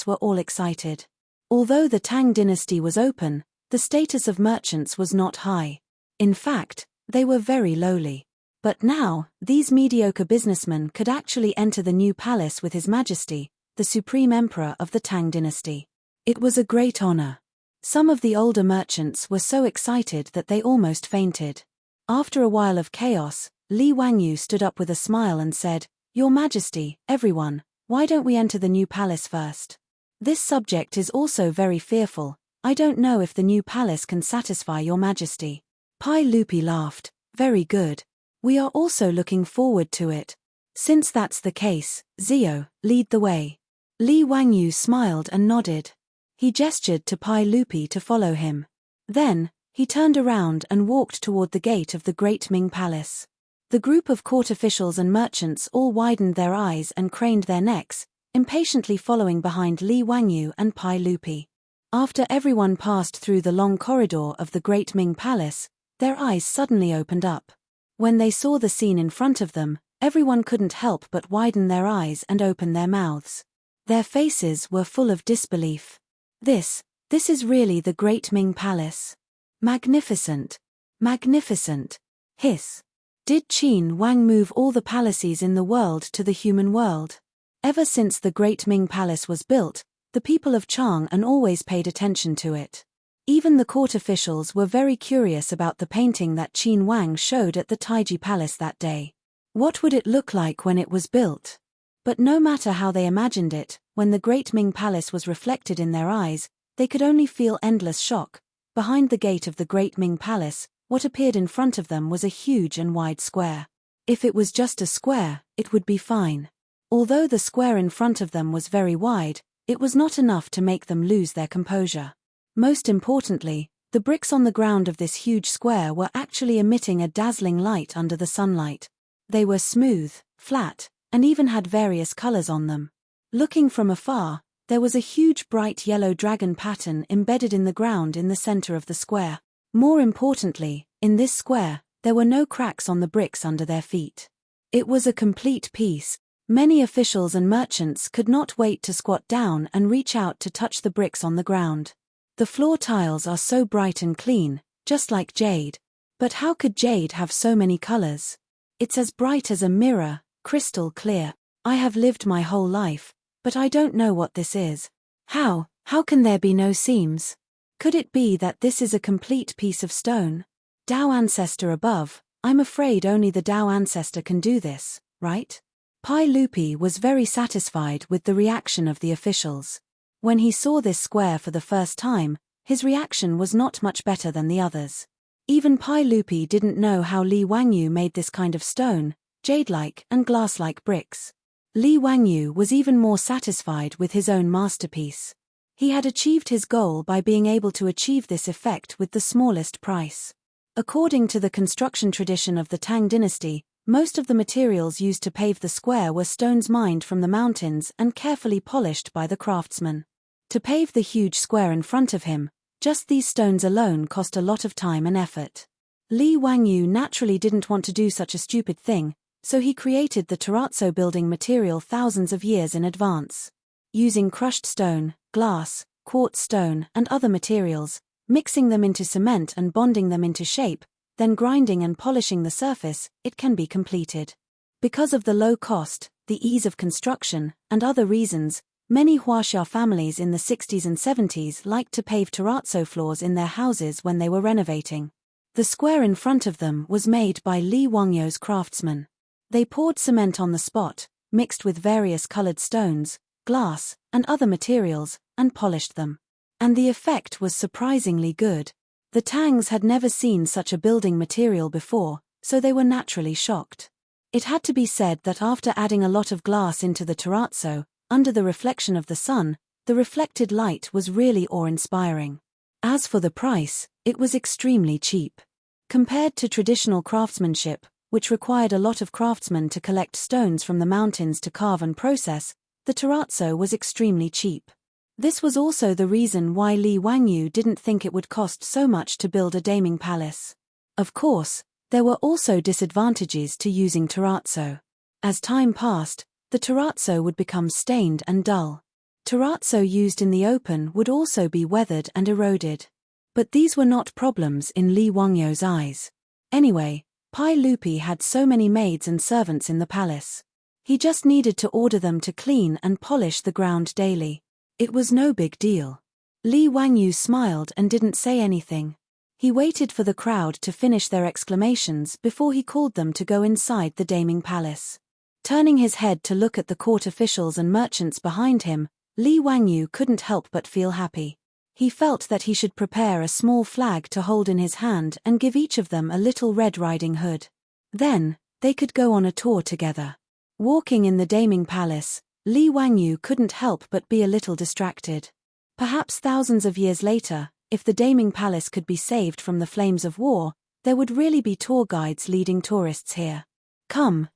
were all excited. Although the Tang dynasty was open, the status of merchants was not high. In fact, they were very lowly. But now, these mediocre businessmen could actually enter the new palace with His Majesty, the supreme emperor of the Tang dynasty. It was a great honor. Some of the older merchants were so excited that they almost fainted. After a while of chaos, Li Wangyu stood up with a smile and said, "Your Majesty, everyone, why don't we enter the new palace first? This subject is also very fearful. I don't know if the new palace can satisfy Your Majesty." Pai Lupi laughed. "Very good. We are also looking forward to it. Since that's the case, Zio, lead the way." Li Wangyu smiled and nodded. He gestured to Pai Lupi to follow him. Then, he turned around and walked toward the gate of the Great Ming Palace. The group of court officials and merchants all widened their eyes and craned their necks, impatiently following behind Li Wangyu and Pai Lupi. After everyone passed through the long corridor of the Great Ming Palace, their eyes suddenly opened up. When they saw the scene in front of them, everyone couldn't help but widen their eyes and open their mouths. Their faces were full of disbelief. This is really the Great Ming Palace. Magnificent. Magnificent. Hiss. Did Qin Wang move all the palaces in the world to the human world? Ever since the Great Ming Palace was built, the people of Chang'an always paid attention to it. Even the court officials were very curious about the painting that Qin Wang showed at the Taiji Palace that day. What would it look like when it was built? But no matter how they imagined it, when the Great Ming Palace was reflected in their eyes, they could only feel endless shock. Behind the gate of the Great Ming Palace, what appeared in front of them was a huge and wide square. If it was just a square, it would be fine. Although the square in front of them was very wide, it was not enough to make them lose their composure. Most importantly, the bricks on the ground of this huge square were actually emitting a dazzling light under the sunlight. They were smooth, flat, and even had various colors on them. Looking from afar, there was a huge bright yellow dragon pattern embedded in the ground in the center of the square. More importantly, in this square, there were no cracks on the bricks under their feet. It was a complete piece. Many officials and merchants could not wait to squat down and reach out to touch the bricks on the ground. The floor tiles are so bright and clean, just like jade. But how could jade have so many colors? It's as bright as a mirror, crystal clear. I have lived my whole life, but I don't know what this is. How can there be no seams? Could it be that this is a complete piece of stone? Tao Ancestor above, I'm afraid only the Tao Ancestor can do this, right? Pai Lupi was very satisfied with the reaction of the officials. When he saw this square for the first time, his reaction was not much better than the others. Even Pai Lupi didn't know how Li Wangyu made this kind of stone, jade-like and glass-like bricks. Li Wangyu was even more satisfied with his own masterpiece. He had achieved his goal by being able to achieve this effect with the smallest price. According to the construction tradition of the Tang dynasty, most of the materials used to pave the square were stones mined from the mountains and carefully polished by the craftsman. To pave the huge square in front of him, just these stones alone cost a lot of time and effort. Li Wangyu naturally didn't want to do such a stupid thing, so he created the terrazzo building material thousands of years in advance. Using crushed stone, glass, quartz stone and other materials, mixing them into cement and bonding them into shape, then grinding and polishing the surface, it can be completed. Because of the low cost, the ease of construction, and other reasons, many Huaxia families in the 60s and 70s liked to pave terrazzo floors in their houses when they were renovating. The square in front of them was made by Li Wangyu's craftsman. They poured cement on the spot, mixed with various colored stones, glass, and other materials, and polished them. And the effect was surprisingly good. The Tangs had never seen such a building material before, so they were naturally shocked. It had to be said that after adding a lot of glass into the terrazzo, under the reflection of the sun, the reflected light was really awe-inspiring. As for the price, it was extremely cheap. Compared to traditional craftsmanship, which required a lot of craftsmen to collect stones from the mountains to carve and process, the terrazzo was extremely cheap. This was also the reason why Li Wangyu didn't think it would cost so much to build a daeming palace. Of course, there were also disadvantages to using terrazzo. As time passed, the terrazzo would become stained and dull. Terrazzo used in the open would also be weathered and eroded. But these were not problems in Li Wangyu's eyes. Anyway, Pai Lupi had so many maids and servants in the palace. He just needed to order them to clean and polish the ground daily. It was no big deal. Li Wangyu smiled and didn't say anything. He waited for the crowd to finish their exclamations before he called them to go inside the daeming palace. Turning his head to look at the court officials and merchants behind him, Li Wangyu couldn't help but feel happy. He felt that he should prepare a small flag to hold in his hand and give each of them a little Red Riding Hood. Then, they could go on a tour together. Walking in the daeming palace, Li Wangyu couldn't help but be a little distracted. Perhaps thousands of years later, if the daeming palace could be saved from the flames of war, there would really be tour guides leading tourists here. Come,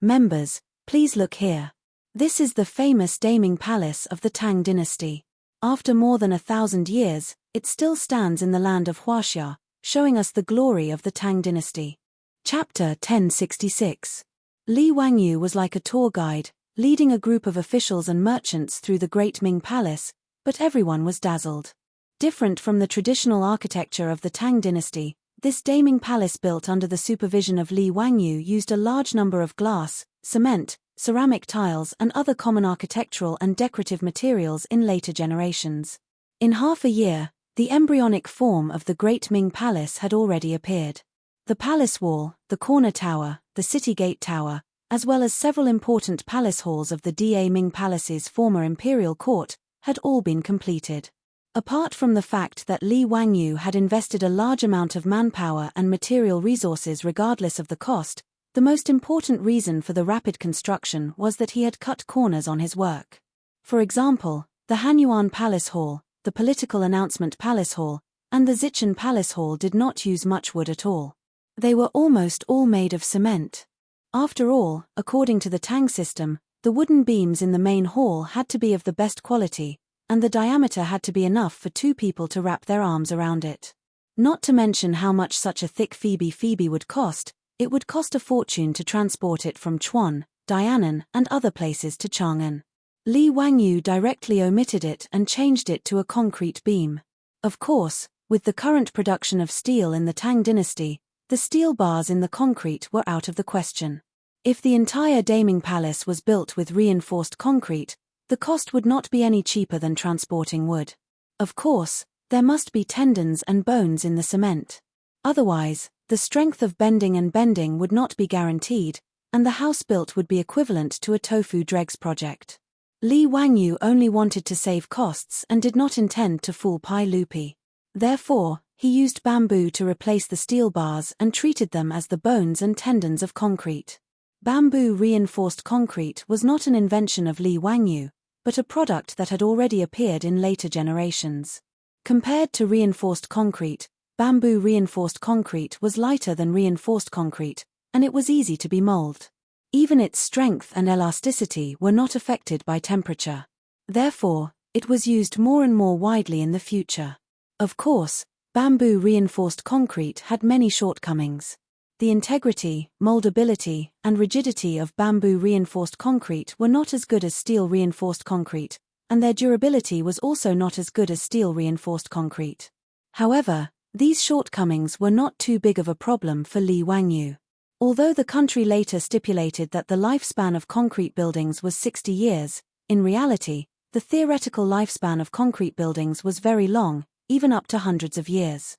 members, please look here. This is the famous daeming palace of the Tang dynasty. After more than 1,000 years, it still stands in the land of Huaxia, showing us the glory of the Tang dynasty. Chapter 1066. Li Wangyu was like a tour guide, leading a group of officials and merchants through the Great Ming Palace, but everyone was dazzled. Different from the traditional architecture of the Tang dynasty, this daeming palace built under the supervision of Li Wangyu used a large number of glass, cement, ceramic tiles and other common architectural and decorative materials in later generations. In half a year, the embryonic form of the Great Ming Palace had already appeared. The palace wall, the corner tower, the city gate tower, as well as several important palace halls of the Da Ming Palace's former imperial court, had all been completed. Apart from the fact that Li Wangyu had invested a large amount of manpower and material resources regardless of the cost, the most important reason for the rapid construction was that he had cut corners on his work. For example, the Hanyuan Palace Hall, the Political Announcement Palace Hall, and the Zichen Palace Hall did not use much wood at all. They were almost all made of cement. After all, according to the Tang system, the wooden beams in the main hall had to be of the best quality, and the diameter had to be enough for 2 people to wrap their arms around it. Not to mention how much such a thick Phoebe would cost, it would cost a fortune to transport it from Chuan, Dianan, and other places to Chang'an. Li Wangyu directly omitted it and changed it to a concrete beam. Of course, with the current production of steel in the Tang dynasty, the steel bars in the concrete were out of the question. If the entire daeming palace was built with reinforced concrete, the cost would not be any cheaper than transporting wood. Of course, there must be tendons and bones in the cement. Otherwise, the strength of bending would not be guaranteed, and the house built would be equivalent to a tofu dregs project. Li Wangyu only wanted to save costs and did not intend to fool Pai Lupi. Therefore, he used bamboo to replace the steel bars and treated them as the bones and tendons of concrete. Bamboo reinforced concrete was not an invention of Li Wangyu, but a product that had already appeared in later generations. Compared to reinforced concrete, bamboo reinforced concrete was lighter than reinforced concrete, and it was easy to be molded. Even its strength and elasticity were not affected by temperature. Therefore, it was used more and more widely in the future. Of course, bamboo reinforced concrete had many shortcomings. The integrity, moldability, and rigidity of bamboo reinforced concrete were not as good as steel reinforced concrete, and their durability was also not as good as steel reinforced concrete. However, these shortcomings were not too big of a problem for Li Wangyu. Although the country later stipulated that the lifespan of concrete buildings was 60 years, in reality, the theoretical lifespan of concrete buildings was very long, even up to hundreds of years.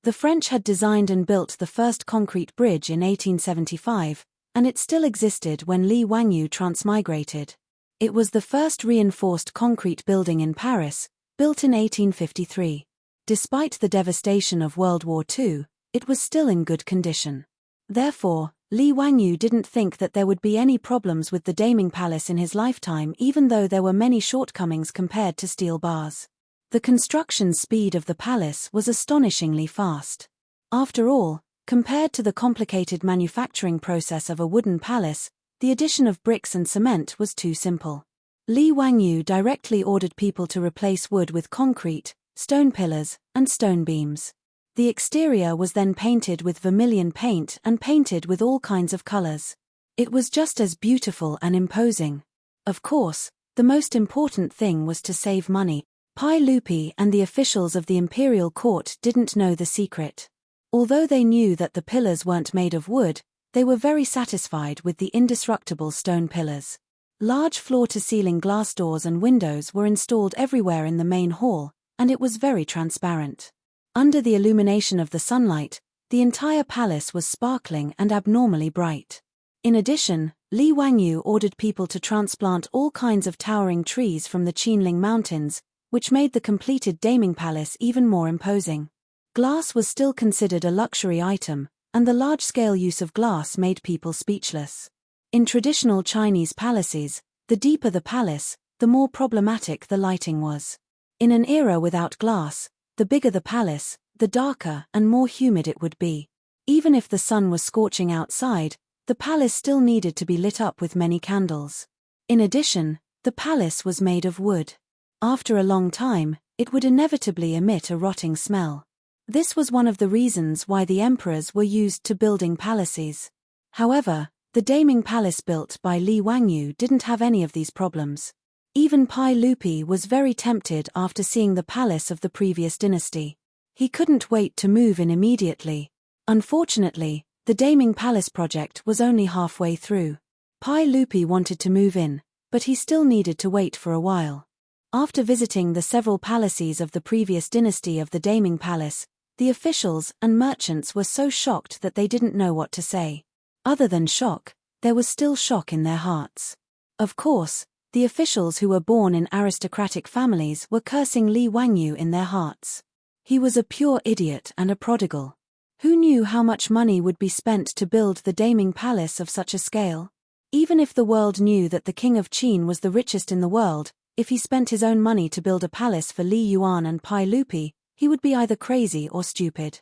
The French had designed and built the first concrete bridge in 1875, and it still existed when Li Wangyu transmigrated. It was the first reinforced concrete building in Paris, built in 1853. Despite the devastation of World War II, it was still in good condition. Therefore, Li Wangyu didn't think that there would be any problems with the Daming Palace in his lifetime, even though there were many shortcomings compared to steel bars. The construction speed of the palace was astonishingly fast. After all, compared to the complicated manufacturing process of a wooden palace, the addition of bricks and cement was too simple. Li Wangyu directly ordered people to replace wood with concrete, stone pillars, and stone beams. The exterior was then painted with vermilion paint and painted with all kinds of colors. It was just as beautiful and imposing. Of course, the most important thing was to save money. Pai Lupi and the officials of the imperial court didn't know the secret. Although they knew that the pillars weren't made of wood, they were very satisfied with the indestructible stone pillars. Large floor-to-ceiling glass doors and windows were installed everywhere in the main hall, and it was very transparent. Under the illumination of the sunlight, the entire palace was sparkling and abnormally bright. In addition, Li Wangyu ordered people to transplant all kinds of towering trees from the Qinling Mountains, which made the completed Daming Palace even more imposing. Glass was still considered a luxury item, and the large-scale use of glass made people speechless. In traditional Chinese palaces, the deeper the palace, the more problematic the lighting was. In an era without glass, the bigger the palace, the darker and more humid it would be. Even if the sun was scorching outside, the palace still needed to be lit up with many candles. In addition, the palace was made of wood. After a long time, it would inevitably emit a rotting smell. This was one of the reasons why the emperors were used to building palaces. However, the Daming Palace built by Li Wangyu didn't have any of these problems. Even Pai Lupi was very tempted after seeing the palace of the previous dynasty. He couldn't wait to move in immediately. Unfortunately, the Daming Palace project was only halfway through. Pai Lupi wanted to move in, but he still needed to wait for a while. After visiting the several palaces of the previous dynasty of the Daming Palace, the officials and merchants were so shocked that they didn't know what to say. Other than shock, there was still shock in their hearts. Of course, the officials who were born in aristocratic families were cursing Li Wangyu in their hearts. He was a pure idiot and a prodigal. Who knew how much money would be spent to build the Daming Palace of such a scale? Even if the world knew that the king of Qin was the richest in the world, if he spent his own money to build a palace for Li Yuan and Pai Lupi, he would be either crazy or stupid.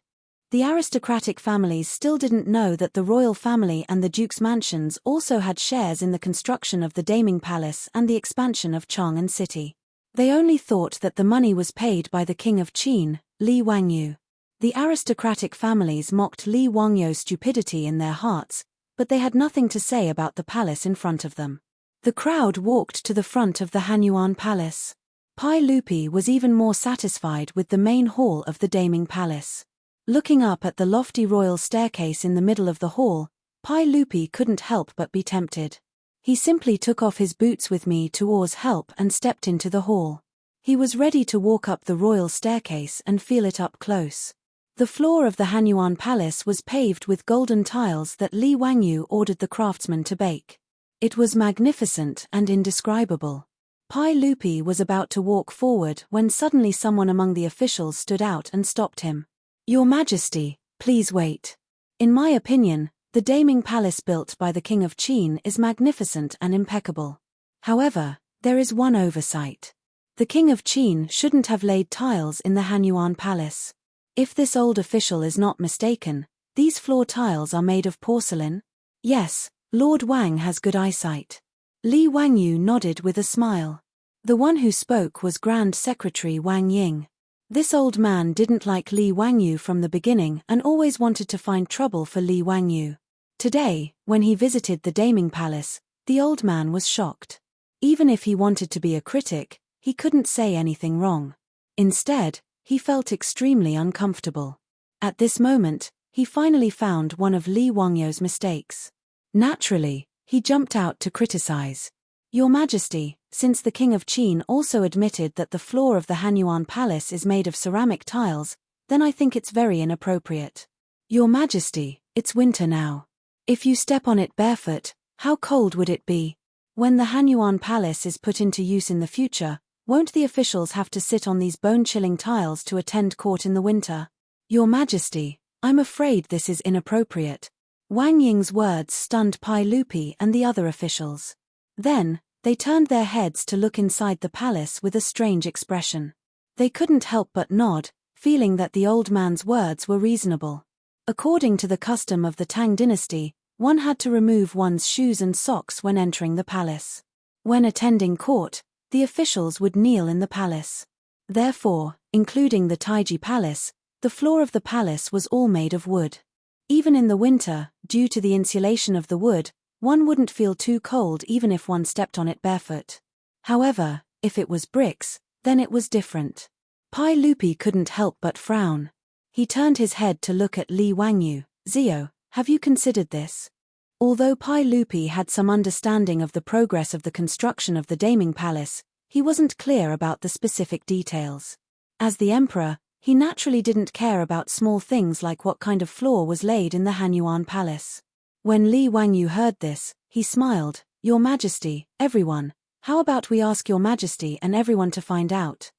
The aristocratic families still didn't know that the royal family and the duke's mansions also had shares in the construction of the Daming Palace and the expansion of Chang'an City. They only thought that the money was paid by the king of Qin, Li Wangyu. The aristocratic families mocked Li Wangyu's stupidity in their hearts, but they had nothing to say about the palace in front of them. The crowd walked to the front of the Hanyuan Palace. Pai Lupi was even more satisfied with the main hall of the Daming Palace. Looking up at the lofty royal staircase in the middle of the hall, Pai Lupi couldn't help but be tempted. He simply took off his boots with me towards help and stepped into the hall. He was ready to walk up the royal staircase and feel it up close. The floor of the Hanyuan Palace was paved with golden tiles that Li Wangyu ordered the craftsmen to bake. It was magnificent and indescribable. Pai Lupi was about to walk forward when suddenly someone among the officials stood out and stopped him. "Your Majesty, please wait. In my opinion, the Daming Palace built by the King of Qin is magnificent and impeccable. However, there is one oversight. The King of Qin shouldn't have laid tiles in the Hanyuan Palace. If this old official is not mistaken, these floor tiles are made of porcelain?" "Yes, Lord Wang has good eyesight." Li Wangyu nodded with a smile. The one who spoke was Grand Secretary Wang Ying. This old man didn't like Li Wangyu from the beginning and always wanted to find trouble for Li Wangyu. Today, when he visited the Daming Palace, the old man was shocked. Even if he wanted to be a critic, he couldn't say anything wrong. Instead, he felt extremely uncomfortable. At this moment, he finally found one of Li Wangyu's mistakes. Naturally, he jumped out to criticize. "Your Majesty, since the King of Qin also admitted that the floor of the Hanyuan Palace is made of ceramic tiles, then I think it's very inappropriate. Your Majesty, it's winter now. If you step on it barefoot, how cold would it be? When the Hanyuan Palace is put into use in the future, won't the officials have to sit on these bone-chilling tiles to attend court in the winter? Your Majesty, I'm afraid this is inappropriate. Wang Ying's words stunned Pai Lupi and the other officials. Then, they turned their heads to look inside the palace with a strange expression. They couldn't help but nod, feeling that the old man's words were reasonable. According to the custom of the Tang dynasty, one had to remove one's shoes and socks when entering the palace. When attending court, the officials would kneel in the palace. Therefore, including the Taiji Palace, the floor of the palace was all made of wood. Even in the winter, due to the insulation of the wood, one wouldn't feel too cold even if one stepped on it barefoot. However, if it was bricks, then it was different. Pai Lupi couldn't help but frown. He turned his head to look at Li Wangyu. Zio, have you considered this? Although Pai Lupi had some understanding of the progress of the construction of the Daming Palace, he wasn't clear about the specific details. As the emperor, he naturally didn't care about small things like what kind of floor was laid in the Hanyuan Palace. When Li Wangyu heard this, he smiled. Your Majesty, everyone, how about we ask Your Majesty and everyone to find out?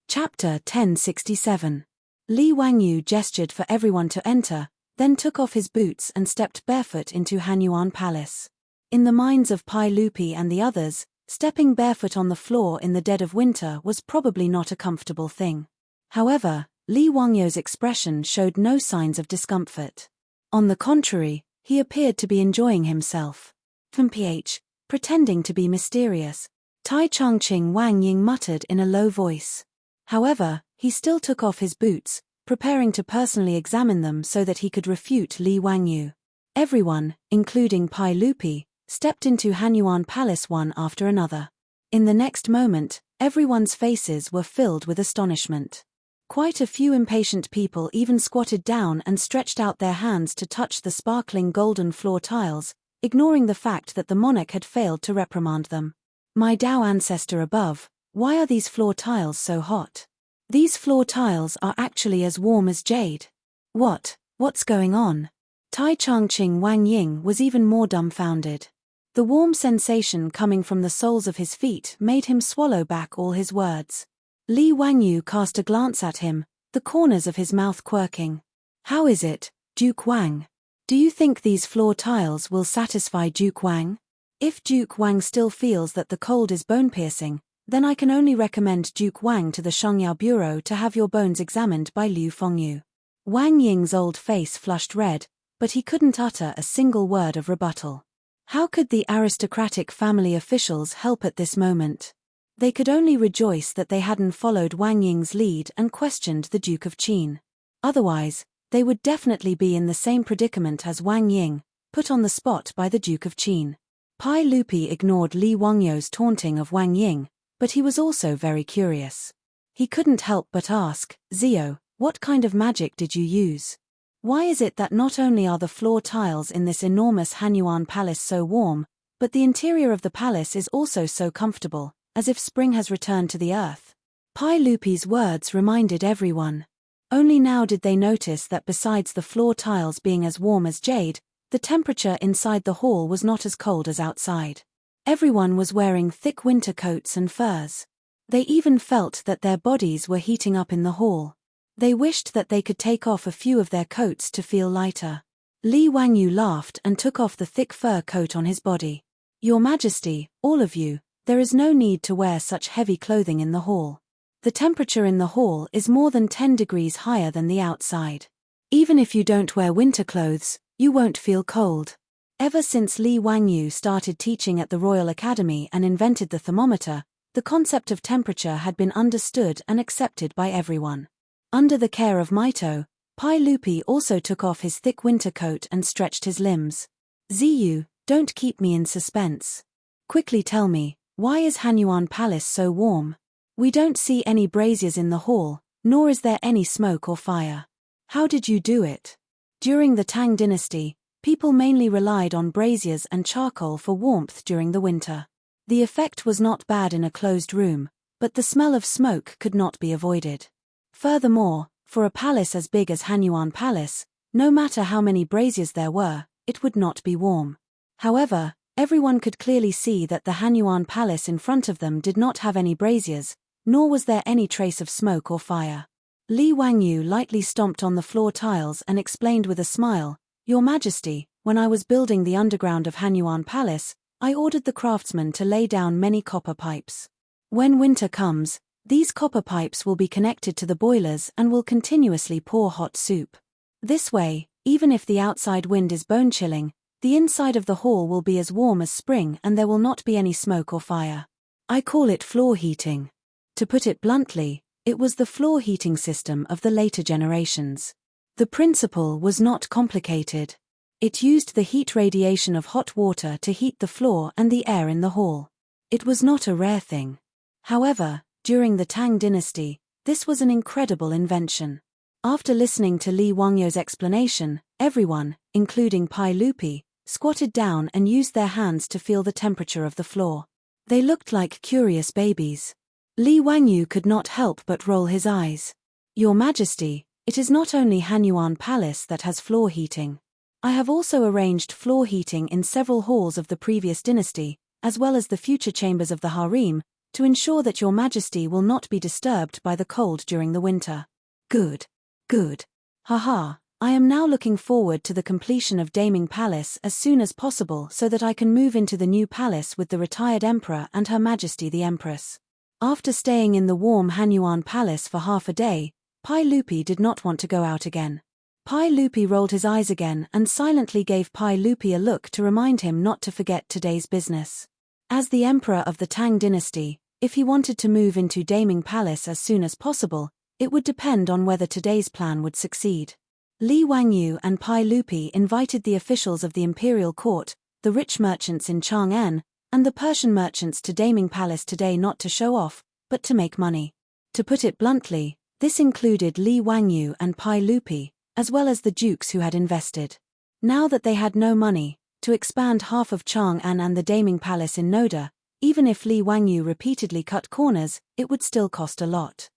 Chapter 1067. Li Wangyu gestured for everyone to enter, then took off his boots and stepped barefoot into Hanyuan Palace. In the minds of Pai Lupi and the others, stepping barefoot on the floor in the dead of winter was probably not a comfortable thing. However, Li Wangyu's expression showed no signs of discomfort. On the contrary, he appeared to be enjoying himself. Pretending to be mysterious, Tai Changqing Wang Ying muttered in a low voice. However, he still took off his boots, preparing to personally examine them so that he could refute Li Wangyu. Everyone, including Pai Lupi, stepped into Hanyuan Palace one after another. In the next moment, everyone's faces were filled with astonishment. Quite a few impatient people even squatted down and stretched out their hands to touch the sparkling golden floor tiles, ignoring the fact that the monarch had failed to reprimand them. My Dao ancestor above, why are these floor tiles so hot? These floor tiles are actually as warm as jade. What's going on? Tai Changqing Wang Ying was even more dumbfounded. The warm sensation coming from the soles of his feet made him swallow back all his words. Li Wangyu cast a glance at him, the corners of his mouth quirking. How is it, Duke Wang? Do you think these floor tiles will satisfy Duke Wang? If Duke Wang still feels that the cold is bone-piercing, then I can only recommend Duke Wang to the Shengyao Bureau to have your bones examined by Liu Fengyu. Wang Ying's old face flushed red, but he couldn't utter a single word of rebuttal. How could the aristocratic family officials help at this moment? They could only rejoice that they hadn't followed Wang Ying's lead and questioned the Duke of Qin. Otherwise, they would definitely be in the same predicament as Wang Ying, put on the spot by the Duke of Qin. Pai Lupi ignored Li Wangyu's taunting of Wang Ying, but he was also very curious. He couldn't help but ask, Zio, what kind of magic did you use? Why is it that not only are the floor tiles in this enormous Hanyuan Palace so warm, but the interior of the palace is also so comfortable, as if spring has returned to the earth? Pai Lupi's words reminded everyone. Only now did they notice that besides the floor tiles being as warm as jade, the temperature inside the hall was not as cold as outside. Everyone was wearing thick winter coats and furs. They even felt that their bodies were heating up in the hall. They wished that they could take off a few of their coats to feel lighter. Li Wangyu laughed and took off the thick fur coat on his body. Your Majesty, all of you, there is no need to wear such heavy clothing in the hall. The temperature in the hall is more than 10 degrees higher than the outside. Even if you don't wear winter clothes, you won't feel cold. Ever since Li Wangyu started teaching at the Royal Academy and invented the thermometer, the concept of temperature had been understood and accepted by everyone. Under the care of Maito, Pai Lupi also took off his thick winter coat and stretched his limbs. Ziyu, don't keep me in suspense. Quickly tell me, why is Hanyuan Palace so warm? We don't see any braziers in the hall, nor is there any smoke or fire. How did you do it? During the Tang dynasty, people mainly relied on braziers and charcoal for warmth during the winter. The effect was not bad in a closed room, but the smell of smoke could not be avoided. Furthermore, for a palace as big as Hanyuan Palace, no matter how many braziers there were, it would not be warm. However, everyone could clearly see that the Hanyuan palace in front of them did not have any braziers, nor was there any trace of smoke or fire. Li Wangyu lightly stomped on the floor tiles and explained with a smile, "Your Majesty, when I was building the underground of Hanyuan Palace, I ordered the craftsmen to lay down many copper pipes. When winter comes, these copper pipes will be connected to the boilers and will continuously pour hot soup. This way, even if the outside wind is bone-chilling, the inside of the hall will be as warm as spring and there will not be any smoke or fire. I call it floor heating." To put it bluntly, it was the floor heating system of the later generations. The principle was not complicated. It used the heat radiation of hot water to heat the floor and the air in the hall. It was not a rare thing. However, during the Tang dynasty, this was an incredible invention. After listening to Li Wangyu's explanation, everyone, including Pai Lupi, squatted down and used their hands to feel the temperature of the floor. They looked like curious babies. Li Wangyu could not help but roll his eyes. "Your Majesty, it is not only Hanyuan Palace that has floor heating. I have also arranged floor heating in several halls of the previous dynasty, as well as the future chambers of the harem, to ensure that Your Majesty will not be disturbed by the cold during the winter." Good. Good. Haha, I am now looking forward to the completion of Daming Palace as soon as possible so that I can move into the new palace with the retired emperor and Her Majesty the Empress. After staying in the warm Hanyuan Palace for half a day, Pai Lupi did not want to go out again. Pai Lupi rolled his eyes again and silently gave Pai Lupi a look to remind him not to forget today's business. As the emperor of the Tang dynasty, if he wanted to move into Daming Palace as soon as possible, it would depend on whether today's plan would succeed. Li Wangyu and Pai Lupi invited the officials of the imperial court, the rich merchants in Chang'an, and the Persian merchants to Daming Palace today not to show off, but to make money. To put it bluntly, this included Li Wangyu and Pai Lupi, as well as the dukes who had invested. Now that they had no money, to expand half of Chang'an and the Daming Palace in Noda, even if Li Wangyu repeatedly cut corners, it would still cost a lot.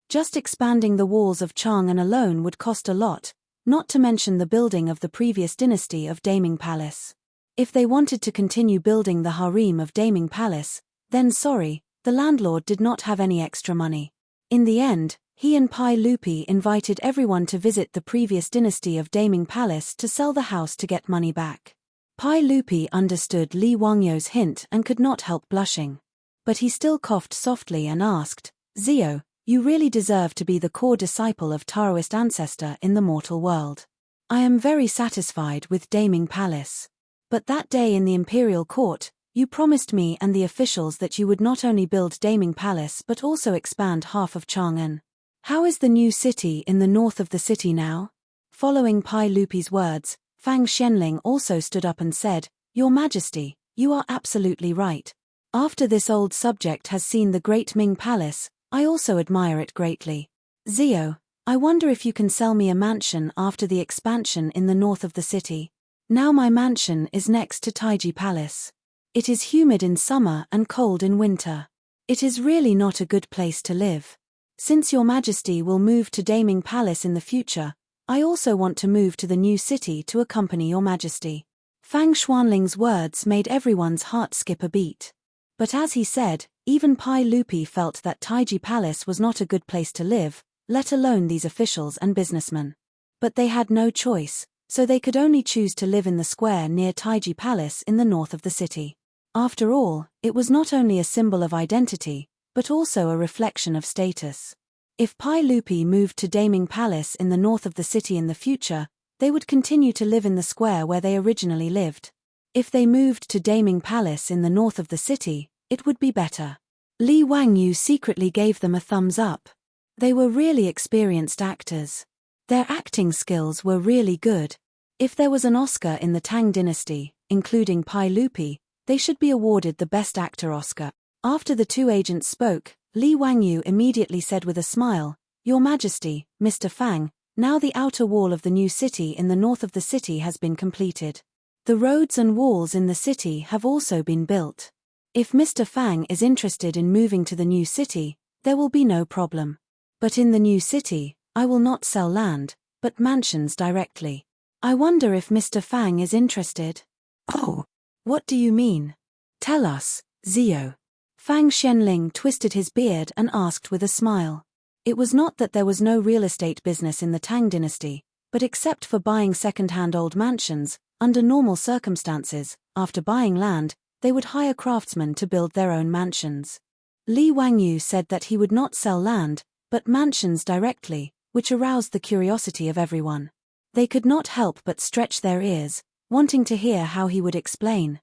Just expanding the walls of Chang'an alone would cost a lot, not to mention the building of the previous dynasty of Daming Palace. If they wanted to continue building the harem of Daming Palace, then sorry, the landlord did not have any extra money. In the end, he and Pai Lupi invited everyone to visit the previous dynasty of Daming Palace to sell the house to get money back. Pai Lupi understood Li Wangyu's hint and could not help blushing. But he still coughed softly and asked, "Zio, you really deserve to be the core disciple of Taoist ancestor in the mortal world. I am very satisfied with Daming Palace. But that day in the imperial court, you promised me and the officials that you would not only build Daming Palace but also expand half of Chang'an. How is the new city in the north of the city now?" Following Pai Lupi's words, Fang Xianling also stood up and said, "Your Majesty, you are absolutely right. After this old subject has seen the great Ming Palace, I also admire it greatly. Zio, I wonder if you can sell me a mansion after the expansion in the north of the city. Now my mansion is next to Taiji Palace. It is humid in summer and cold in winter. It is really not a good place to live. Since Your Majesty will move to Daming Palace in the future, I also want to move to the new city to accompany Your Majesty." Fang Xuanling's words made everyone's heart skip a beat. But as he said, even Pai Lupi felt that Taiji Palace was not a good place to live, let alone these officials and businessmen. But they had no choice, so they could only choose to live in the square near Taiji Palace in the north of the city. After all, it was not only a symbol of identity, but also a reflection of status. If Pai Lupi moved to Daming Palace in the north of the city in the future, they would continue to live in the square where they originally lived. If they moved to Daming Palace in the north of the city, it would be better. Li Wangyu secretly gave them a thumbs up. They were really experienced actors. Their acting skills were really good. If there was an Oscar in the Tang dynasty, including Pai Lupi, they should be awarded the Best Actor Oscar. After the two agents spoke, Li Wangyu immediately said with a smile, "Your Majesty, Mr. Fang, now the outer wall of the new city in the north of the city has been completed. The roads and walls in the city have also been built. If Mr. Fang is interested in moving to the new city, there will be no problem. But in the new city, I will not sell land, but mansions directly. I wonder if Mr. Fang is interested. Oh, What do you mean? Tell us, Zio. Fang Xianling twisted his beard and asked with a smile. It was not that there was no real estate business in the Tang dynasty, but except for buying second-hand old mansions, under normal circumstances, after buying land, they would hire craftsmen to build their own mansions. Li Wangyu said that he would not sell land, but mansions directly, which aroused the curiosity of everyone. They could not help but stretch their ears, wanting to hear how he would explain.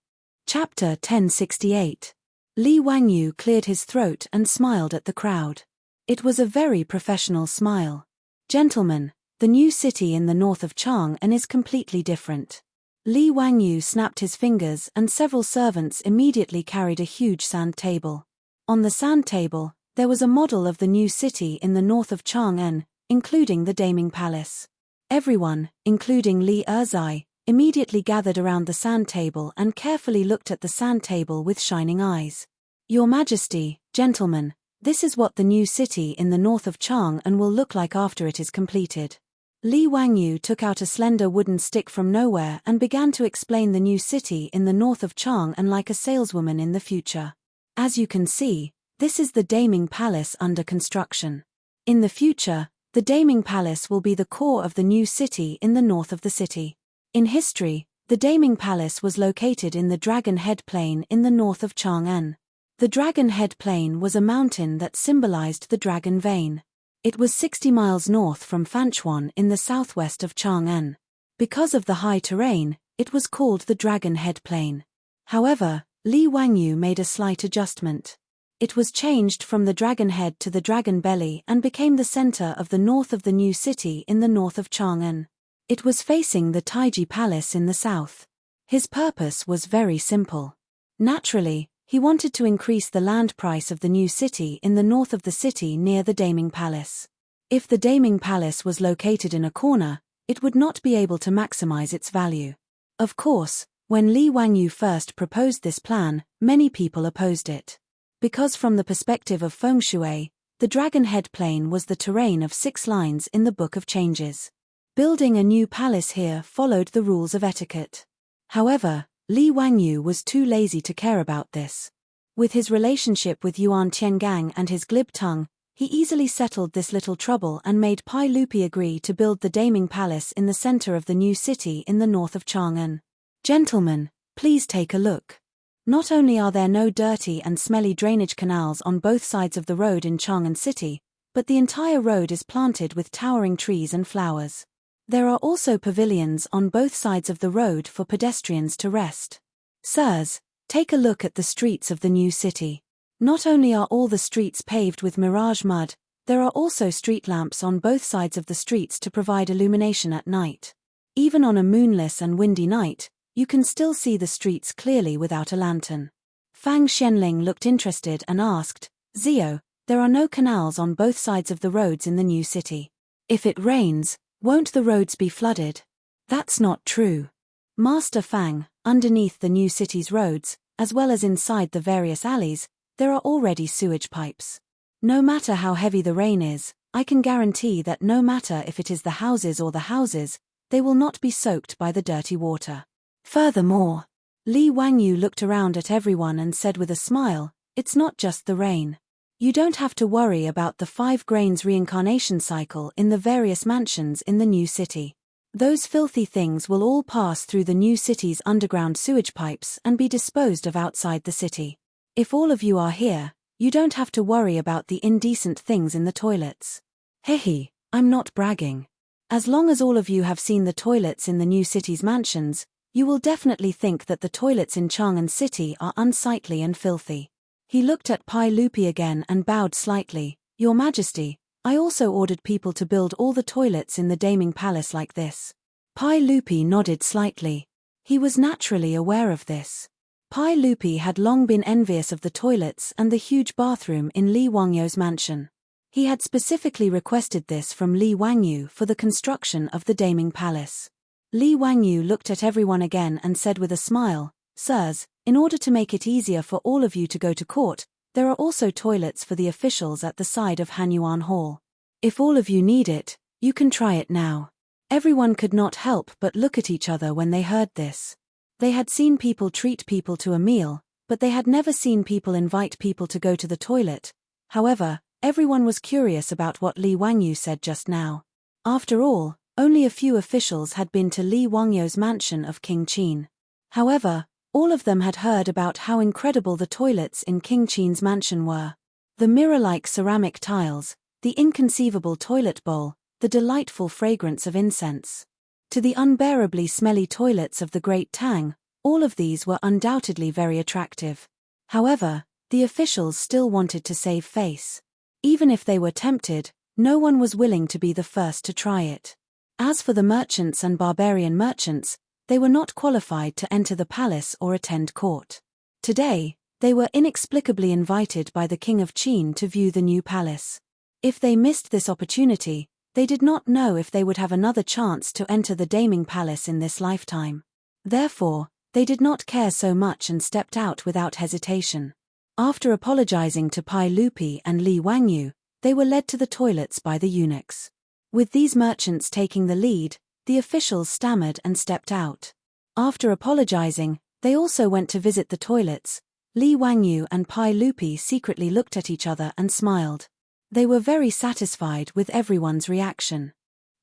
Chapter 1068. Li Wangyu cleared his throat and smiled at the crowd. It was a very professional smile. Gentlemen, the new city in the north of Chang'an is completely different. Li Wangyu snapped his fingers and several servants immediately carried a huge sand table. On the sand table, there was a model of the new city in the north of Chang'an, including the Daming Palace. Everyone, including Li Erzai, immediately gathered around the sand table and carefully looked at the sand table with shining eyes. Your Majesty, gentlemen, this is what the new city in the north of Chang'an will look like after it is completed. Li Wangyu took out a slender wooden stick from nowhere and began to explain the new city in the north of Chang'an like a saleswoman in the future. As you can see, this is the Daming Palace under construction. In the future, the Daming Palace will be the core of the new city in the north of the city. In history, the Daming Palace was located in the Dragon Head Plain in the north of Chang'an. The Dragon Head Plain was a mountain that symbolized the dragon vein. It was 60 miles north from Fanchuan in the southwest of Chang'an. Because of the high terrain, it was called the Dragon Head Plain. However, Li Wangyu made a slight adjustment. It was changed from the dragon head to the dragon belly and became the center of the north of the new city in the north of Chang'an. It was facing the Taiji Palace in the south. His purpose was very simple. Naturally, he wanted to increase the land price of the new city in the north of the city near the Daming Palace. If the Daming Palace was located in a corner, it would not be able to maximize its value. Of course, when Li Wangyu first proposed this plan, many people opposed it. Because from the perspective of feng shui, the Dragon Head Plain was the terrain of 6 lines in the Book of Changes. Building a new palace here followed the rules of etiquette. However, Li Wangyu was too lazy to care about this. With his relationship with Yuan Tiangang and his glib tongue, he easily settled this little trouble and made Pai Lupi agree to build the Daming Palace in the center of the new city in the north of Chang'an. Gentlemen, please take a look. Not only are there no dirty and smelly drainage canals on both sides of the road in Chang'an City, but the entire road is planted with towering trees and flowers. There are also pavilions on both sides of the road for pedestrians to rest. Sirs, take a look at the streets of the new city. Not only are all the streets paved with mirage mud, there are also street lamps on both sides of the streets to provide illumination at night. Even on a moonless and windy night, you can still see the streets clearly without a lantern. Fang Xianling looked interested and asked, Zio, there are no canals on both sides of the roads in the new city. If it rains, won't the roads be flooded? That's not true. Master Fang, underneath the new city's roads, as well as inside the various alleys, there are already sewage pipes. No matter how heavy the rain is, I can guarantee that no matter if it is the houses or the houses, they will not be soaked by the dirty water. Furthermore, Li Wangyu looked around at everyone and said with a smile, it's not just the rain. You don't have to worry about the 5 grains reincarnation cycle in the various mansions in the new city. Those filthy things will all pass through the new city's underground sewage pipes and be disposed of outside the city. If all of you are here, you don't have to worry about the indecent things in the toilets. Hehe, I'm not bragging. As long as all of you have seen the toilets in the new city's mansions, you will definitely think that the toilets in Chang'an City are unsightly and filthy. He looked at Pai Lupi again and bowed slightly. Your Majesty, I also ordered people to build all the toilets in the Daming Palace like this. Pai Lupi nodded slightly. He was naturally aware of this. Pai Lupi had long been envious of the toilets and the huge bathroom in Li Wangyu's mansion. He had specifically requested this from Li Wangyu for the construction of the Daming Palace. Li Wangyu looked at everyone again and said with a smile, Sirs, in order to make it easier for all of you to go to court, there are also toilets for the officials at the side of Hanyuan Hall. If all of you need it, you can try it now. Everyone could not help but look at each other when they heard this. They had seen people treat people to a meal, but they had never seen people invite people to go to the toilet. However, everyone was curious about what Li Wangyu said just now. After all, only a few officials had been to Li Wangyu's mansion of King Qin. However, all of them had heard about how incredible the toilets in King Qin's mansion were. The mirror-like ceramic tiles, the inconceivable toilet bowl, the delightful fragrance of incense. To the unbearably smelly toilets of the great Tang, all of these were undoubtedly very attractive. However, the officials still wanted to save face. Even if they were tempted, no one was willing to be the first to try it. As for the merchants and barbarian merchants, they were not qualified to enter the palace or attend court. Today, they were inexplicably invited by the King of Qin to view the new palace. If they missed this opportunity, they did not know if they would have another chance to enter the Daming Palace in this lifetime. Therefore, they did not care so much and stepped out without hesitation. After apologizing to Pai Lupi and Li Wangyu, they were led to the toilets by the eunuchs. With these merchants taking the lead, the officials stammered and stepped out. After apologizing, they also went to visit the toilets. Li Wangyu and Pai Lupi secretly looked at each other and smiled. They were very satisfied with everyone's reaction.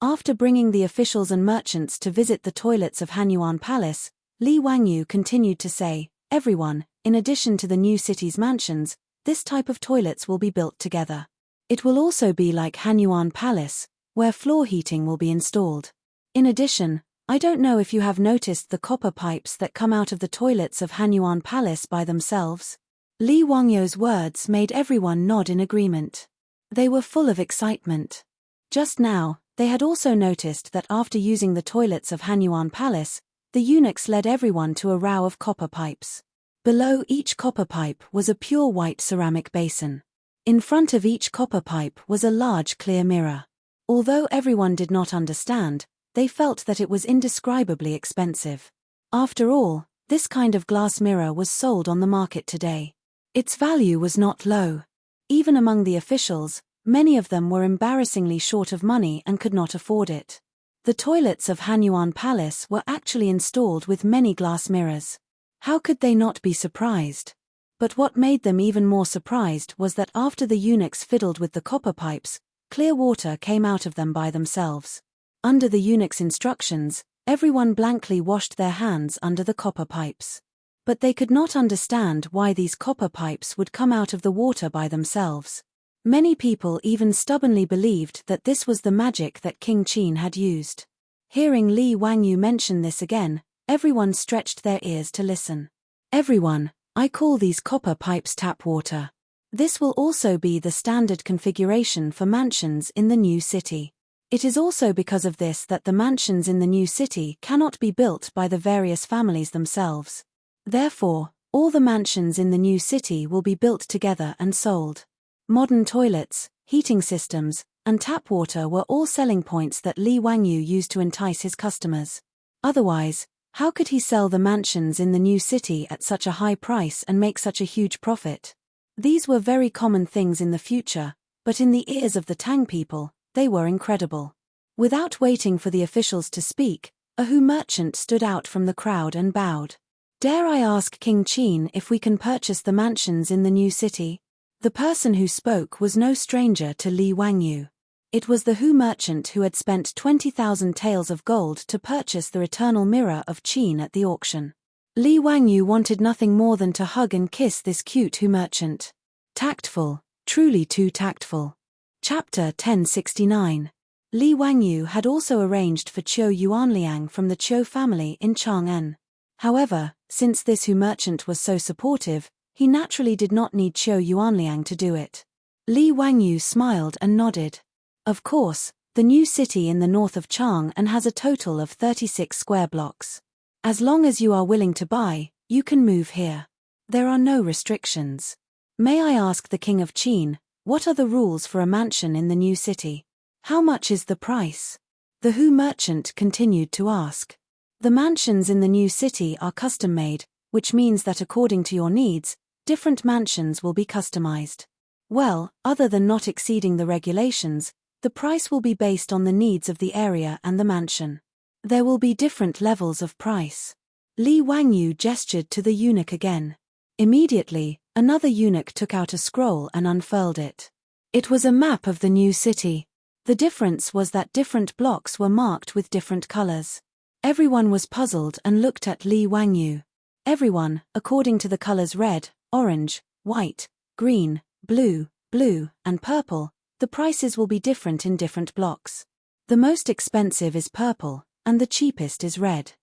After bringing the officials and merchants to visit the toilets of Hanyuan Palace, Li Wangyu continued to say, "Everyone, in addition to the new city's mansions, this type of toilets will be built together. It will also be like Hanyuan Palace, where floor heating will be installed. In addition, I don't know if you have noticed the copper pipes that come out of the toilets of Hanyuan Palace by themselves." Li Wangyu's words made everyone nod in agreement. They were full of excitement. Just now, they had also noticed that after using the toilets of Hanyuan Palace, the eunuchs led everyone to a row of copper pipes. Below each copper pipe was a pure white ceramic basin. In front of each copper pipe was a large clear mirror. Although everyone did not understand, they felt that it was indescribably expensive. After all, this kind of glass mirror was sold on the market today. Its value was not low. Even among the officials, many of them were embarrassingly short of money and could not afford it. The toilets of Hanyuan Palace were actually installed with many glass mirrors. How could they not be surprised? But what made them even more surprised was that after the eunuchs fiddled with the copper pipes, clear water came out of them by themselves. Under the eunuch's instructions, everyone blankly washed their hands under the copper pipes. But they could not understand why these copper pipes would come out of the water by themselves. Many people even stubbornly believed that this was the magic that King Qin had used. Hearing Li Wangyu mention this again, everyone stretched their ears to listen. "Everyone, I call these copper pipes tap water. This will also be the standard configuration for mansions in the new city. It is also because of this that the mansions in the new city cannot be built by the various families themselves. Therefore, all the mansions in the new city will be built together and sold." Modern toilets, heating systems, and tap water were all selling points that Li Wangyu used to entice his customers. Otherwise, how could he sell the mansions in the new city at such a high price and make such a huge profit? These were very common things in the future, but in the ears of the Tang people, they were incredible. Without waiting for the officials to speak, a Hu merchant stood out from the crowd and bowed. "Dare I ask King Qin if we can purchase the mansions in the new city?" The person who spoke was no stranger to Li Wangyu. It was the Hu merchant who had spent 20,000 taels of gold to purchase the eternal mirror of Qin at the auction. Li Wangyu wanted nothing more than to hug and kiss this cute Hu merchant. Tactful, truly too tactful. Chapter 1069. Li Wangyu had also arranged for Qiu Yuanliang from the Qiu family in Chang'an. However, since this Hu merchant was so supportive, he naturally did not need Qiu Yuanliang to do it. Li Wangyu smiled and nodded. Of course, the new city in the north of Chang'an has a total of 36 square blocks. As long as you are willing to buy, you can move here. There are no restrictions. May I ask the King of Qin, what are the rules for a mansion in the new city? How much is the price? The Hu merchant continued to ask. The mansions in the new city are custom-made, which means that according to your needs, different mansions will be customized. Well, other than not exceeding the regulations, The price will be based on the needs of the area and the mansion. There will be different levels of price. Li Wangyu gestured to the eunuch again. Immediately, another eunuch took out a scroll and unfurled it. It was a map of the new city. The difference was that different blocks were marked with different colors. Everyone was puzzled and looked at Li Wangyu. Everyone, according to the colors red, orange, white, green, blue, and purple, the prices will be different in different blocks. The most expensive is purple, and the cheapest is red.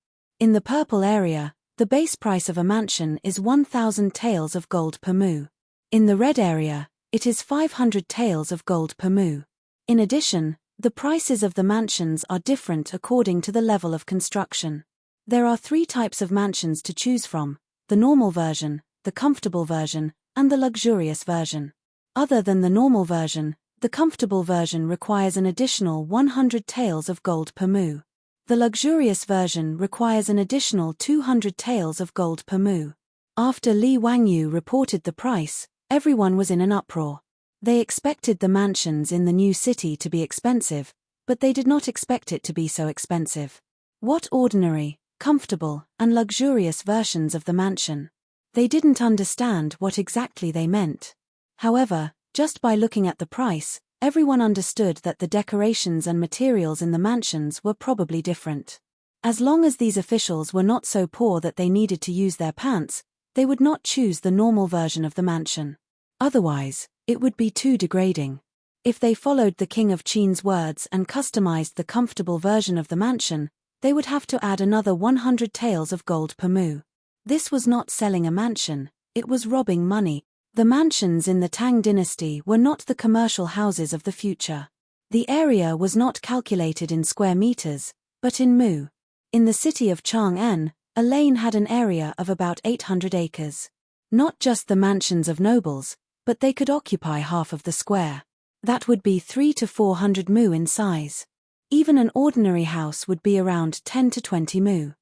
In the purple area, the base price of a mansion is 1,000 taels of gold per mu. In the red area, it is 500 taels of gold per mu. In addition, the prices of the mansions are different according to the level of construction. There are 3 types of mansions to choose from: the normal version, the comfortable version, and the luxurious version. Other than the normal version, the comfortable version requires an additional 100 taels of gold per mu. The luxurious version requires an additional 200 taels of gold per mu. After Li Wangyu reported the price, everyone was in an uproar. They expected the mansions in the new city to be expensive, but they did not expect it to be so expensive. What ordinary, comfortable, and luxurious versions of the mansion? They didn't understand what exactly they meant. However, just by looking at the price, everyone understood that the decorations and materials in the mansions were probably different. As long as these officials were not so poor that they needed to use their pants, they would not choose the normal version of the mansion. Otherwise, it would be too degrading. If they followed the King of Qin's words and customized the comfortable version of the mansion, they would have to add another 100 taels of gold per mu. This was not selling a mansion, it was robbing money. The mansions in the Tang dynasty were not the commercial houses of the future. The area was not calculated in square meters, but in mu. In the city of Chang'an, a lane had an area of about 800 acres. Not just the mansions of nobles, but they could occupy half of the square. That would be 300 to 400 mu in size. Even an ordinary house would be around 10 to 20 mu.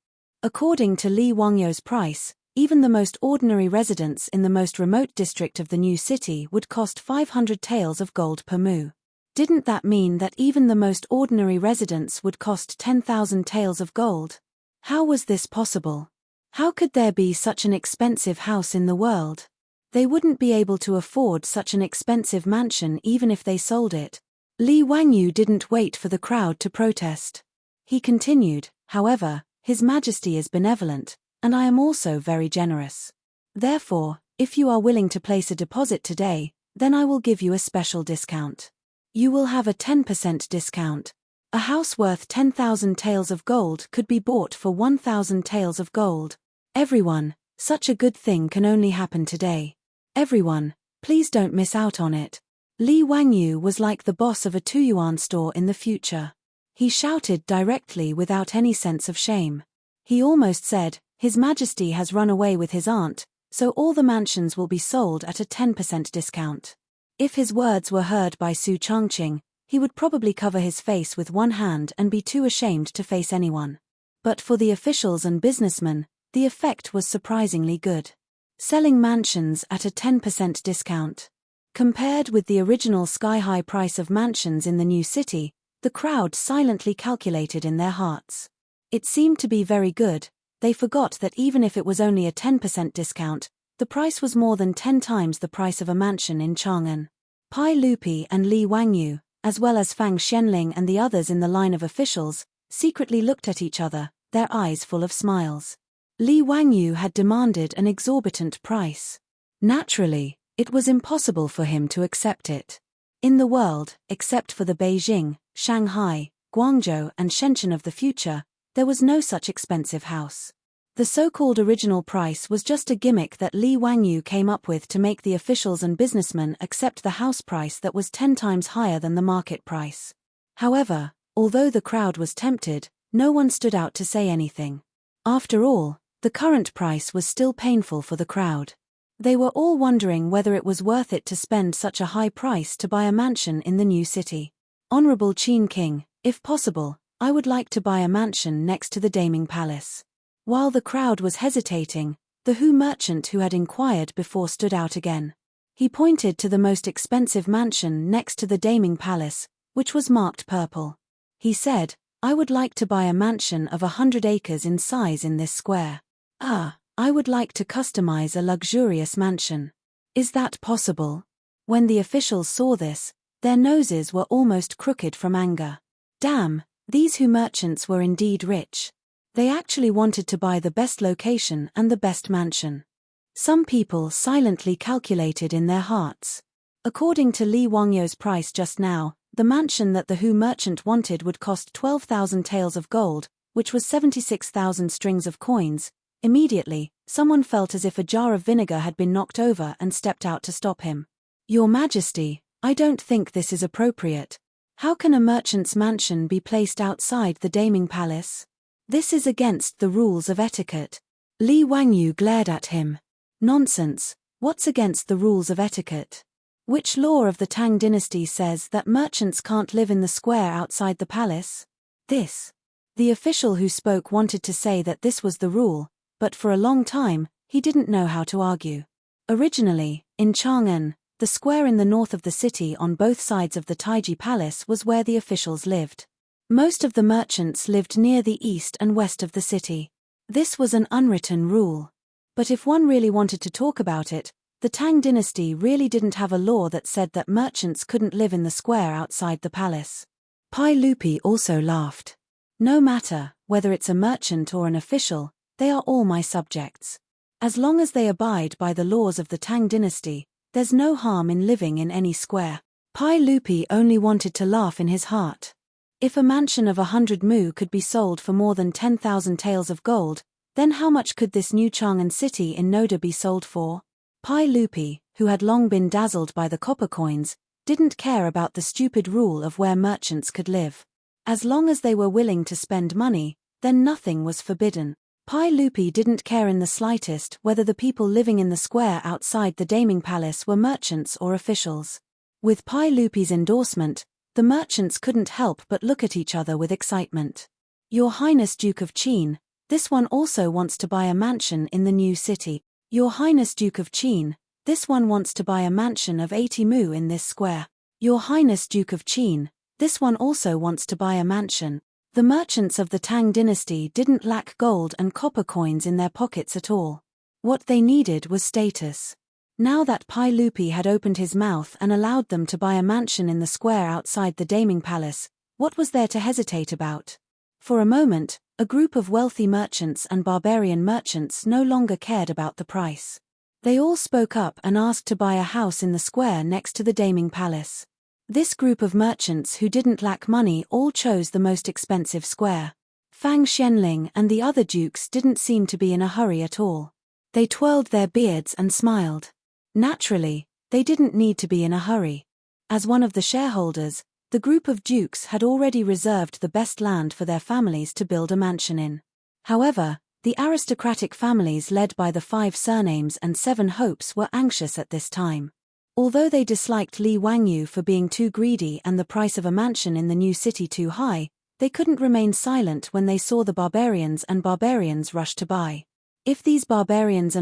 According to Li Wangyu's price, even the most ordinary residence in the most remote district of the new city would cost 500 taels of gold per mu. Didn't that mean that even the most ordinary residence would cost 10,000 taels of gold? How was this possible? How could there be such an expensive house in the world? They wouldn't be able to afford such an expensive mansion even if they sold it. Li Wangyu didn't wait for the crowd to protest. He continued, however, His Majesty is benevolent, and I am also very generous. Therefore, if you are willing to place a deposit today, then I will give you a special discount. You will have a 10% discount. A house worth 10,000 taels of gold could be bought for 1,000 taels of gold. Everyone, such a good thing can only happen today. Everyone, please don't miss out on it. Li Wangyu was like the boss of a 2-yuan store in the future. He shouted directly without any sense of shame. He almost said, His Majesty has run away with his aunt, so all the mansions will be sold at a 10% discount. If his words were heard by Su Chongqing, he would probably cover his face with one hand and be too ashamed to face anyone. But for the officials and businessmen, the effect was surprisingly good. Selling mansions at a 10% discount. Compared with the original sky-high price of mansions in the new city, the crowd silently calculated in their hearts. It seemed to be very good. They forgot that even if it was only a 10% discount, the price was more than 10 times the price of a mansion in Chang'an. Pai Lupi and Li Wangyu, as well as Fang Xianling and the others in the line of officials, secretly looked at each other, their eyes full of smiles. Li Wangyu had demanded an exorbitant price. Naturally, it was impossible for him to accept it. In the world, except for the Beijing, Shanghai, Guangzhou and Shenzhen of the future, there was no such expensive house. The so-called original price was just a gimmick that Li Wangyu came up with to make the officials and businessmen accept the house price that was 10 times higher than the market price. However, although the crowd was tempted, no one stood out to say anything. After all, the current price was still painful for the crowd. They were all wondering whether it was worth it to spend such a high price to buy a mansion in the new city. Honorable Qin King, if possible, I would like to buy a mansion next to the Daming Palace. While the crowd was hesitating, the Hu merchant who had inquired before stood out again. He pointed to the most expensive mansion next to the Daming Palace, which was marked purple. He said, "I would like to buy a mansion of 100 acres in size in this square. I would like to customize a luxurious mansion. Is that possible?" When the officials saw this, their noses were almost crooked from anger. Damn, these merchants were indeed rich. They actually wanted to buy the best location and the best mansion. Some people silently calculated in their hearts. According to Li Wangyu's price just now, the mansion that the merchant wanted would cost 12,000 taels of gold, which was 76,000 strings of coins. Immediately, someone felt as if a jar of vinegar had been knocked over and stepped out to stop him. "Your Majesty, I don't think this is appropriate. How can a merchant's mansion be placed outside the Daming Palace? This is against the rules of etiquette." Li Wangyu glared at him. "Nonsense, what's against the rules of etiquette? Which law of the Tang dynasty says that merchants can't live in the square outside the palace?" The official who spoke wanted to say that this was the rule, but for a long time, he didn't know how to argue. Originally, in Chang'an, the square in the north of the city on both sides of the Taiji Palace was where the officials lived. Most of the merchants lived near the east and west of the city. This was an unwritten rule. But if one really wanted to talk about it, the Tang dynasty really didn't have a law that said that merchants couldn't live in the square outside the palace. Pai Lupi also laughed. "No matter whether it's a merchant or an official, they are all my subjects. As long as they abide by the laws of the Tang dynasty, there's no harm in living in any square." Pai Lupi only wanted to laugh in his heart. If a mansion of 100 mu could be sold for more than 10,000 taels of gold, then how much could this new Chang'an city in Noda be sold for? Pai Lupi, who had long been dazzled by the copper coins, didn't care about the stupid rule of where merchants could live. As long as they were willing to spend money, then nothing was forbidden. Pai Lupi didn't care in the slightest whether the people living in the square outside the Daming Palace were merchants or officials. With Pai Lupi's endorsement, the merchants couldn't help but look at each other with excitement. "Your Highness Duke of Qin, this one also wants to buy a mansion in the new city. Your Highness Duke of Qin, this one wants to buy a mansion of 80 mu in this square. Your Highness Duke of Qin, this one also wants to buy a mansion." The merchants of the Tang dynasty didn't lack gold and copper coins in their pockets at all. What they needed was status. Now that Pai Lupi had opened his mouth and allowed them to buy a mansion in the square outside the Daming Palace, what was there to hesitate about? For a moment, a group of wealthy merchants and barbarian merchants no longer cared about the price. They all spoke up and asked to buy a house in the square next to the Daming Palace. This group of merchants who didn't lack money all chose the most expensive square. Fang Xianling and the other dukes didn't seem to be in a hurry at all. They twirled their beards and smiled. Naturally, they didn't need to be in a hurry. As one of the shareholders, the group of dukes had already reserved the best land for their families to build a mansion in. However, the aristocratic families led by the 5 surnames and 7 hopes were anxious at this time. Although they disliked Li Wangyu for being too greedy and the price of a mansion in the new city too high, they couldn't remain silent when they saw the barbarians rush to buy. If these barbarians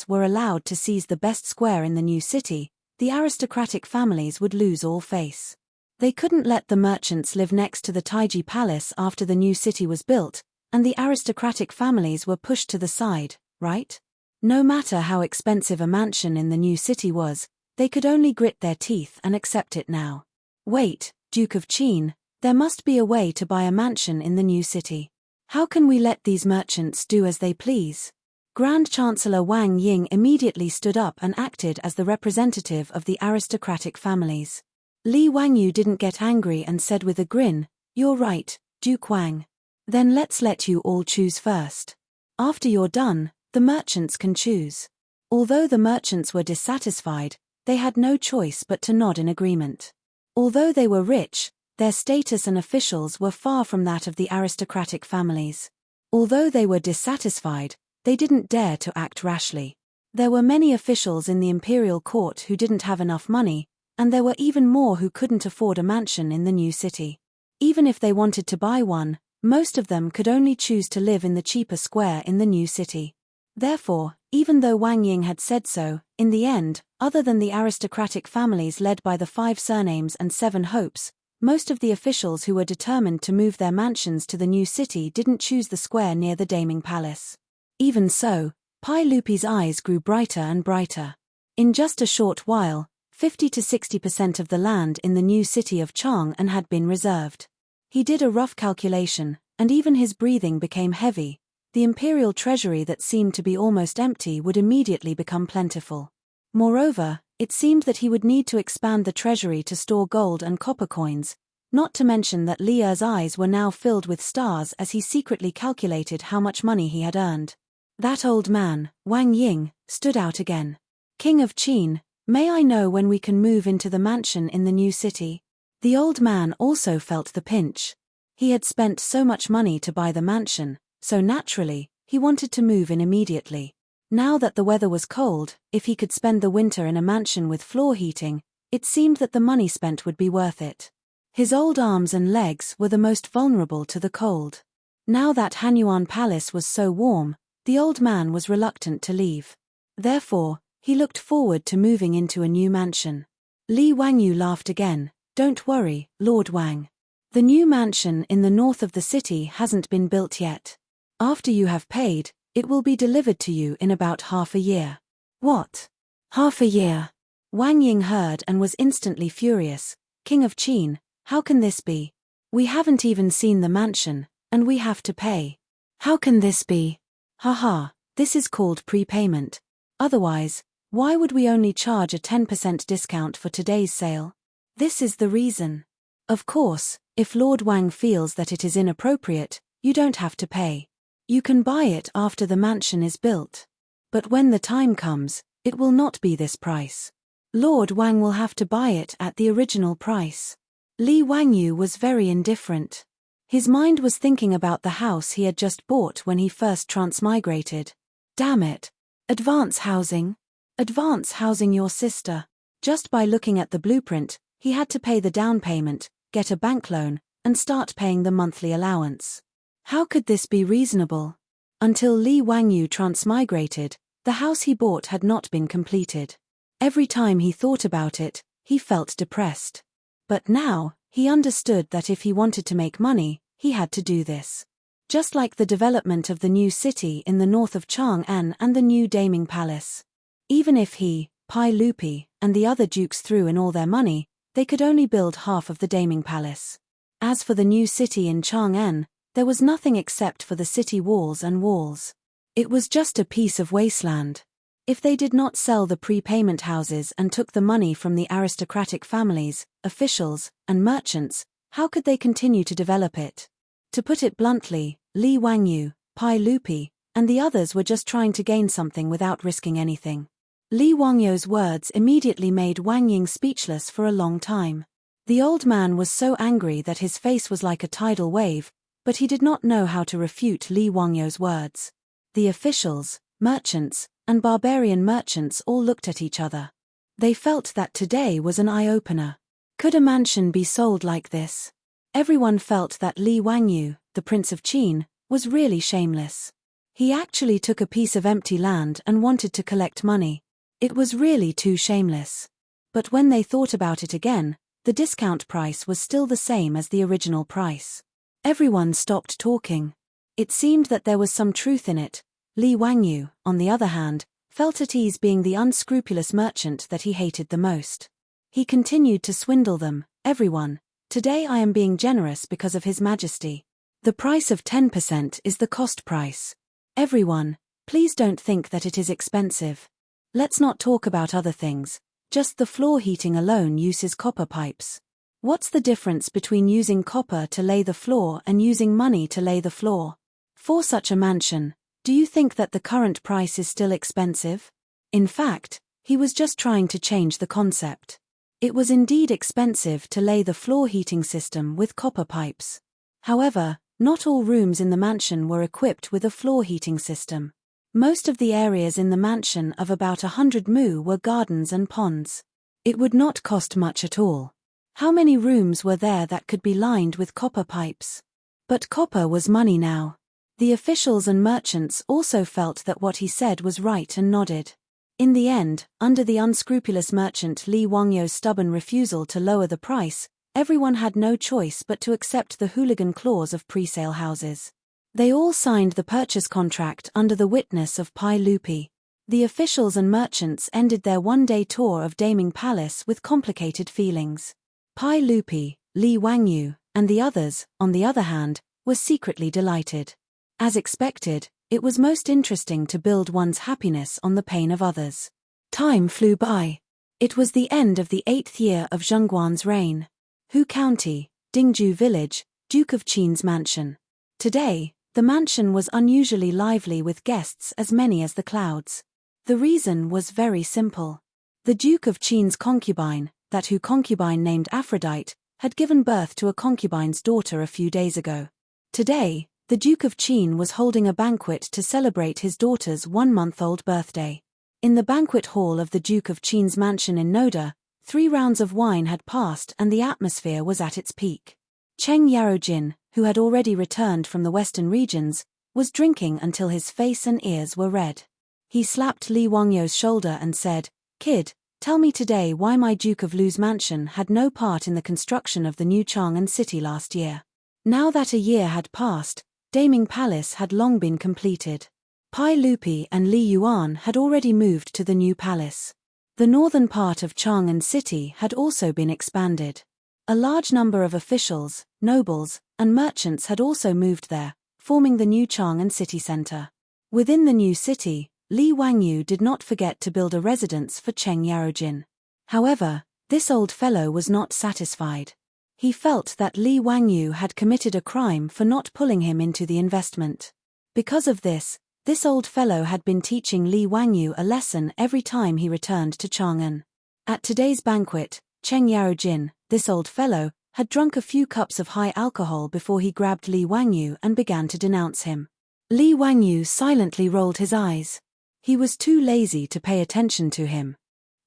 were allowed to seize the best square in the new city, the aristocratic families would lose all face. They couldn't let the merchants live next to the Taiji Palace after the new city was built, and the aristocratic families were pushed to the side, right? No matter how expensive a mansion in the new city was, they could only grit their teeth and accept it now. "Wait, Duke of Qin, there must be a way to buy a mansion in the new city. How can we let these merchants do as they please?" Grand Chancellor Wang Ying immediately stood up and acted as the representative of the aristocratic families. Li Wangyu didn't get angry and said with a grin, "You're right, Duke Wang. Then let's let you all choose first. After you're done, the merchants can choose." Although the merchants were dissatisfied, they had no choice but to nod in agreement. Although they were rich, their status and officials were far from that of the aristocratic families. Although they were dissatisfied, they didn't dare to act rashly. There were many officials in the imperial court who didn't have enough money, and there were even more who couldn't afford a mansion in the new city. Even if they wanted to buy one, most of them could only choose to live in the cheaper square in the new city. Therefore, even though Wang Ying had said so, in the end, other than the aristocratic families led by the 5 surnames and 7 hopes, Most of the officials who were determined to move their mansions to the new city didn't choose the square near the Daming Palace. Even so, Pai Lupi's eyes grew brighter and brighter. In just a short while, 50 to 60% of the land in the new city of Chang'an had been reserved. He did a rough calculation, and even his breathing became heavy. The imperial treasury that seemed to be almost empty would immediately become plentiful. Moreover, it seemed that he would need to expand the treasury to store gold and copper coins, not to mention that Li Er's eyes were now filled with stars as he secretly calculated how much money he had earned. That old man, Wang Ying, stood out again. "King of Qin, may I know when we can move into the mansion in the new city?" The old man also felt the pinch. He had spent so much money to buy the mansion, so naturally, he wanted to move in immediately. Now that the weather was cold, if he could spend the winter in a mansion with floor heating, it seemed that the money spent would be worth it. His old arms and legs were the most vulnerable to the cold. Now that Hanyuan Palace was so warm, the old man was reluctant to leave. Therefore, he looked forward to moving into a new mansion. Li Wangyu laughed again. "Don't worry, Lord Wang. The new mansion in the north of the city hasn't been built yet. After you have paid, it will be delivered to you in about half a year." "What? Half a year?" Wang Ying heard and was instantly furious. "King of Qin, how can this be? We haven't even seen the mansion, and we have to pay. How can this be?" "Haha, this is called prepayment. Otherwise, why would we only charge a 10% discount for today's sale? This is the reason. Of course, if Lord Wang feels that it is inappropriate, you don't have to pay. You can buy it after the mansion is built. But when the time comes, it will not be this price. Lord Wang will have to buy it at the original price." Li Wangyu was very indifferent. His mind was thinking about the house he had just bought when he first transmigrated. Damn it. Advance housing? Advance housing your sister. Just by looking at the blueprint, he had to pay the down payment, get a bank loan, and start paying the monthly allowance. How could this be reasonable? Until Li Wangyu transmigrated, the house he bought had not been completed. Every time he thought about it, he felt depressed. But now, he understood that if he wanted to make money, he had to do this. Just like the development of the new city in the north of Chang'an and the new Daming Palace. Even if he, Pai Lupi, and the other dukes threw in all their money, they could only build half of the Daming Palace. As for the new city in Chang'an, there was nothing except for the city walls and walls. It was just a piece of wasteland. If they did not sell the prepayment houses and took the money from the aristocratic families, officials, and merchants, how could they continue to develop it? To put it bluntly, Li Wangyu, Pai Lupi, and the others were just trying to gain something without risking anything. Li Wangyu's words immediately made Wang Ying speechless for a long time. The old man was so angry that his face was like a tidal wave, but he did not know how to refute Li Wangyu's words. The officials, merchants, and barbarian merchants all looked at each other. They felt that today was an eye-opener. Could a mansion be sold like this? Everyone felt that Li Wangyu, the Prince of Qin, was really shameless. He actually took a piece of empty land and wanted to collect money. It was really too shameless. But when they thought about it again, the discount price was still the same as the original price. Everyone stopped talking. It seemed that there was some truth in it. Li Wangyu, on the other hand, felt at ease being the unscrupulous merchant that he hated the most. He continued to swindle them. "Everyone, today I am being generous because of His Majesty. The price of 10% is the cost price. Everyone, please don't think that it is expensive. Let's not talk about other things, just the floor heating alone uses copper pipes. What's the difference between using copper to lay the floor and using money to lay the floor? For such a mansion, do you think that the current price is still expensive?" In fact, he was just trying to change the concept. It was indeed expensive to lay the floor heating system with copper pipes. However, not all rooms in the mansion were equipped with a floor heating system. Most of the areas in the mansion of about 100 mu were gardens and ponds. It would not cost much at all. How many rooms were there that could be lined with copper pipes? But copper was money now. The officials and merchants also felt that what he said was right and nodded. In the end, under the unscrupulous merchant Li Wangyu's stubborn refusal to lower the price, everyone had no choice but to accept the hooligan clause of pre-sale houses. They all signed the purchase contract under the witness of Pai Lupi. The officials and merchants ended their one-day tour of Dreamy Palace with complicated feelings. Pai Lupi, Li Wangyu, and the others, on the other hand, were secretly delighted. As expected, it was most interesting to build one's happiness on the pain of others. Time flew by. It was the end of the 8th year of Zhengguan's reign. Hu County, Dingju Village, Duke of Qin's mansion. Today, the mansion was unusually lively with guests as many as the clouds. The reason was very simple. The Duke of Qin's concubine, that Hu concubine named Aphrodite, had given birth to a concubine's daughter a few days ago. Today, the Duke of Qin was holding a banquet to celebrate his daughter's 1-month-old birthday. In the banquet hall of the Duke of Qin's mansion in Noda, 3 rounds of wine had passed and the atmosphere was at its peak. Cheng Yarojin, who had already returned from the western regions, was drinking until his face and ears were red. He slapped Li Wangyu's shoulder and said, "Kid, tell me today why my Duke of Lu's mansion had no part in the construction of the new Chang'an city last year." Now that a year had passed, Dreamy Palace had long been completed. Pai Lupi and Li Yuan had already moved to the new palace. The northern part of Chang'an city had also been expanded. A large number of officials, nobles, and merchants had also moved there, forming the new Chang'an city center. Within the new city, Li Wangyu did not forget to build a residence for Cheng Yarojin. However, this old fellow was not satisfied. He felt that Li Wangyu had committed a crime for not pulling him into the investment. Because of this old fellow had been teaching Li Wangyu a lesson every time he returned to Chang'an. At today's banquet, Cheng Yarojin, this old fellow, had drunk a few cups of high alcohol before he grabbed Li Wangyu and began to denounce him. Li Wangyu silently rolled his eyes. He was too lazy to pay attention to him.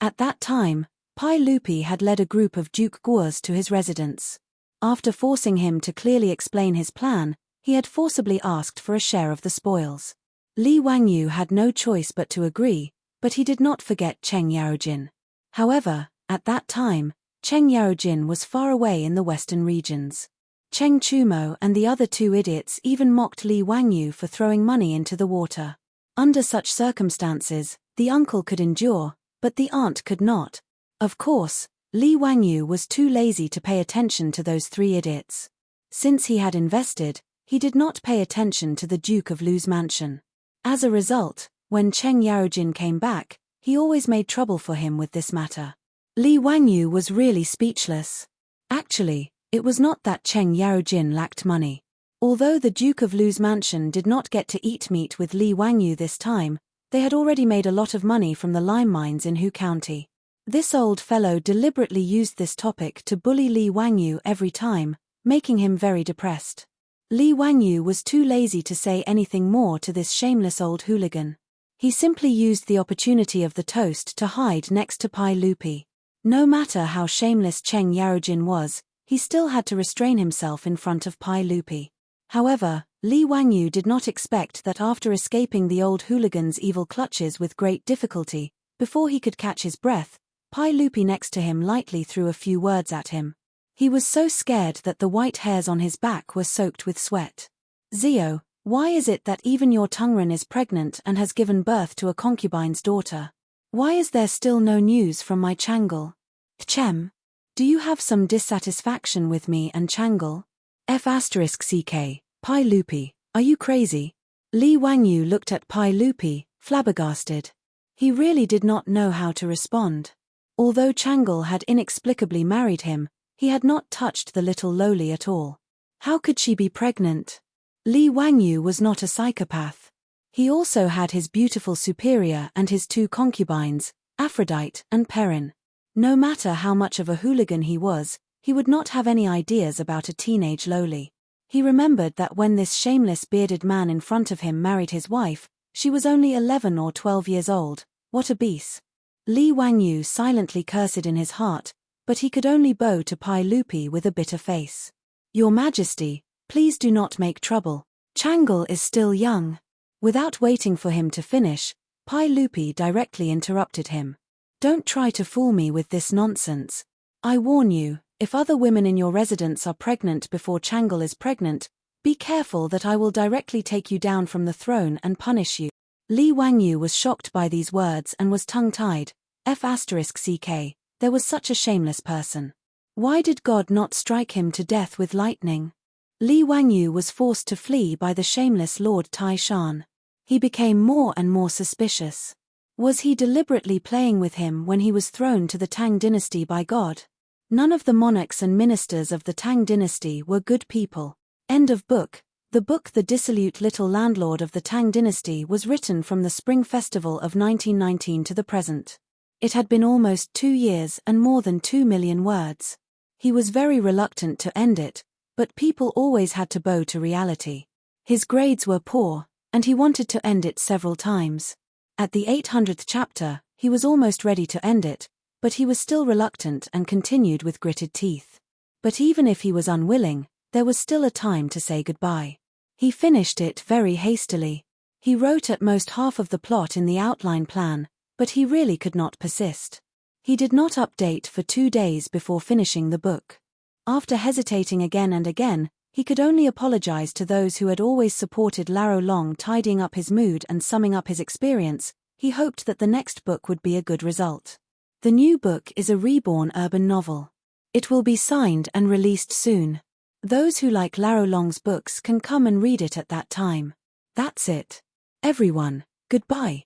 At that time, Pai Lupi had led a group of Duke Guos to his residence. After forcing him to clearly explain his plan, he had forcibly asked for a share of the spoils. Li Wangyu had no choice but to agree, but he did not forget Cheng Yarojin. However, at that time, Cheng Yarojin was far away in the western regions. Cheng Chumo and the other 2 idiots even mocked Li Wangyu for throwing money into the water. Under such circumstances, the uncle could endure, but the aunt could not. Of course, Li Wangyu was too lazy to pay attention to those 3 idiots. Since he had invested, he did not pay attention to the Duke of Lu's mansion. As a result, when Cheng Yarojin came back, he always made trouble for him with this matter. Li Wangyu was really speechless. Actually, it was not that Cheng Yarojin lacked money. Although the Duke of Lu's mansion did not get to eat meat with Li Wangyu this time, they had already made a lot of money from the lime mines in Hu County. This old fellow deliberately used this topic to bully Li Wangyu every time, making him very depressed. Li Wangyu was too lazy to say anything more to this shameless old hooligan. He simply used the opportunity of the toast to hide next to Pai Lupi. No matter how shameless Cheng Yarojin was, he still had to restrain himself in front of Pai Lupi. However, Li Wangyu did not expect that after escaping the old hooligan's evil clutches with great difficulty, before he could catch his breath, Pai Lupi next to him lightly threw a few words at him. He was so scared that the white hairs on his back were soaked with sweat. "Zio, why is it that even your Tungren is pregnant and has given birth to a concubine's daughter? Why is there still no news from my Changle? Chem, do you have some dissatisfaction with me and Changle? F***ck, Pai Lupi, are you crazy?" Li Wangyu looked at Pai Lupi, flabbergasted. He really did not know how to respond. Although Changle had inexplicably married him, he had not touched the little lowly at all. How could she be pregnant? Li Wangyu was not a psychopath. He also had his beautiful superior and his 2 concubines, Aphrodite and Perrin. No matter how much of a hooligan he was, he would not have any ideas about a teenage lowly. He remembered that when this shameless bearded man in front of him married his wife, she was only 11 or 12 years old. What a beast. Li Wangyu silently cursed in his heart, but he could only bow to Pai Lupi with a bitter face. "Your Majesty, please do not make trouble. Changle is still young." Without waiting for him to finish, Pai Lupi directly interrupted him. "Don't try to fool me with this nonsense. I warn you, If other women in your residence are pregnant before Changle is pregnant, be careful that I will directly take you down from the throne and punish you. Li Wangyu was shocked by these words and was tongue-tied. F***ck, there was such a shameless person. Why did God not strike him to death with lightning? Li Wangyu was forced to flee by the shameless Lord Tai Shan. He became more and more suspicious. Was he deliberately playing with him when he was thrown to the Tang dynasty by God? None of the monarchs and ministers of the Tang dynasty were good people. End of book. The book The Dissolute Little Landlord of the Tang Dynasty was written from the Spring Festival of 1919 to the present. It had been almost 2 years and more than 2 million words. He was very reluctant to end it, but people always had to bow to reality. His grades were poor, and he wanted to end it several times. At the 800th chapter, he was almost ready to end it, but he was still reluctant and continued with gritted teeth. But even if he was unwilling, there was still a time to say goodbye. He finished it very hastily. He wrote at most half of the plot in the outline plan, but he really could not persist. He did not update for 2 days before finishing the book. After hesitating again and again, he could only apologize to those who had always supported Laro Long, tidying up his mood and summing up his experience. He hoped that the next book would be a good result. The new book is a reborn urban novel. It will be signed and released soon. Those who like Laro Long's books can come and read it at that time. That's it. Everyone, goodbye.